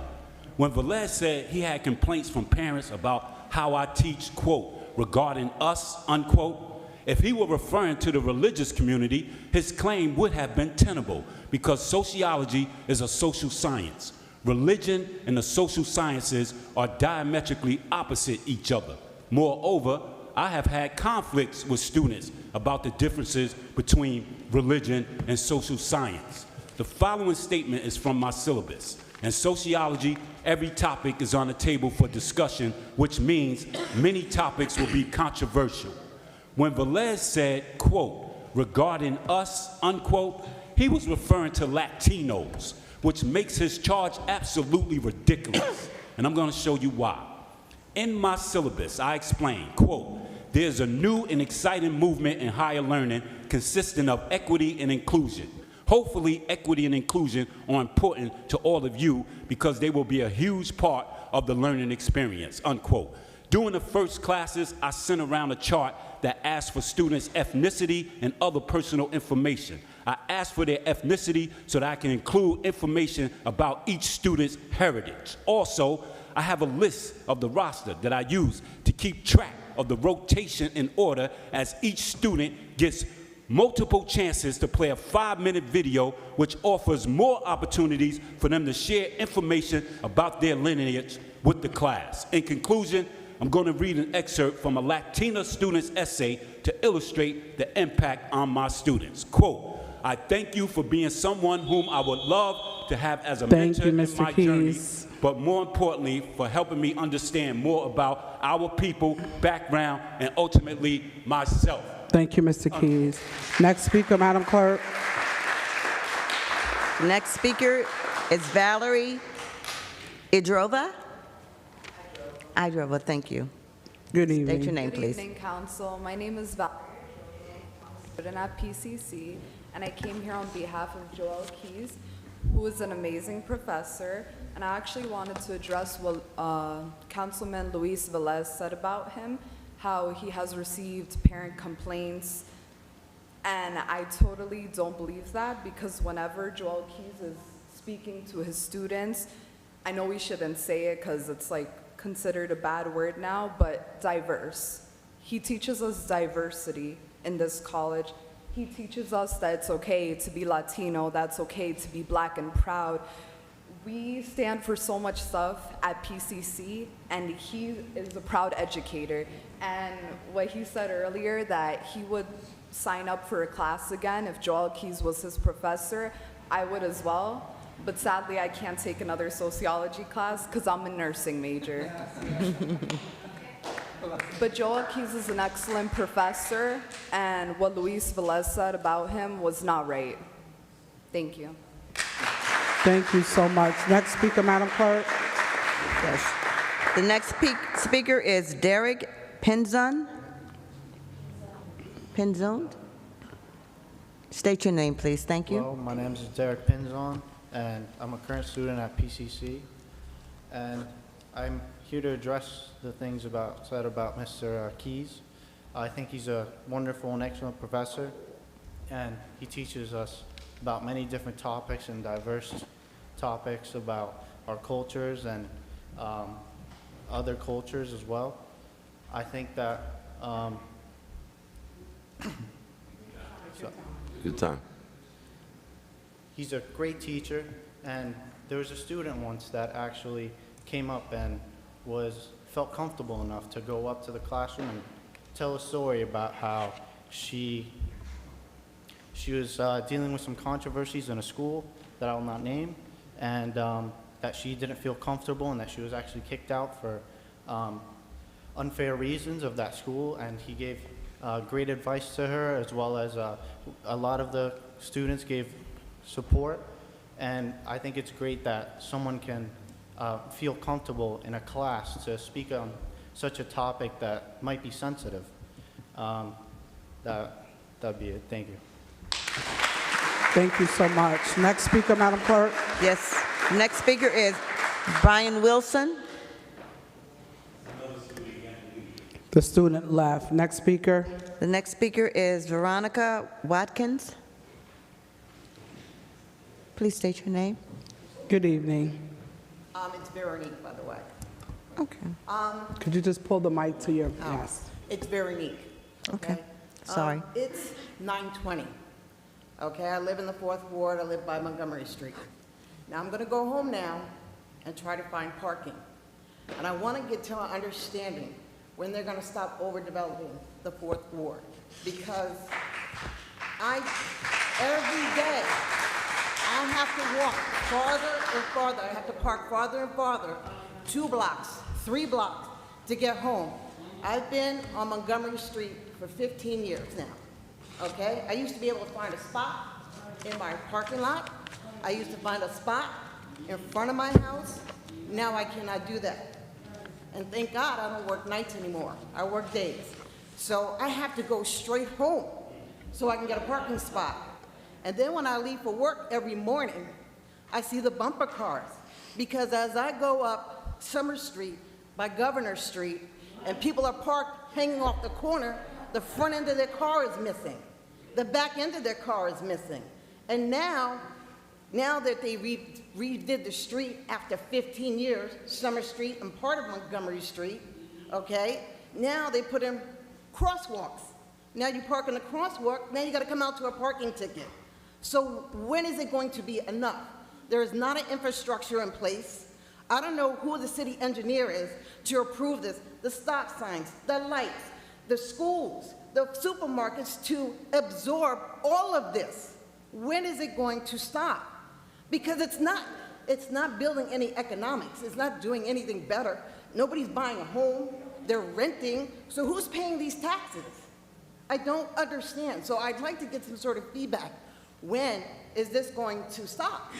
When Velez said he had complaints from parents about how I teach, quote, "regarding us," unquote, if he were referring to the religious community, his claim would have been tenable because sociology is a social science. Religion and the social sciences are diametrically opposite each other. Moreover, I have had conflicts with students about the differences between religion and social science. The following statement is from my syllabus. In sociology, every topic is on the table for discussion, which means many topics will be controversial. When Velez said, quote, "regarding us," unquote, he was referring to Latinos, which makes his charge absolutely ridiculous. And I'm going to show you why. In my syllabus, I explain, quote, "There's a new and exciting movement in higher learning consisting of equity and inclusion. Hopefully, equity and inclusion are important to all of you because they will be a huge part of the learning experience," unquote. During the first classes, I sent around a chart that asked for students' ethnicity and other personal information. I asked for their ethnicity so that I can include information about each student's heritage. Also, I have a list of the roster that I use to keep track of the rotation in order as each student gets multiple chances to play a 5-minute video, which offers more opportunities for them to share information about their lineage with the class. In conclusion, I'm going to read an excerpt from a Latina student's essay to illustrate the impact on my students. Quote, "I thank you for being someone whom I would love to have as a mentor in my journey, but more importantly, for helping me understand more about our people, background, and ultimately myself." Thank you, Mr. Keys. Next speaker, Madam Clerk. Next speaker is Valerie Idrova. Idrova, thank you. Good evening. State your name, please. Good evening, Council. My name is Valerie, student at PCC, and I came here on behalf of Joel Keys, who is an amazing professor, and I actually wanted to address what Councilman Luis Velez said about him, how he has received parent complaints, and I totally don't believe that, because whenever Joel Keys is speaking to his students, I know we shouldn't say it because it's like considered a bad word now, but diverse. He teaches us diversity in this college. He teaches us that it's okay to be Latino, that's okay to be black and proud. We stand for so much stuff at PCC, and he is a proud educator. And what he said earlier, that he would sign up for a class again if Joel Keys was his professor, I would as well. But sadly, I can't take another sociology class because I'm a nursing major. But Joel Keys is an excellent professor, and what Luis Velez said about him was not right. Thank you. Thank you so much. Next speaker, Madam Clerk. Yes. The next speaker is Derek Penzon. Penzon? State your name, please. Thank you. Hello, my name is Derek Penzon, and I'm a current student at PCC. And I'm here to address the things said about Mr. Keys. I think he's a wonderful and excellent professor, and he teaches us about many different topics and diverse topics about our cultures and other cultures as well. I think that Good time. he's a great teacher, and there was a student once that actually came up and felt comfortable enough to go up to the classroom and tell a story about how she was dealing with some controversies in a school that I will not name, and that she didn't feel comfortable and that she was actually kicked out for unfair reasons of that school, and he gave great advice to her, as well as a lot of the students gave support. And I think it's great that someone can feel comfortable in a class to speak on such a topic that might be sensitive. That'd be it. Thank you. Thank you so much. Next speaker, Madam Clerk. Yes. Next speaker is Brian Wilson. The student left. Next speaker. The next speaker is Veronica Watkins. Please state your name. Good evening. It's Veronique, by the way. Okay. Could you just pull the mic to your, yes. It's Veronique. Okay. Sorry. It's 9:20. Okay, I live in the 4th Ward. I live by Montgomery Street. Now, I'm going to go home now and try to find parking. And I want to get to an understanding when they're going to stop overdeveloping the 4th Ward. Because every day, I have to walk farther and farther. I have to park farther and farther, 2 blocks, 3 blocks to get home. I've been on Montgomery Street for 15 years now, okay? I used to be able to find a spot in my parking lot. I used to find a spot in front of my house. Now I cannot do that. And thank God I don't work nights anymore. I work days. So I have to go straight home so I can get a parking spot. And then when I leave for work every morning, I see the bumper cars. Because as I go up Summer Street by Governor Street, and people are parked hanging off the corner, the front end of their car is missing. The back end of their car is missing. And now that they redid the street after 15 years, Summer Street and part of Montgomery Street, okay, now they put in crosswalks. Now you park in a crosswalk, now you gotta come out to a parking ticket. So when is it going to be enough? There is not an infrastructure in place. I don't know who the city engineer is to approve this. The stop signs, the lights, the schools, the supermarkets to absorb all of this. When is it going to stop? Because it's not building any economics. It's not doing anything better. Nobody's buying a home. They're renting. So who's paying these taxes? I don't understand. So I'd like to get some sort of feedback. When is this going to stop?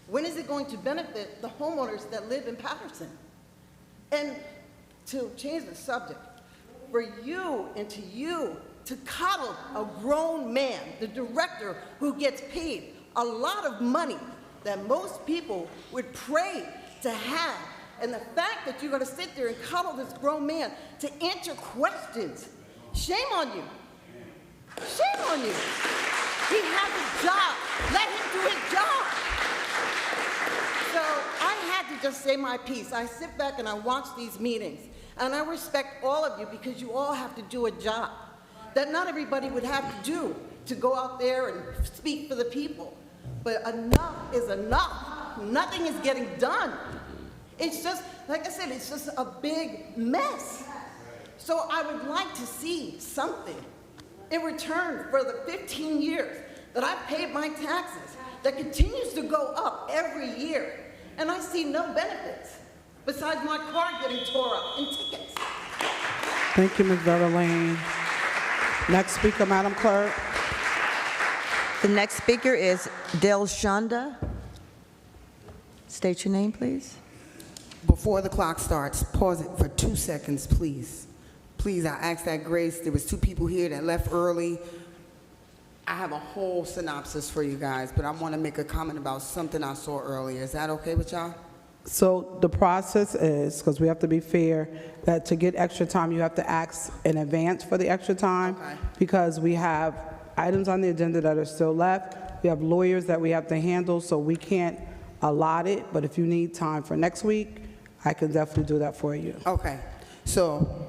When is it going to benefit the homeowners that live in Paterson? And to change the subject, for you to coddle a grown man, the director who gets paid a lot of money that most people would pray to have, and the fact that you're going to sit there and coddle this grown man to answer questions, shame on you. Shame on you. He has a job. Let him do his job. So I had to just say my piece. I sit back and I watch these meetings, and I respect all of you because you all have to do a job that not everybody would have to do to go out there and speak for the people. But enough is enough. Nothing is getting done. It's just, like I said, it's just a big mess. So I would like to see something in return for the 15 years that I've paid my taxes that continues to go up every year, and I see no benefits besides my car getting tore up and tickets. Thank you, Ms. Verlaine. Next speaker, Madam Clerk. The next speaker is Delshonda. State your name, please. Before the clock starts, pause it for 2 seconds, please. Please, I ask that grace. There was 2 people here that left early. I have a whole synopsis for you guys, but I want to make a comment about something I saw earlier. Is that okay with y'all? So the process is, because we have to be fair, that to get extra time, you have to ask in advance for the extra time, because we have items on the agenda that are still left. We have lawyers that we have to handle, so we can't allot it, but if you need time for next week, I can definitely do that for you. Okay. So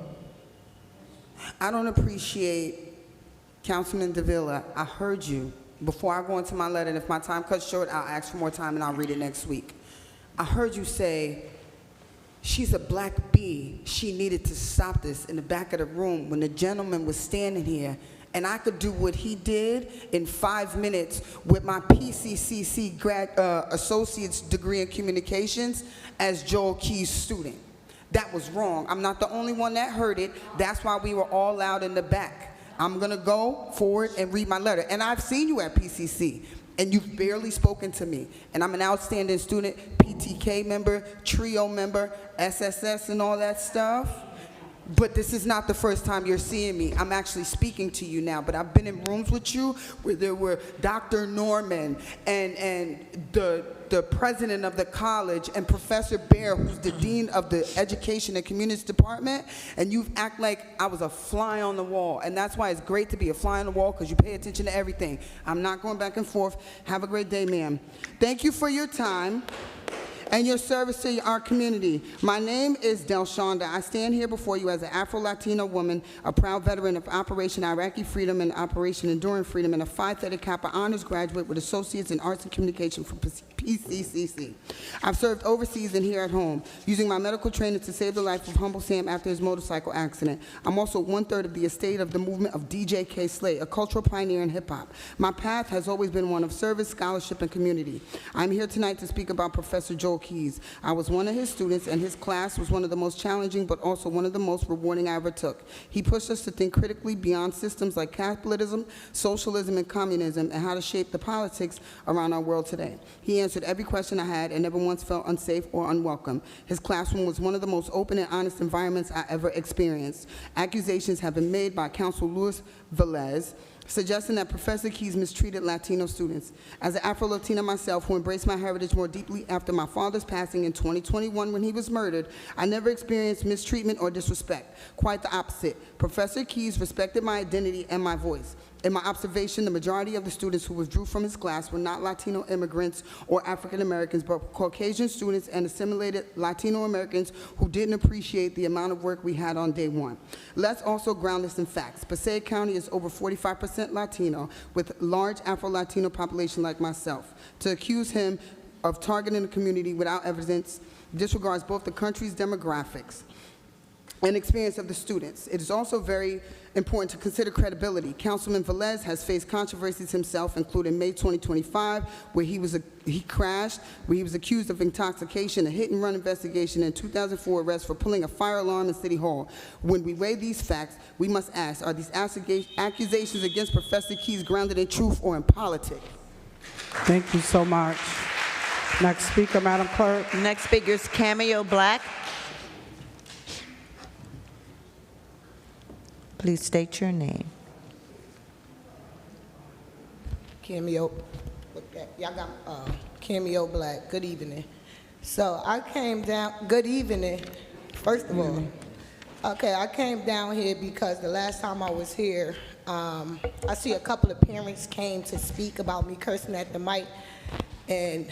I don't appreciate Councilman Davila. I heard you. Before I go into my letter, and if my time cuts short, I'll ask for more time and I'll read it next week. I heard you say, she's a black bee. She needed to stop this in the back of the room when the gentleman was standing here, and I could do what he did in 5 minutes with my PCCC associate's degree in communications as Joel Key's student. That was wrong. I'm not the only one that heard it. That's why we were all out in the back. I'm gonna go forward and read my letter. And I've seen you at PCC, and you've barely spoken to me. And I'm an outstanding student, PTK member, TRIO member, SSS and all that stuff. But this is not the first time you're seeing me. I'm actually speaking to you now, but I've been in rooms with you where there were Dr. Norman and the president of the college and Professor Bear, who's the dean of the Education and Communities Department, and you act like I was a fly on the wall. And that's why it's great to be a fly on the wall, because you pay attention to everything. I'm not going back and forth. Have a great day, ma'am. Thank you for your time and your service to our community. My name is Delshonda. I stand here before you as an Afro-Latino woman, a proud veteran of Operation Iraqi Freedom and Operation Enduring Freedom, and a Phi Theta Kappa honors graduate with Associates in Arts and Communication from PCCC. I've served overseas and here at home, using my medical training to save the life of Humble Sam after his motorcycle accident. I'm also 1/3 of the estate of the movement of DJ K. Slay, a cultural pioneer in hip-hop. My path has always been one of service, scholarship, and community. I'm here tonight to speak about Professor Joel Keys. I was one of his students, and his class was one of the most challenging, but also one of the most rewarding I ever took. He pushed us to think critically beyond systems like capitalism, socialism, and communism, and how to shape the politics around our world today. He answered every question I had and never once felt unsafe or unwelcome. His classroom was one of the most open and honest environments I ever experienced. Accusations have been made by Counsel Luis Velez, suggesting that Professor Keys mistreated Latino students. As an Afro-Latina myself who embraced my heritage more deeply after my father's passing in 2021 when he was murdered, I never experienced mistreatment or disrespect. Quite the opposite. Professor Keys respected my identity and my voice. In my observation, the majority of the students who withdrew from his class were not Latino immigrants or African Americans, but Caucasian students and assimilated Latino Americans who didn't appreciate the amount of work we had on day one. Let's also ground this in facts. Passaic County is over 45% Latino, with large Afro-Latino population like myself. To accuse him of targeting the community without evidence disregards both the country's demographics and experience of the students. It is also very important to consider credibility. Councilman Velez has faced controversies himself, including May 2025, where he crashed, where he was accused of intoxication, a hit-and-run investigation, and 2004 arrest for pulling a fire alarm in City Hall. When we weigh these facts, we must ask, are these accusations against Professor Keys grounded in truth or in politics? Thank you so much. Next speaker, Madam Clerk. Next speaker is Cameo Black. Please state your name. Cameo, y'all got Cameo Black. Good evening. So I came down. Good evening. First of all, okay, I came down here because the last time I was here, I see a couple of parents came to speak about me cursing at the mic, and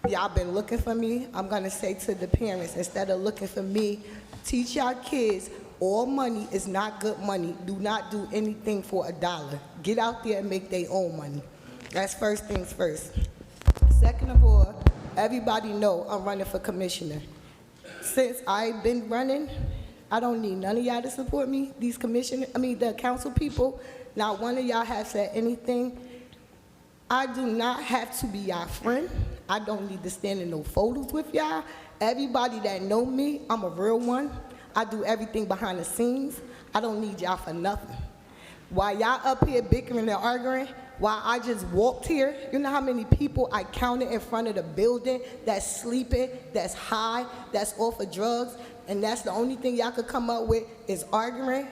y'all been looking for me. I'm gonna say to the parents, instead of looking for me, teach y'all kids. All money is not good money. Do not do anything for $1. Get out there and make their own money. That's first things first. Second of all, everybody know I'm running for commissioner. Since I've been running, I don't need none of y'all to support me. These the council people, not one of y'all have said anything. I do not have to be y'all friend. I don't need to stand in no photos with y'all. Everybody that know me, I'm a real one. I do everything behind the scenes. I don't need y'all for nothing. While y'all up here bickering and arguing, while I just walked here, you know how many people I counted in front of the building that's sleeping, that's high, that's off of drugs, and that's the only thing y'all could come up with is arguing?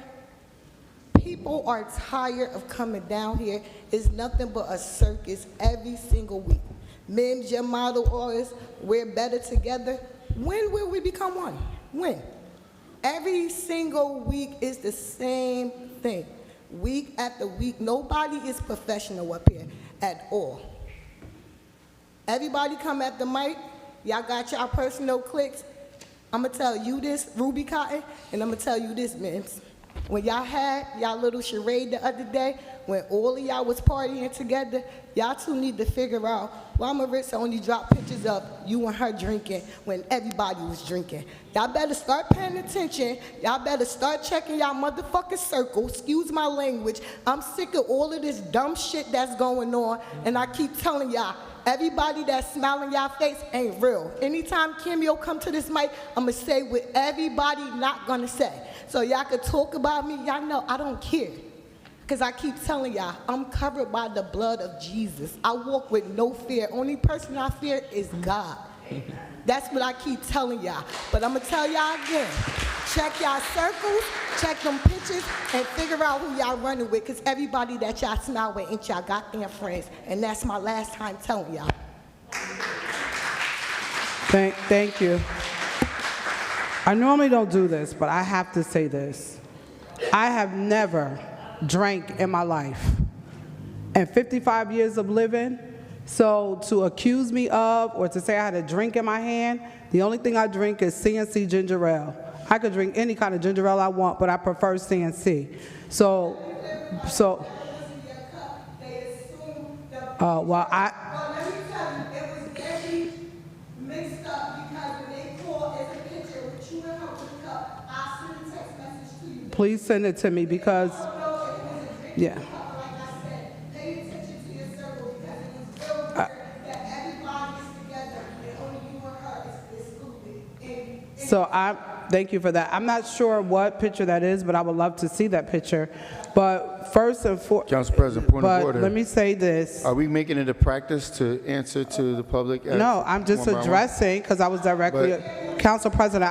People are tired of coming down here. It's nothing but a circus every single week. Mims, your model artists, we're better together. When will we become one? When? Every single week is the same thing. Week after week, nobody is professional up here at all. Everybody come at the mic, y'all got y'all personal cliques. I'm gonna tell you this, Ruby Cotton, and I'm gonna tell you this, Mims. When y'all had y'all little charade the other day, when all of y'all was partying together, y'all two need to figure out why Marissa only dropped pictures of you and her drinking when everybody was drinking. Y'all better start paying attention. Y'all better start checking y'all motherfucking circle. Excuse my language. I'm sick of all of this dumb shit that's going on, and I keep telling y'all, everybody that's smiling y'all face ain't real. Anytime Cameo come to this mic, I'ma say what everybody not gonna say. So y'all could talk about me, y'all know I don't care. Because I keep telling y'all, I'm covered by the blood of Jesus. I walk with no fear. Only person I fear is God. That's what I keep telling y'all. But I'm gonna tell y'all again, check y'all circles, check them pictures, and figure out who y'all running with, because everybody that y'all smile with ain't y'all goddamn friends. And that's my last time telling y'all. Thank you. I normally don't do this, but I have to say this. I have never drank in my life. And 55 years of living, so to accuse me of or to say I had a drink in my hand, the only thing I drink is CNC ginger ale. I could drink any kind of ginger ale I want, but I prefer CNC. Well, Let me tell you, it was very mixed up because when they called as a picture with you and her with the cup, I sent a text message to you. please send it to me because, yeah. Like I said, pay attention to your circle because it was real weird that everybody is together and only you and her is excluded. So thank you for that. I'm not sure what picture that is, but I would love to see that picture. But first and foremost, Council President, point of order. Let me say this. Are we making it a practice to answer to the public? No, I'm just one by one? addressing, because I was directly, Council President,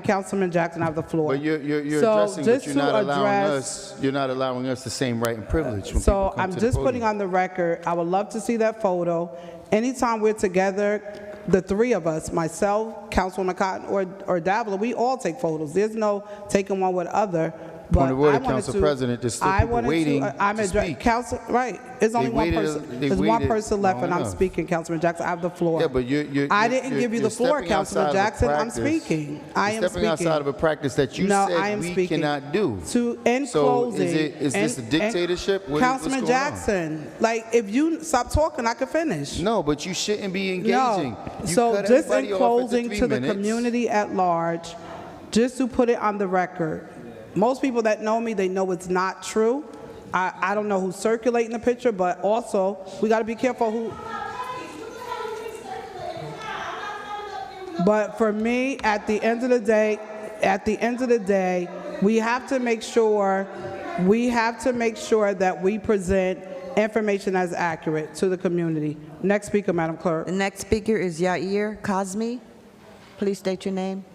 Councilman Jackson, I have the floor. But you're So addressing, but just you're to not allowing address- us, you're not allowing us the same right and privilege when So people come I'm to the just podium. putting on the record, I would love to see that photo. Anytime we're together, the three of us, myself, Councilwoman Cotton, or Davila, we all take photos. There's no taking one with other. Point of order, I wanted Council to- President, there's still I people wanted waiting I'm to addre- speak. Council, right, there's only They one waited- person. they There's one waited person left, long and I'm enough. speaking, Councilman Jackson, I have the floor. Yeah, but I didn't give you the floor, stepping Councilman outside of a Jackson, I'm practice. speaking. I am You're stepping speaking. outside of a practice that you No, I said am we speaking. cannot do. In So closing. is this a dictatorship? What's Councilman going on? Jackson, like, if you stop talking, I could finish. No, but you shouldn't be engaging. No. You So cut just everybody in off after closing 3 to the minutes. community at large, just to put it on the record, most people that know me, they know it's not true. I don't know who's circulating the picture, but also we got to be careful who. But for me, at the end of the day, we have to make sure that we present information that's accurate to the community. Next speaker, Madam Clerk. The next speaker is Yair Cosme. Please state your name.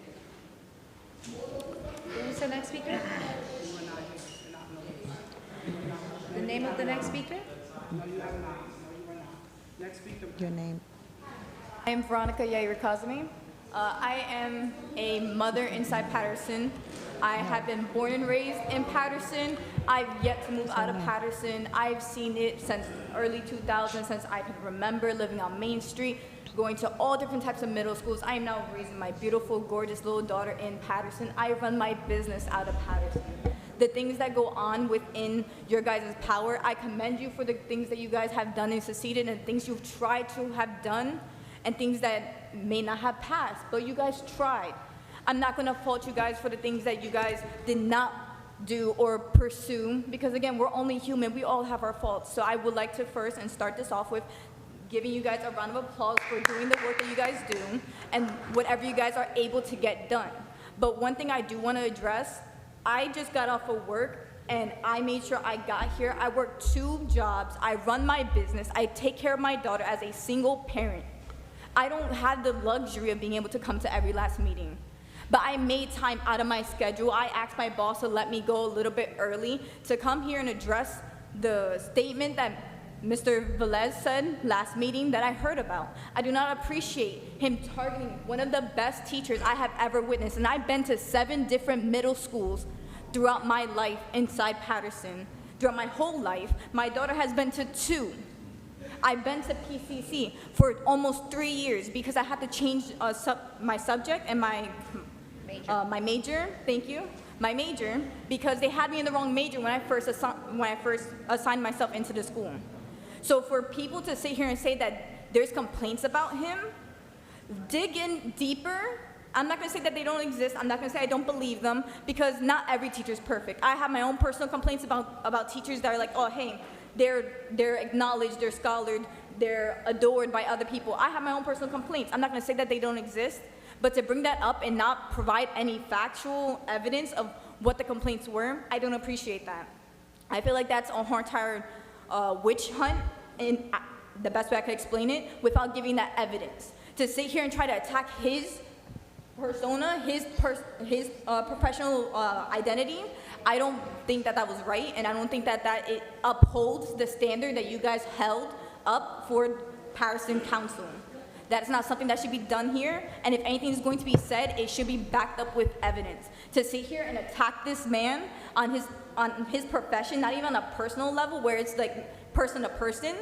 Who's the next speaker? The name of the next speaker? Your name. I am Veronica Yair Cosme. I am a mother inside Paterson. I have been born and raised in Paterson. I've yet to move out of Paterson. I've seen it since early 2000s, since I can remember living on Main Street, going to all different types of middle schools. I am now raising my beautiful, gorgeous little daughter in Paterson. I run my business out of Paterson. The things that go on within your guys' power, I commend you for the things that you guys have done and succeeded and things you've tried to have done and things that may not have passed, but you guys tried. I'm not gonna fault you guys for the things that you guys did not do or pursue, because again, we're only human, we all have our faults. So I would like to first and start this off with giving you guys a round of applause for doing the work that you guys do and whatever you guys are able to get done. But one thing I do want to address, I just got off of work and I made sure I got here. I work 2 jobs. I run my business. I take care of my daughter as a single parent. I don't have the luxury of being able to come to every last meeting. But I made time out of my schedule. I asked my boss to let me go a little bit early to come here and address the statement that Mr. Velez said last meeting that I heard about. I do not appreciate him targeting one of the best teachers I have ever witnessed. And I've been to 7 different middle schools throughout my life inside Paterson. Throughout my whole life, my daughter has been to 2. I've been to PCC for almost 3 years because I had to change my subject and my major. Thank you. My major, because they had me in the wrong major when I first assigned myself into the school. So for people to sit here and say that there's complaints about him, dig in deeper. I'm not going to say that they don't exist. I'm not going to say I don't believe them, because not every teacher is perfect. I have my own personal complaints about teachers that are like, oh, hey, they're acknowledged, they're scholared, they're adored by other people. I have my own personal complaints. I'm not going to say that they don't exist, but to bring that up and not provide any factual evidence of what the complaints were, I don't appreciate that. I feel like that's a entire witch hunt, in the best way I could explain it, without giving that evidence. To sit here and try to attack his persona, his professional identity, I don't think that that was right, and I don't think that it upholds the standard that you guys held up for Paterson Council. That's not something that should be done here, and if anything is going to be said, it should be backed up with evidence. To sit here and attack this man on his profession, not even on a personal level where it's like person to person,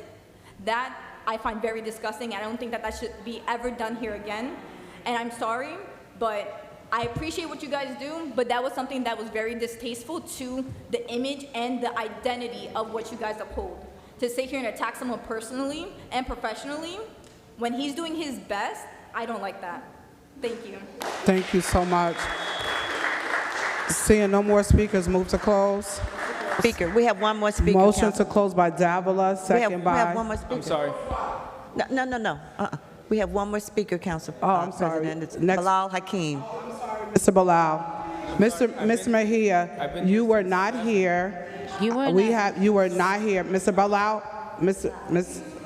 that I find very disgusting. I don't think that should be ever done here again. And I'm sorry, but I appreciate what you guys do, but that was something that was very distasteful to the image and the identity of what you guys uphold. To sit here and attack someone personally and professionally when he's doing his best, I don't like that. Thank you. Thank you so much. Seeing no more speakers, move to close. Speaker, we have one more speaker. Motion Council. to close by Davila, second by... We have one more speaker. I'm sorry. No. We have one more speaker, Council. I'm sorry. President. It's Next. Bilal Hakeem. Mr. Bilal. Mr. Mejia, you were not here. You were not here. Mr. Bilal,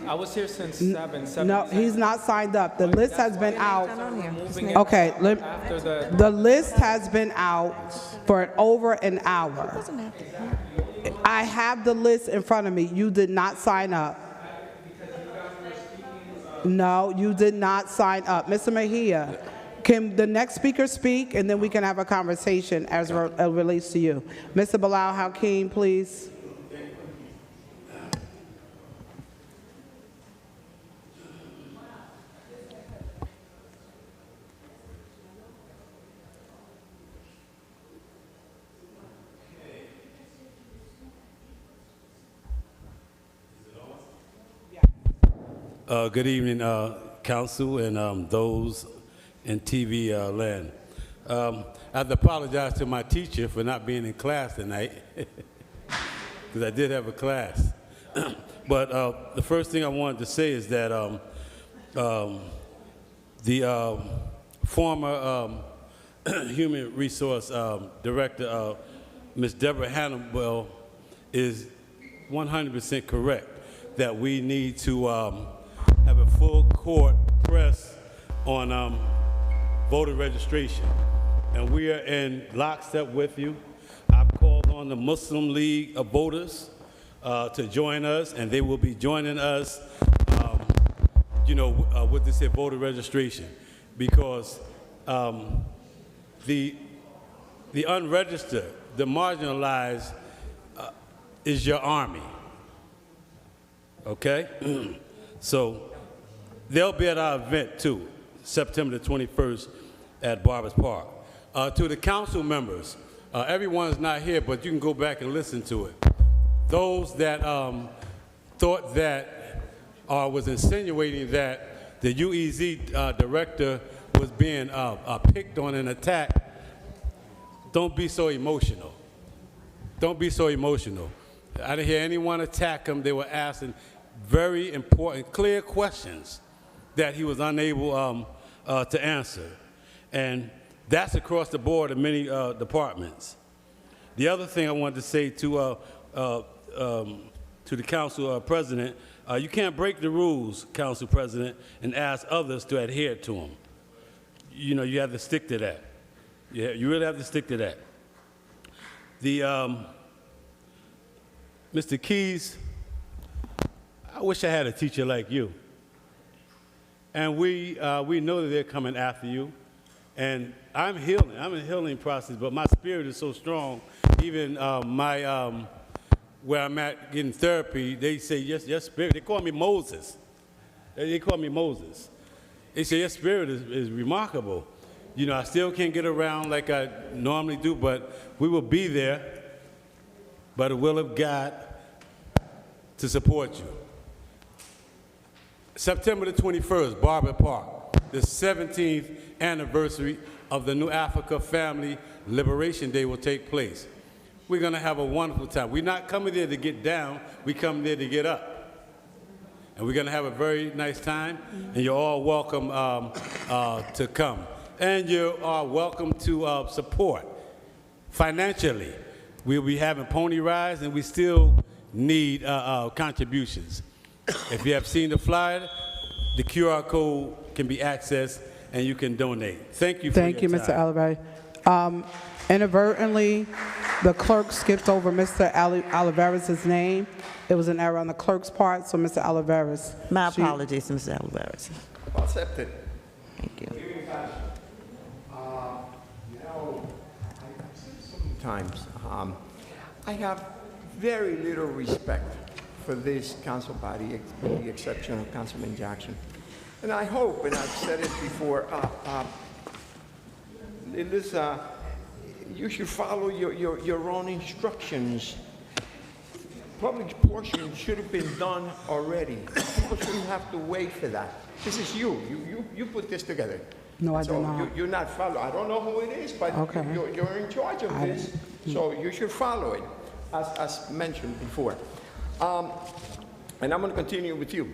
I was here since 7. No, he's not signed up. The list has been out. Moving Okay, after the list has been out for over an hour. I have the list in front of me. You did not sign up. No, you did not sign up. Mr. Mejia, can the next speaker speak, and then we can have a conversation as it relates to you. Mr. Bilal Hakeem, please. Good evening, Council, and those in TV land. I have to apologize to my teacher for not being in class tonight, because I did have a class. But the first thing I wanted to say is that the former Human Resource Director, Ms. Deborah Hannibal, is 100% correct that we need to have a full court press on voter registration. And we are in lockstep with you. I've called on the Muslim League of Voters to join us, and they will be joining us, with this voter registration, because the unregistered, the marginalized is your army, okay? So they'll be at our event too, September the 21st at Barbers Park. To the council members, everyone's not here, but you can go back and listen to it. Those that thought that or was insinuating that the UEZ director was being picked on and attacked, don't be so emotional. Don't be so emotional. I didn't hear anyone attack him. They were asking very important, clear questions that he was unable to answer. And That's across the board in many departments. The other thing I wanted to say to the council president, you can't break the rules, council president, and ask others to adhere to them. You know, you have to stick to that. Yeah, you really have to stick to that. The Mr. Keys, I wish I had a teacher like you. And we know that they're coming after you. And I'm healing. I'm in a healing process, but my spirit is so strong. Even where I'm at getting therapy, they say, yes, your spirit. They call me Moses. They call me Moses. They say, your spirit is remarkable. You know, I still can't get around like I normally do, but we will be there by the will of God to support you. September the 21st, Barber Park, the 17th anniversary of the New Africa Family Liberation Day will take place. We're going to have a wonderful time. We're not coming there to get down, we come there to get up. And we're going to have a very nice time, and you're all welcome to come. And you are welcome to support financially. We'll be having pony rides, and we still need contributions. If you have seen the flyer, the QR code can be accessed, and you can donate. Thank you for your time. Thank you, Mr. Oliveira. Inadvertently, the clerk skipped over Mr. Oliveira's name. It was an error on the clerk's part, so Mr. Oliveira's. My apologies, Mr. Oliveira. Accepted. Thank you. Sometimes I have very little respect for this council body, with the exception of Councilman Jackson. And I hope, and I've said it before, you should follow your own instructions. Public portion should have been done already. People shouldn't have to wait for that. This is you put this together. No, I so did not. You're not following. I don't know who it is, but okay. you're in charge of this, so you should follow it, as mentioned before. And I'm going to continue with you.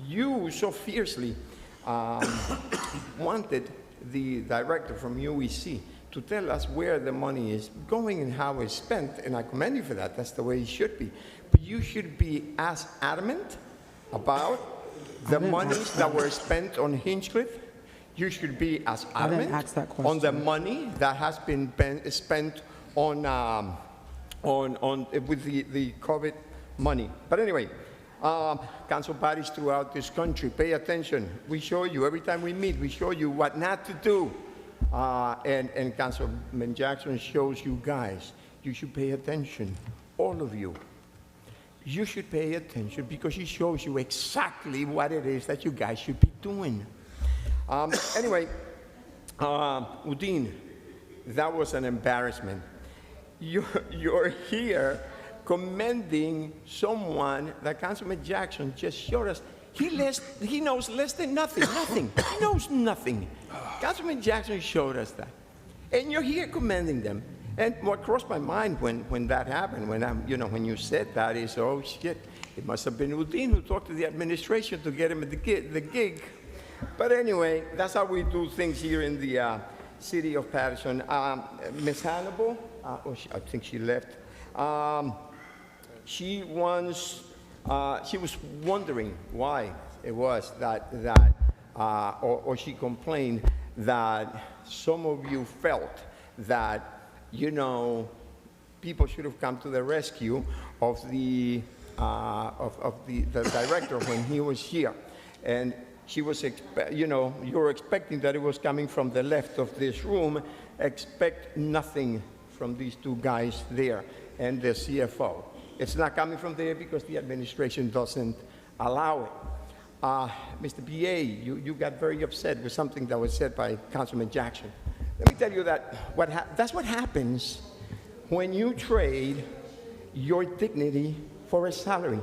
You so fiercely wanted the director from UEC to tell us where the money is going and how it's spent, and I commend you for that. That's the way it should be. But you should be as adamant about the monies that were spent on Hinchcliffe. You should be as adamant on the money that has been spent on with the COVID money. But anyway, council bodies throughout this country, pay attention. We show you, every time we meet, we show you what not to do. And Councilman Jackson shows you guys. You should pay attention, all of you. You should pay attention because he shows you exactly what it is that you guys should be doing. Anyway, Udine, that was an embarrassment. You're here commending someone that Councilman Jackson just showed us. He knows less than nothing, nothing. He knows nothing. Councilman Jackson showed us that. And you're here commending them. And what crossed my mind when that happened, when you said that is, oh shit, it must have been Udine who talked to the administration to get him the gig. But anyway, that's how we do things here in the city of Paterson. Ms. Hannibal, I think she left. She was wondering why it was or she complained that some of you felt that, people should have come to the rescue of the director when he was here. And she was, you're expecting that it was coming from the left of this room. Expect nothing from these two guys there and the CFO. It's not coming from there because the administration doesn't allow it. Mr. B.A., you got very upset with something that was said by Councilman Jackson. Let me tell you that that's what happens when you trade your dignity for a salary.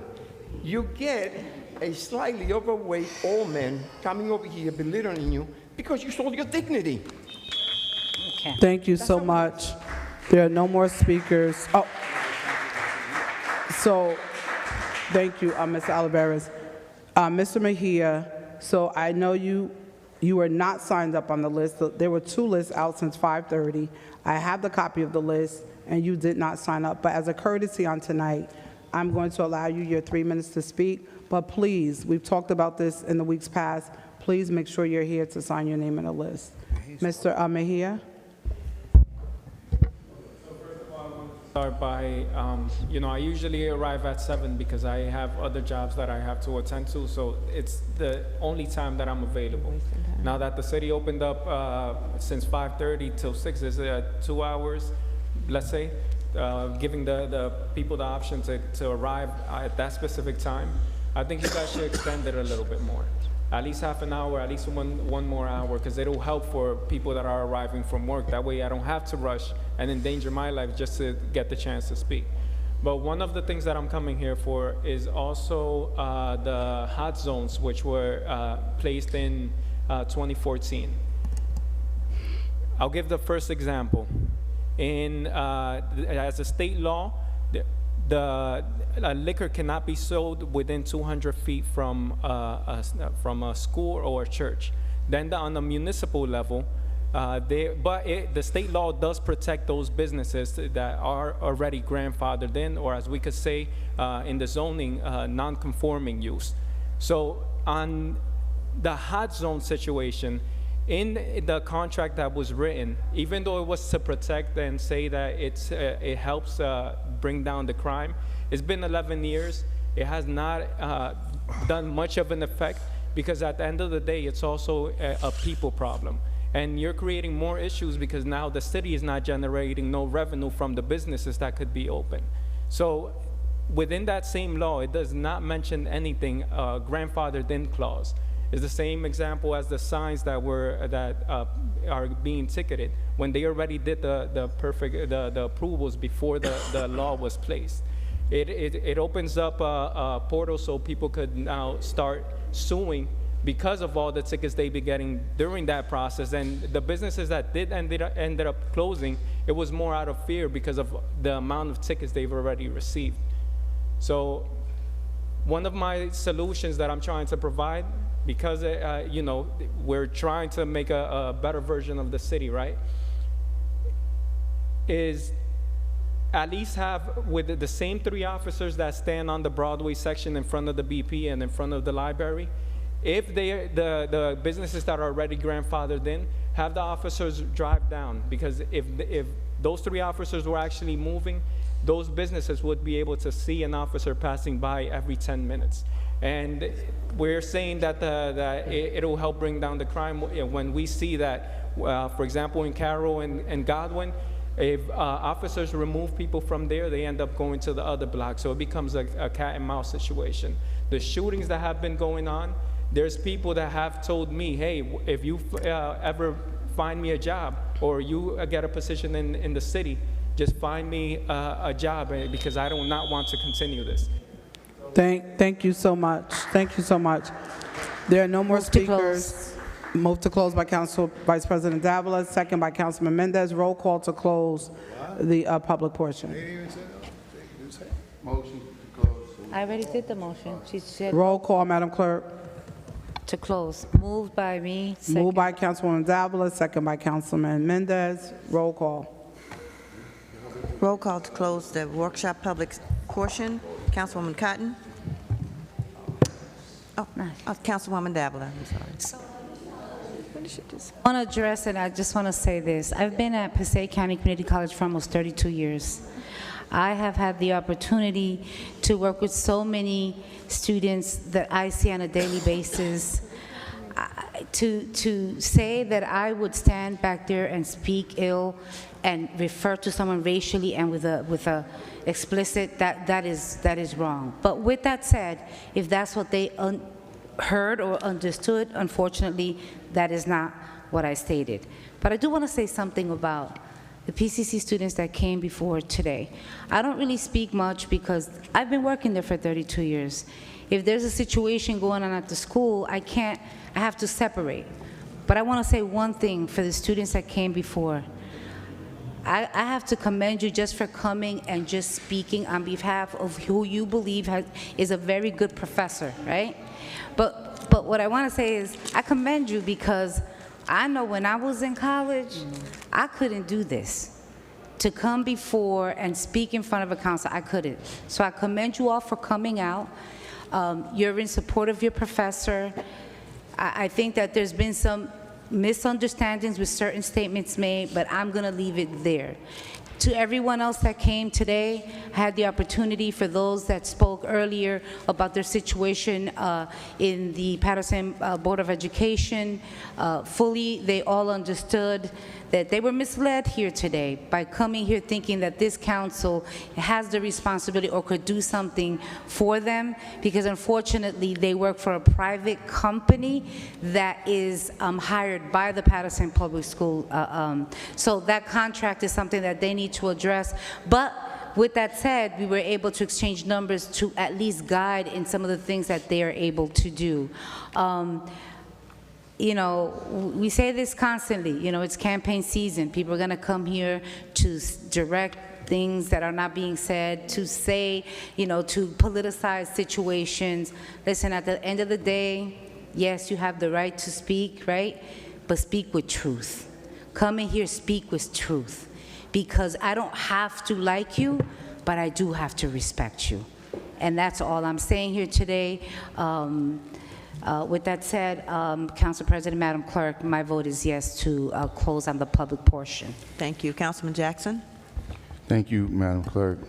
You get a slightly overweight old man coming over here belittling you because you sold your dignity. Okay. Thank you so much. There are no more speakers. Oh, so thank you, Mr. Oliveira. Mr. Mejia, so I know you You were not signed up on the list. There were 2 lists out since 5:30. I have the copy of the list, and you did not sign up. But as a courtesy on tonight, I'm going to allow you your 3 minutes to speak. But please, we've talked about this in the weeks past. Please make sure you're here to sign your name on the list. Mr. Mejia? Start by, I usually arrive at 7 because I have other jobs that I have to attend to, so it's the only time that I'm available. Now that the city opened up since 5:30 till 6, is 2 hours, let's say, giving the people the option to arrive at that specific time. I think you guys should extend it a little bit more. At least half an hour, at least one more hour, because it'll help for people that are arriving from work. That way I don't have to rush and endanger my life just to get the chance to speak. But one of the things that I'm coming here for is also the hot zones, which were placed in 2014. I'll give the first example. As a state law, the liquor cannot be sold within 200 feet from a school or a church. Then on the municipal level, the state law does protect those businesses that are already grandfathered in, or as we could say in the zoning, non-conforming use. So on the hot zone situation, in the contract that was written, even though it was to protect and say that it helps bring down the crime, it's been 11 years. It has not done much of an effect, because at the end of the day, it's also a people problem. And you're creating more issues because now the city is not generating no revenue from the businesses that could be open. So within that same law, it does not mention anything grandfathered in clause. It's the same example as the signs that are being ticketed when they already did the approvals before the law was placed. It opens up a portal so people could now start suing because of all the tickets they've been getting during that process. And the businesses that ended up closing, it was more out of fear because of the amount of tickets they've already received. So one of my solutions that I'm trying to provide, because we're trying to make a better version of the city, right, is at least have with the same 3 officers that stand on the Broadway section in front of the BP and in front of the library, if the businesses that are already grandfathered in, have the officers drive down, because if those 3 officers were actually moving, those businesses would be able to see an officer passing by every 10 minutes. And we're saying that it'll help bring down the crime when we see that, for example, in Carroll and Godwin, if officers remove people from there, they end up going to the other block. So it becomes a cat and mouse situation. The shootings that have been going on, there's people that have told me, hey, if you ever find me a job or you get a position in the city, just find me a job, because I do not want to continue this. Thank you so much. Thank you so much. There are no more speakers. Move to close by Council Vice President Davila, second by Councilman Mendez. Roll call to close the public portion. Motion to close. I already did the motion. She said Roll call, Madam Clerk. to close. Moved by me. Moved by Councilwoman Davila, second by Councilman Mendez. Roll call. Roll call to close the workshop public portion. Councilwoman Cotton. Councilwoman Davila, I'm sorry. I want to address, and I just want to say this. I've been at Passaic County Community College for almost 32 years. I have had the opportunity to work with so many students that I see on a daily basis. To say that I would stand back there and speak ill and refer to someone racially and with a explicit, that is wrong. But with that said, if that's what they heard or understood, unfortunately, that is not what I stated. But I do want to say something about the PCC students that came before today. I don't really speak much because I've been working there for 32 years. If there's a situation going on at the school, I have to separate. But I want to say one thing for the students that came before. I have to commend you just for coming and just speaking on behalf of who you believe is a very good professor, right? But what I want to say is, I commend you because I know when I was in college, I couldn't do this. To come before and speak in front of a council, I couldn't. So I commend you all for coming out. You're in support of your professor. I think that there's been some misunderstandings with certain statements made, but I'm going to leave it there. To everyone else that came today, I had the opportunity for those that spoke earlier about their situation in the Paterson Board of Education. Fully, they all understood that they were misled here today by coming here thinking that this council has the responsibility or could do something for them, because unfortunately they work for a private company that is hired by the Paterson Public School. So that contract is something that they need to address. But with that said, we were able to exchange numbers to at least guide in some of the things that they are able to do. You know, we say this constantly, you know, it's campaign season. People are going to come here to direct things that are not being said, to say, you know, to politicize situations. Listen, at the end of the day, yes, you have the right to speak, right? But speak with truth. Come in here, speak with truth. Because I don't have to like you, but I do have to respect you. And that's all I'm saying here today. With that said, Council President, Madam Clerk, my vote is yes to close on the public portion. Thank you. Councilman Jackson? Thank you, Madam Clerk.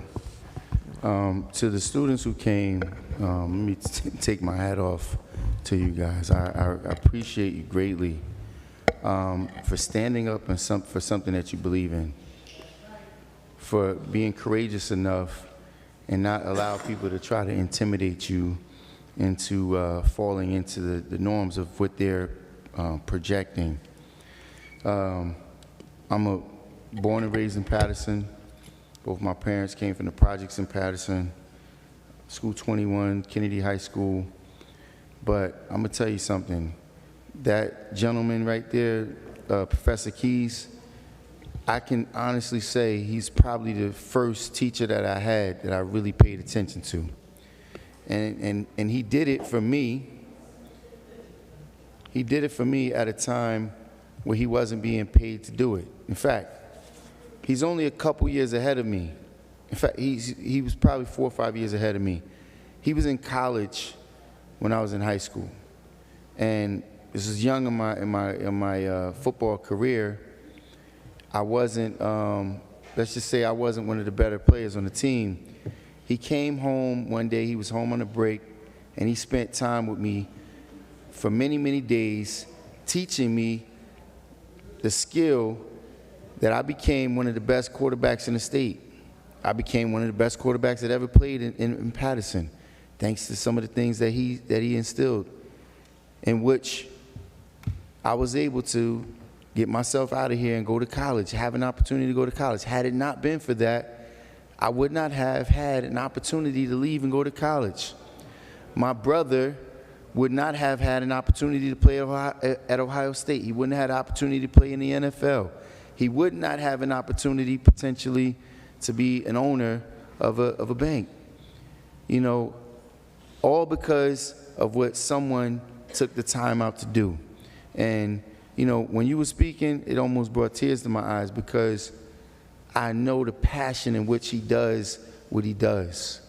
To the students who came, let me take my hat off to you guys. I appreciate you greatly for standing up and for something that you believe in, for being courageous enough and not allow people to try to intimidate you into falling into the norms of what they're projecting. I'm born and raised in Paterson. Both my parents came from the projects in Paterson, School 21, Kennedy High School. But I'm gonna tell you something. That gentleman right there, Professor Keys, I can honestly say he's probably the first teacher that I had that I really paid attention to. And he did it for me. He did it for me at a time where he wasn't being paid to do it. In fact, he's only a couple years ahead of me. In fact, he was probably 4 or 5 years ahead of me. He was in college when I was in high school. And this was young in my football career. I wasn't, let's just say I wasn't one of the better players on the team. He came home one day, he was home on a break, and he spent time with me for many, many days, teaching me the skill that I became one of the best quarterbacks in the state. I became one of the best quarterbacks that ever played in Paterson, thanks to some of the things that he instilled, in which I was able to get myself out of here and go to college, have an opportunity to go to college. Had it not been for that, I would not have had an opportunity to leave and go to college. My brother would not have had an opportunity to play at Ohio State. He wouldn't have had an opportunity to play in the NFL. He would not have an opportunity potentially to be an owner of a bank. You know, all because of what someone took the time out to do. And, you know, when you were speaking, it almost brought tears to my eyes because I know the passion in which he does what he does.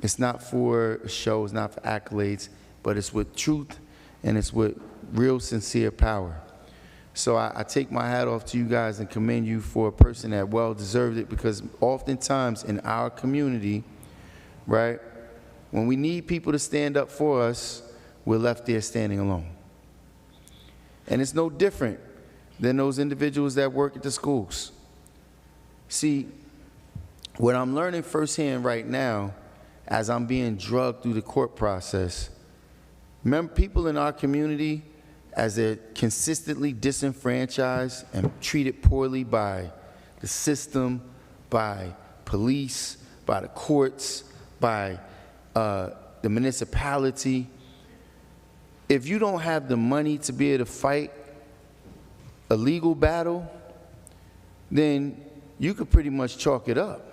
It's not for a show, it's not for accolades, but it's with truth and it's with real sincere power. So I take my hat off to you guys and commend you for a person that well deserved it, because oftentimes in our community, right, when we need people to stand up for us, we're left there standing alone. And it's no different than those individuals that work at the schools. See, what I'm learning firsthand right now as I'm being drugged through the court process, remember people in our community, as they're consistently disenfranchised and treated poorly by the system, by police, by the courts, by the municipality. If you don't have the money to be able to fight a legal battle, then you could pretty much chalk it up.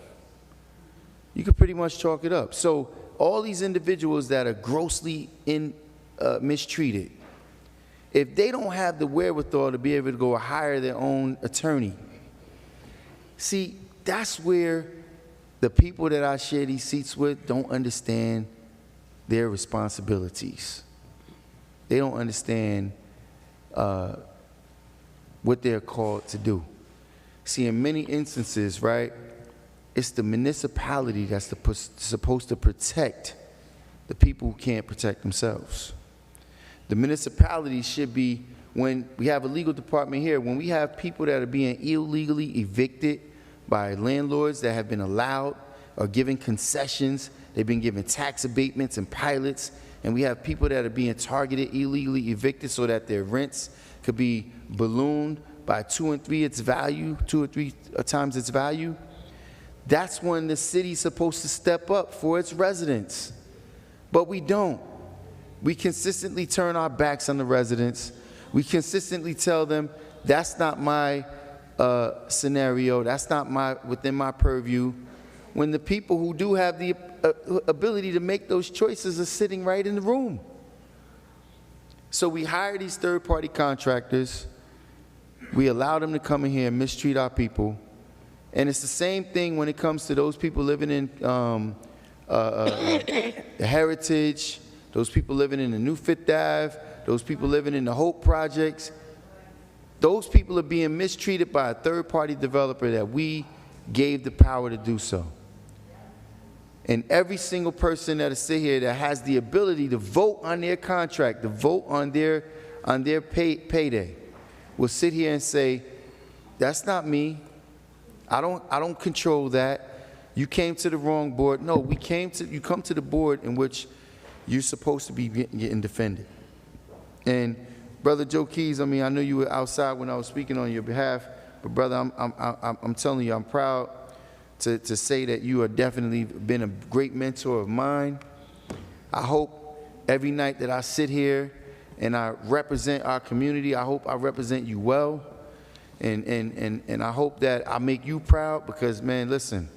You could pretty much chalk it up. So all these individuals that are grossly mistreated, if they don't have the wherewithal to be able to go hire their own attorney, see, that's where the people that I share these seats with don't understand their responsibilities. They don't understand what they're called to do. See, in many instances, right, it's the municipality that's supposed to protect the people who can't protect themselves. The municipality should be, when we have a legal department here, when we have people that are being illegally evicted by landlords that have been allowed or given concessions, they've been given tax abatements and pilots, and we have people that are being targeted, illegally evicted so that their rents could be ballooned by 2 or 3 times its value. That's when the city's supposed to step up for its residents. But we don't. We consistently turn our backs on the residents. We consistently tell them, that's not my scenario, that's not within my purview, when the people who do have the ability to make those choices are sitting right in the room. So we hire these third-party contractors, we allow them to come in here and mistreat our people, and it's the same thing when it comes to those people living in the Heritage, those people living in the New Fifth Ave, those people living in the Hope Projects. Those people are being mistreated by a third-party developer that we gave the power to do so. And every single person that is sit here that has the ability to vote on their contract, to vote on their payday, will sit here and say, that's not me. I don't control that. You came to the wrong board. No, you come to the board in which you're supposed to be getting defended. And Brother Joe Keys, I mean, I know you were outside when I was speaking on your behalf, but brother, I'm telling you, I'm proud to say that you have definitely been a great mentor of mine. I hope every night that I sit here and I represent our community, I hope I represent you well. And I hope that I make you proud, because, man, listen,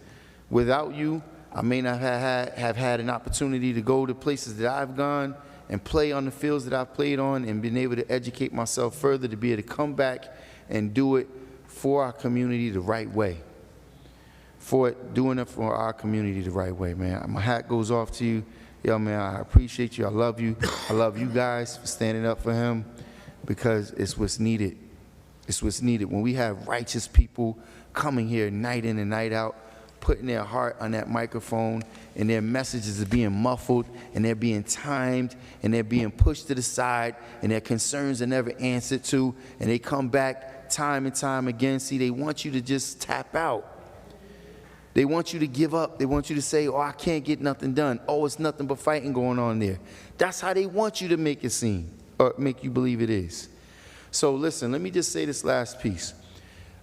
without you, I may not have had an opportunity to go to places that I've gone and play on the fields that I've played on and been able to educate myself further to be able to come back and do it for our community the right way. Doing it for our community the right way, man. My hat goes off to you. Yo, man, I appreciate you. I love you. I love you guys for standing up for him, because it's what's needed. It's what's needed. When we have righteous people coming here night in and night out, putting their heart on that microphone, and their messages are being muffled, and they're being timed, and they're being pushed to the side, and their concerns are never answered to, and they come back time and time again. See, they want you to just tap out. They want you to give up. They want you to say, oh, I can't get nothing done. Oh, it's nothing but fighting going on there. That's how they want you to make it seem, or make you believe it is. So listen, let me just say this last piece.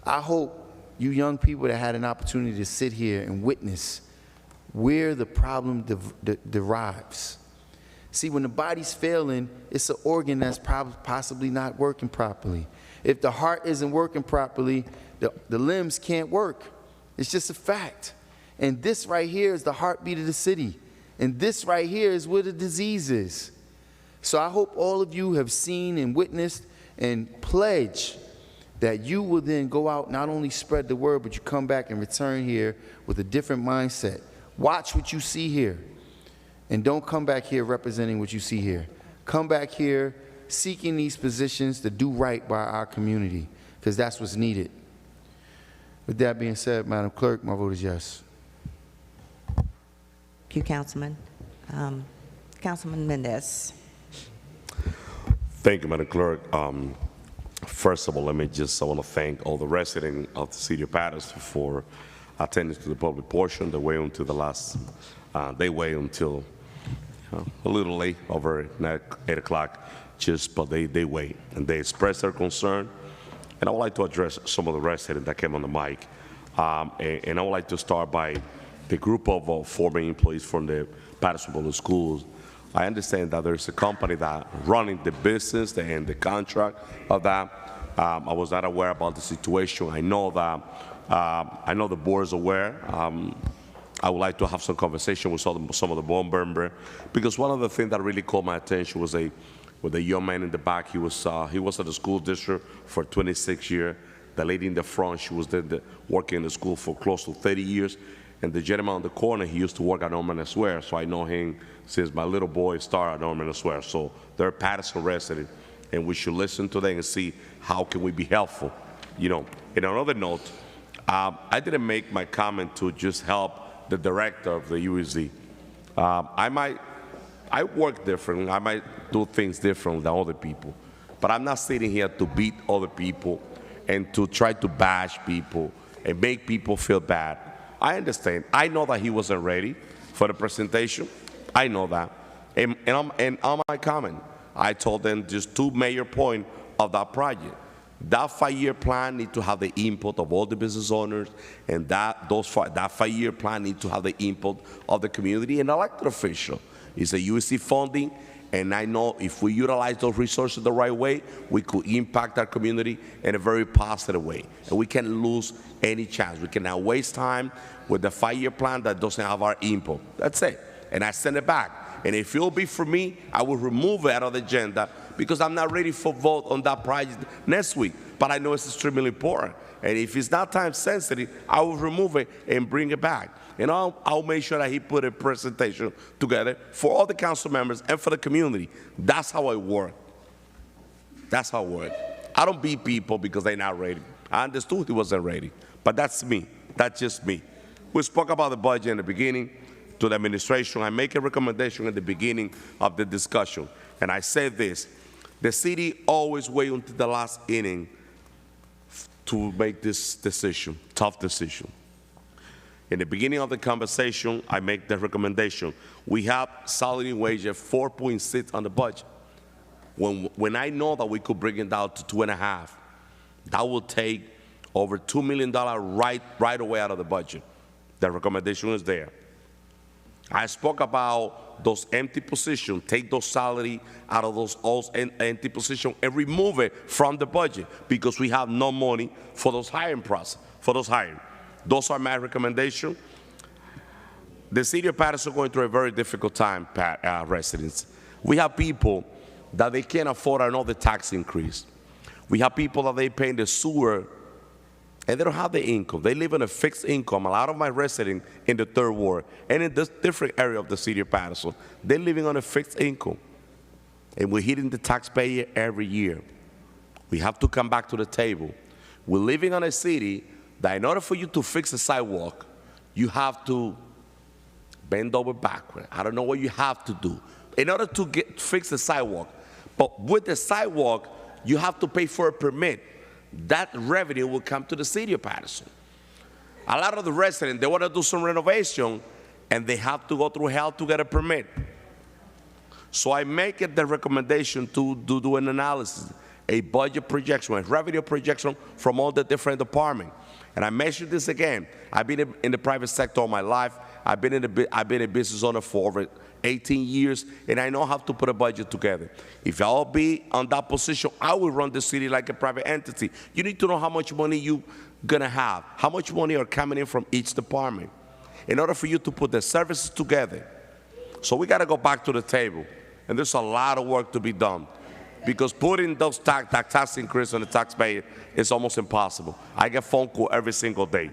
I hope you young people that had an opportunity to sit here and witness where the problem derives. See, when the body's failing, it's an organ that's possibly not working properly. If the heart isn't working properly, the limbs can't work. It's just a fact. And this right here is the heartbeat of the city. And this right here is where the disease is. So I hope all of you have seen and witnessed and pledge that you will then go out, not only spread the word, but you come back and return here with a different mindset. Watch what you see here. And don't come back here representing what you see here. Come back here seeking these positions to do right by our community, because that's what's needed. With that being said, Madam Clerk, my vote is yes. Thank you, Councilman. Councilman Mendez. Thank you, Madam Clerk. First of all, I want to thank all the residents of the city of Paterson for attending to the public portion. They wait until the last, they wait until a little late, over 8 o'clock, but they wait, and they express their concern. And I would like to address some of the residents that came on the mic. And I would like to start by the group of former employees from the Paterson Public Schools. I understand that there's a company that running the business and the contract of that. I was not aware about the situation. I know that, I know the board is aware. I would like to have some conversation with some of the board members, because one of the things that really caught my attention was with a young man in the back. He was at the school district for 26 years. The lady in the front, she was working in the school for close to 30 years. And the gentleman on the corner, he used to work at Norman and Swear, so I know him since my little boy started at Norman and Swear. So they're Paterson residents, and we should listen to them and see how can we be helpful. You know, in another note, I didn't make my comment to just help the director of the UEZ. I work different. I might do things different than other people, but I'm not sitting here to beat other people and to try to bash people and make people feel bad. I understand. I know that he wasn't ready for the presentation. I know that. And on my comment, I told them just two major points of that project. That 5-year plan needs to have the input of all the business owners, and that 5-year plan needs to have the input of the community and elected officials. It's a USC funding, and I know if we utilize those resources the right way, we could impact our community in a very positive way. And we can lose any chance. We cannot waste time with the 5-year plan that doesn't have our input. That's it. And I send it back. And if it will be for me, I will remove it out of the agenda because I'm not ready for vote on that project next week. But I know it's extremely important. And if it's not time sensitive, I will remove it and bring it back. And I'll make sure that he put a presentation together for all the council members and for the community. That's how I work. That's how I work. I don't beat people because they're not ready. I understood he wasn't ready, but that's me. That's just me. We spoke about the budget in the beginning to the administration. I make a recommendation at the beginning of the discussion, and I said this: the city always wait until the last inning to make this decision, tough decision. In the beginning of the conversation, I make the recommendation. We have salary and wage at 4.6 on the budget. When I know that we could bring it down to 2.5, that will take over $2 million right away out of the budget. The recommendation is there. I spoke about those empty positions, take those salary out of those empty positions and remove it from the budget because we have no money for those hiring process, for those hiring. Those are my recommendations. The city of Paterson is going through a very difficult time, residents. We have people that they can't afford another tax increase. We have people that they pay the sewer and they don't have the income. They live on a fixed income. A lot of my residents in the third ward and in this different area of the city of Paterson, they're living on a fixed income. And we're hitting the taxpayer every year. We have to come back to the table. We're living in a city that in order for you to fix a sidewalk, you have to bend over backward. I don't know what you have to do in order to fix the sidewalk. But with the sidewalk, you have to pay for a permit. That revenue will come to the city of Paterson. A lot of the residents, they want to do some renovation, and they have to go through hell to get a permit. So I make it the recommendation to do an analysis, a budget projection, a revenue projection from all the different departments. And I mentioned this again. I've been in the private sector all my life. I've been a business owner for over 18 years, and I know how to put a budget together. If I'll be on that position, I will run the city like a private entity. You need to know how much money you're gonna have, how much money are coming in from each department, in order for you to put the services together. So we gotta go back to the table, and there's a lot of work to be done, because putting those tax increase on the taxpayer is almost impossible. I get phone call every single day.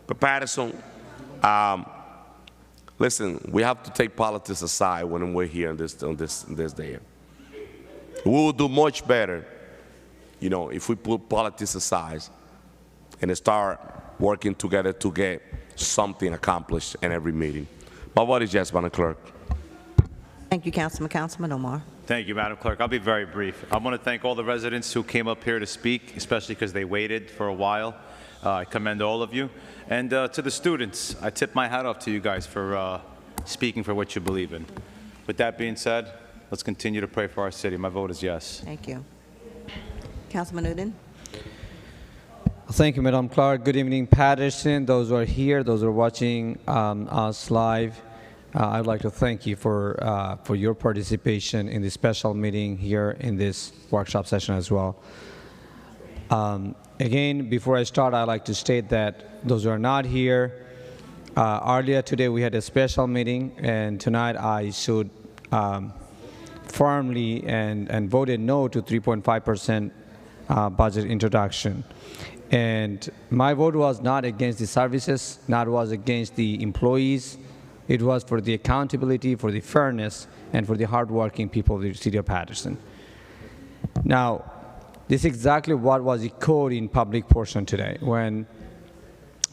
But Paterson, listen, we have to take politics aside when we're here on this day. We will do much better, you know, if we put politics aside and start working together to get something accomplished in every meeting. My vote is yes, Madam Clerk. Thank you, Councilman. Councilman Omar. Thank you, Madam Clerk. I'll be very brief. I want to thank all the residents who came up here to speak, especially because they waited for a while. I commend all of you. And to the students, I tip my hat off to you guys for speaking for what you believe in. With that being said, let's continue to pray for our city. My vote is yes. Thank you. Councilman Udine. Thank you, Madam Clerk. Good evening, Paterson. Those who are here, those who are watching us live, I would like to thank you for your participation in this special meeting here in this workshop session as well. Again, before I start, I'd like to state that those who are not here, Earlier today, we had a special meeting, and tonight I should firmly and voted no to 3.5% budget introduction. And my vote was not against the services, not was against the employees. It was for the accountability, for the fairness, and for the hardworking people of the city of Paterson. Now, this is exactly what was echoed in public portion today when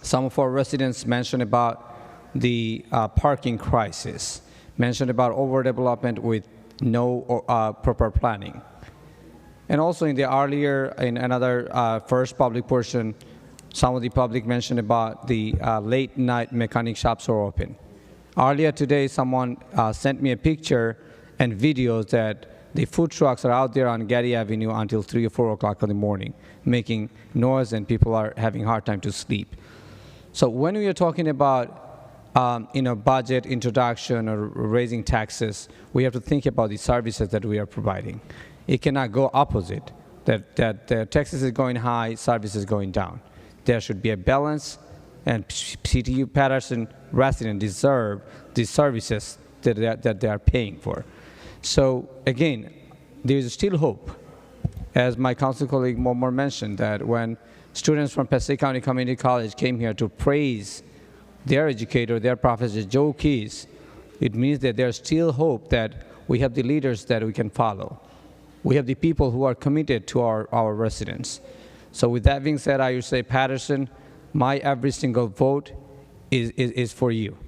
some of our residents mentioned about the parking crisis, mentioned about overdevelopment with no proper planning. And also in another first public portion, some of the public mentioned about the late night mechanic shops are open. Earlier today, someone sent me a picture and videos that the food trucks are out there on Getty Avenue until 3 or 4 o'clock in the morning, making noise, and people are having a hard time to sleep. So when we are talking about budget introduction or raising taxes, we have to think about the services that we are providing. It cannot go opposite, that the taxes is going high, service is going down. There should be a balance, and CTU Paterson residents deserve the services that they are paying for. So again, there is still hope. As my council colleague Momor mentioned, that when students from Passaic County Community College came here to praise their educator, their professor, Joe Keys, it means that there's still hope that we have the leaders that we can follow. We have the people who are committed to our residents. So with that being said, I would say, Paterson, my every single vote is for you.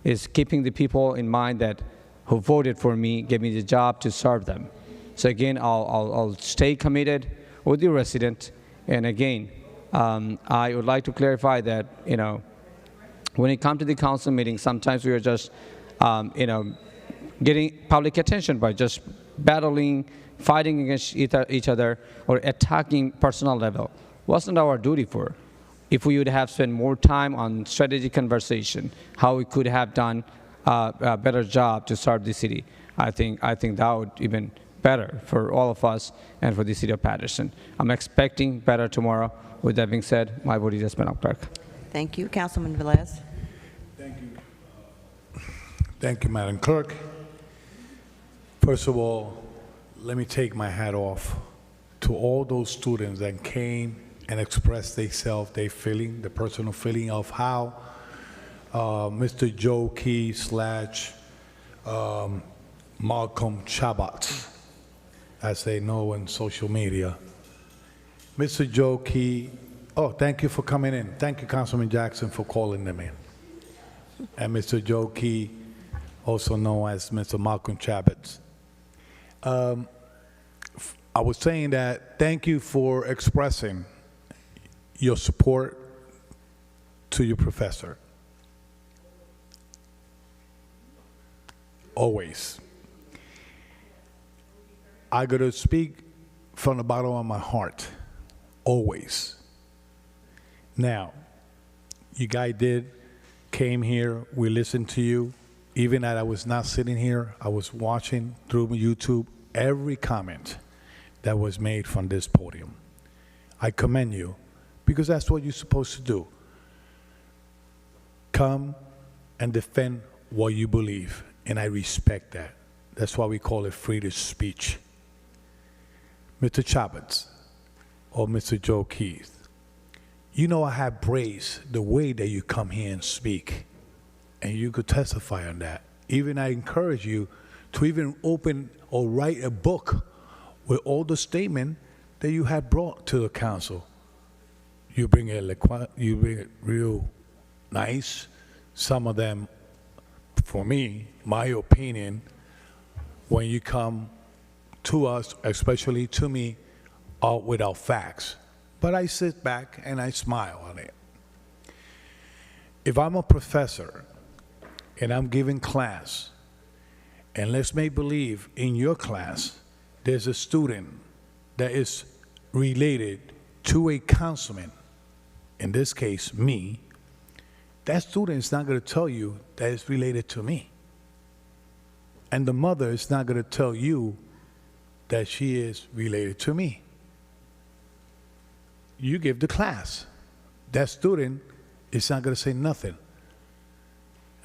Is keeping the people in mind that who voted for me, gave me the job to serve them. So again, I'll stay committed with the resident. And again, I would like to clarify that, when it comes to the council meeting, sometimes we are just, getting public attention by just battling, fighting against each other, or attacking personal level. Wasn't our duty for? If we would have spent more time on strategic conversation, how we could have done a better job to serve the city, I think that would even better for all of us and for the city of Paterson. I'm expecting better tomorrow. With that being said, my vote is yes, Madam Clerk. Thank you. Councilman Velez. Thank you. Thank you, Madam Clerk. First of all, let me take my hat off to all those students that came and expressed themselves, their feeling, the personal feeling of how Mr. Joe Key / Malcolm Chabat, as they know in social media. Mr. Joe Key, thank you for coming in. Thank you, Councilman Jackson, for calling them in. And Mr. Joe Key, also known as Mr. Malcolm Chabat. I was saying that thank you for expressing your support to your professor. Always. I got to speak from the bottom of my heart. Always. Now, you guys came here, we listened to you. Even that I was not sitting here, I was watching through YouTube every comment that was made from this podium. I commend you, because that's what you're supposed to do. Come and defend what you believe, and I respect that. That's why we call it freedom of speech. Mr. Chavez or Mr. Joe Keith, I have praised the way that you come here and speak, and you could testify on that. Even I encourage you to even open or write a book with all the statements that you have brought to the council. You bring it real nice. Some of them, for me, my opinion, when you come to us, especially to me, are without facts. But I sit back and I smile on it. If I'm a professor and I'm giving class, and let's make believe in your class there's a student that is related to a councilman, in this case me, that student is not going to tell you that it's related to me. And the mother is not going to tell you that she is related to me. You give the class. That student is not going to say nothing.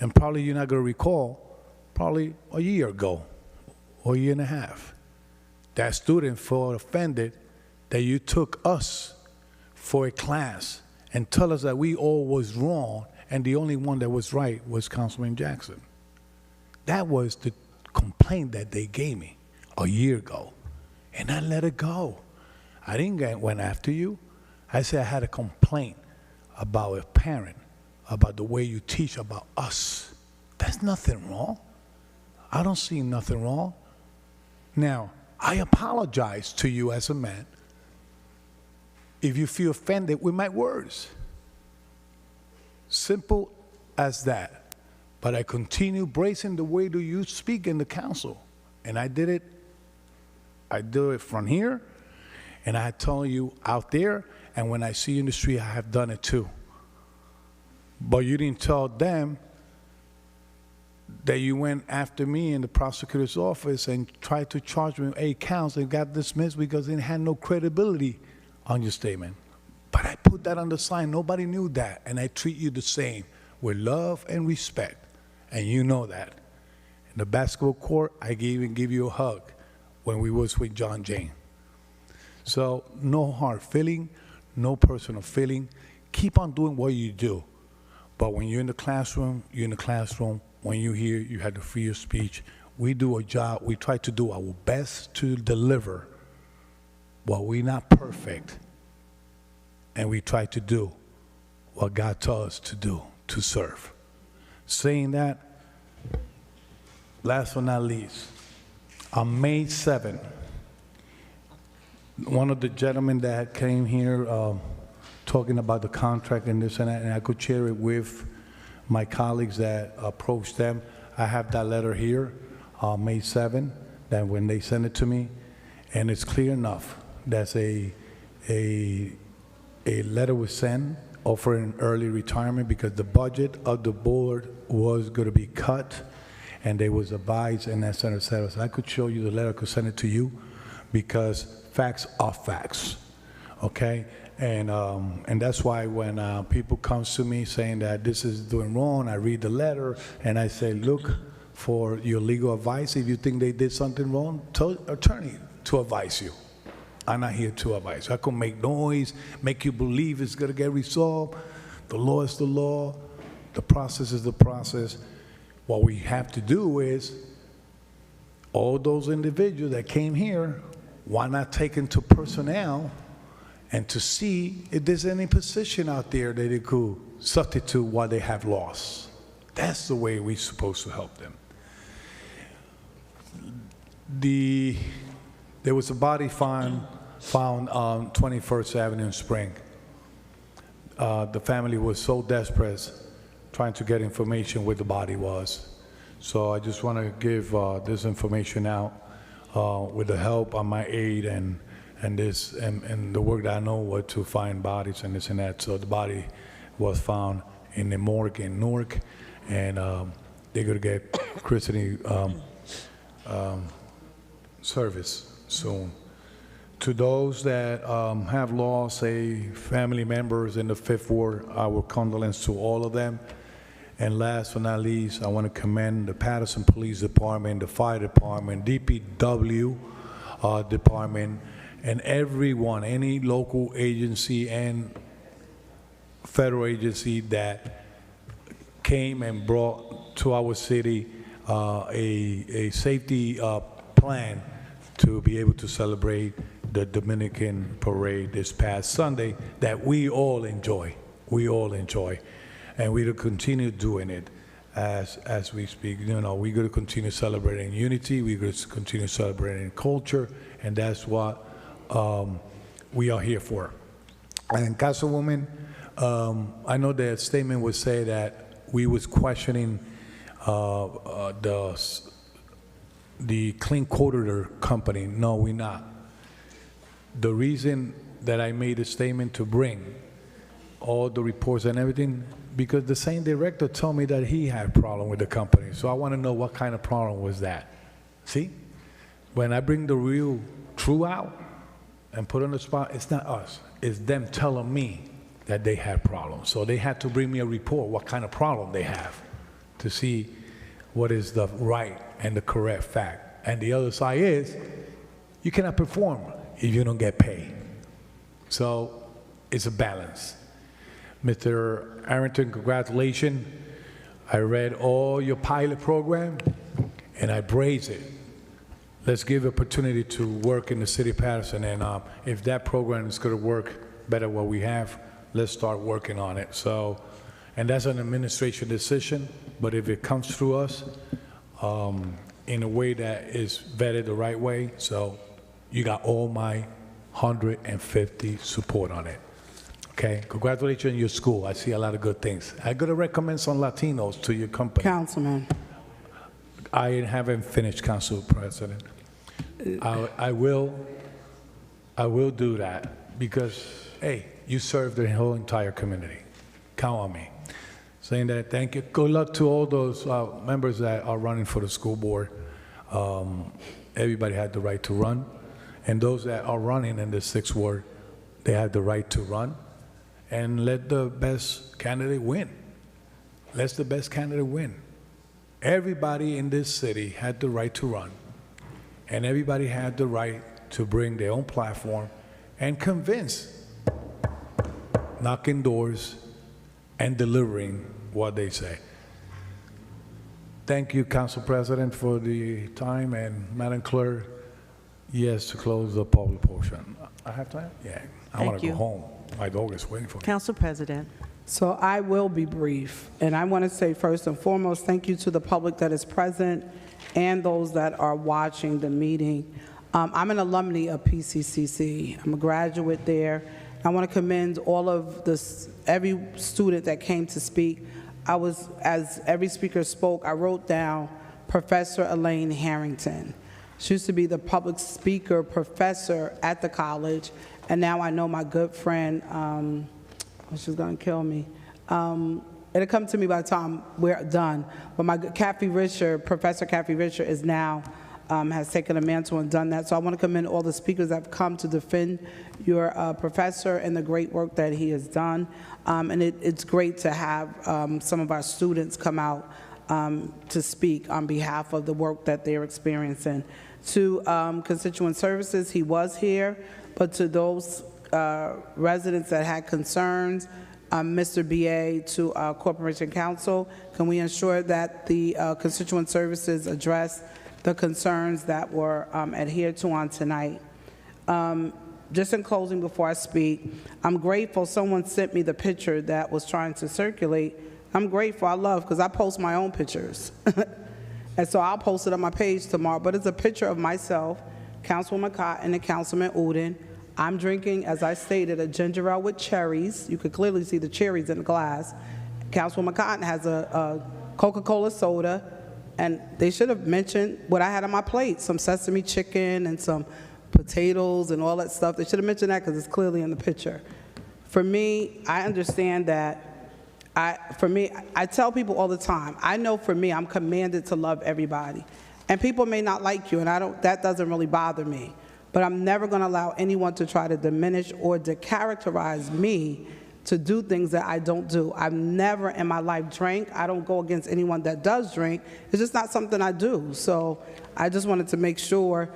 And probably you're not going to recall, probably a year ago or a year and a half, that student felt offended that you took us for a class and tell us that we all was wrong and the only one that was right was Councilman Jackson. That was the complaint that they gave me a year ago, and I let it go. I didn't went after you. I said I had a complaint about a parent, about the way you teach about us. That's nothing wrong. I don't see nothing wrong. Now, I apologize to you as a man if you feel offended with my words. Simple as that. But I continue bracing the way that you speak in the council. And I do it from here, and I tell you out there, and when I see you in the street, I have done it too. But you didn't tell them that you went after me in the prosecutor's office and tried to charge me with 8 counts and got dismissed because it had no credibility on your statement. But I put that on the sign. Nobody knew that. And I treat you the same with love and respect. And you know that. In the basketball court, I even give you a hug when we was with John Jane. So no hard feeling, no personal feeling. Keep on doing what you do. But when you're in the classroom, you're in the classroom. When you're here, you have the free of speech. We do a job. We try to do our best to deliver. But we're not perfect. And we try to do what God told us to do, to serve. Saying that, last but not least, on May 7th, one of the gentlemen that came here talking about the contract and this and that, and I could share it with my colleagues that approached them. I have that letter here, May 7th, that when they send it to me, and it's clear enough. That's a letter was sent offering early retirement because the budget of the board was going to be cut, and they was advised, and et cetera, et cetera. So I could show you the letter, I could send it to you, because facts are facts, okay? And that's why when people come to me saying that this is doing wrong, I read the letter, and I say, look for your legal advice. If you think they did something wrong, tell attorney to advise you. I'm not here to advise. I can make noise, make you believe it's going to get resolved. The law is the law. The process is the process. What we have to do is, all those individuals that came here, why not take into personnel and to see if there's any position out there that they could substitute what they have lost. That's the way we're supposed to help them. There was a body found on 21st Avenue in Spring. The family was so desperate trying to get information where the body was. So I just want to give this information out with the help of my aide and the work that I know was to find bodies and this and that. So the body was found in the morgue in Newark, and they're going to get christening service soon. To those that have lost family members in the Fifth Ward, our condolence to all of them. And last but not least, I want to commend the Paterson Police Department, the Fire Department, DPW Department, and everyone, any local agency and federal agency that came and brought to our city a safety plan to be able to celebrate the Dominican parade this past Sunday that we all enjoy. We all enjoy. And we're going to continue doing it as we speak. You know, we're going to continue celebrating unity. We're going to continue celebrating culture. And that's what we are here for. And Councilwoman, I know the statement would say that we was questioning the clean quarter company. No, we're not. The reason that I made a statement to bring all the reports and everything, because the same director told me that he had a problem with the company. So I want to know what kind of problem was that. See? When I bring the real true out and put on the spot, it's not us. It's them telling me that they had problems. So they had to bring me a report, what kind of problem they have. to see what is the right and the correct fact. And the other side is, you cannot perform if you don't get paid. So it's a balance. Mr. Arrington, congratulations. I read all your pilot program, and I praise it. Let's give opportunity to work in the city of Paterson, and if that program is going to work better what we have, let's start working on it. So, and that's an administration decision, but if it comes through us in a way that is vetted the right way, so you got all my 150 support on it. Okay, congratulations on your school. I see a lot of good things. I got to recommend some Latinos to your company. Councilman. I haven't finished, Council President. I will do that because, hey, you serve the whole entire community. Count on me. Saying that, thank you. Good luck to all those members that are running for the school board. Everybody had the right to run. And those that are running in the 6th ward, they had the right to run. And let the best candidate win. Let the best candidate win. Everybody in this city had the right to run. And everybody had the right to bring their own platform and convince, knocking doors and delivering what they say. Thank you, Council President, for the time, and Madam Clerk, yes, to close the public portion. I have time? Yeah, I want to go home. My dog is waiting for me. Council President. So I will be brief, and I want to say first and foremost, thank you to the public that is present and those that are watching the meeting. I'm an alumni of PCCC. I'm a graduate there. I want to commend all of this, every student that came to speak. As every speaker spoke, I wrote down Professor Elaine Harrington. She used to be the public speaker professor at the college, and now I know my good friend, she's gonna kill me. It'll come to me by the time we're done, but my Kathy Richard, Professor Kathy Richard is now, has taken a mantle and done that. So I want to commend all the speakers that have come to defend your professor and the great work that he has done. And it's great to have some of our students come out to speak on behalf of the work that they're experiencing. To constituent services, he was here, but to those residents that had concerns, Mr. BA, to Corporation Council, can we ensure that the constituent services address the concerns that were adhered to on tonight? Just in closing, before I speak, I'm grateful someone sent me the picture that was trying to circulate. I'm grateful, I love, because I post my own pictures. And so I'll post it on my page tomorrow, but it's a picture of myself, Councilwoman Cotton, and Councilman Uden. I'm drinking, as I stated, a ginger ale with cherries. You could clearly see the cherries in the glass. Councilwoman Cotton has a Coca-Cola soda, and they should have mentioned what I had on my plate, some sesame chicken and some potatoes and all that stuff. They should have mentioned that because it's clearly in the picture. For me, I understand that I tell people all the time, I know for me, I'm commanded to love everybody. And people may not like you, and that doesn't really bother me. But I'm never going to allow anyone to try to diminish or to characterize me to do things that I don't do. I've never in my life drank. I don't go against anyone that does drink. It's just not something I do. So I just wanted to make sure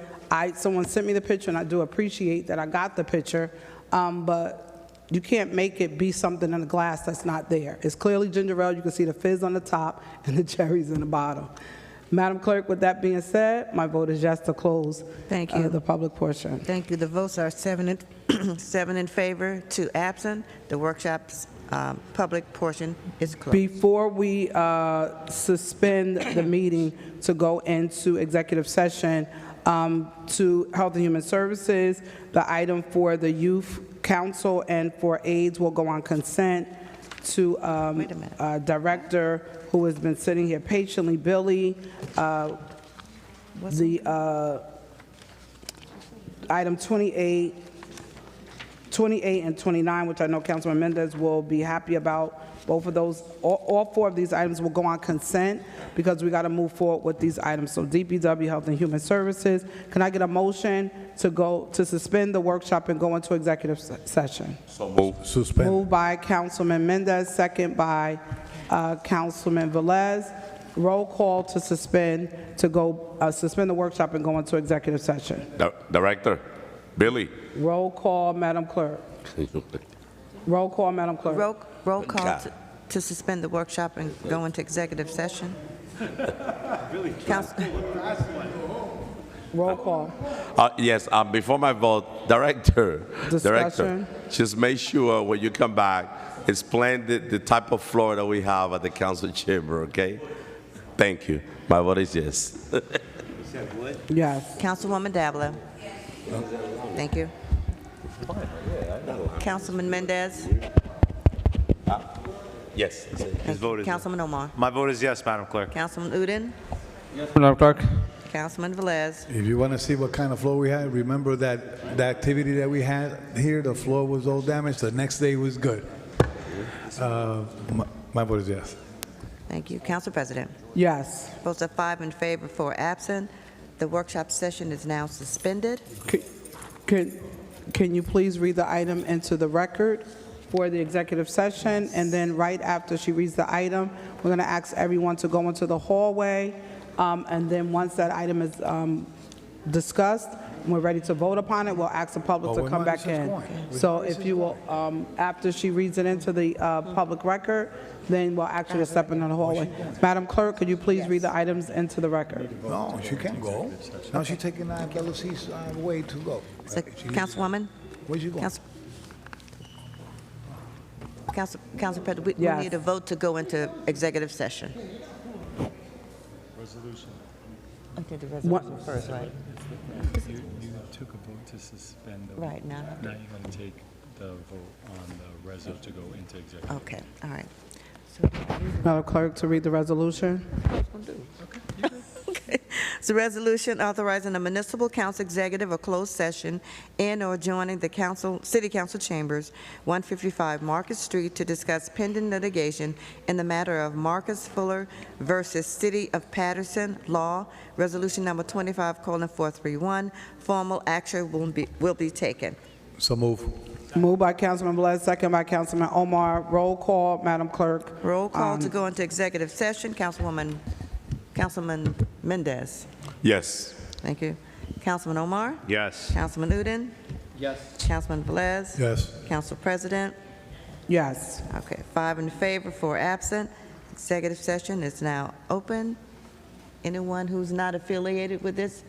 someone sent me the picture, and I do appreciate that I got the picture. But you can't make it be something in the glass that's not there. It's clearly ginger ale. You can see the fizz on the top and the cherries in the bottom. Madam Clerk, with that being said, my vote is yes to close. Thank you. The public portion. Thank you. The votes are 7 in favor, 2 absent. The workshop's public portion is closed. Before we suspend the meeting to go into executive session, to Health and Human Services, the item for the Youth Council and for AIDS will go on consent. To Director, who has been sitting here patiently, Billy, item 28 and 29, which I know Councilman Mendez will be happy about. Both of those, all 4 of these items will go on consent because we got to move forward with these items. So DPW, Health and Human Services, can I get a motion to suspend the workshop and go into executive session? So move. Suspend. Moved by Councilman Mendez, second by Councilman Velez. Roll call to suspend, suspend the workshop and go into executive session. Director, Billy. Roll call, Madam Clerk. Roll call, Madam Clerk. Roll call to suspend the workshop and go into executive session. Council- Roll call. Yes, before my vote, Director, Discussion. just make sure when you come back, explain the type of floor that we have at the council chamber, okay? Thank you. My vote is yes. Yes. Councilwoman Dabla. Thank you. Councilman Mendez. Yes. His vote is. Councilman Omar. My vote is yes, Madam Clerk. Councilman Udine. Madam Clerk. Councilman Velez. If you want to see what kind of floor we had, remember that the activity that we had here, the floor was all damaged. The next day was good. My vote is yes. Thank you. Council President. Yes. Votes of 5 in favor, 4 absent. The workshop session is now suspended. Can you please read the item into the record for the executive session? And then right after she reads the item, we're going to ask everyone to go into the hallway. And then once that item is discussed, and we're ready to vote upon it, we'll ask the public to come back in. So if you will, after she reads it into the public record, then we'll actually step into the hallway. Madam Clerk, could you please read the items into the record? No, she can't go. Now she's taking Bellacy's way to go. So, Councilwoman? Where's she going? Council President, we Yes. need a vote to go into executive session. Resolution. Okay, the What- resolution first, right? You took a vote to suspend the. Right, now. Now you're going to take the vote on the resolution to go into executive. Okay, all right. Madam Clerk, to read the resolution. Okay. It's a resolution authorizing the municipal council executive or closed session in or adjoining the city council chambers, 155 Market Street, to discuss pending litigation in the matter of Marcus Fuller versus City of Paterson Law, Resolution number 25:431. Formal action will be taken. So move. Moved by Councilman Velez, second by Councilman Omar. Roll call, Madam Clerk. Roll call to go into executive session. Councilman Mendez. Yes. Thank you. Councilman Omar. Yes. Councilman Udine. Yes. Councilman Velez. Yes. Council President. Yes. Okay, 5 in favor, 4 absent. Executive session is now open. Anyone who's not affiliated with this,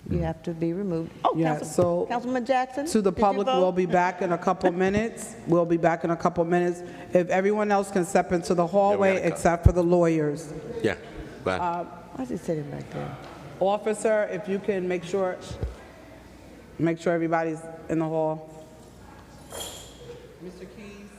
you have to be removed. Oh, Yes, so Councilman Jackson? to the did you public, vote? we'll be back in a couple minutes. We'll be back in a couple minutes. If everyone else can step into the hallway gotta go. except for the lawyers. Yeah. Go ahead. Why is he sitting back there? Officer, if you can make sure everybody's in the hall. Mr. Keys?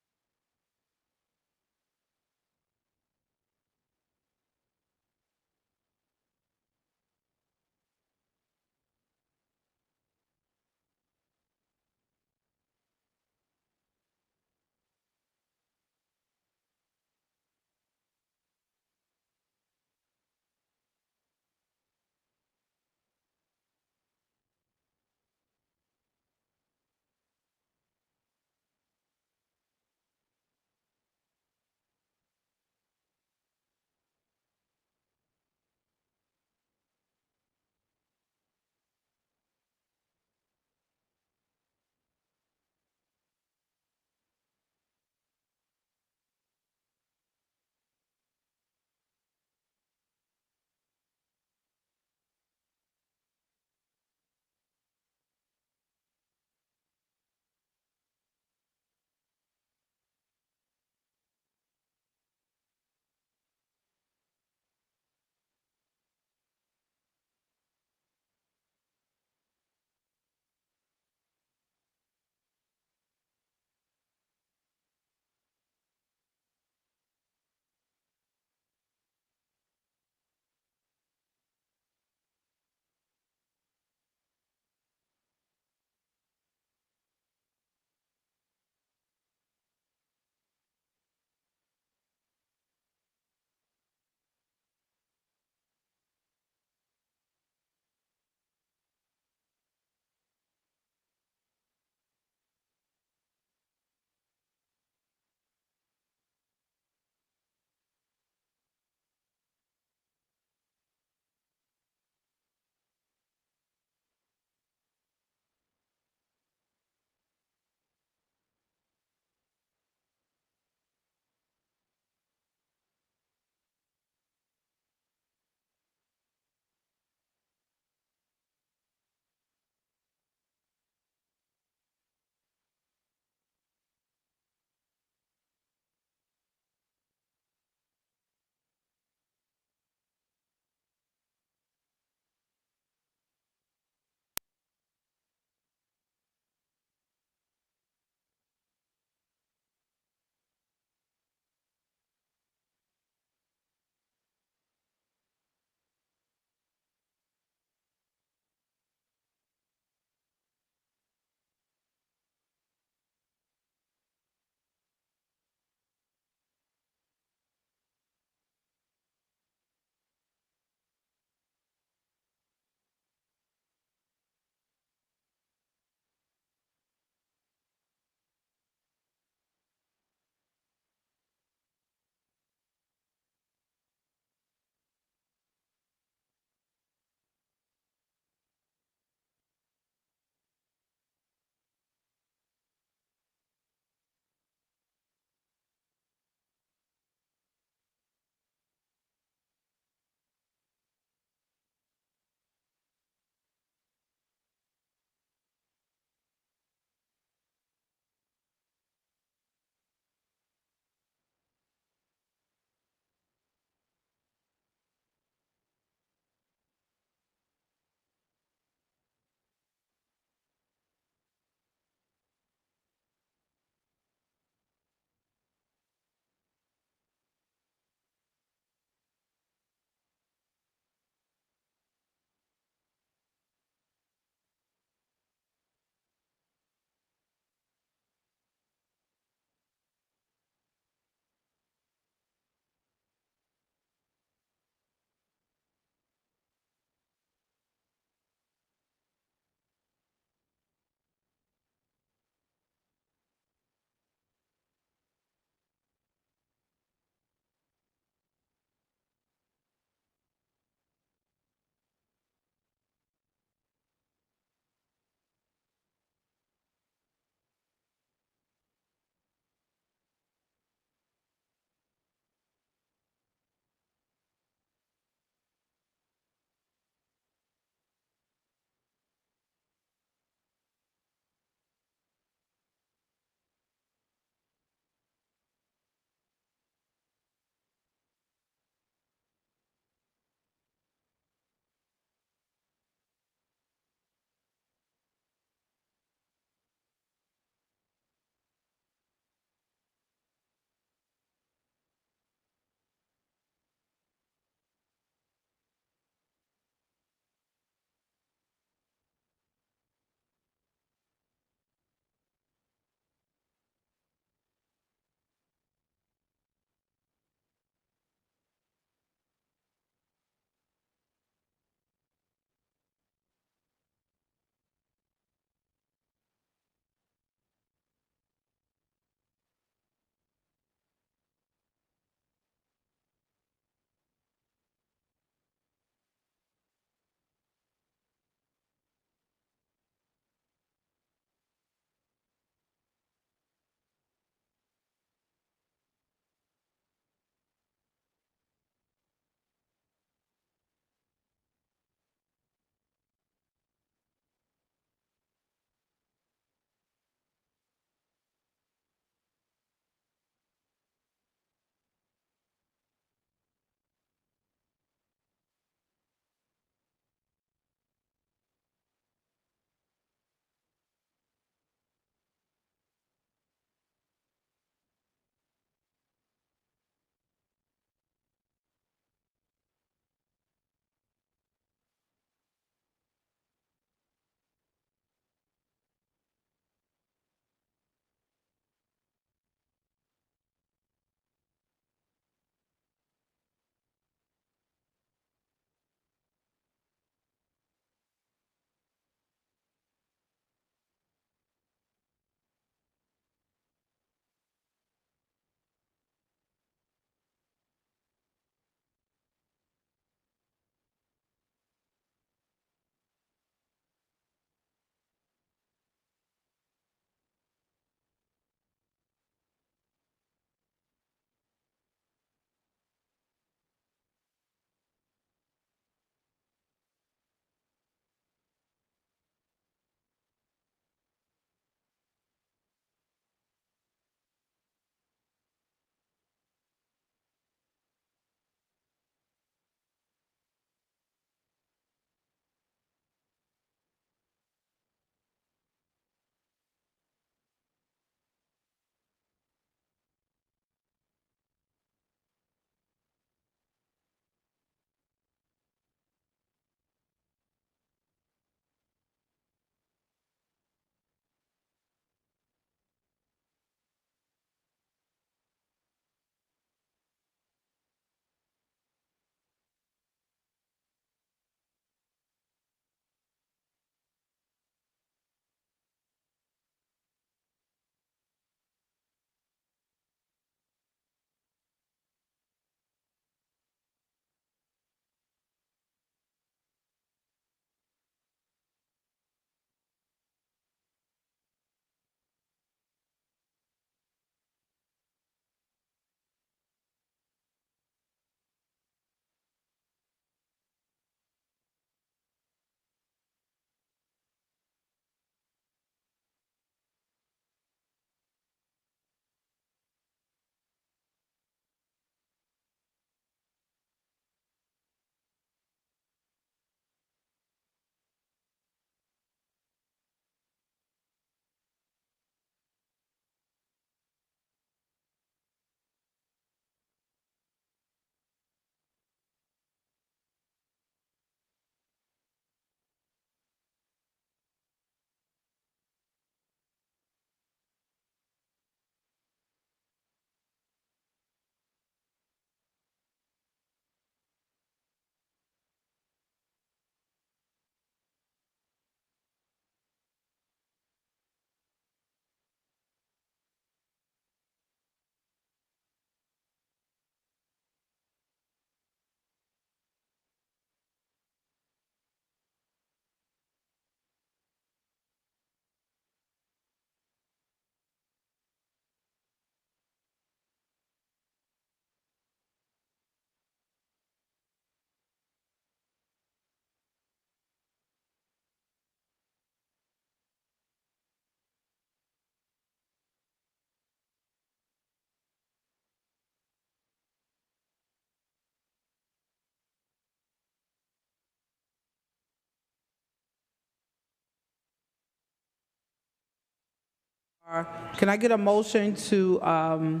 Can I get a motion to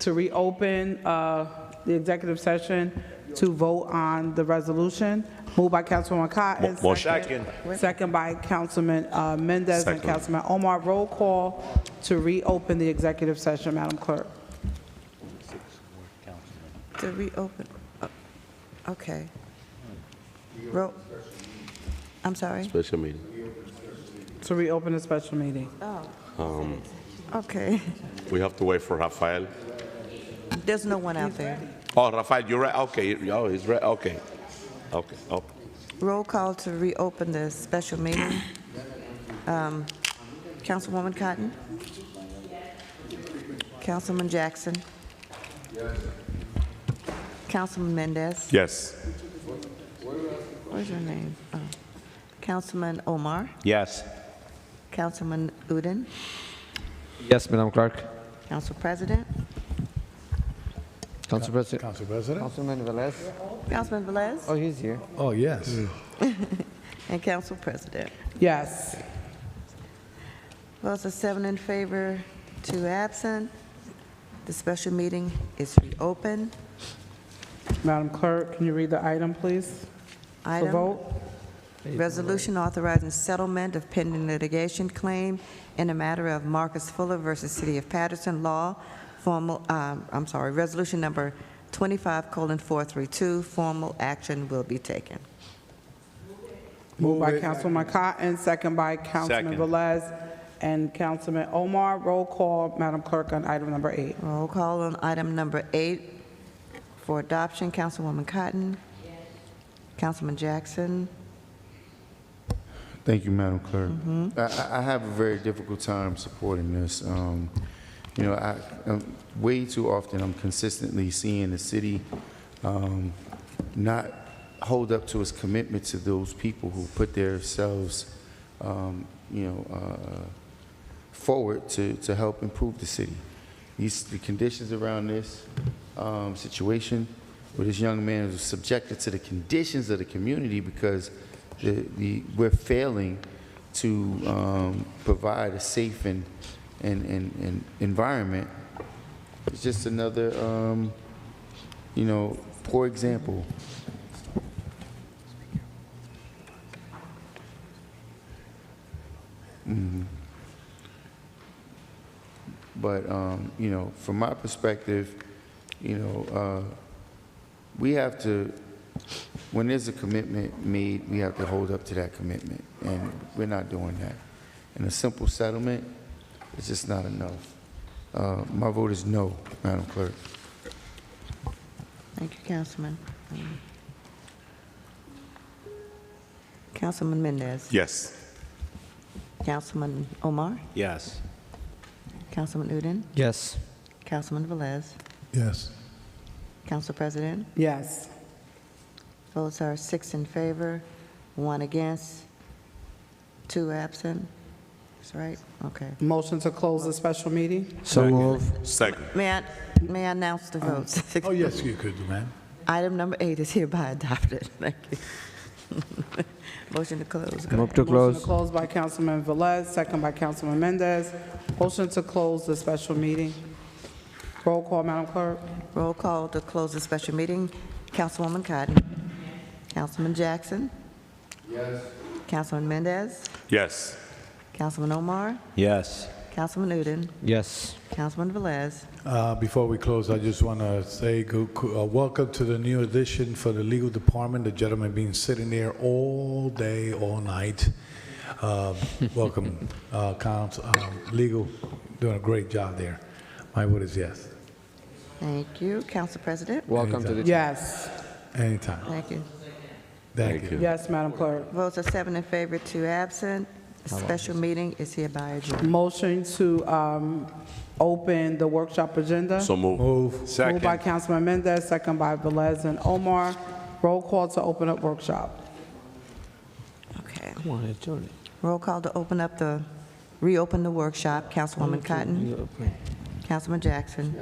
reopen the executive session to vote on the resolution? Moved by Councilwoman Cotton. Motion. Second by Councilman Mendez and Second. Councilman Omar. Roll call to reopen the executive session, Madam Clerk. To reopen, okay. I'm sorry? Special meeting. To reopen the special meeting. Okay. We have to wait for Rafael. There's no one out there. Oh, Rafael, you're right. Okay. Oh, he's right. Okay. Okay. Oh. Roll call to reopen the special meeting. Councilwoman Cotton? Councilman Jackson? Councilman Mendez? Yes. Where's your name? Oh. Councilman Omar? Yes. Councilman Udine? Yes, Madam Clerk. Council President? Council President. Council President? Councilman Velez. Councilman Velez? Oh, he's here. Oh, yes. And Council President? Yes. Votes are 7 in favor, 2 absent. The special meeting is reopened. Madam Clerk, can you read the item, please? For Item, vote? resolution authorizing settlement of pending litigation claim in the matter of Marcus Fuller versus City of Paterson law, resolution number 25:432, formal action will be taken. Moved by Move it. Councilwoman Cotton, second by Councilman Second. Velez and Councilman Omar. Roll call, Madam Clerk, on item number 8. Roll call on item number 8 for adoption. Councilwoman Cotton. Councilman Jackson. Thank you, Madam Clerk. I have a very difficult time supporting this. Way too often, I'm consistently seeing the city not hold up to its commitment to those people who put themselves, forward to help improve the city. The conditions around this situation, where this young man was subjected to the conditions of the community because we're failing to provide a safe and environment. It's just another, poor example. But, from my perspective, we have to, when there's a commitment made, we have to hold up to that commitment, and we're not doing that. And a simple settlement is just not enough. My vote is no, Madam Clerk. Thank you, Councilman. Councilman Mendez. Yes. Councilman Omar. Yes. Councilman Udine. Yes. Councilman Velez. Yes. Council President. Yes. Votes are 6 in favor, 1 against, 2 absent. That's right? Okay. Motion to close the special meeting? So move. Second. May I announce the votes? Oh, yes, you could, ma'am. Item number 8 is hereby adopted. Thank you. Motion to close. Go Move ahead. to Motion close. to close by Councilman Velez, second by Councilman Mendez. Motion to close the special meeting. Roll call, Madam Clerk. Roll call to close the special meeting. Councilwoman Cotton. Councilman Jackson. Yes. Councilman Mendez. Yes. Councilman Omar. Yes. Councilman Udine. Yes. Councilman Velez. Before we close, I just want to say welcome to the new addition for the legal department. The gentleman been sitting there all day, all night. Welcome, legal, doing a great job there. My vote is yes. Thank you. Council President. Welcome to the. Yes. Anytime. Thank you. Thank you. Yes, Madam Clerk. Votes are 7 in favor, 2 absent. The special meeting is hereby adjourned. Motion to open the workshop agenda. So move. Moved by Councilman Mendez, second by Velez and Omar. Roll call to open up workshop. Okay. Come on, adjourn it. Roll call to reopen the workshop. Councilwoman Cotton. Councilman Jackson.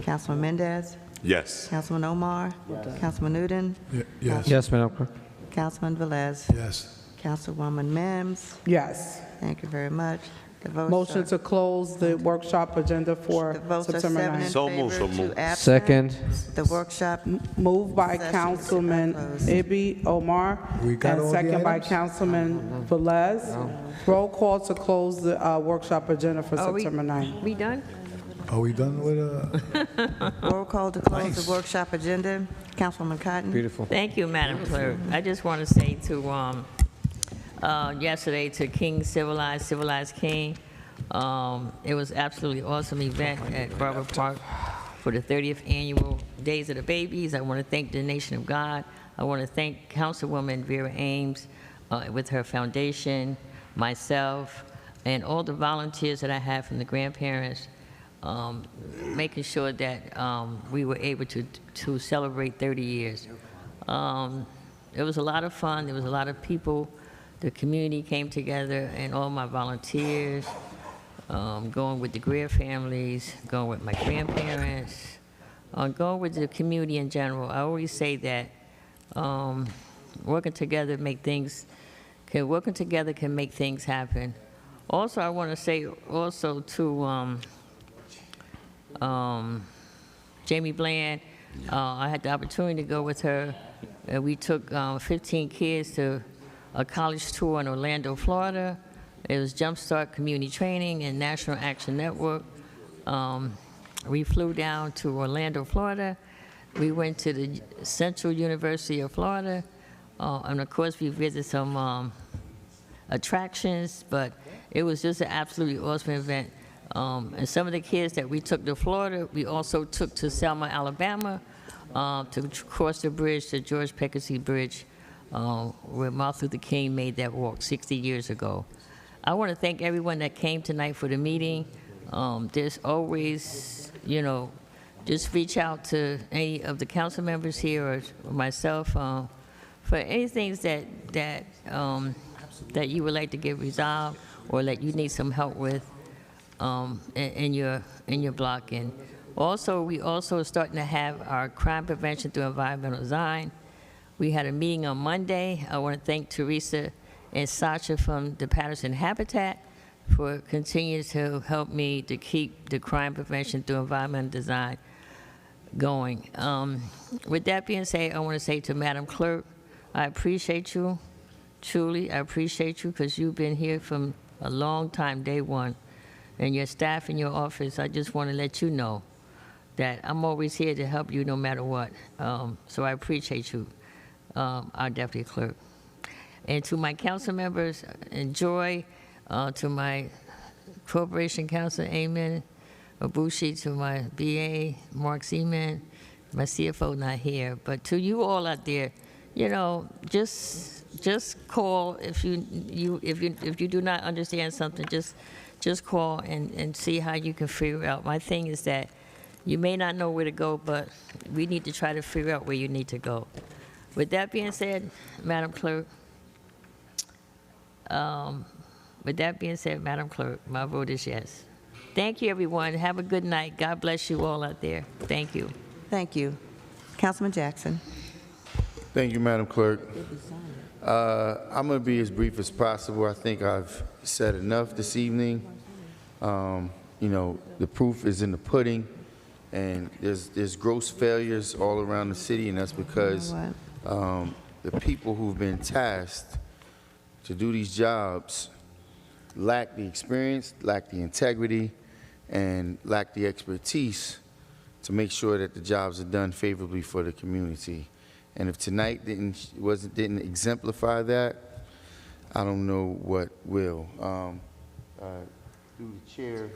Councilman Mendez. Yes. Councilman Omar. Councilman Udine. Yes. Yes, Madam Clerk. Councilman Velez. Yes. Councilwoman Mims. Yes. Thank you very much. votes Motion are- to close the workshop agenda for The votes are September 7 in 9th. So moved, favor, so 2 moved. absent. Second. The workshop, Moved by Session is Councilman closed. Ibi Omar We got and all the second by items? Councilman Velez. Roll call to close the workshop agenda for Are we- September 9th. we done? Are we done with, Roll call to close Nice. the workshop agenda. Councilwoman Cotton? Beautiful. Thank you, Madam Clerk. I just want to say to, yesterday to King Civilized King, it was absolutely awesome event at Barber Park for the 30th annual Days of the Babies. I want to thank the Nation of God. I want to thank Councilwoman Vera Ames with her foundation, myself, and all the volunteers that I have from the grandparents, making sure that we were able to celebrate 30 years. It was a lot of fun. There was a lot of people. The community came together, and all my volunteers, going with the Greer families, going with my grandparents, going with the community in general. I always say that working together can make things happen. Also, I want to say also to Jamie Bland, I had the opportunity to go with her. We took 15 kids to a college tour in Orlando, Florida. It was Jumpstart Community Training and National Action Network. We flew down to Orlando, Florida. We went to the Central University of Florida. And of course, we visited some attractions, but it was just an absolutely awesome event. And some of the kids that we took to Florida, we also took to Selma, Alabama, to cross the bridge, the George Peckasey Bridge, where Martin Luther King made that walk 60 years ago. I want to thank everyone that came tonight for the meeting. There's always, just reach out to any of the council members here or myself for anything that you would like to get resolved or that you need some help with in your block. And also, we also are starting to have our crime prevention through environmental design. We had a meeting on Monday. I want to thank Teresa and Sasha from the Paterson Habitat for continuing to help me to keep the crime prevention through environmental design going. With that being said, I want to say to Madam Clerk, I appreciate you. Truly, I appreciate you because you've been here from a long time, day one. And your staff in your office, I just want to let you know that I'm always here to help you no matter what. So I appreciate you, our Deputy Clerk. And to my council members, enjoy. To my Corporation Council, Amen. Abushi, to my BA, Mark Seaman, my CFO not here. But to you all out there, just call if you do not understand something. Just call and see how you can figure out. My thing is that you may not know where to go, but we need to try to figure out where you need to go. With that being said, Madam Clerk, my vote is yes. Thank you, everyone. Have a good night. God bless you all out there. Thank you. Thank you. Councilman Jackson. Thank you, Madam Clerk. I'm going to be as brief as possible. I think I've said enough this evening. The proof is in the pudding, and there's gross failures all around the city, and that's because the people who've been tasked to do these jobs lack the experience, lack the integrity, and lack the expertise to make sure that the jobs are done favorably for the community. And if tonight didn't exemplify that, I don't know what will. Through the chair,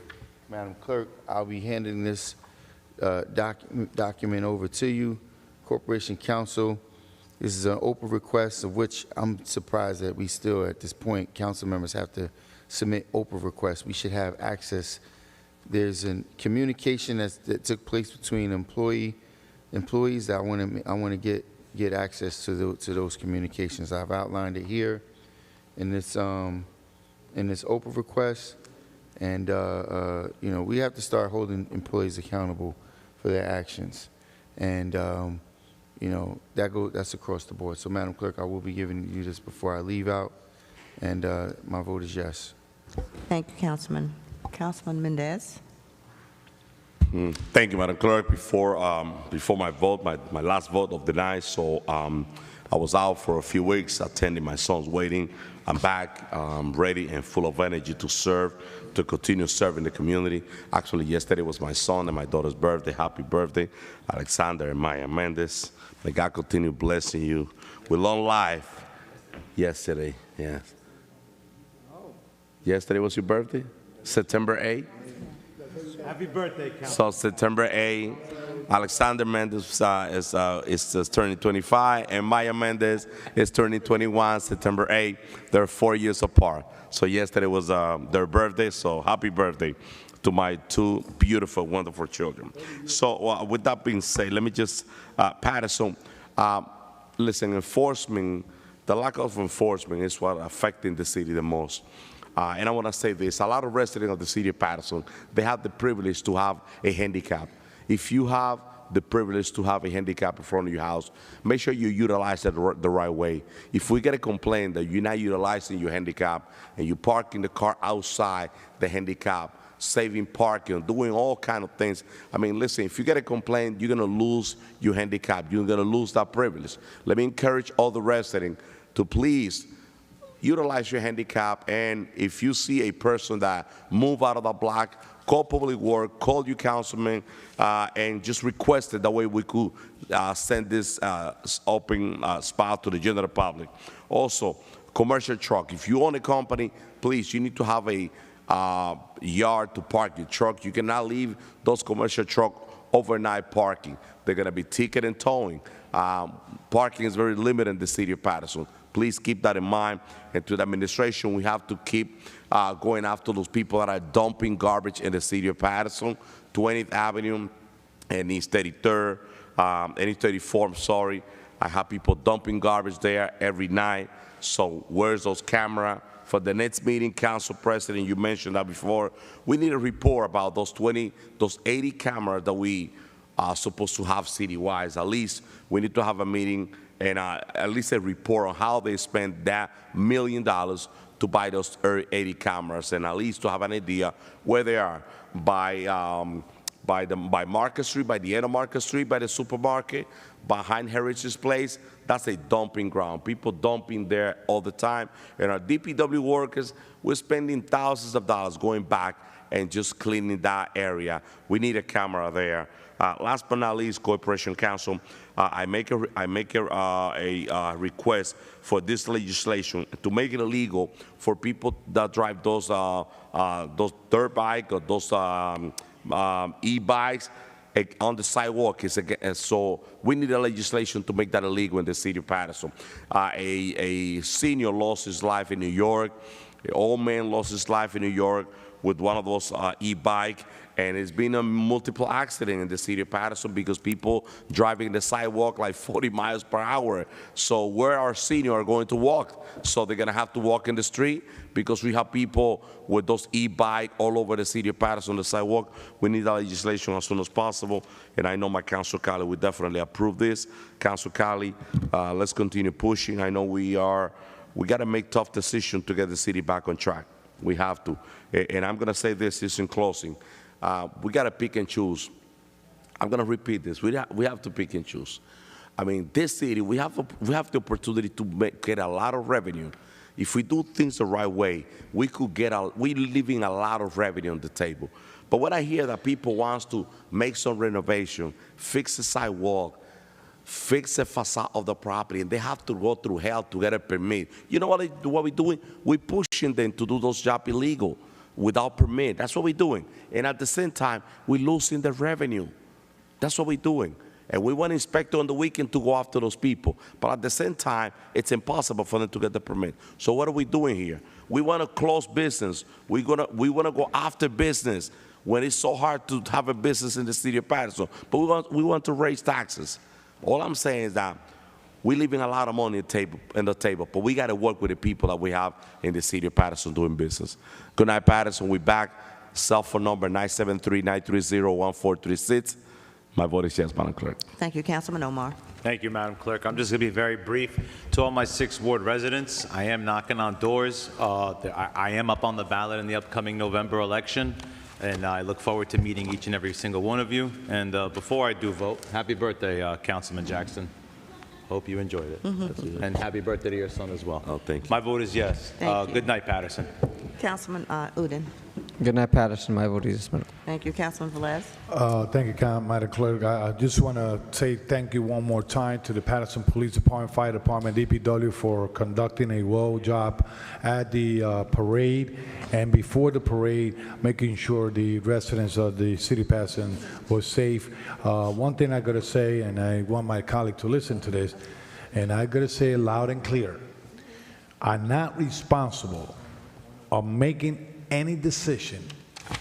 Madam Clerk, I'll be handing this document over to you. Corporation Council, this is an open request of which I'm surprised that we still, at this point, council members have to submit open requests. We should have access. There's a communication that took place between employees that I want to get access to those communications. I've outlined it here in this open request, and we have to start holding employees accountable for their actions, and that's across the board. So, Madam Clerk, I will be giving you this before I leave out, and my vote is yes. Thank you, Councilman. Councilman Mendez. Thank you, Madam Clerk. Before my vote, my last vote of the night, so I was out for a few weeks attending my son's wedding. I'm back, ready and full of energy to serve, to continue serving the community. Actually, yesterday was my son and my daughter's birthday. Happy birthday, Alexander and Maya Mendez. May God continue blessing you with long life. Yesterday, yes. Yesterday was your birthday? September 8th? Happy birthday, Council. So September 8th, Alexander Mendez is turning 25, and Maya Mendez is turning 21, September 8th. They're 4 years apart. So yesterday was their birthday, so happy birthday to my two beautiful, wonderful children. So with that being said, let me just, Paterson, listen, enforcement, the lack of enforcement is what affecting the city the most. And I want to say this, a lot of residents of the city of Paterson, they have the privilege to have a handicap. If you have the privilege to have a handicap in front of your house, make sure you utilize it the right way. If we get a complaint that you're not utilizing your handicap and you're parking the car outside the handicap, saving parking, doing all kind of things. I mean, listen, if you get a complaint, you're going to lose your handicap. You're going to lose that privilege. Let me encourage all the residents to please utilize your handicap, and if you see a person that move out of the block, call public works, call your councilman, and just request it. That way we could send this open spot to the general public. Also, commercial truck. If you own a company, please, you need to have a yard to park your truck. You cannot leave those commercial trucks overnight parking. They're going to be ticketed and towing. Parking is very limited in the city of Paterson. Please keep that in mind. And to the administration, we have to keep going after those people that are dumping garbage in the city of Paterson, 20th Avenue and East 33rd, and East 34th, I'm sorry. I have people dumping garbage there every night. So where's those cameras? For the next meeting, Council President, you mentioned that before, we need a report about those 80 cameras that we are supposed to have citywide. At least we need to have a meeting and at least a report on how they spent that $1 million to buy those 80 cameras, and at least to have an idea where they are by Market Street, by the end of Market Street, by the supermarket, behind Heritage Place. That's a dumping ground. People dumping there all the time. And our DPW workers, we're spending thousands of dollars going back and just cleaning that area. We need a camera there. Last but not least, Corporation Council, I make a request for this legislation to make it illegal for people that drive those dirt bike or those e-bikes on the sidewalk. So we need a legislation to make that illegal in the city of Paterson. A senior lost his life in New York. An old man lost his life in New York with one of those e-bike, and it's been a multiple accident in the city of Paterson because people driving the sidewalk like 40 miles per hour. So where our seniors are going to walk? So they're gonna have to walk in the street because we have people with those e-bike all over the city of Paterson on the sidewalk. We need that legislation as soon as possible, and I know my Council Cali will definitely approve this. Council Cali, let's continue pushing. I know we gotta make tough decisions to get the city back on track. We have to. And I'm going to say this just in closing. We got to pick and choose. I'm going to repeat this. We have to pick and choose. I mean, this city, we have the opportunity to get a lot of revenue. If we do things the right way, we leaving a lot of revenue on the table. But when I hear that people want to make some renovation, fix the sidewalk, fix the facade of the property, and they have to go through hell to get a permit. You know what we're doing? We're pushing them to do those jobs illegal without permit. That's what we're doing. And at the same time, we're losing the revenue. That's what we're doing. And we want an inspector on the weekend to go after those people. But at the same time, it's impossible for them to get the permit. So what are we doing here? We want to close business. We want to go after business when it's so hard to have a business in the city of Paterson. But we want to raise taxes. All I'm saying is that we're leaving a lot of money on the table, but we got to work with the people that we have in the city of Paterson doing business. Good night, Paterson. We're back. Cell phone number 973-930-1436. My vote is yes, Madam Clerk. Thank you, Councilman Omar. Thank you, Madam Clerk. I'm just going to be very brief. To all my 6th Ward residents, I am knocking on doors. I am up on the ballot in the upcoming November election, and I look forward to meeting each and every single one of you. And before I do vote, happy birthday, Councilman Jackson. Hope you enjoyed it. And happy birthday to your son as well. Oh, thank you. My vote is yes. Thank you. Good night, Paterson. Councilman Udine. Good night, Paterson. My vote is yes. Thank you, Councilman Velez. Thank you, Madam Clerk. I just want to say thank you one more time to the Paterson Police Department, Fire Department, DPW for conducting a well job at the parade and before the parade, making sure the residents of the city of Paterson were safe. One thing I got to say, and I want my colleague to listen to this, and I got to say it loud and clear. I'm not responsible of making any decision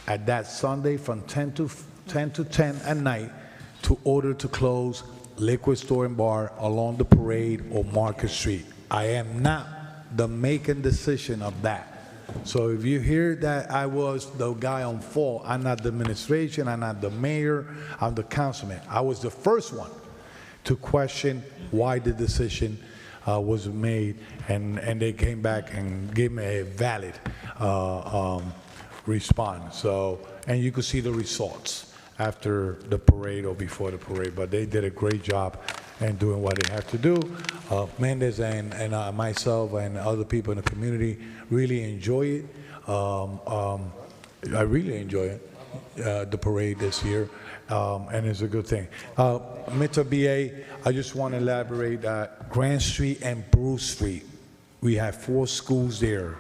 at that Sunday from 10 to 10 at night to order to close liquor store and bar along the parade or Market Street. I am not the making decision of that. So if you hear that I was the guy on fault, I'm not the administration, I'm not the mayor, I'm the councilman. I was the first one to question why the decision was made, and they came back and gave me a valid response. So, and you could see the results after the parade or before the parade, but they did a great job in doing what they have to do. Mendez and myself and other people in the community really enjoy it. I really enjoy it, the parade this year. And it's a good thing. Mr. BA, I just want to elaborate that Grant Street and Bruce Street, we have 4 schools there.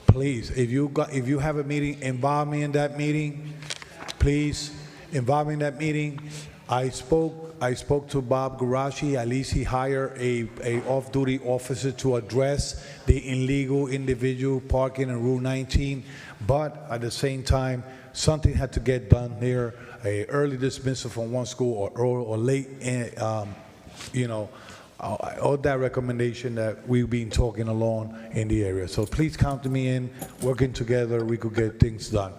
Please, if you have a meeting, involve me in that meeting. Please, involve me in that meeting. I spoke to Bob Garashi. At least he hired a off-duty officer to address the illegal individual parking on Route 19. But at the same time, something had to get done there. A early dismissal from one school or late, all that recommendation that we've been talking along in the area. So please count me in. Working together, we could get things done.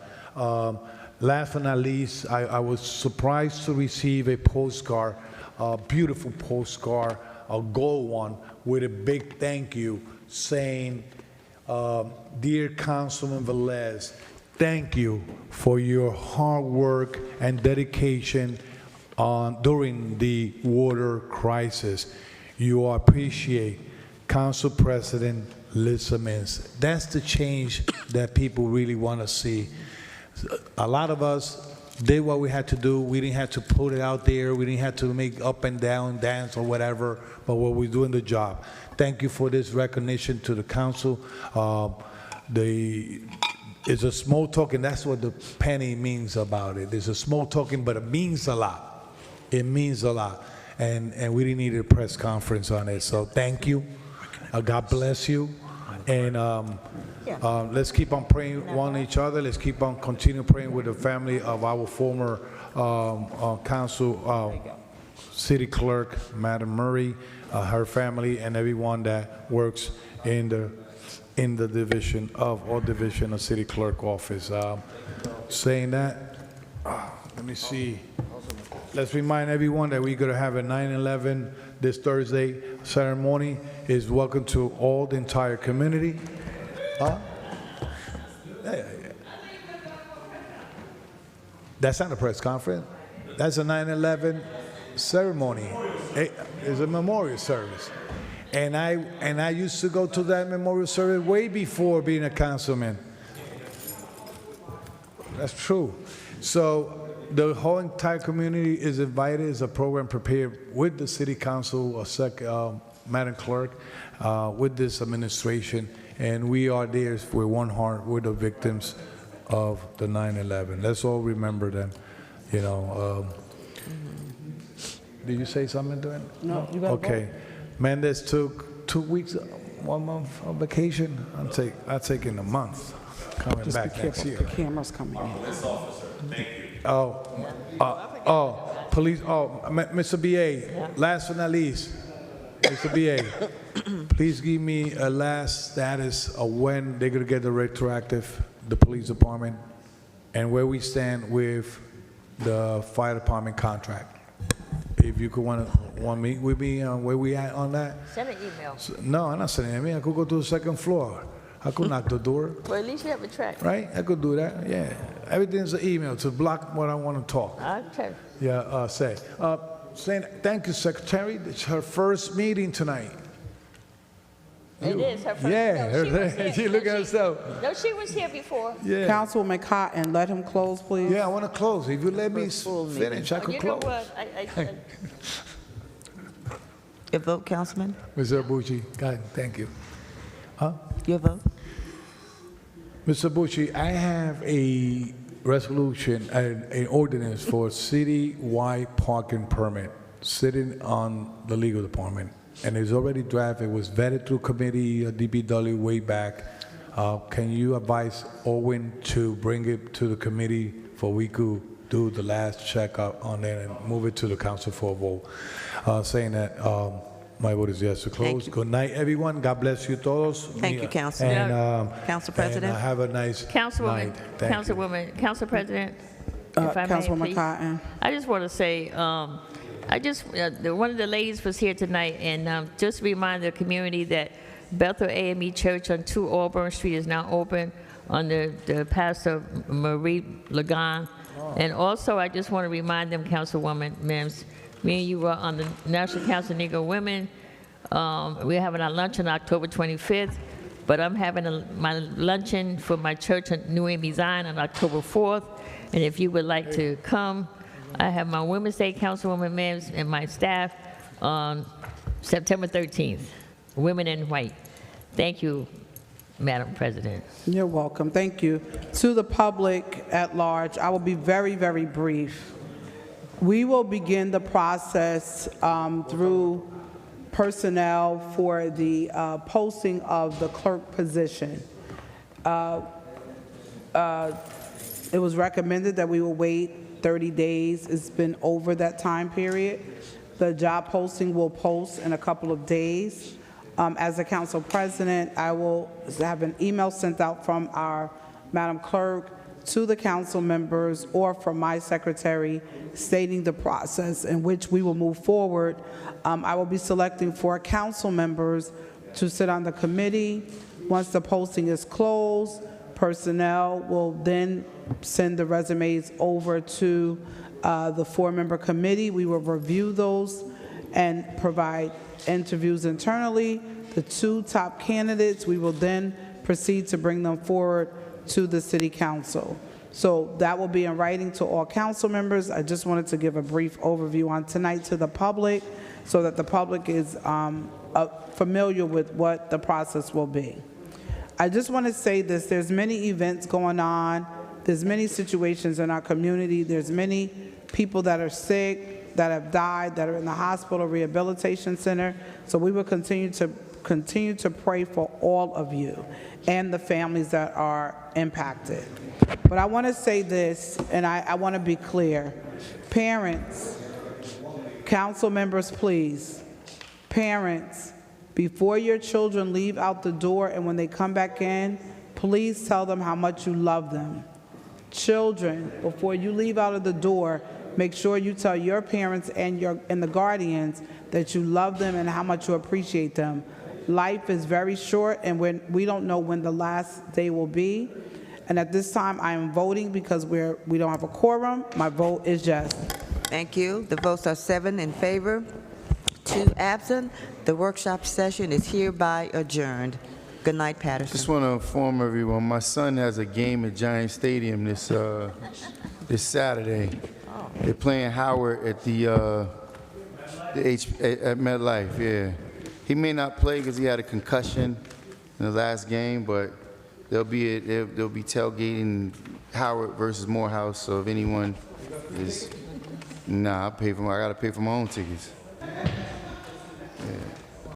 Last but not least, I was surprised to receive a postcard, a beautiful postcard, a gold one, with a big thank you saying, "Dear Councilman Velez, thank you for your hard work and dedication during the water crisis. You appreciate Council President Liz Simmons." That's the change that people really want to see. A lot of us did what we had to do. We didn't have to put it out there. We didn't have to make up and down dance or whatever, but we're doing the job. Thank you for this recognition to the council. It's a small token. That's what the penny means about it. It's a small token, but it means a lot. It means a lot. And we didn't need a press conference on it. So thank you. God bless you. And let's keep on praying one each other. Let's keep on continue praying with the family of our former city clerk, Madam Murray, her family, and everyone that works in the division of city clerk office. Saying that, let me see. Let's remind everyone that we're going to have a 9/11 this Thursday ceremony. Is welcome to all the entire community. That's not a press conference. That's a 9/11 ceremony. It's a memorial service. And I used to go to that memorial service way before being a councilman. That's true. So the whole entire community is invited. It's a program prepared with the city council, Madam Clerk, with this administration, and we are there with one heart. We're the victims of the 9/11. Let's all remember them. Did you say something to it? No, you got okay. Mendez took 2 weeks, 1 month of vacation. I'm taking a month. Coming Just back be next careful. year. The camera's coming in. Thank you. Police, Mr. BA, last but not least, Mr. BA, please give me a last status of when they're going to get the retroactive, the police department, and where we stand with the fire department contract. if you could want to meet with me on where we at on that. Send an email. No, I'm not sending it. I could go to the second floor. I could knock the door, Well, at least you have a track. right? I could do that, yeah. Everything's an email to block what I want to talk. Okay. Yeah, saying, thank you, Secretary. It's her first meeting tonight. It is her first. Yeah, no, she was here. she look at herself. No, she was here before. Yeah. Councilwoman Cotton, let him close, please. Yeah, I want to close. If you let me finish, I Oh, could you know close. what? Your vote, Councilman? Mr. Bucci, God, thank you. Huh? Your vote? Mr. Bucci, I have a resolution, an ordinance for city-wide parking permit sitting on the legal department. And it's already drafted, it was vetted through committee, DPW way back. Can you advise Owen to bring it to the committee for we could do the last checkup on it and move it to the council for a vote? Saying that, my vote is yes to close. Good night, everyone. God bless you todos. Thank you, Councilman. And, Council President. And have a nice Councilwoman, night. Thank you. Council President, if I may, Councilwoman please. Cotton. I just want to say, one of the ladies was here tonight, and just remind the community that Bethel AME Church on 2 Auburn Street is now open under the pastor Marie Lagan. And also, I just want to remind them, Councilwoman Mims, me and you were on the National Council of Negro Women. We're having our luncheon on October 25th, but I'm having my luncheon for my church in New Amy Zion on October 4th. And if you would like to come, I have my Women's Day Councilwoman Mims and my staff on September 13th, Women in White. Thank you, Madam President. You're welcome. Thank you. To the public at large, I will be very, very brief. We will begin the process through personnel for the posting of the clerk position. It was recommended that we will wait 30 days. It's been over that time period. The job posting will post in a couple of days. As a council president, I will have an email sent out from our Madam Clerk to the council members or from my secretary stating the process in which we will move forward. I will be selecting 4 council members to sit on the committee. Once the posting is closed, personnel will then send the resumes over to the 4-member committee. We will review those and provide interviews internally. The 2 top candidates, we will then proceed to bring them forward to the city council. So that will be in writing to all council members. I just wanted to give a brief overview on tonight to the public so that the public is familiar with what the process will be. I just want to say this, there's many events going on, there's many situations in our community, there's many people that are sick, that have died, that are in the hospital rehabilitation center. So we will continue to pray for all of you and the families that are impacted. But I want to say this, and I want to be clear. Parents, council members, please, parents, before your children leave out the door and when they come back in, please tell them how much you love them. Children, before you leave out of the door, make sure you tell your parents and the guardians that you love them and how much you appreciate them. Life is very short, and we don't know when the last day will be. And at this time, I am voting because we don't have a quorum. My vote is yes. Thank you. The votes are 7 in favor, 2 absent. The workshop session is hereby adjourned. Good night, Paterson. Just want to inform everyone, my son has a game at Giant Stadium this Saturday. They're playing Howard at at MetLife, yeah. He may not play because he had a concussion in the last game, but they'll be tailgating Howard versus Morehouse. So if anyone is, I gotta pay for my own tickets.